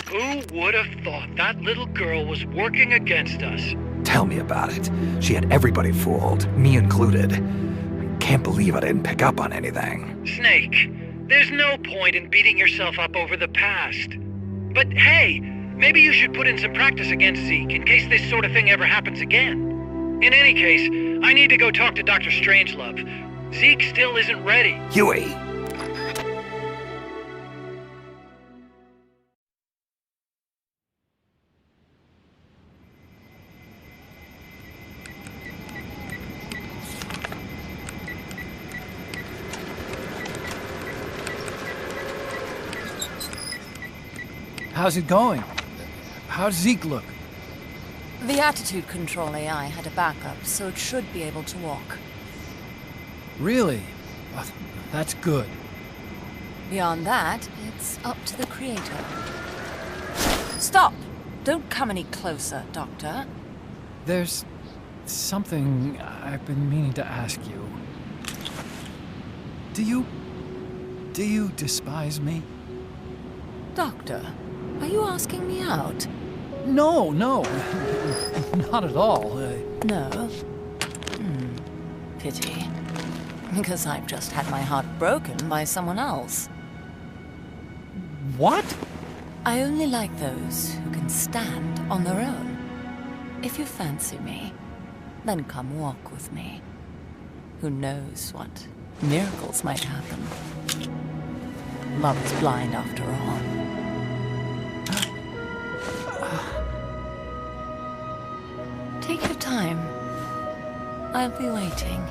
Who would have thought that little girl was working against us? Tell me about it. She had everybody fooled, me included. Can't believe I didn't pick up on anything. Snake, there's no point in beating yourself up over the past. But hey, maybe you should put in some practice against Zeke in case this sort of thing ever happens again. In any case, I need to go talk to Dr. Strangelove. Zeke still isn't ready. Huey! How's it going? How's Zeke look? The attitude control AI had a backup, so it should be able to walk. Really? Oh, that's good. Beyond that, it's up to the creator. Stop! Don't come any closer, Doctor. There's something I've been meaning to ask you. Do you despise me? Doctor, are you asking me out? No, not at all. No? Pity. Because I've just had my heart broken by someone else. What? I only like those who can stand on their own. If you fancy me, then come walk with me. Who knows what miracles might happen. Love is blind after all. Take your time. I'll be waiting.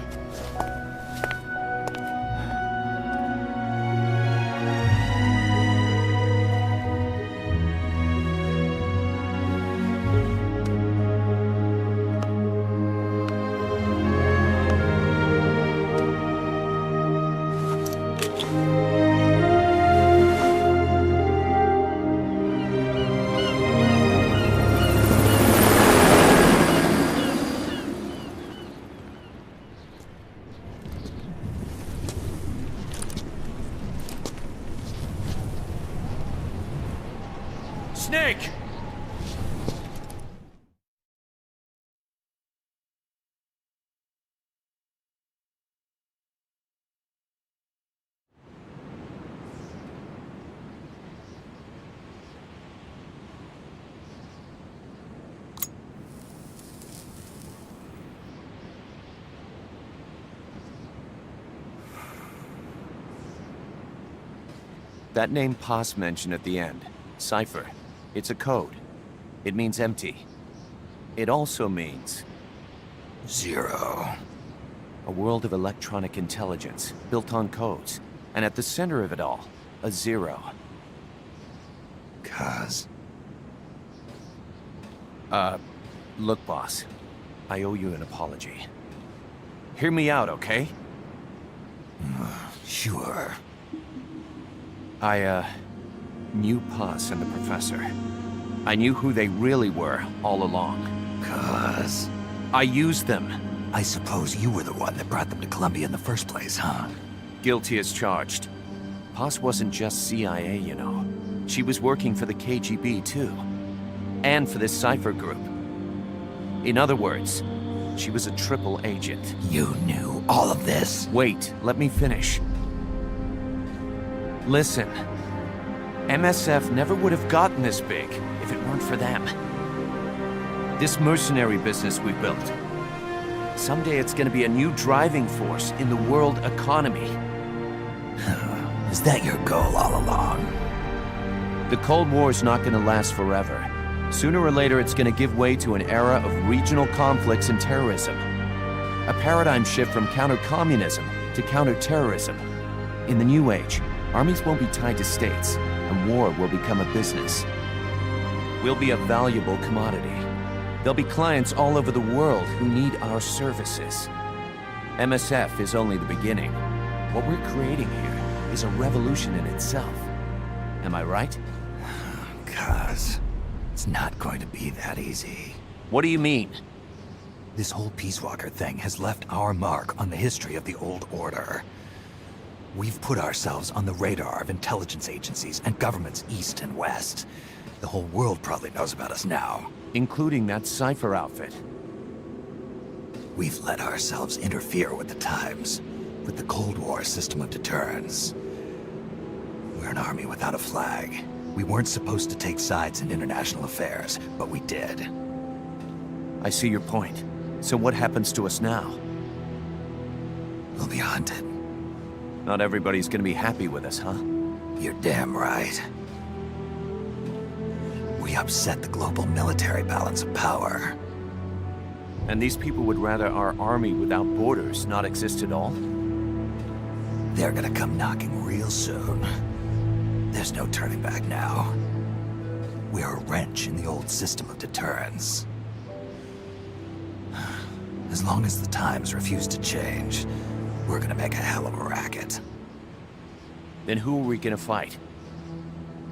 Snake! That name Paz mentioned at the end, cipher, it's a code. It means empty. It also means... Zero. A world of electronic intelligence, built on codes. And at the center of it all, a zero. Look, boss. I owe you an apology. Hear me out, okay? Sure. I knew Paz and the professor. I knew who they really were all along. I used them. I suppose you were the one that brought them to Columbia in the first place, huh? Guilty as charged. Paz wasn't just CIA, you know. She was working for the KGB, too. And for this cipher group. In other words, she was a triple agent. You knew all of this? Wait, let me finish. Listen. MSF never would have gotten this big if it weren't for them. This mercenary business we built. Someday it's gonna be a new driving force in the world economy. Is that your goal all along? The Cold War's not gonna last forever. Sooner or later, it's gonna give way to an era of regional conflicts and terrorism. A paradigm shift from counter-communism to counter-terrorism. In the new age, armies won't be tied to states, and war will become a business. We'll be a valuable commodity. There'll be clients all over the world who need our services. MSF is only the beginning. What we're creating here is a revolution in itself. Am I right? It's not going to be that easy. What do you mean? This whole Peace Walker thing has left our mark on the history of the old order. We've put ourselves on the radar of intelligence agencies and governments east and west. The whole world probably knows about us now. Including that cipher outfit. We've let ourselves interfere with the times, with the Cold War system of deterrence. We're an army without a flag. We weren't supposed to take sides in international affairs, but we did. I see your point. So what happens to us now? We'll be hunted. Not everybody's gonna be happy with us, huh? You're damn right. We upset the global military balance of power. And these people would rather our army without borders not exist at all? They're gonna come knocking real soon. There's no turning back now. We're a wrench in the old system of deterrence. As long as the times refuse to change, we're gonna make a hell of a racket. Then who are we gonna fight?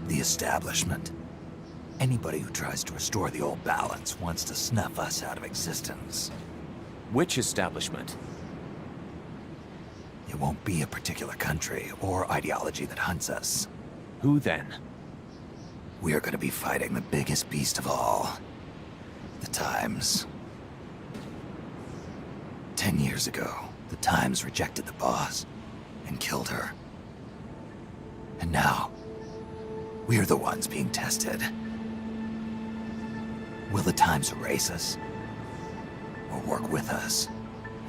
The establishment. Anybody who tries to restore the old balance wants to snuff us out of existence. Which establishment? It won't be a particular country or ideology that hunts us. Who then? We are going to be fighting the biggest beast of all. The Times. 10 years ago, the Times rejected the boss and killed her. And now, we're the ones being tested. Will the Times erase us? Or work with us?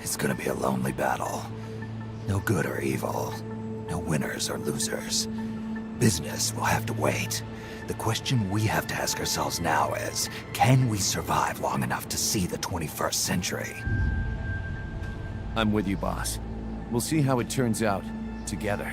It's gonna be a lonely battle. No good or evil. No winners or losers. Business will have to wait. The question we have to ask ourselves now is, can we survive long enough to see the 21st century? I'm with you, boss. We'll see how it turns out, together.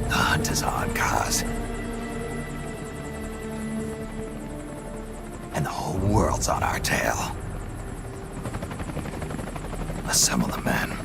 The hunt is on, Kaz. And the whole world's on our tail. Assemble the men.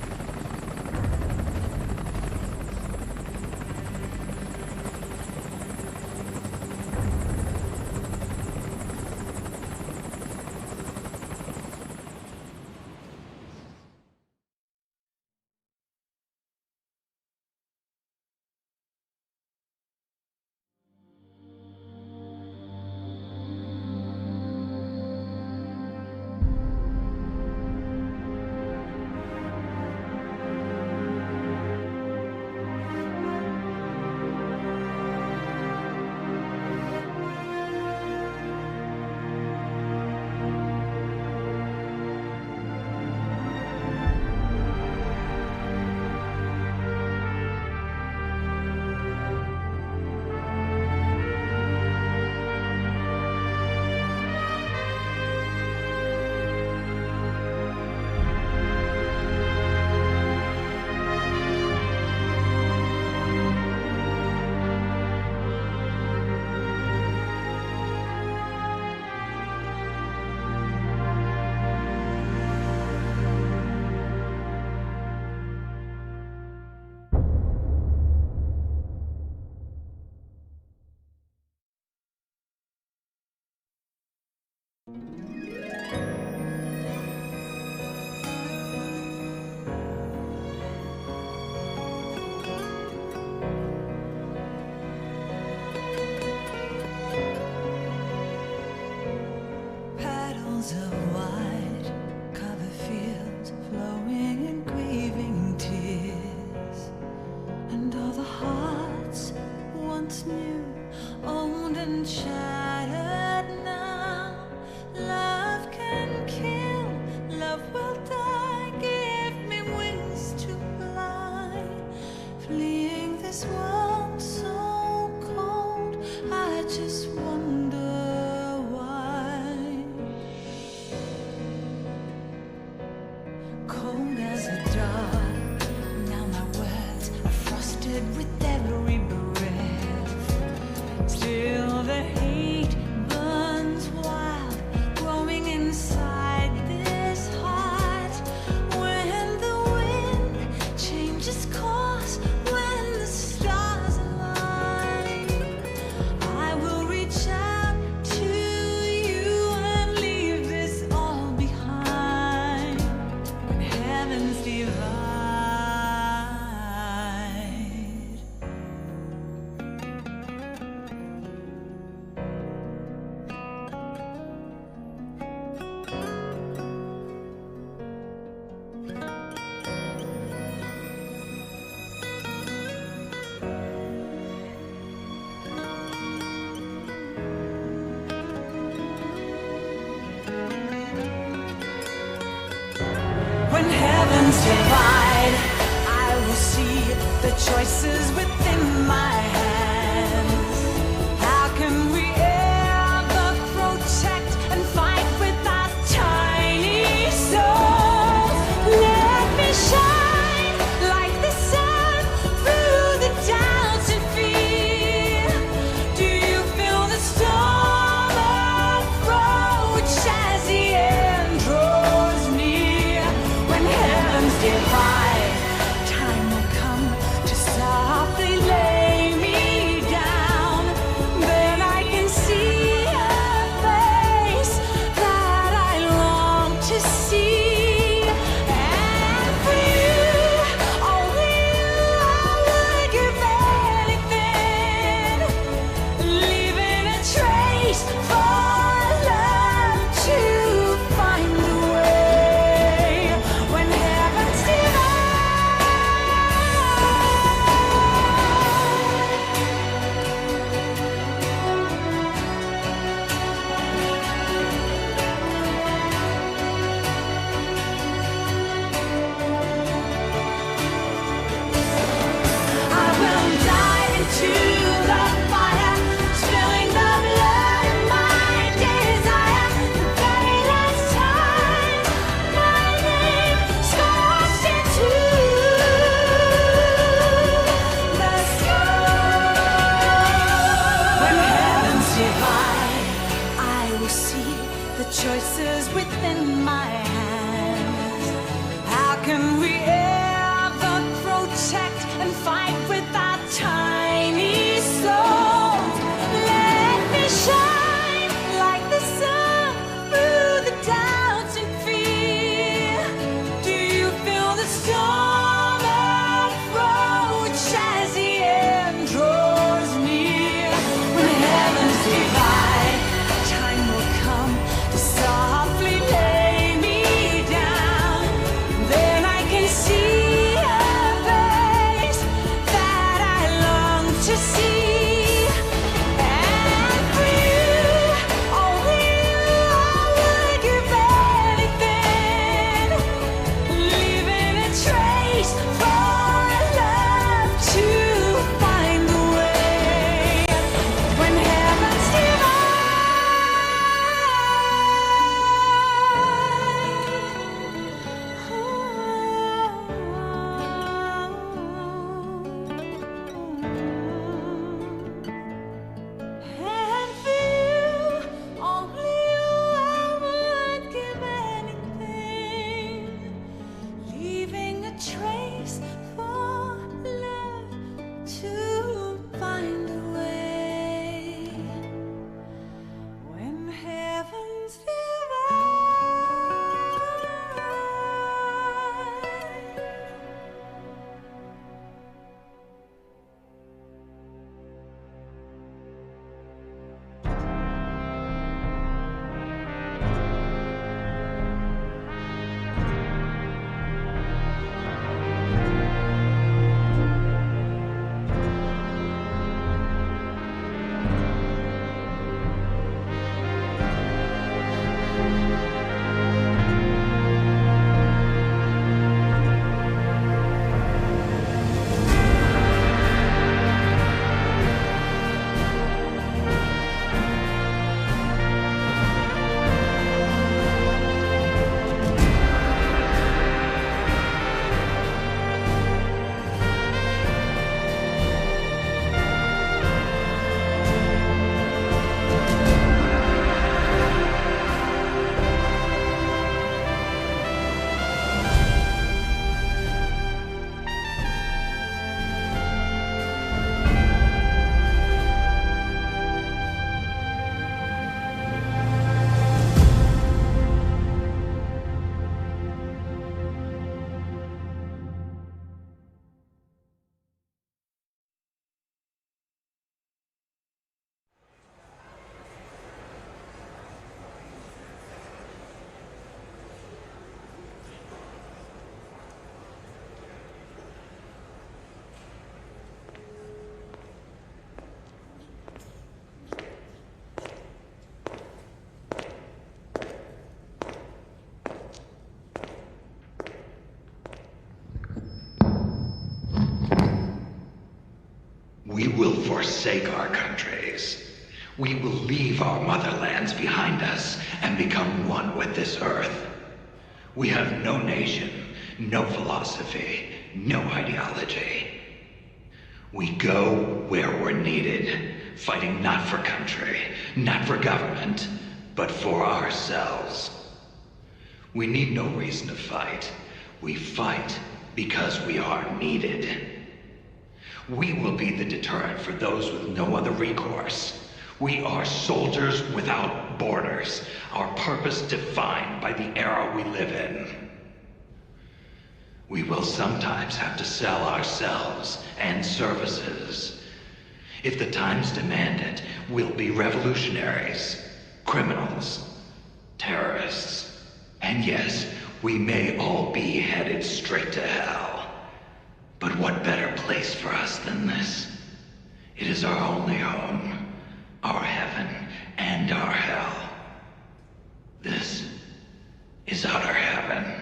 Paddles of white cover fields flowing in grieving tears, and all the hearts once new, owned and shattered now. Love can kill, love will die. Give me wings to fly, fleeing this world so cold. I just wonder why. Cold as a dog, now my words are frosted with every breath. Still the heat burns wild, growing inside this heart. When the wind changes course, when the stars align, I will reach out to you and leave this all behind. When heavens divide. When heavens divide, I will see the choices within my hands. How can we ever protect and fight with our tiny souls? Let me shine like the sun through the doubts and fear. Do you feel the storm approach as the end draws near? When heavens divide, time will come to softly lay forsake our countries. We will leave our motherlands behind us and become one with this earth. We have no nation, no philosophy, no ideology. We go where we're needed, fighting not for country, not for government, but for ourselves. We need no reason to fight. We fight because we are needed. We will be the deterrent for those with no other recourse. We are soldiers without borders, our purpose defined by the era we live in. We will sometimes have to sell ourselves and services. If the times demand it, we'll be revolutionaries, criminals, terrorists, and yes, we may all be headed straight to hell. But what better place for us than this? It is our only home, our heaven and our hell. This is utter heaven.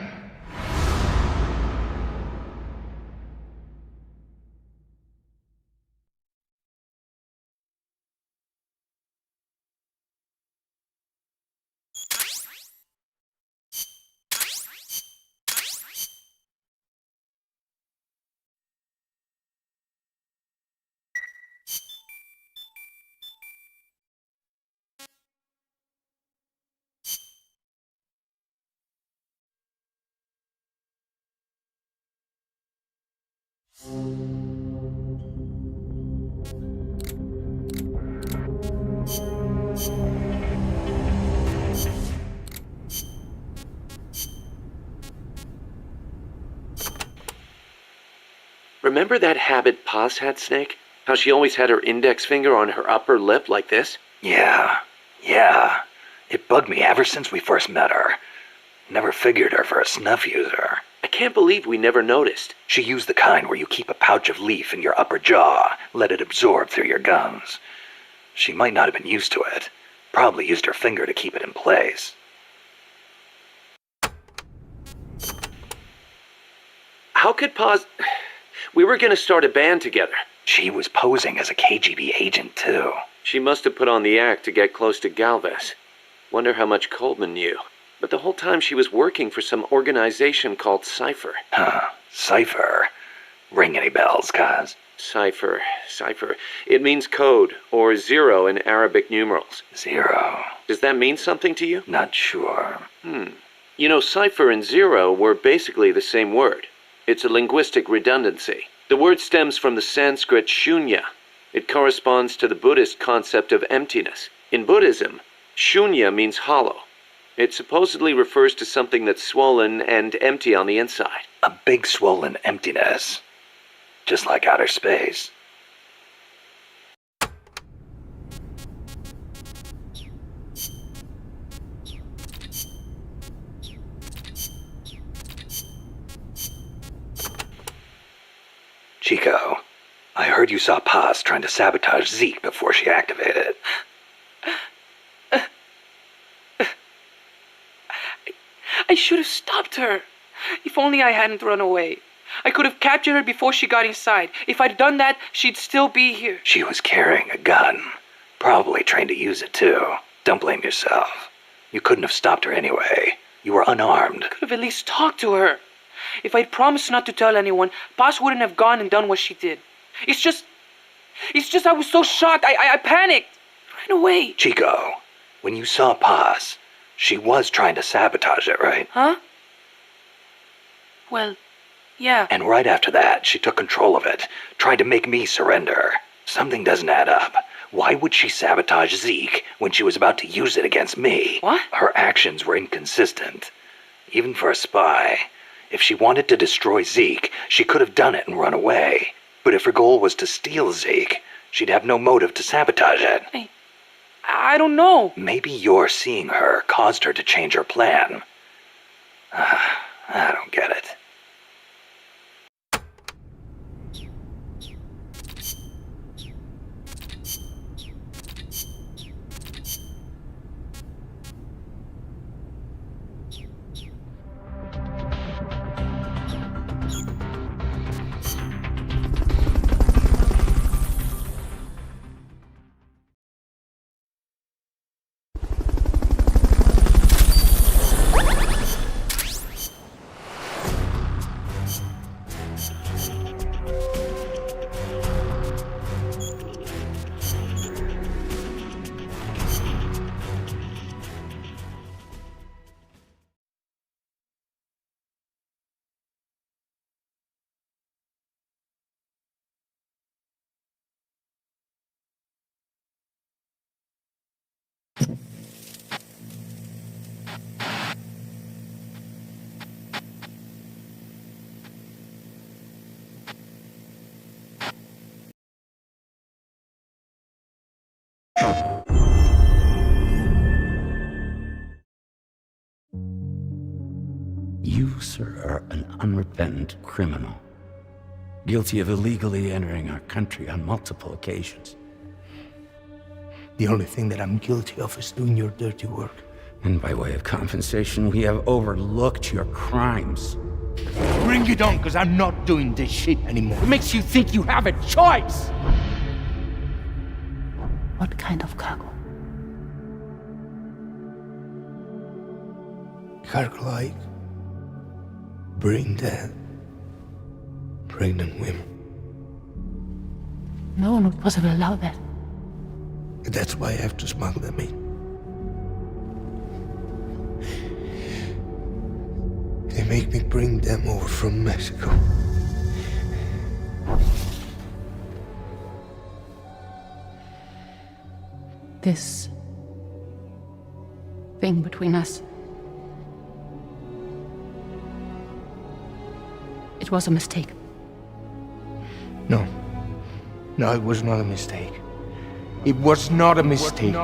Remember that habit Paz had, Snake? How she always had her index finger on her upper lip like this? Yeah. It bugged me ever since we first met her. Never figured her for a snuff user. I can't believe we never noticed. She used the kind where you keep a pouch of leaf in your upper jaw, let it absorb through your gums. She might not have been used to it. Probably used her finger to keep it in place. How could Paz... We were gonna start a band together. She was posing as a KGB agent, too. She must have put on the act to get close to Galvez. Wonder how much Coleman knew. But the whole time she was working for some organization called Cypher. Huh. Cypher? Ring any bells, Kaz? Cypher. It means code, or zero in Arabic numerals. Zero. Does that mean something to you? Not sure. You know, cypher and zero were basically the same word. It's a linguistic redundancy. The word stems from the Sanskrit shunya. It corresponds to the Buddhist concept of emptiness. In Buddhism, shunya means hollow. It supposedly refers to something that's swollen and empty on the inside. A big swollen emptiness. Just like outer space. Chico, I heard you saw Paz trying to sabotage Zeke before she activated. I should have stopped her. If only I hadn't run away. I could have captured her before she got inside. If I'd done that, she'd still be here. She was carrying a gun. Probably trained to use it too. Don't blame yourself. You couldn't have stopped her anyway. You were unarmed. Could have at least talked to her. If I'd promised not to tell anyone, Paz wouldn't have gone and done what she did. It's just I was so shocked. I panicked. Ran away. Chico, when you saw Paz, she was trying to sabotage it, right? Huh? Well, yeah. And right after that, she took control of it, tried to make me surrender. Something doesn't add up. Why would she sabotage Zeke when she was about to use it against me? What? Her actions were inconsistent. Even for a spy. If she wanted to destroy Zeke, she could have done it and run away. But if her goal was to steal Zeke, she'd have no motive to sabotage it. I don't know. Maybe your seeing her caused her to change her plan. I don't get it. You, sir, are an unrepentant criminal, guilty of illegally entering our country on multiple occasions. The only thing that I'm guilty of is doing your dirty work. And by way of compensation, we have overlooked your crimes. Bring it on, because I'm not doing this shit anymore. What makes you think you have a choice? What kind of cargo? Cargo like brain dead, pregnant women. No one would possibly allow that. That's why I have to smuggle them in. They make me bring them over from Mexico. This thing between us. It was a mistake. No. No, it was not a mistake. It was not a mistake.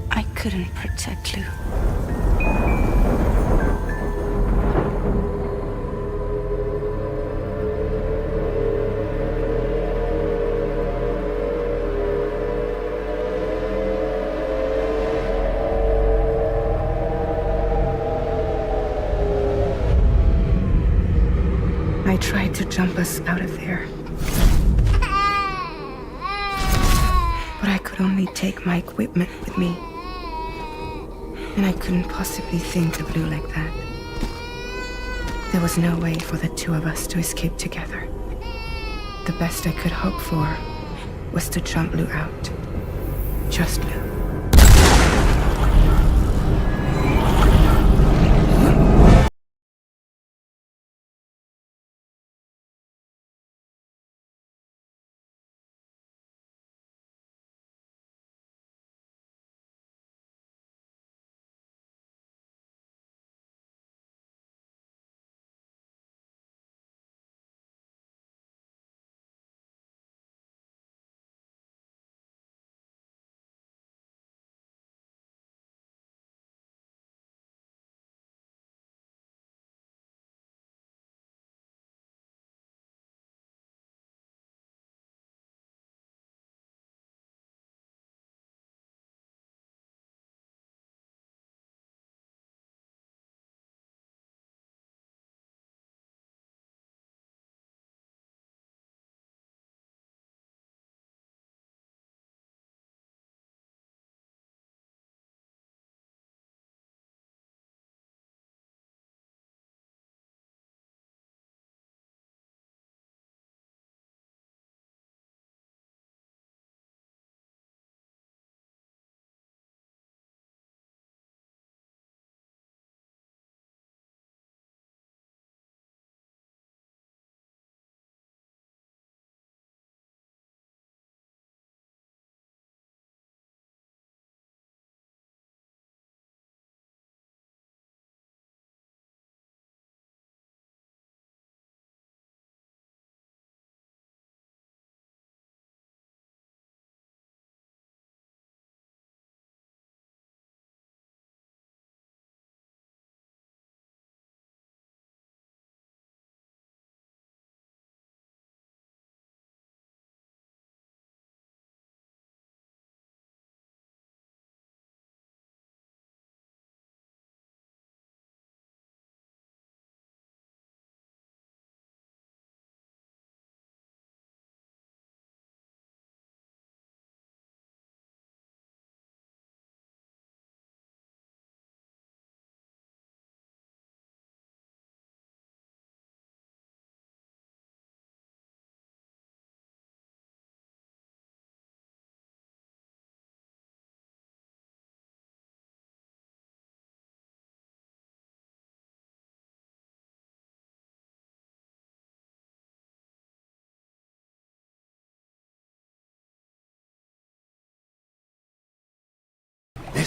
I couldn't protect Lou. I tried to jump us out of there. But I could only take my equipment with me. And I couldn't possibly think of Lou like that. There was no way for the two of us to escape together. The best I could hope for was to jump Lou out. Just Lou.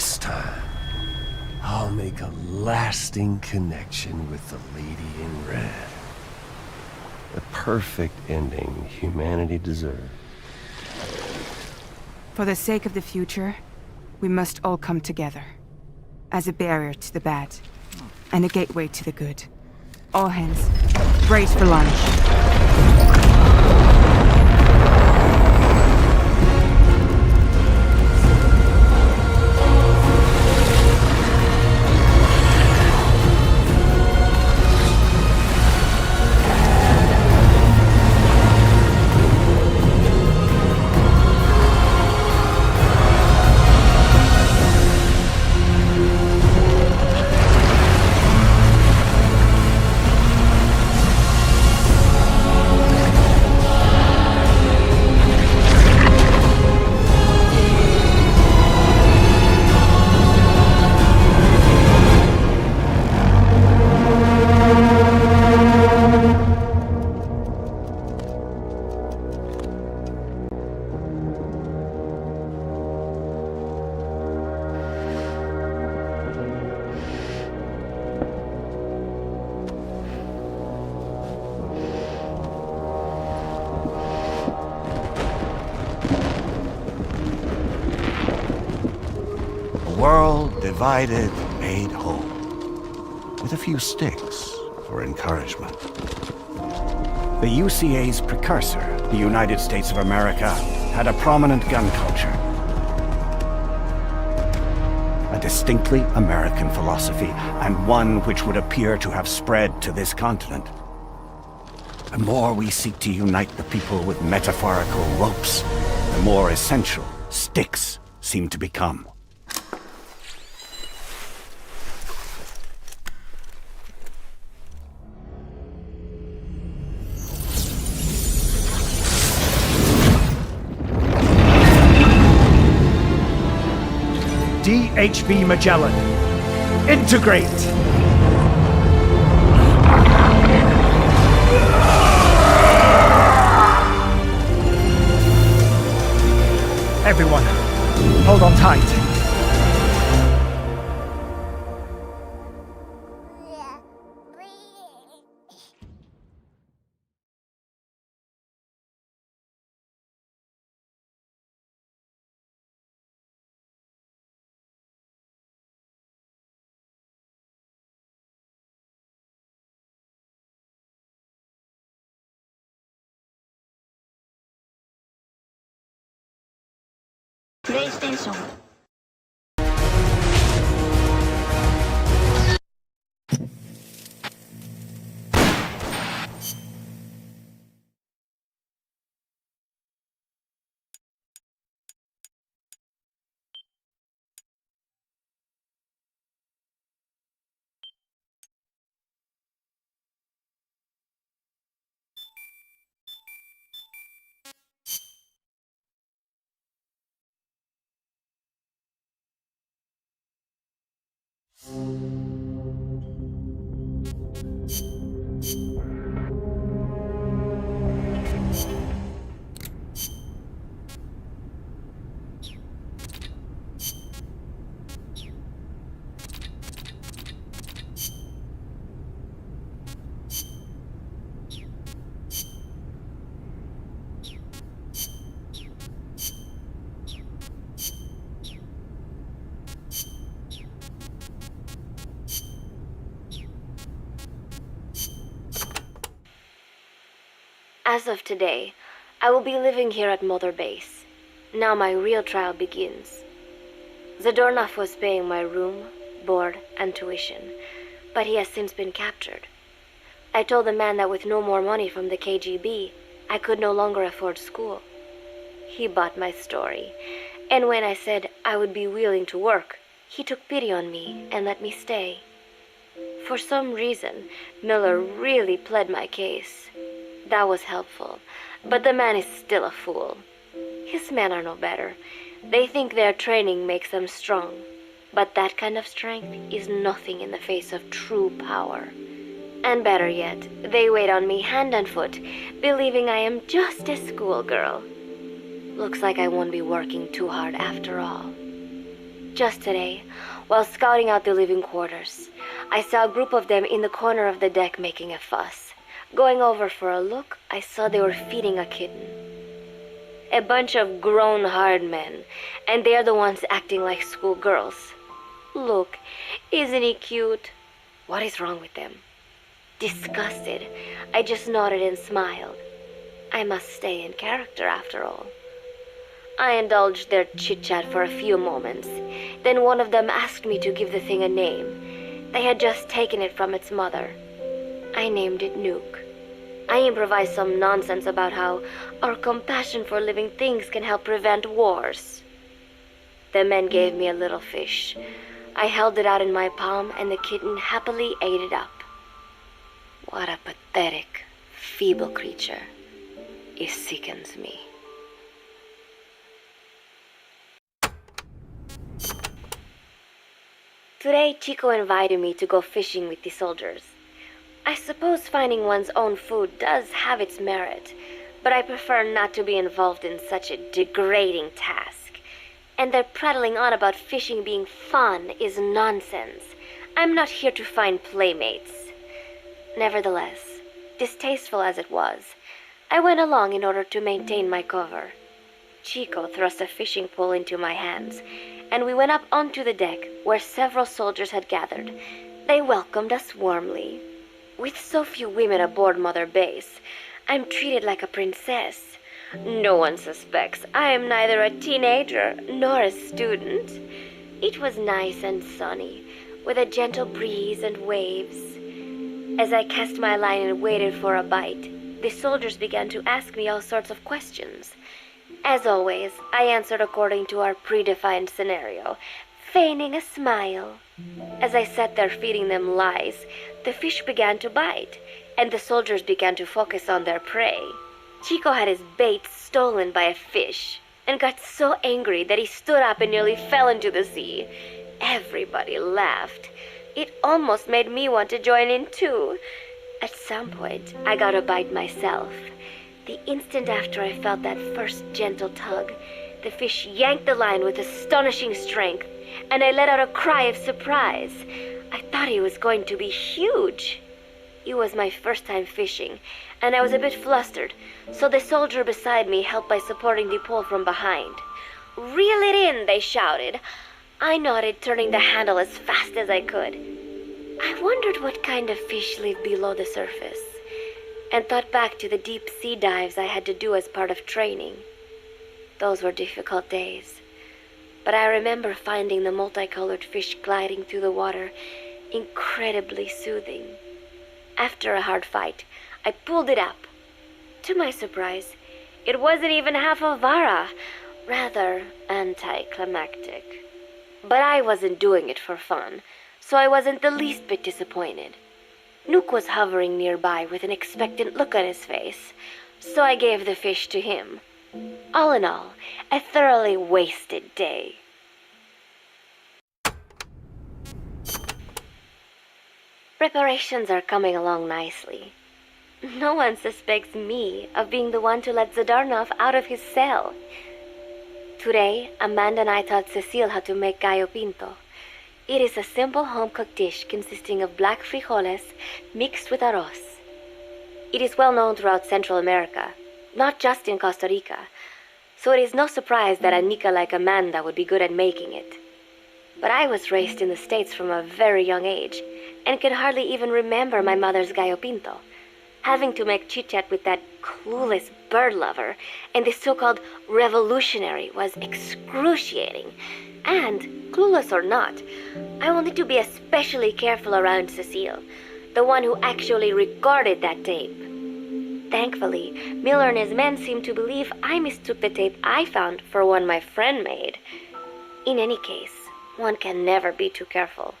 This time, I'll make a lasting connection with the lady in red. The perfect ending humanity deserves. For the sake of the future, we must all come together. As a barrier to the bad, and a gateway to the good. All hands, brace for launch. Divided, made whole. With a few sticks for encouragement. The UCA's precursor, the United States of America, had a prominent gun culture. A distinctly American philosophy, and one which would appear to have spread to this continent. The more we seek to unite the people with metaphorical ropes, the more essential sticks seem to become. DHB Magellan. Integrate! Everyone, hold on tight. PlayStation. As of today, I will be living here at Mother Base. Now my real trial begins. Zadornov was paying my room, board, and tuition, but he has since been captured. I told the man that with no more money from the KGB, I could no longer afford school. He bought my story, and when I said I would be willing to work, he took pity on me and let me stay. For some reason, Miller really pled my case. That was helpful, but the man is still a fool. His men are no better. They think their training makes them strong, but that kind of strength is nothing in the face of true power. And better yet, they wait on me hand and foot, believing I am just a schoolgirl. Looks like I won't be working too hard after all. Just today, while scouting out the living quarters, I saw a group of them in the corner of the deck making a fuss. Going over for a look, I saw they were feeding a kitten. A bunch of grown hard men, and they're the ones acting like schoolgirls. Look, isn't he cute? What is wrong with them? Disgusted, I just nodded and smiled. I must stay in character after all. I indulged their chit-chat for a few moments. Then one of them asked me to give the thing a name. They had just taken it from its mother. I named it Nuke. I improvised some nonsense about how our compassion for living things can help prevent wars. The men gave me a little fish. I held it out in my palm and the kitten happily ate it up. What a pathetic, feeble creature. It sickens me. Today, Chico invited me to go fishing with the soldiers. I suppose finding one's own food does have its merit, but I prefer not to be involved in such a degrading task. And their prattling on about fishing being fun is nonsense. I'm not here to find playmates. Nevertheless, distasteful as it was, I went along in order to maintain my cover. Chico thrust a fishing pole into my hands, and we went up onto the deck where several soldiers had gathered. They welcomed us warmly. With so few women aboard Mother Base, I'm treated like a princess. No one suspects I am neither a teenager nor a student. It was nice and sunny, with a gentle breeze and waves. As I cast my line and waited for a bite, the soldiers began to ask me all sorts of questions. As always, I answered according to our predefined scenario, feigning a smile. As I sat there feeding them lies, the fish began to bite, and the soldiers began to focus on their prey. Chico had his bait stolen by a fish, and got so angry that he stood up and nearly fell into the sea. Everybody laughed. It almost made me want to join in too. At some point, I got a bite myself. The instant after I felt that first gentle tug, the fish yanked the line with astonishing strength, and I let out a cry of surprise. I thought he was going to be huge. It was my first time fishing, and I was a bit flustered, so the soldier beside me helped by supporting the pole from behind. "Reel it in," they shouted. I nodded, turning the handle as fast as I could. I wondered what kind of fish lived below the surface, and thought back to the deep sea dives I had to do as part of training. Those were difficult days, but I remember finding the multicolored fish gliding through the water incredibly soothing. After a hard fight, I pulled it up. To my surprise, it wasn't even half a vara, rather anticlimactic. But I wasn't doing it for fun, so I wasn't the least bit disappointed. Nook was hovering nearby with an expectant look on his face, so I gave the fish to him. All in all, a thoroughly wasted day. Preparations are coming along nicely. No one suspects me of being the one to let Zadarnov out of his cell. Today, Amanda and I taught Cecile how to make gallo pinto. It is a simple home-cooked dish consisting of black frijoles mixed with arroz. It is well known throughout Central America, not just in Costa Rica, so it is no surprise that a Nica like Amanda would be good at making it. But I was raised in the States from a very young age, and could hardly even remember my mother's gallo pinto. Having to make chit-chat with that clueless bird lover and the so-called revolutionary was excruciating. And, clueless or not, I wanted to be especially careful around Cecile, the one who actually recorded that tape. Thankfully, Miller and his men seemed to believe I mistook the tape I found for one my friend made. In any case, one can never be too careful.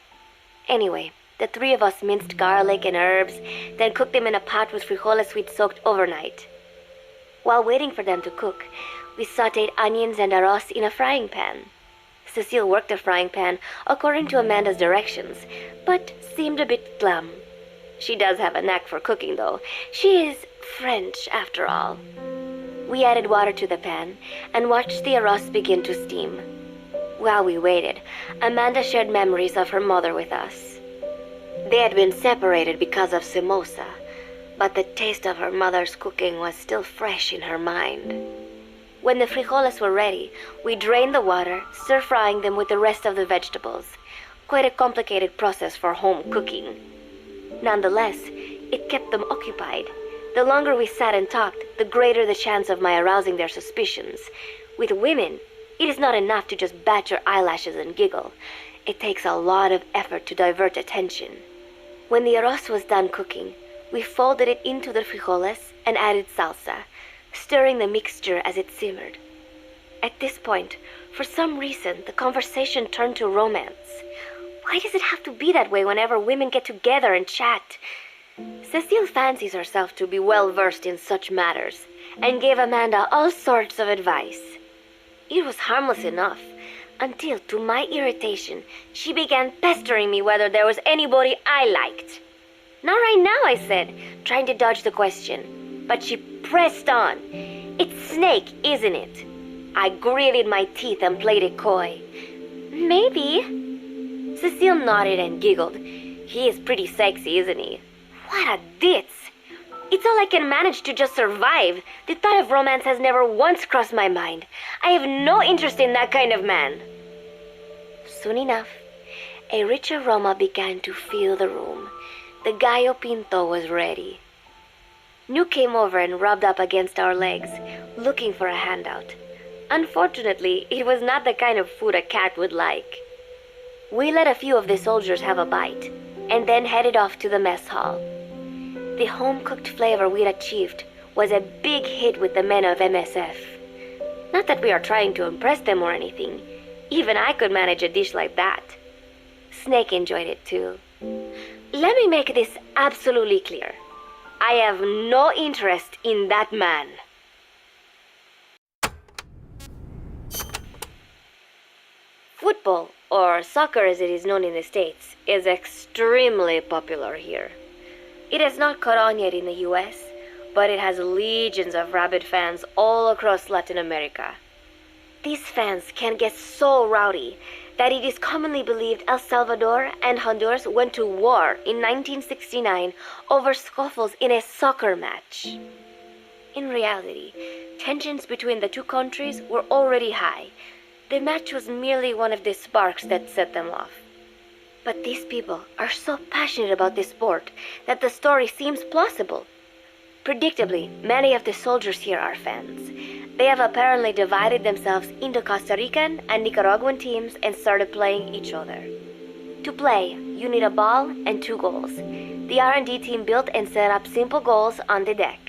Anyway, the three of us minced garlic and herbs, then cooked them in a pot with frijoles we'd soaked overnight. While waiting for them to cook, we sautéed onions and arroz in a frying pan. Cecile worked the frying pan according to Amanda's directions, but seemed a bit glum. She does have a knack for cooking, though. She is French, after all. We added water to the pan and watched the arroz begin to steam. While we waited, Amanda shared memories of her mother with us. They had been separated because of samosa, but the taste of her mother's cooking was still fresh in her mind. When the frijoles were ready, we drained the water, stir-frying them with the rest of the vegetables. Quite a complicated process for home cooking. Nonetheless, it kept them occupied. The longer we sat and talked, the greater the chance of my arousing their suspicions. With women, it is not enough to just bat your eyelashes and giggle. It takes a lot of effort to divert attention. When the arroz was done cooking, we folded it into the frijoles and added salsa, stirring the mixture as it simmered. At this point, for some reason, the conversation turned to romance. Why does it have to be that way whenever women get together and chat? Cecile fancies herself to be well-versed in such matters, and gave Amanda all sorts of advice. It was harmless enough, until, to my irritation, she began pestering me whether there was anybody I liked. Not right now, I said, trying to dodge the question. But she pressed on. It's Snake, isn't it? I gritted my teeth and played it coy. Maybe. Cecile nodded and giggled. He is pretty sexy, isn't he? What a ditz! It's all I can manage to just survive. The thought of romance has never once crossed my mind. I have no interest in that kind of man. Soon enough, a rich aroma began to fill the room. The gallo pinto was ready. New came over and rubbed up against our legs, looking for a handout. Unfortunately, it was not the kind of food a cat would like. We let a few of the soldiers have a bite, and then headed off to the mess hall. The home-cooked flavor we'd achieved was a big hit with the men of MSF. Not that we are trying to impress them or anything. Even I could manage a dish like that. Snake enjoyed it too. Let me make this absolutely clear. I have no interest in that man. Football, or soccer as it is known in the States, is extremely popular here. It has not caught on yet in the US, but it has legions of rabid fans all across Latin America. These fans can get so rowdy that it is commonly believed El Salvador and Honduras went to war in 1969 over scuffles in a soccer match. In reality, tensions between the two countries were already high. The match was merely one of the sparks that set them off. But these people are so passionate about this sport that the story seems plausible. Predictably, many of the soldiers here are fans. They have apparently divided themselves into Costa Rican and Nicaraguan teams and started playing each other. To play, you need a ball and 2 goals. The R&D team built and set up simple goals on the deck.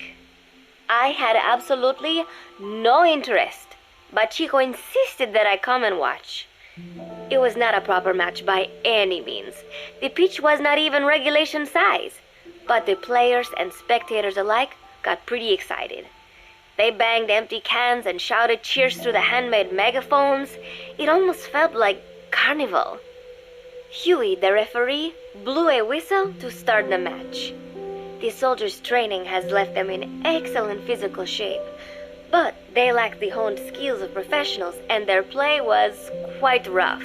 I had absolutely no interest, but Chico insisted that I come and watch. It was not a proper match by any means. The pitch was not even regulation size, but the players and spectators alike got pretty excited. They banged empty cans and shouted cheers through the handmade megaphones. It almost felt like carnival. Huey, the referee, blew a whistle to start the match. The soldiers' training has left them in excellent physical shape, but they lacked the honed skills of professionals and their play was quite rough.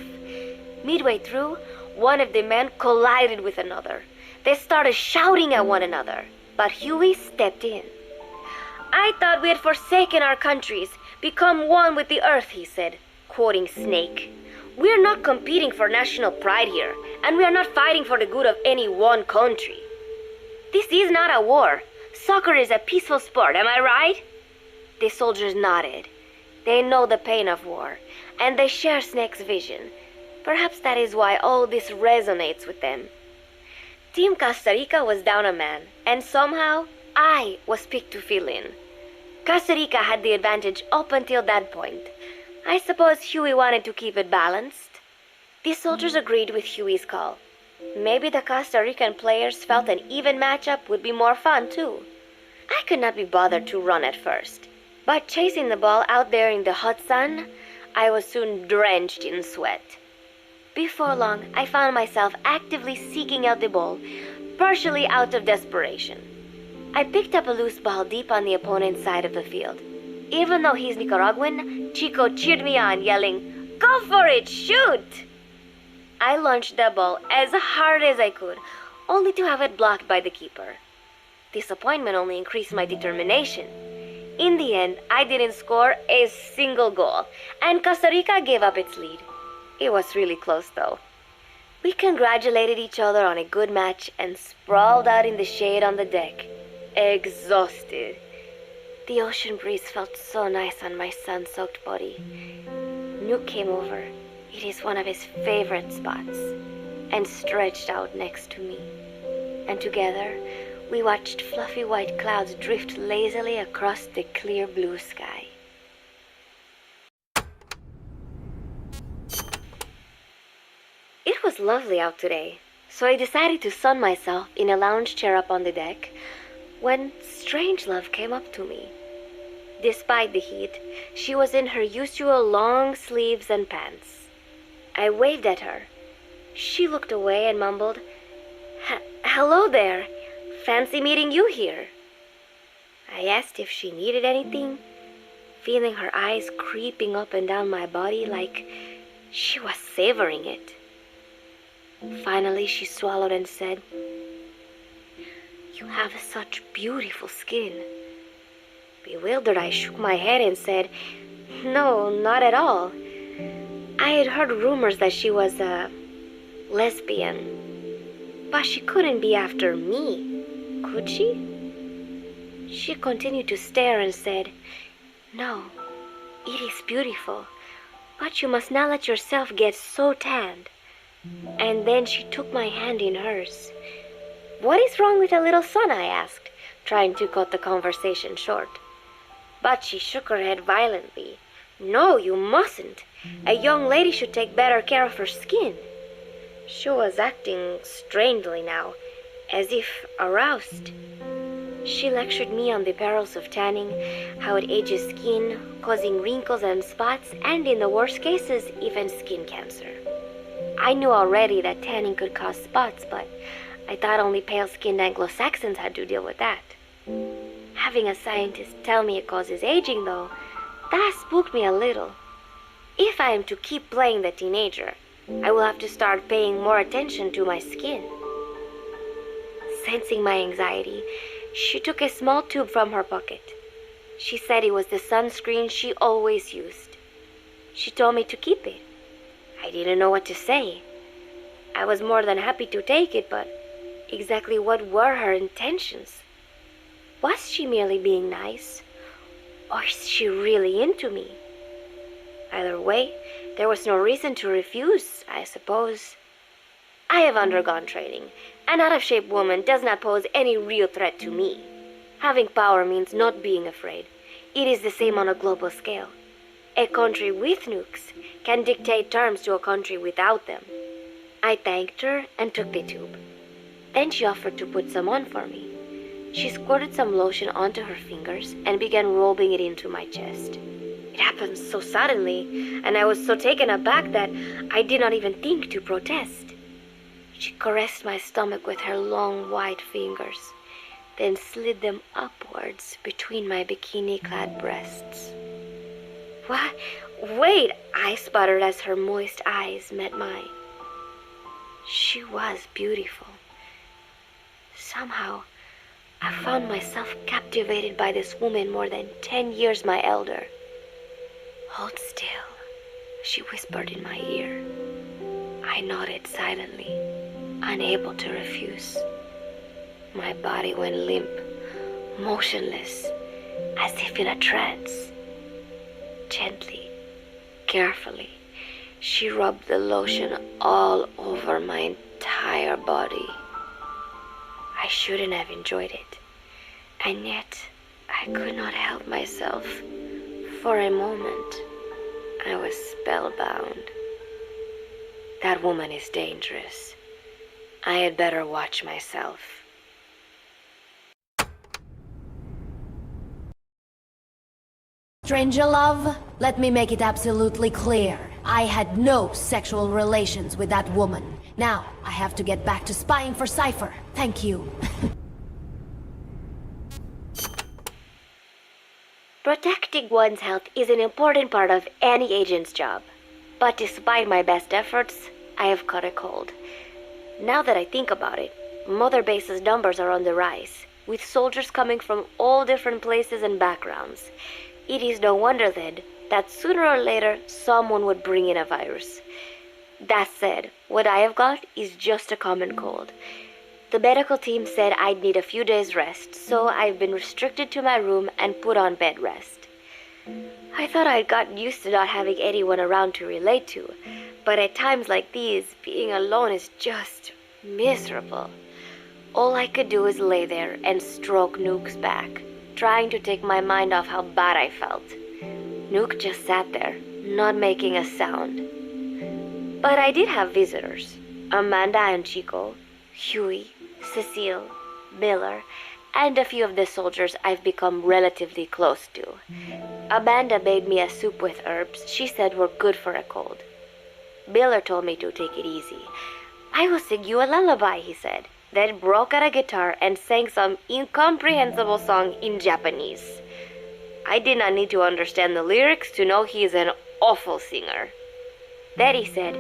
Midway through, one of the men collided with another. They started shouting at one another, but Huey stepped in. I thought we had forsaken our countries, become one with the earth, he said, quoting Snake. We're not competing for national pride here, and we are not fighting for the good of any one country. This is not a war. Soccer is a peaceful sport, am I right? The soldiers nodded. They know the pain of war, and they share Snake's vision. Perhaps that is why all this resonates with them. Team Costa Rica was down a man, and somehow I was picked to fill in. Costa Rica had the advantage up until that point. I suppose Huey wanted to keep it balanced. The soldiers agreed with Huey's call. Maybe the Costa Rican players felt an even matchup would be more fun too. I could not be bothered to run at first, but chasing the ball out there in the hot sun, I was soon drenched in sweat. Before long, I found myself actively seeking out the ball, partially out of desperation. I picked up a loose ball deep on the opponent's side of the field. Even though he's Nicaraguan, Chico cheered me on, yelling, Go for it, shoot! I launched the ball as hard as I could, only to have it blocked by the keeper. Disappointment only increased my determination. In the end, I didn't score a single goal, and Costa Rica gave up its lead. It was really close, though. We congratulated each other on a good match and sprawled out in the shade on the deck, exhausted. The ocean breeze felt so nice on my sun-soaked body. Nuke came over. It is one of his favorite spots, and stretched out next to me. And together, we watched fluffy white clouds drift lazily across the clear blue sky. It was lovely out today, so I decided to sun myself in a lounge chair up on the deck when Strangelove came up to me. Despite the heat, she was in her usual long sleeves and pants. I waved at her. She looked away and mumbled, "Hello there. Fancy meeting you here." I asked if she needed anything, feeling her eyes creeping up and down my body like she was savoring it. Finally, she swallowed and said, "You have such beautiful skin." Bewildered, I shook my head and said, "No, not at all. I had heard rumors that she was a lesbian, but she couldn't be after me, could she?" She continued to stare and said, "No, it is beautiful, but you must not let yourself get so tanned." And then she took my hand in hers. "What is wrong with a little sun?" I asked, trying to cut the conversation short. But she shook her head violently. "No, you mustn't. A young lady should take better care of her skin." She was acting strangely now, as if aroused. She lectured me on the perils of tanning, how it ages skin, causing wrinkles and spots, and in the worst cases, even skin cancer. I knew already that tanning could cause spots, but I thought only pale-skinned Anglo-Saxons had to deal with that. Having a scientist tell me it causes aging, though, that spooked me a little. If I am to keep playing the teenager, I will have to start paying more attention to my skin. Sensing my anxiety, she took a small tube from her pocket. She said it was the sunscreen she always used. She told me to keep it. I didn't know what to say. I was more than happy to take it, but exactly what were her intentions? Was she merely being nice? Or is she really into me? Either way, there was no reason to refuse, I suppose. I have undergone training. An out-of-shape woman does not pose any real threat to me. Having power means not being afraid. It is the same on a global scale. A country with nukes can dictate terms to a country without them. I thanked her and took the tube. Then she offered to put some on for me. She squirted some lotion onto her fingers and began rolling it into my chest. It happened so suddenly, and I was so taken aback that I did not even think to protest. She caressed my stomach with her long white fingers, then slid them upwards between my bikini-clad breasts. "What? Wait," I sputtered as her moist eyes met mine. She was beautiful. Somehow, I found myself captivated by this woman more than 10 years my elder. "Hold still," she whispered in my ear. I nodded silently, unable to refuse. My body went limp, motionless, as if in a trance. Gently, carefully, she rubbed the lotion all over my entire body. I shouldn't have enjoyed it, and yet I could not help myself. For a moment, I was spellbound. That woman is dangerous. I had better watch myself. Stranger love, let me make it absolutely clear. I had no sexual relations with that woman. Now, I have to get back to spying for Cypher. Thank you. Protecting one's health is an important part of any agent's job. But despite my best efforts, I have caught a cold. Now that I think about it, Mother Base's numbers are on the rise, with soldiers coming from all different places and backgrounds. It is no wonder, then, that sooner or later someone would bring in a virus. That said, what I have got is just a common cold. The medical team said I'd need a few days rest, so I've been restricted to my room and put on bed rest. I thought I'd gotten used to not having anyone around to relate to, but at times like these, being alone is just miserable. All I could do is lay there and stroke Nuke's back, trying to take my mind off how bad I felt. Nuke just sat there, not making a sound. But I did have visitors. Amanda and Chico, Huey, Cecile, Miller, and a few of the soldiers I've become relatively close to. Amanda made me a soup with herbs she said were good for a cold. Miller told me to take it easy. I will sing you a lullaby, he said, then broke out a guitar and sang some incomprehensible song in Japanese. I did not need to understand the lyrics to know he is an awful singer. Then he said,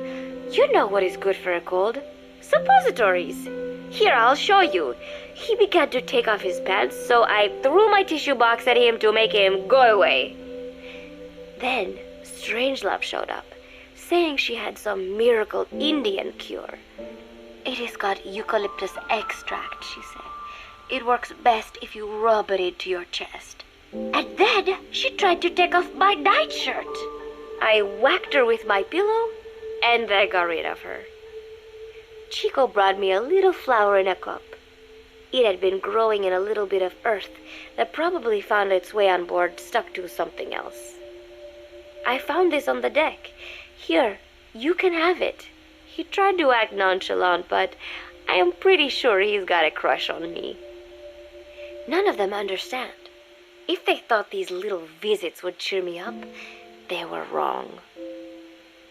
"You know what is good for a cold? Suppositories. Here, I'll show you." He began to take off his pants, so I threw my tissue box at him to make him go away. Then Strangelove showed up, saying she had some miracle Indian cure. "It has got eucalyptus extract," she said. "It works best if you rub it into your chest." And then she tried to take off my nightshirt. I whacked her with my pillow, and I got rid of her. Chico brought me a little flower in a cup. It had been growing in a little bit of earth that probably found its way on board, stuck to something else. "I found this on the deck. Here, you can have it." He tried to act nonchalant, but I am pretty sure he's got a crush on me. None of them understand. If they thought these little visits would cheer me up, they were wrong.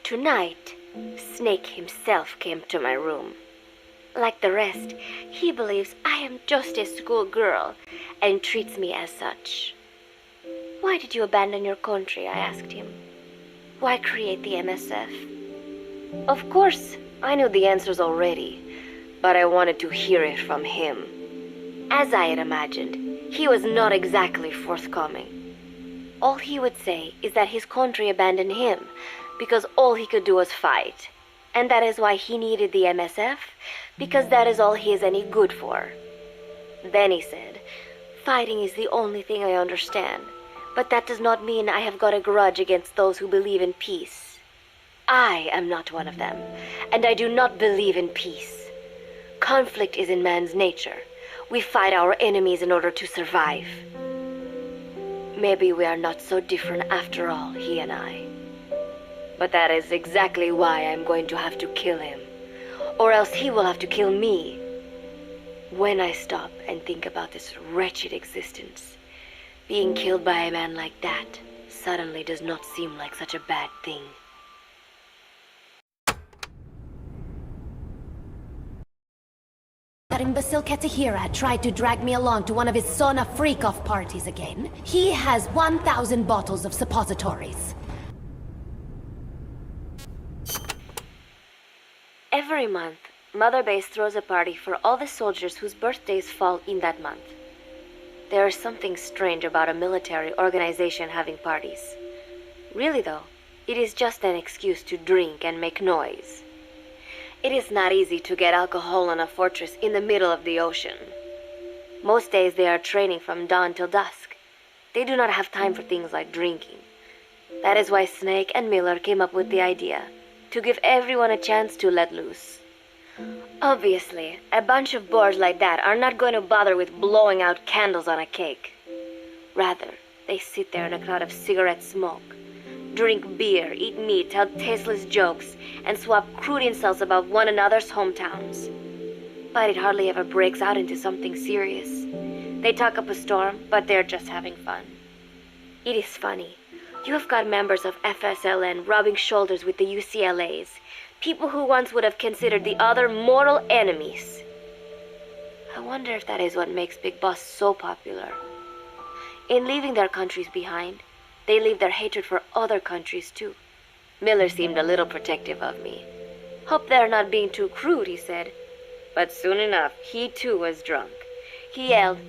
Tonight, Snake himself came to my room. Like the rest, he believes I am just a schoolgirl and treats me as such. "Why did you abandon your country?" I asked him. "Why create the MSF?" Of course, I knew the answers already, but I wanted to hear it from him. As I had imagined, he was not exactly forthcoming. All he would say is that his country abandoned him because all he could do was fight, and that is why he needed the MSF, because that is all he is any good for. Then he said, "Fighting is the only thing I understand, but that does not mean I have got a grudge against those who believe in peace. I am not one of them, and I do not believe in peace. Conflict is in man's nature. We fight our enemies in order to survive." Maybe we are not so different after all, he and I. But that is exactly why I'm going to have to kill him, or else he will have to kill me. When I stop and think about this wretched existence, being killed by a man like that suddenly does not seem like such a bad thing. That imbecile Katahira tried to drag me along to one of his sauna freak-off parties again. He has 1,000 bottles of suppositories. Every month, Mother Base throws a party for all the soldiers whose birthdays fall in that month. There is something strange about a military organization having parties. Really though, it is just an excuse to drink and make noise. It is not easy to get alcohol on a fortress in the middle of the ocean. Most days they are training from dawn till dusk. They do not have time for things like drinking. That is why Snake and Miller came up with the idea, to give everyone a chance to let loose. Obviously, a bunch of boors like that are not going to bother with blowing out candles on a cake. Rather, they sit there in a cloud of cigarette smoke, drink beer, eat meat, tell tasteless jokes, and swap crude insults about one another's hometowns. But it hardly ever breaks out into something serious. They talk up a storm, but they're just having fun. It is funny. You have got members of FSLN rubbing shoulders with the UCLAs, people who once would have considered the other mortal enemies. I wonder if that is what makes Big Boss so popular. In leaving their countries behind, they leave their hatred for other countries too. Miller seemed a little protective of me. Hope they're not being too crude, he said. But soon enough, he too was drunk. He yelled,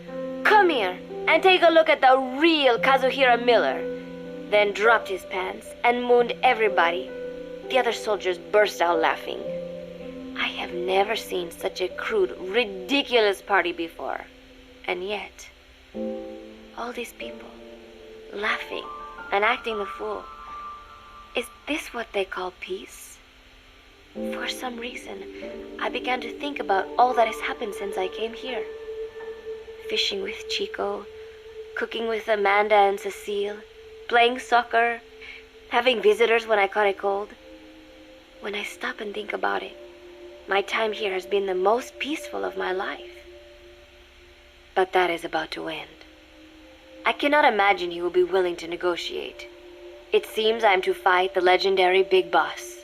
"Come here and take a look at the real Kazuhira Miller," then dropped his pants and mooned everybody. The other soldiers burst out laughing. I have never seen such a crude, ridiculous party before. And yet, all these people, laughing and acting the fool. Is this what they call peace? For some reason, I began to think about all that has happened since I came here. Fishing with Chico, cooking with Amanda and Cecile, playing soccer, having visitors when I caught a cold. When I stop and think about it, my time here has been the most peaceful of my life. But that is about to end. I cannot imagine he will be willing to negotiate. It seems I am to fight the legendary Big Boss.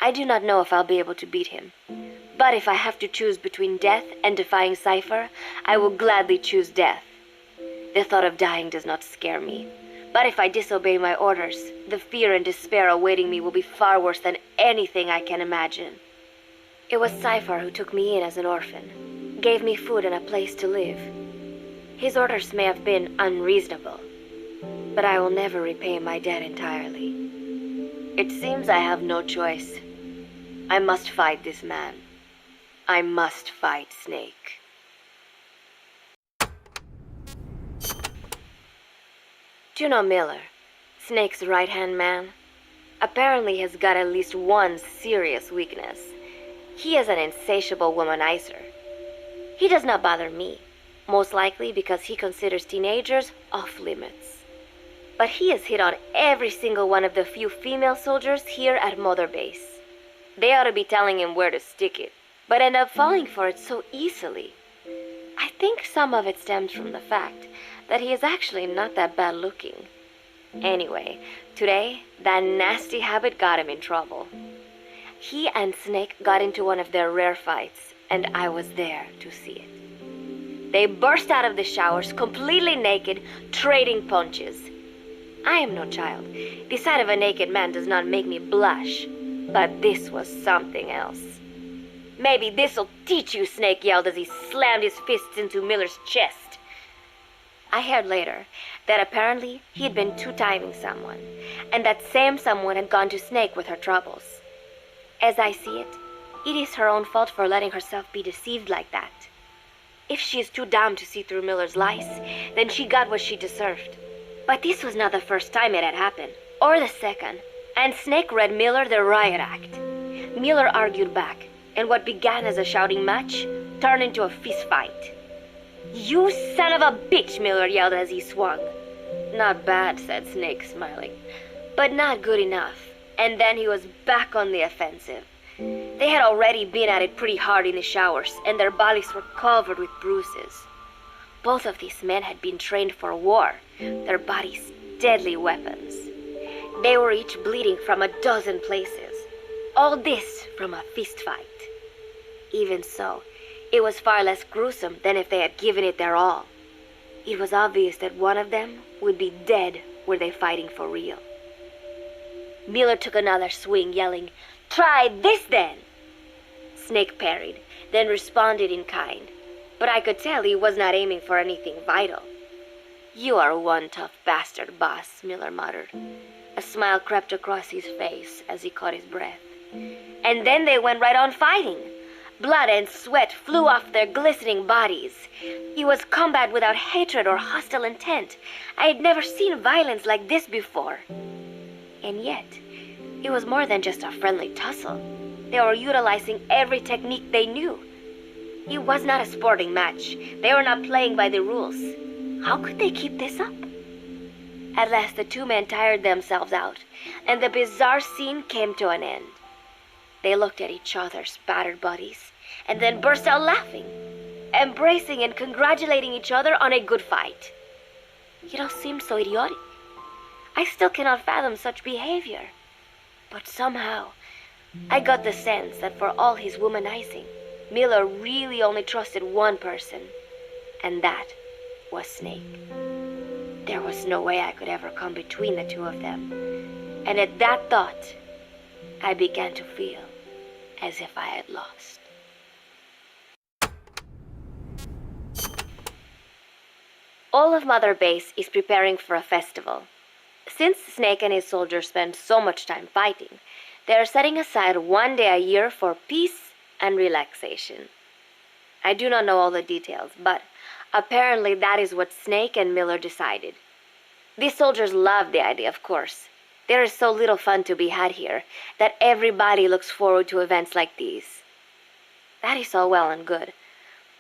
I do not know if I'll be able to beat him, but if I have to choose between death and defying Cypher, I will gladly choose death. The thought of dying does not scare me, but if I disobey my orders, the fear and despair awaiting me will be far worse than anything I can imagine. It was Cypher who took me in as an orphan, gave me food and a place to live. His orders may have been unreasonable, but I will never repay my debt entirely. It seems I have no choice. I must fight this man. I must fight Snake. Juno Miller, Snake's right-hand man, apparently has got at least one serious weakness. He is an insatiable womanizer. He does not bother me, most likely because he considers teenagers off-limits. But he has hit on every single one of the few female soldiers here at Mother Base. They ought to be telling him where to stick it, but end up falling for it so easily. I think some of it stems from the fact that he is actually not that bad looking. Anyway, today, that nasty habit got him in trouble. He and Snake got into one of their rare fights, and I was there to see it. They burst out of the showers, completely naked, trading punches. I am no child. The sight of a naked man does not make me blush, but this was something else. "Maybe this'll teach you," Snake yelled as he slammed his fists into Miller's chest. I heard later that apparently he had been two-timing someone, and that same someone had gone to Snake with her troubles. As I see it, it is her own fault for letting herself be deceived like that. If she is too dumb to see through Miller's lies, then she got what she deserved. But this was not the first time it had happened, or the second, and Snake read Miller the riot act. Miller argued back, and what began as a shouting match turned into a fist fight. "You son of a bitch," Miller yelled as he swung. "Not bad," said Snake, smiling, "but not good enough." And then he was back on the offensive. They had already been at it pretty hard in the showers, and their bodies were covered with bruises. Both of these men had been trained for war, their bodies deadly weapons. They were each bleeding from a dozen places. All this from a fist fight. Even so, it was far less gruesome than if they had given it their all. It was obvious that one of them would be dead were they fighting for real. Miller took another swing, yelling, "Try this then!" Snake parried, then responded in kind, but I could tell he was not aiming for anything vital. "You are one tough bastard, boss," Miller muttered. A smile crept across his face as he caught his breath. And then they went right on fighting. Blood and sweat flew off their glistening bodies. It was combat without hatred or hostile intent. I had never seen violence like this before. And yet, it was more than just a friendly tussle. They were utilizing every technique they knew. It was not a sporting match. They were not playing by the rules. How could they keep this up? At last, the two men tired themselves out, and the bizarre scene came to an end. They looked at each other's battered bodies, and then burst out laughing, embracing and congratulating each other on a good fight. It all seemed so idiotic. I still cannot fathom such behavior. But somehow, I got the sense that for all his womanizing, Miller really only trusted one person, and that was Snake. There was no way I could ever come between the two of them. And at that thought, I began to feel as if I had lost. All of Mother Base is preparing for a festival. Since Snake and his soldiers spend so much time fighting, they are setting aside one day a year for peace and relaxation. I do not know all the details, but apparently that is what Snake and Miller decided. These soldiers love the idea, of course. There is so little fun to be had here that everybody looks forward to events like these. That is all well and good,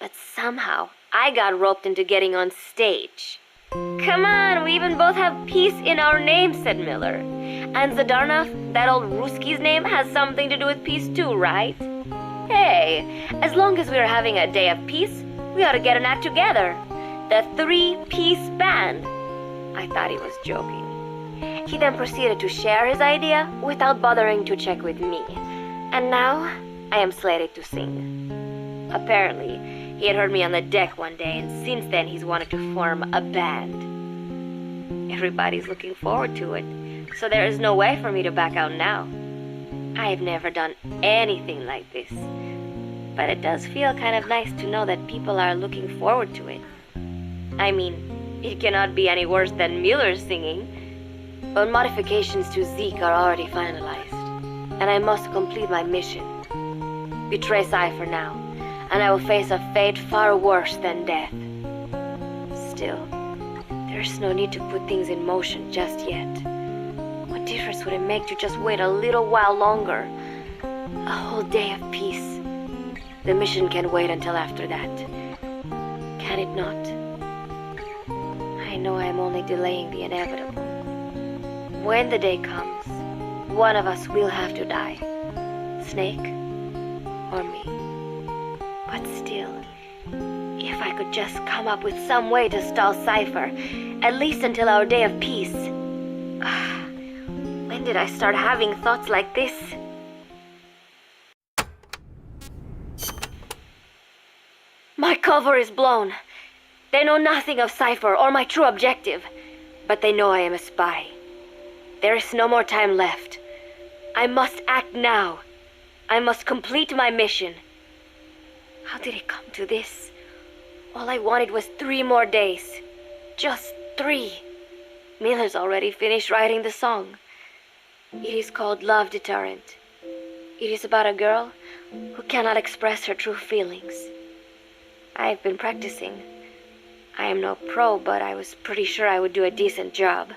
but somehow I got roped into getting on stage. Come on, we even both have peace in our name, said Miller. And Zdarnov, that old Ruski's name, has something to do with peace too, right? Hey, as long as we are having a day of peace, we ought to get an act together. The 3-piece band. I thought he was joking. He then proceeded to share his idea without bothering to check with me. And now, I am slated to sing. Apparently, he had heard me on the deck one day, and since then he's wanted to form a band. Everybody's looking forward to it, so there is no way for me to back out now. I have never done anything like this, but it does feel kind of nice to know that people are looking forward to it. I mean, it cannot be any worse than Miller's singing, but modifications to Zeke are already finalized, and I must complete my mission. Betray Cypher now, and I will face a fate far worse than death. Still, there's no need to put things in motion just yet. What difference would it make to just wait a little while longer? A whole day of peace. The mission can wait until after that. Can it not? I know I am only delaying the inevitable. When the day comes, one of us will have to die. Snake or me. But still, if I could just come up with some way to stall Cypher, at least until our day of peace. When did I start having thoughts like this? My cover is blown. They know nothing of Cypher or my true objective, but they know I am a spy. There is no more time left. I must act now. I must complete my mission. How did it come to this? All I wanted was 3 more days. Just 3. Miller's already finished writing the song. It is called Love Deterrent. It is about a girl who cannot express her true feelings. I have been practicing. I am no pro, but I was pretty sure I would do a decent job.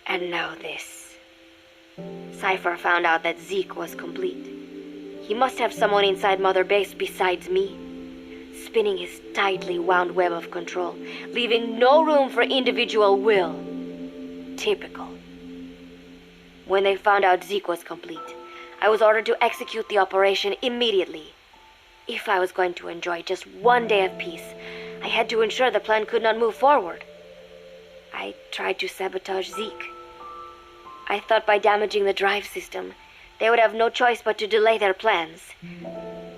And now this. Cypher found out that Zeke was complete. He must have someone inside Mother Base besides me, spinning his tightly wound web of control, leaving no room for individual will. Typical. When they found out Zeke was complete, I was ordered to execute the operation immediately. If I was going to enjoy just one day of peace, I had to ensure the plan could not move forward. I tried to sabotage Zeke. I thought by damaging the drive system, they would have no choice but to delay their plans.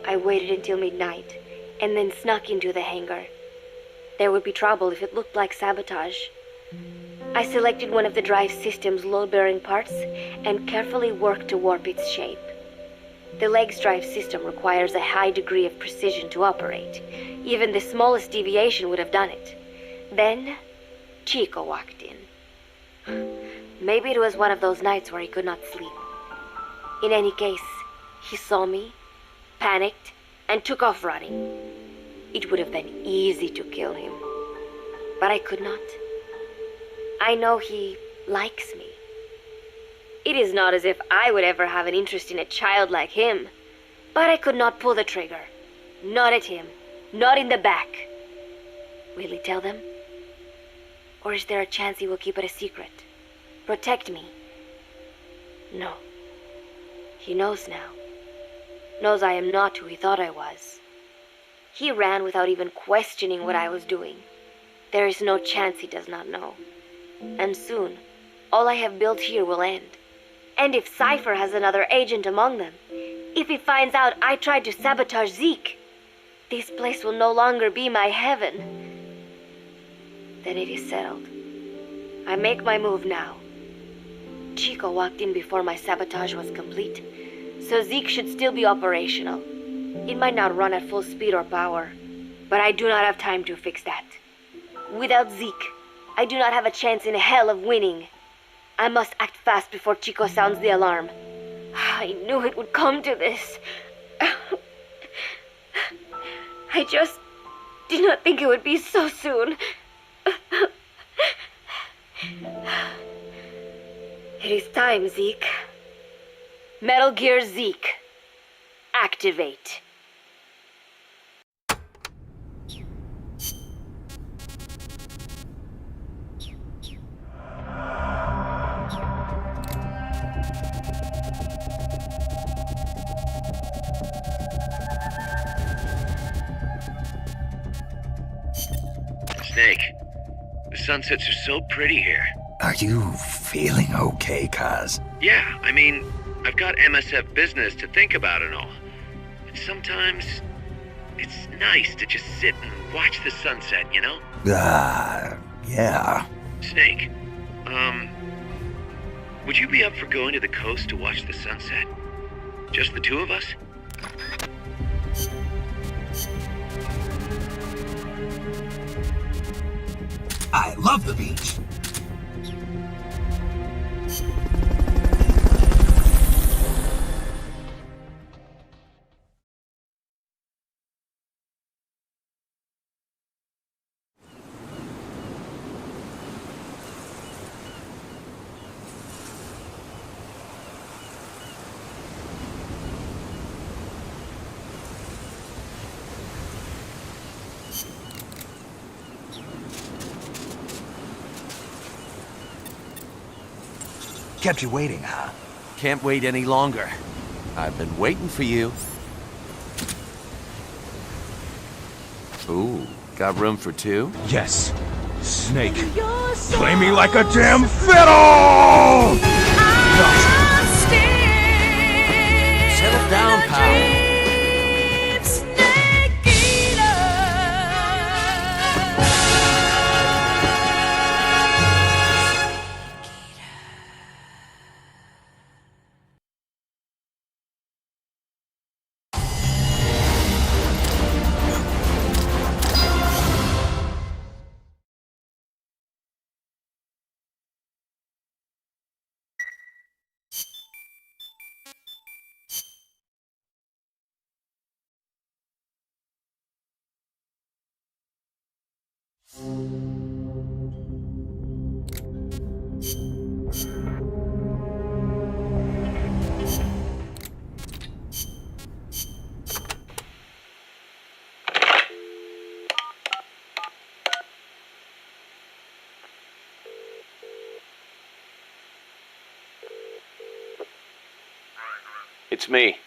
I waited until midnight, and then snuck into the hangar. There would be trouble if it looked like sabotage. I selected one of the drive system's load-bearing parts and carefully worked to warp its shape. The leg's drive system requires a high degree of precision to operate. Even the smallest deviation would have done it. Then, Chico walked in. Maybe it was one of those nights where he could not sleep. In any case, he saw me, panicked, and took off running. It would have been easy to kill him, but I could not. I know he likes me. It is not as if I would ever have an interest in a child like him, but I could not pull the trigger. Not at him, not in the back. Will he tell them? Or is there a chance he will keep it a secret? Protect me? No. He knows now. Knows I am not who he thought I was. He ran without even questioning what I was doing. There is no chance he does not know. And soon, all I have built here will end. And if Cypher has another agent among them, if he finds out I tried to sabotage Zeke, this place will no longer be my heaven. Then it is settled. I make my move now. Chico walked in before my sabotage was complete, so Zeke should still be operational. It might not run at full speed or power, but I do not have time to fix that. Without Zeke, I do not have a chance in hell of winning. I must act fast before Chico sounds the alarm. I knew it would come to this. I just did not think it would be so soon. It is time, Zeke. Metal Gear Zeke. Activate. Snake, the sunsets are so pretty here. Are you feeling okay, Kaz? Yeah, I mean, I've got MSF business to think about and all. And sometimes, it's nice to just sit and watch the sunset, you know? Yeah. Snake, would you be up for going to the coast to watch the sunset? Just the two of us? I love the beach. Kept you waiting, huh? Can't wait any longer. I've been waiting for you. Ooh, got room for two? Yes. Snake, play me like a damn fiddle! Settle down, pal. It's me.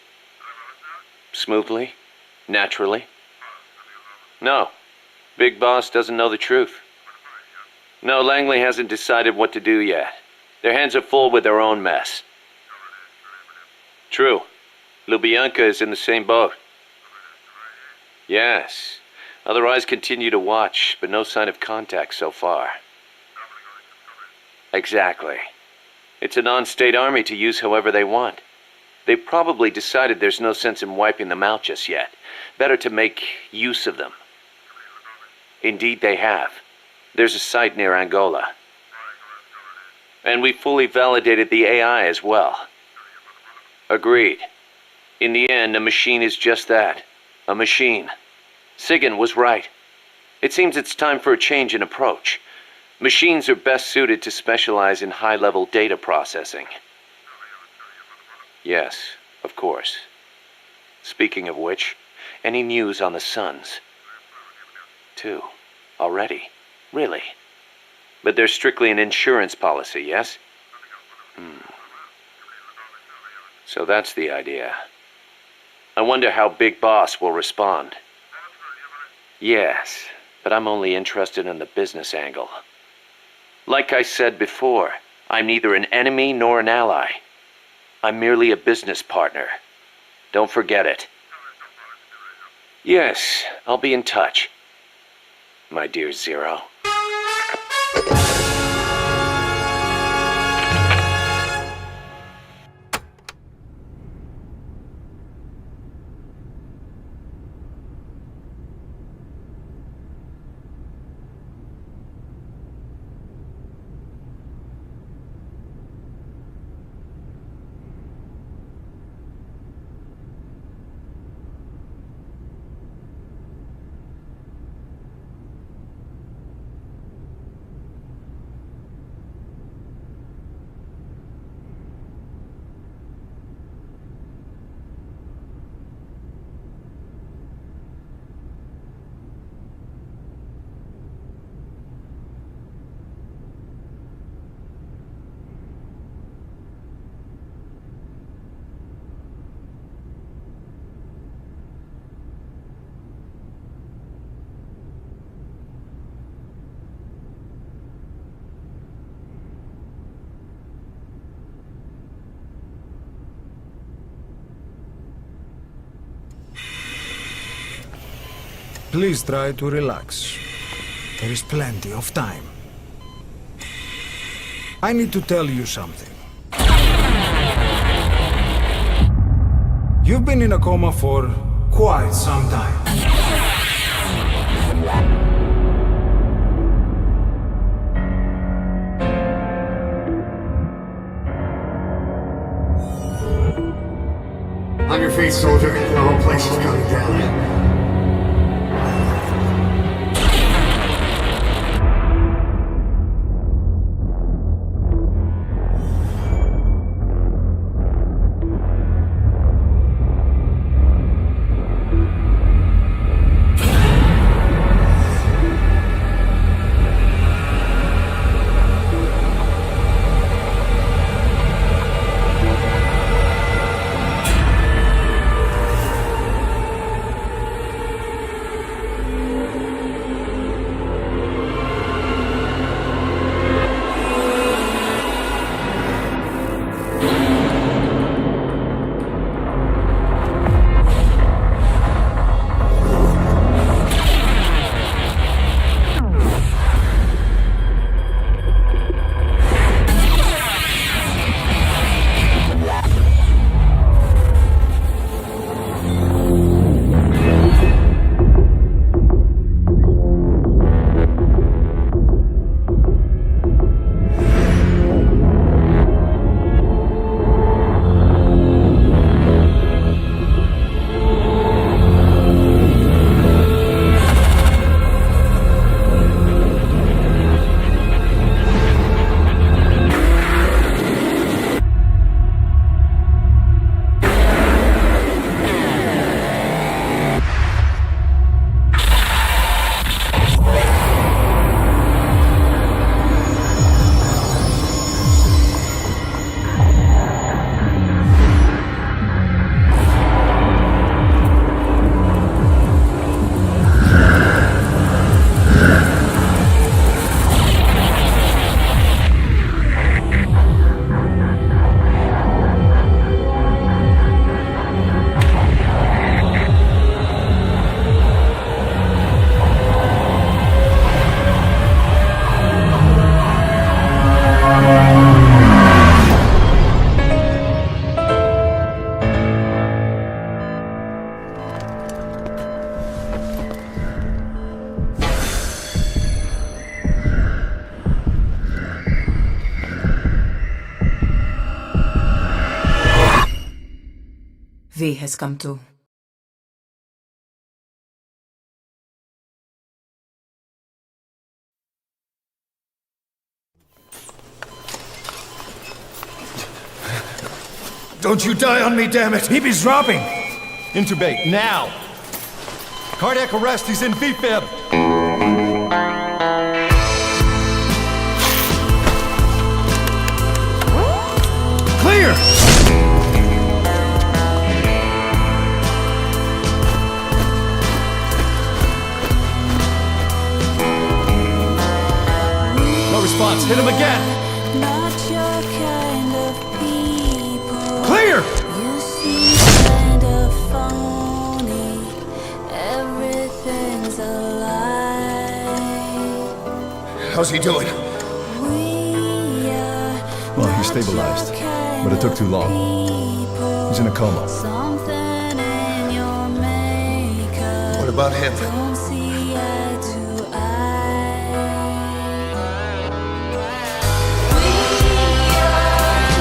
Smoothly? Naturally? No. Big Boss doesn't know the truth. No, Langley hasn't decided what to do yet. Their hands are full with their own mess. True. Lubyanka is in the same boat. Yes. Other eyes continue to watch, but no sign of contact so far. Exactly. It's a non-state army to use however they want. They've probably decided there's no sense in wiping them out just yet. Better to make use of them. Indeed they have. There's a site near Angola. And we fully validated the AI as well. Agreed. In the end, a machine is just that. A machine. Sigan was right. It seems it's time for a change in approach. Machines are best suited to specialize in high-level data processing. Yes, of course. Speaking of which, any news on the Suns? 2. Already? Really? But they're strictly an insurance policy, yes? So that's the idea. I wonder how Big Boss will respond. Yes, but I'm only interested in the business angle. Like I said before, I'm neither an enemy nor an ally. I'm merely a business partner. Don't forget it. Yes, I'll be in touch. My dear Zero. Please try to relax. There is plenty of time. I need to tell you something. You've been in a coma for quite some time. On your feet, soldier. The whole place is coming down. V has come to. Don't you die on me, damn it! He's dropping! Intubate, now! Cardiac arrest, he's in VFib! Clear! No response, hit him again! Not your kind of people. Clear! You seem kind of phony. Everything's a lie. How's he doing? Well, he's stabilized, but it took too long. He's in a coma. Something in your makeup. What about him? Don't see eye to eye. We are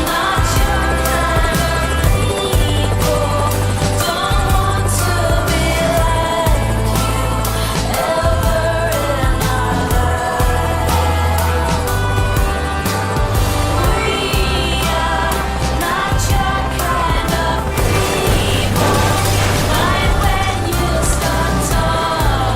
not your kind of people. Don't want to be like you ever in our lives. We are not your kind of people. Mind when you start talking.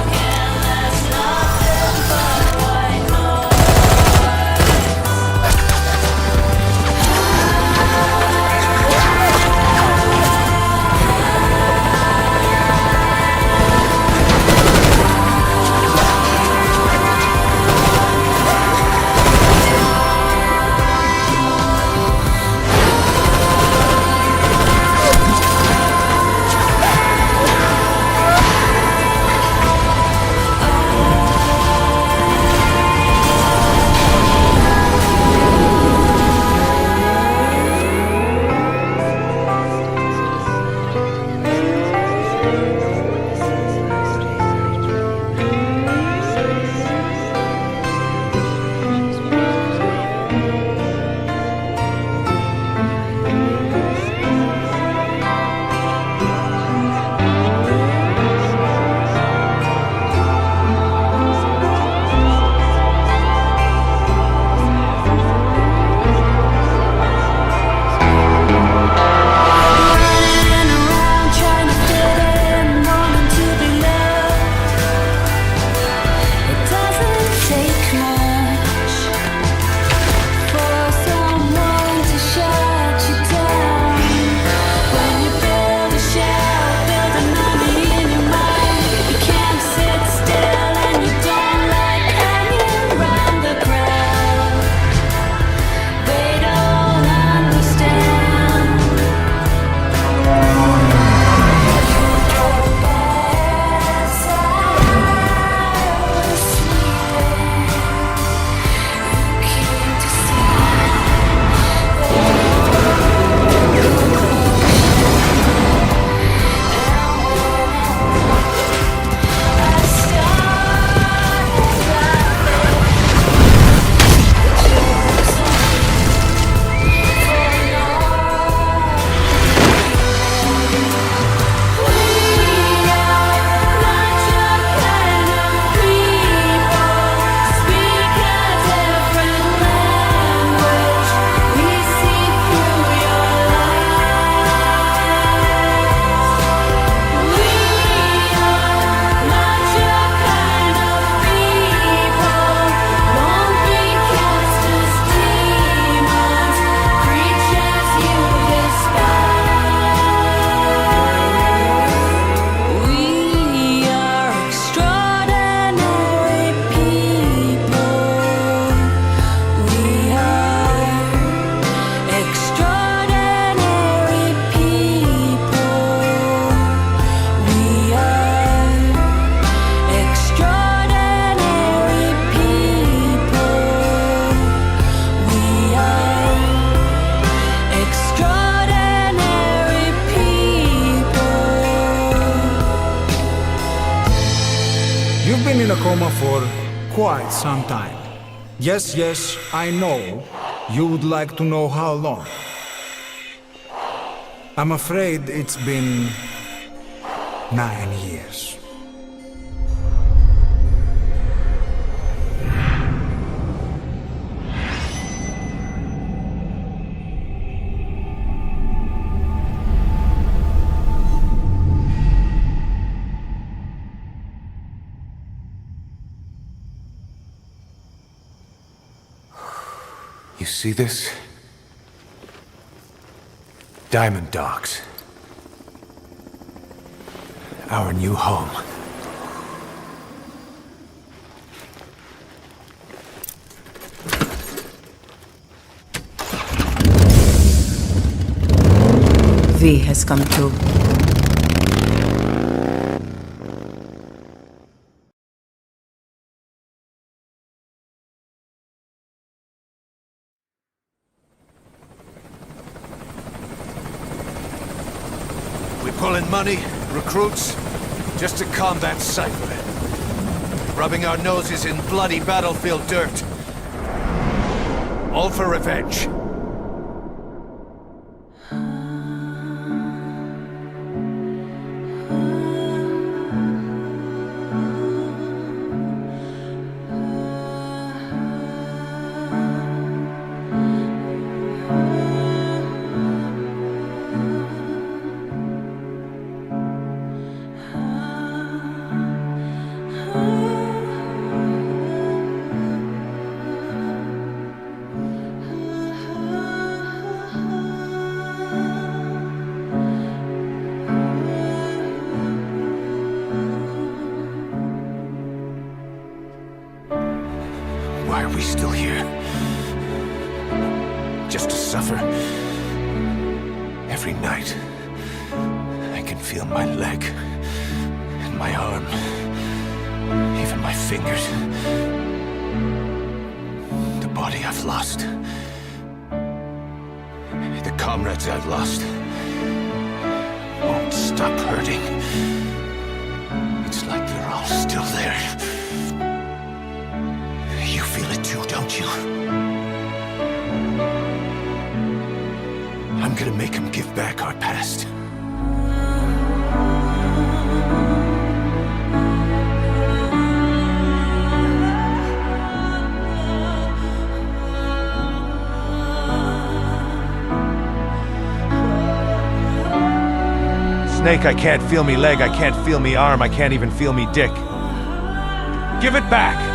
quite some time. Yes, I know. You would like to know how long. I'm afraid it's been 9 years. You see this? Diamond Docks. Our new home. V has come through. Pulling money, recruits, just to combat Cypher. Rubbing our noses in bloody battlefield dirt. All for revenge. Why are we still here? Just to suffer? Every night, I can feel my leg, and my arm, even my fingers. The body I've lost. The comrades I've lost. Won't stop hurting. It's like they're all still there. You feel it too, don't you? I'm gonna make them give back our past. Snake, I can't feel me leg, I can't feel me arm, I can't even feel me dick. Give it back!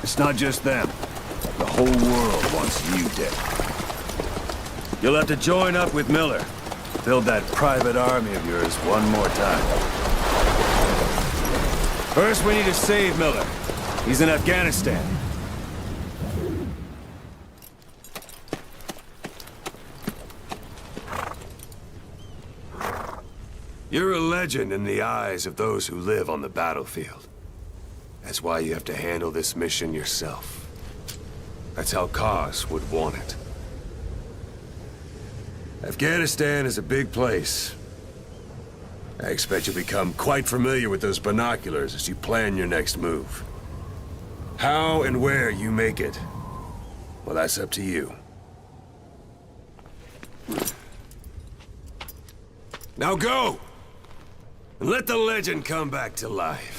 It's not just them. The whole world wants you dead. You'll have to join up with Miller. Build that private army of yours one more time. First, we need to save Miller. He's in Afghanistan. You're a legend in the eyes of those who live on the battlefield. That's why you have to handle this mission yourself. That's how Kaz would want it. Afghanistan is a big place. I expect you'll become quite familiar with those binoculars as you plan your next move. How and where you make it, well, that's up to you. Now go! And let the legend come back to life.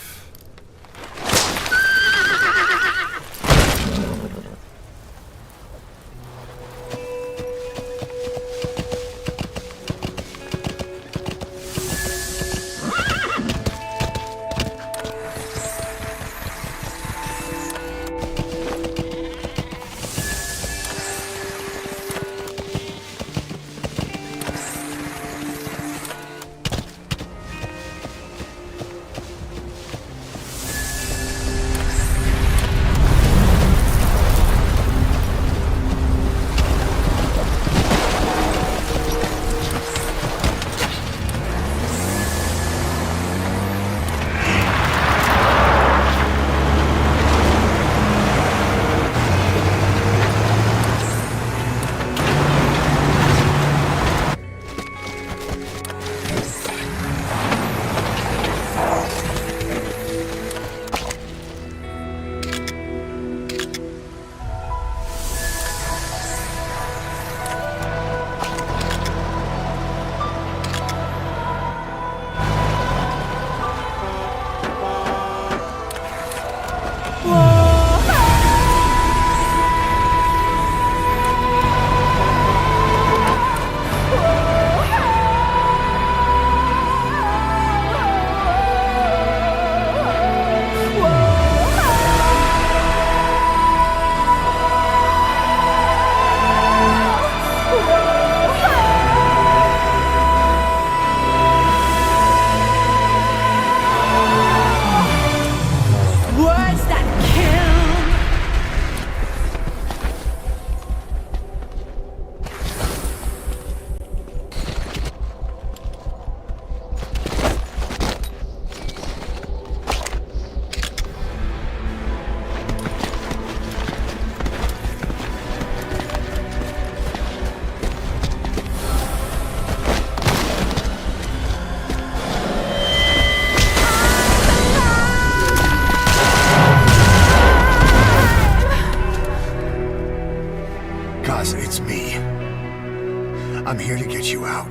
I'm here to get you out.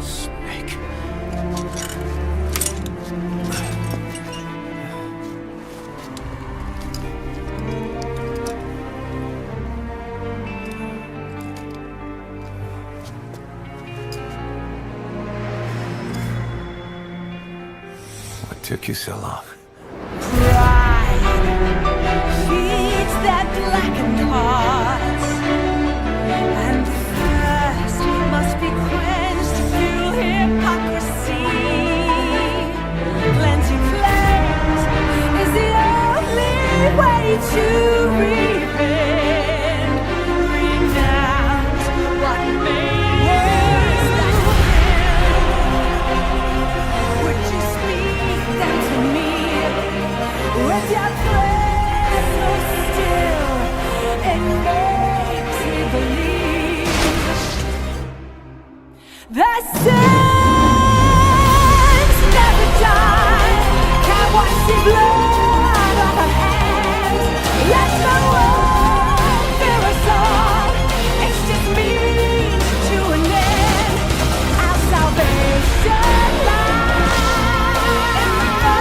Snake. What took you so long? Feeds that blackened heart, and thirst must be quenched through hypocrisy. Plenty flames is the only way to repent. Renounce what made us would you speak them to me with your prayer so still? It makes me believe the sins never die. Can't wash the blood off our hands. Let the world fear us all. It's just means to an end. Our salvation lies in the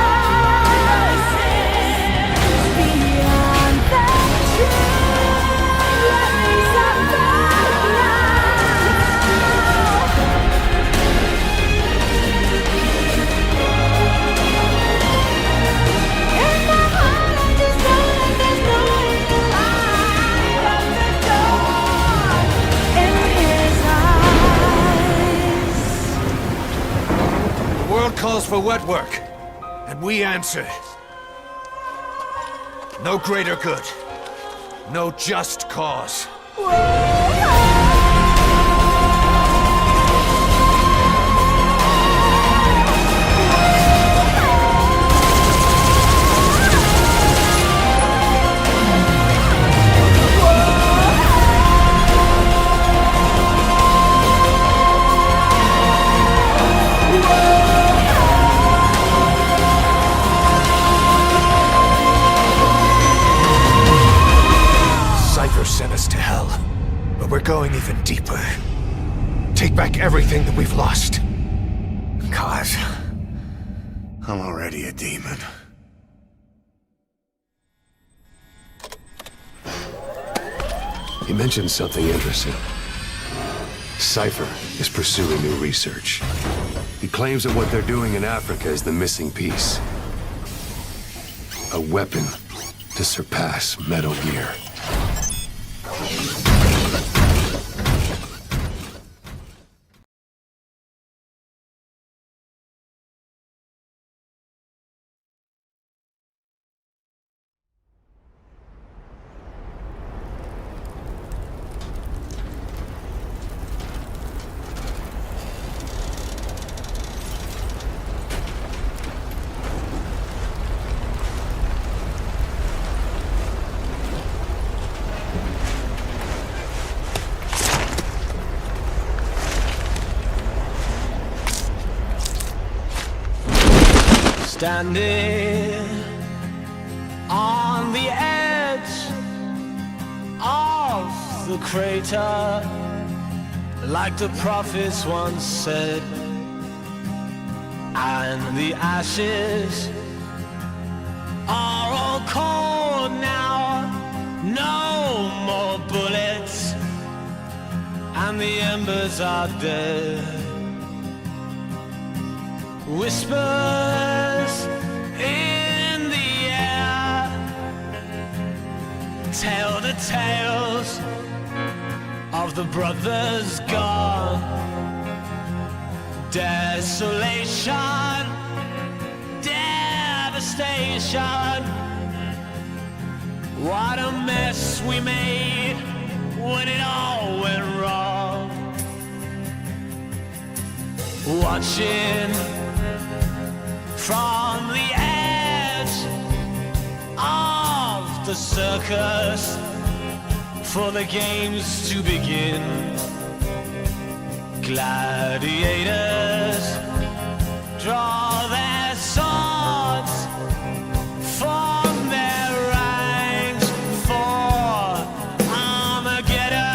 beyond the truth. Let me suffer in my heart, I just know that there's no way to lie. But the door in his eyes. The world calls for wet work, and we answer. No greater good. No just cause. Cypher sent us to hell, but we're going even deeper. Take back everything that we've lost. Cause I'm already a demon. He mentioned something interesting. Cypher is pursuing new research. He claims that what they're doing in Africa is the missing piece. A weapon to surpass Metal Gear. Standing on the edge of the crater, like the prophets once said, and the ashes are all cold now, no more bullets, and the embers are dead. Whispers in the air tell the tales of the brothers gone. Desolation, devastation. What a mess we made when it all went wrong. Watching from the edge of the circus for the games to begin. Gladiators draw their swords, form their ranks for Armageddon.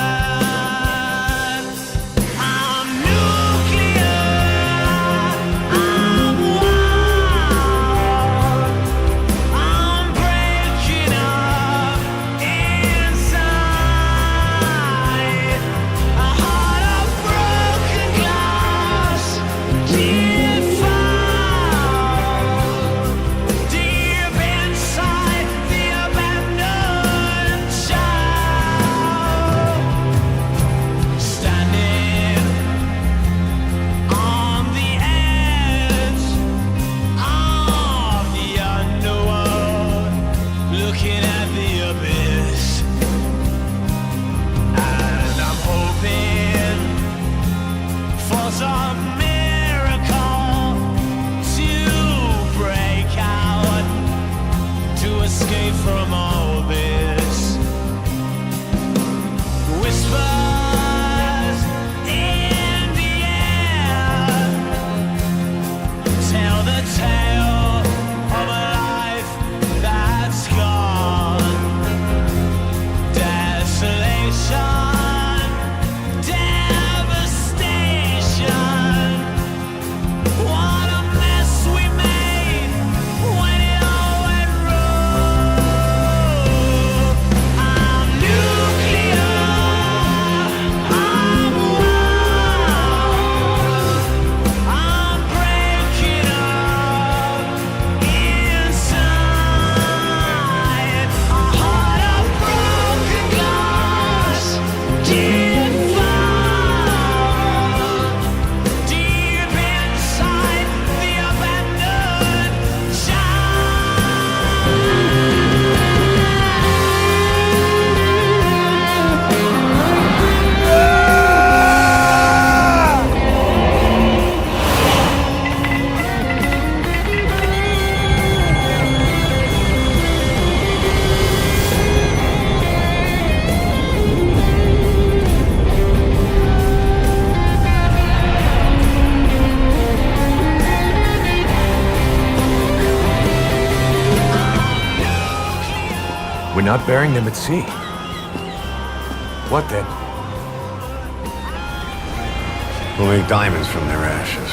not burying them at sea. What then? We'll make diamonds from their ashes.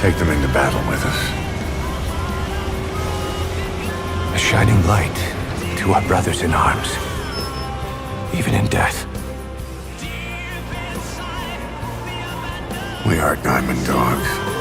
Take them into battle with us. A shining light to our brothers in arms. Even in death. We are diamond dogs.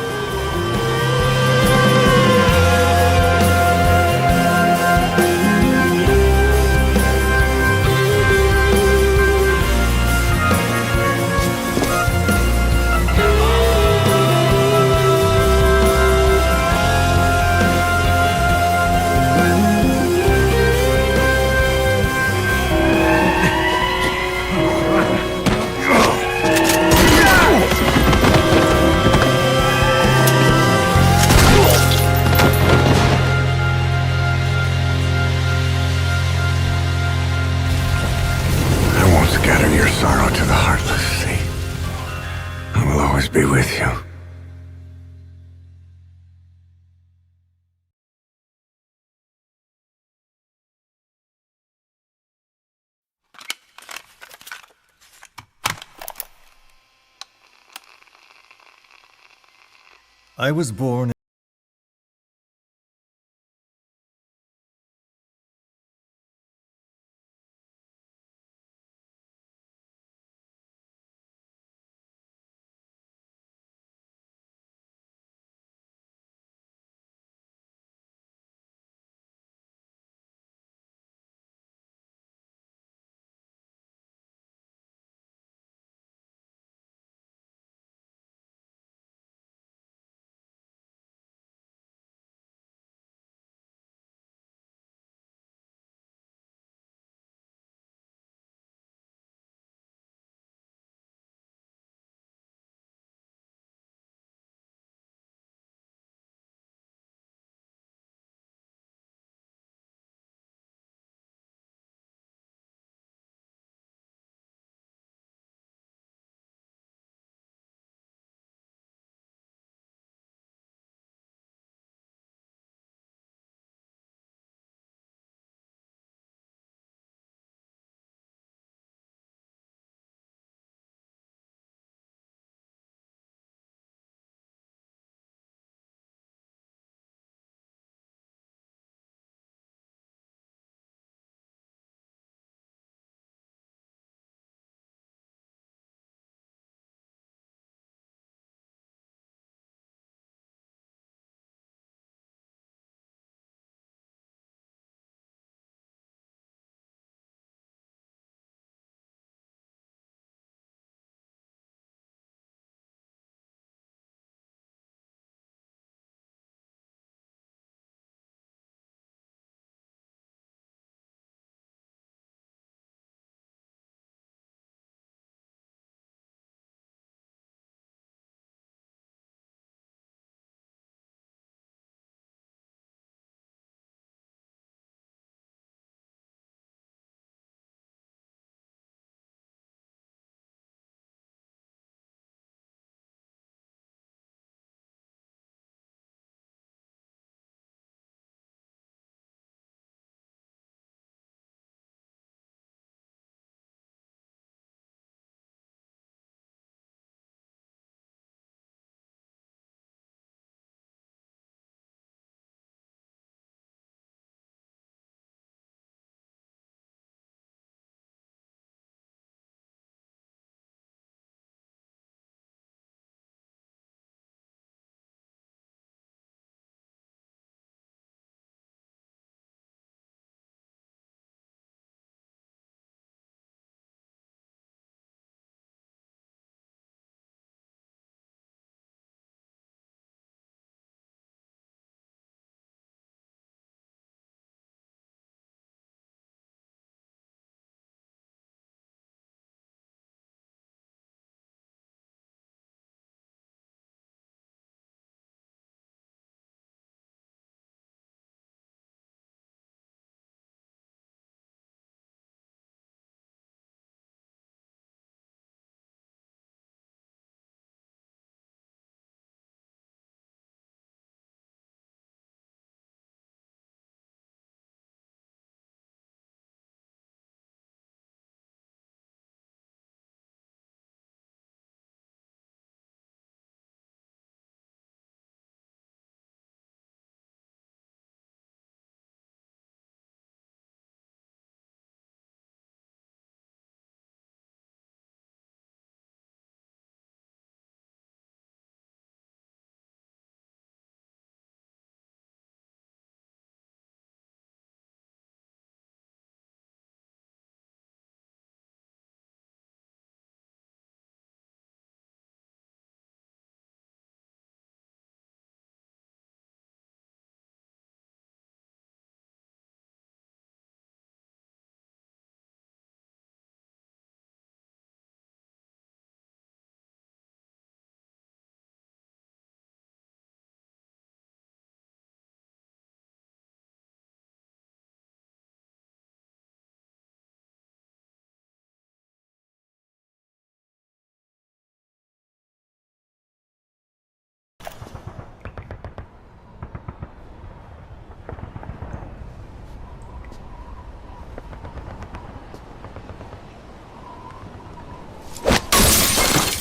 Scatter your sorrow to the heartless, see? I will always be with you. I was born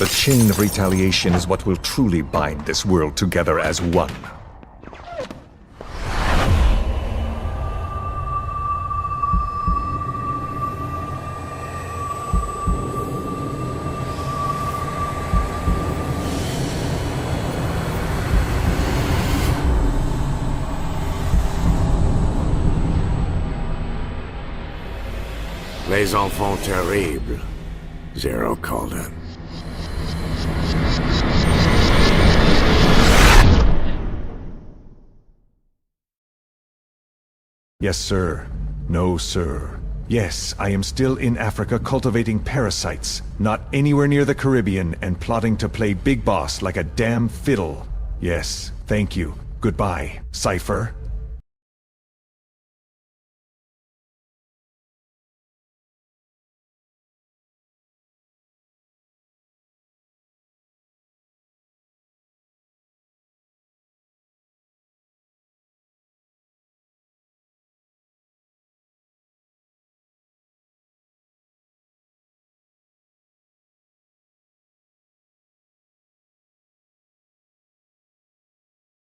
The chain of retaliation is what will truly bind this world together as one. Les enfants terribles, Zero called it. Yes, sir. No, sir. Yes, I am still in Africa cultivating parasites, not anywhere near the Caribbean, and plotting to play big boss like a damn fiddle. Yes, thank you. Goodbye, Cypher.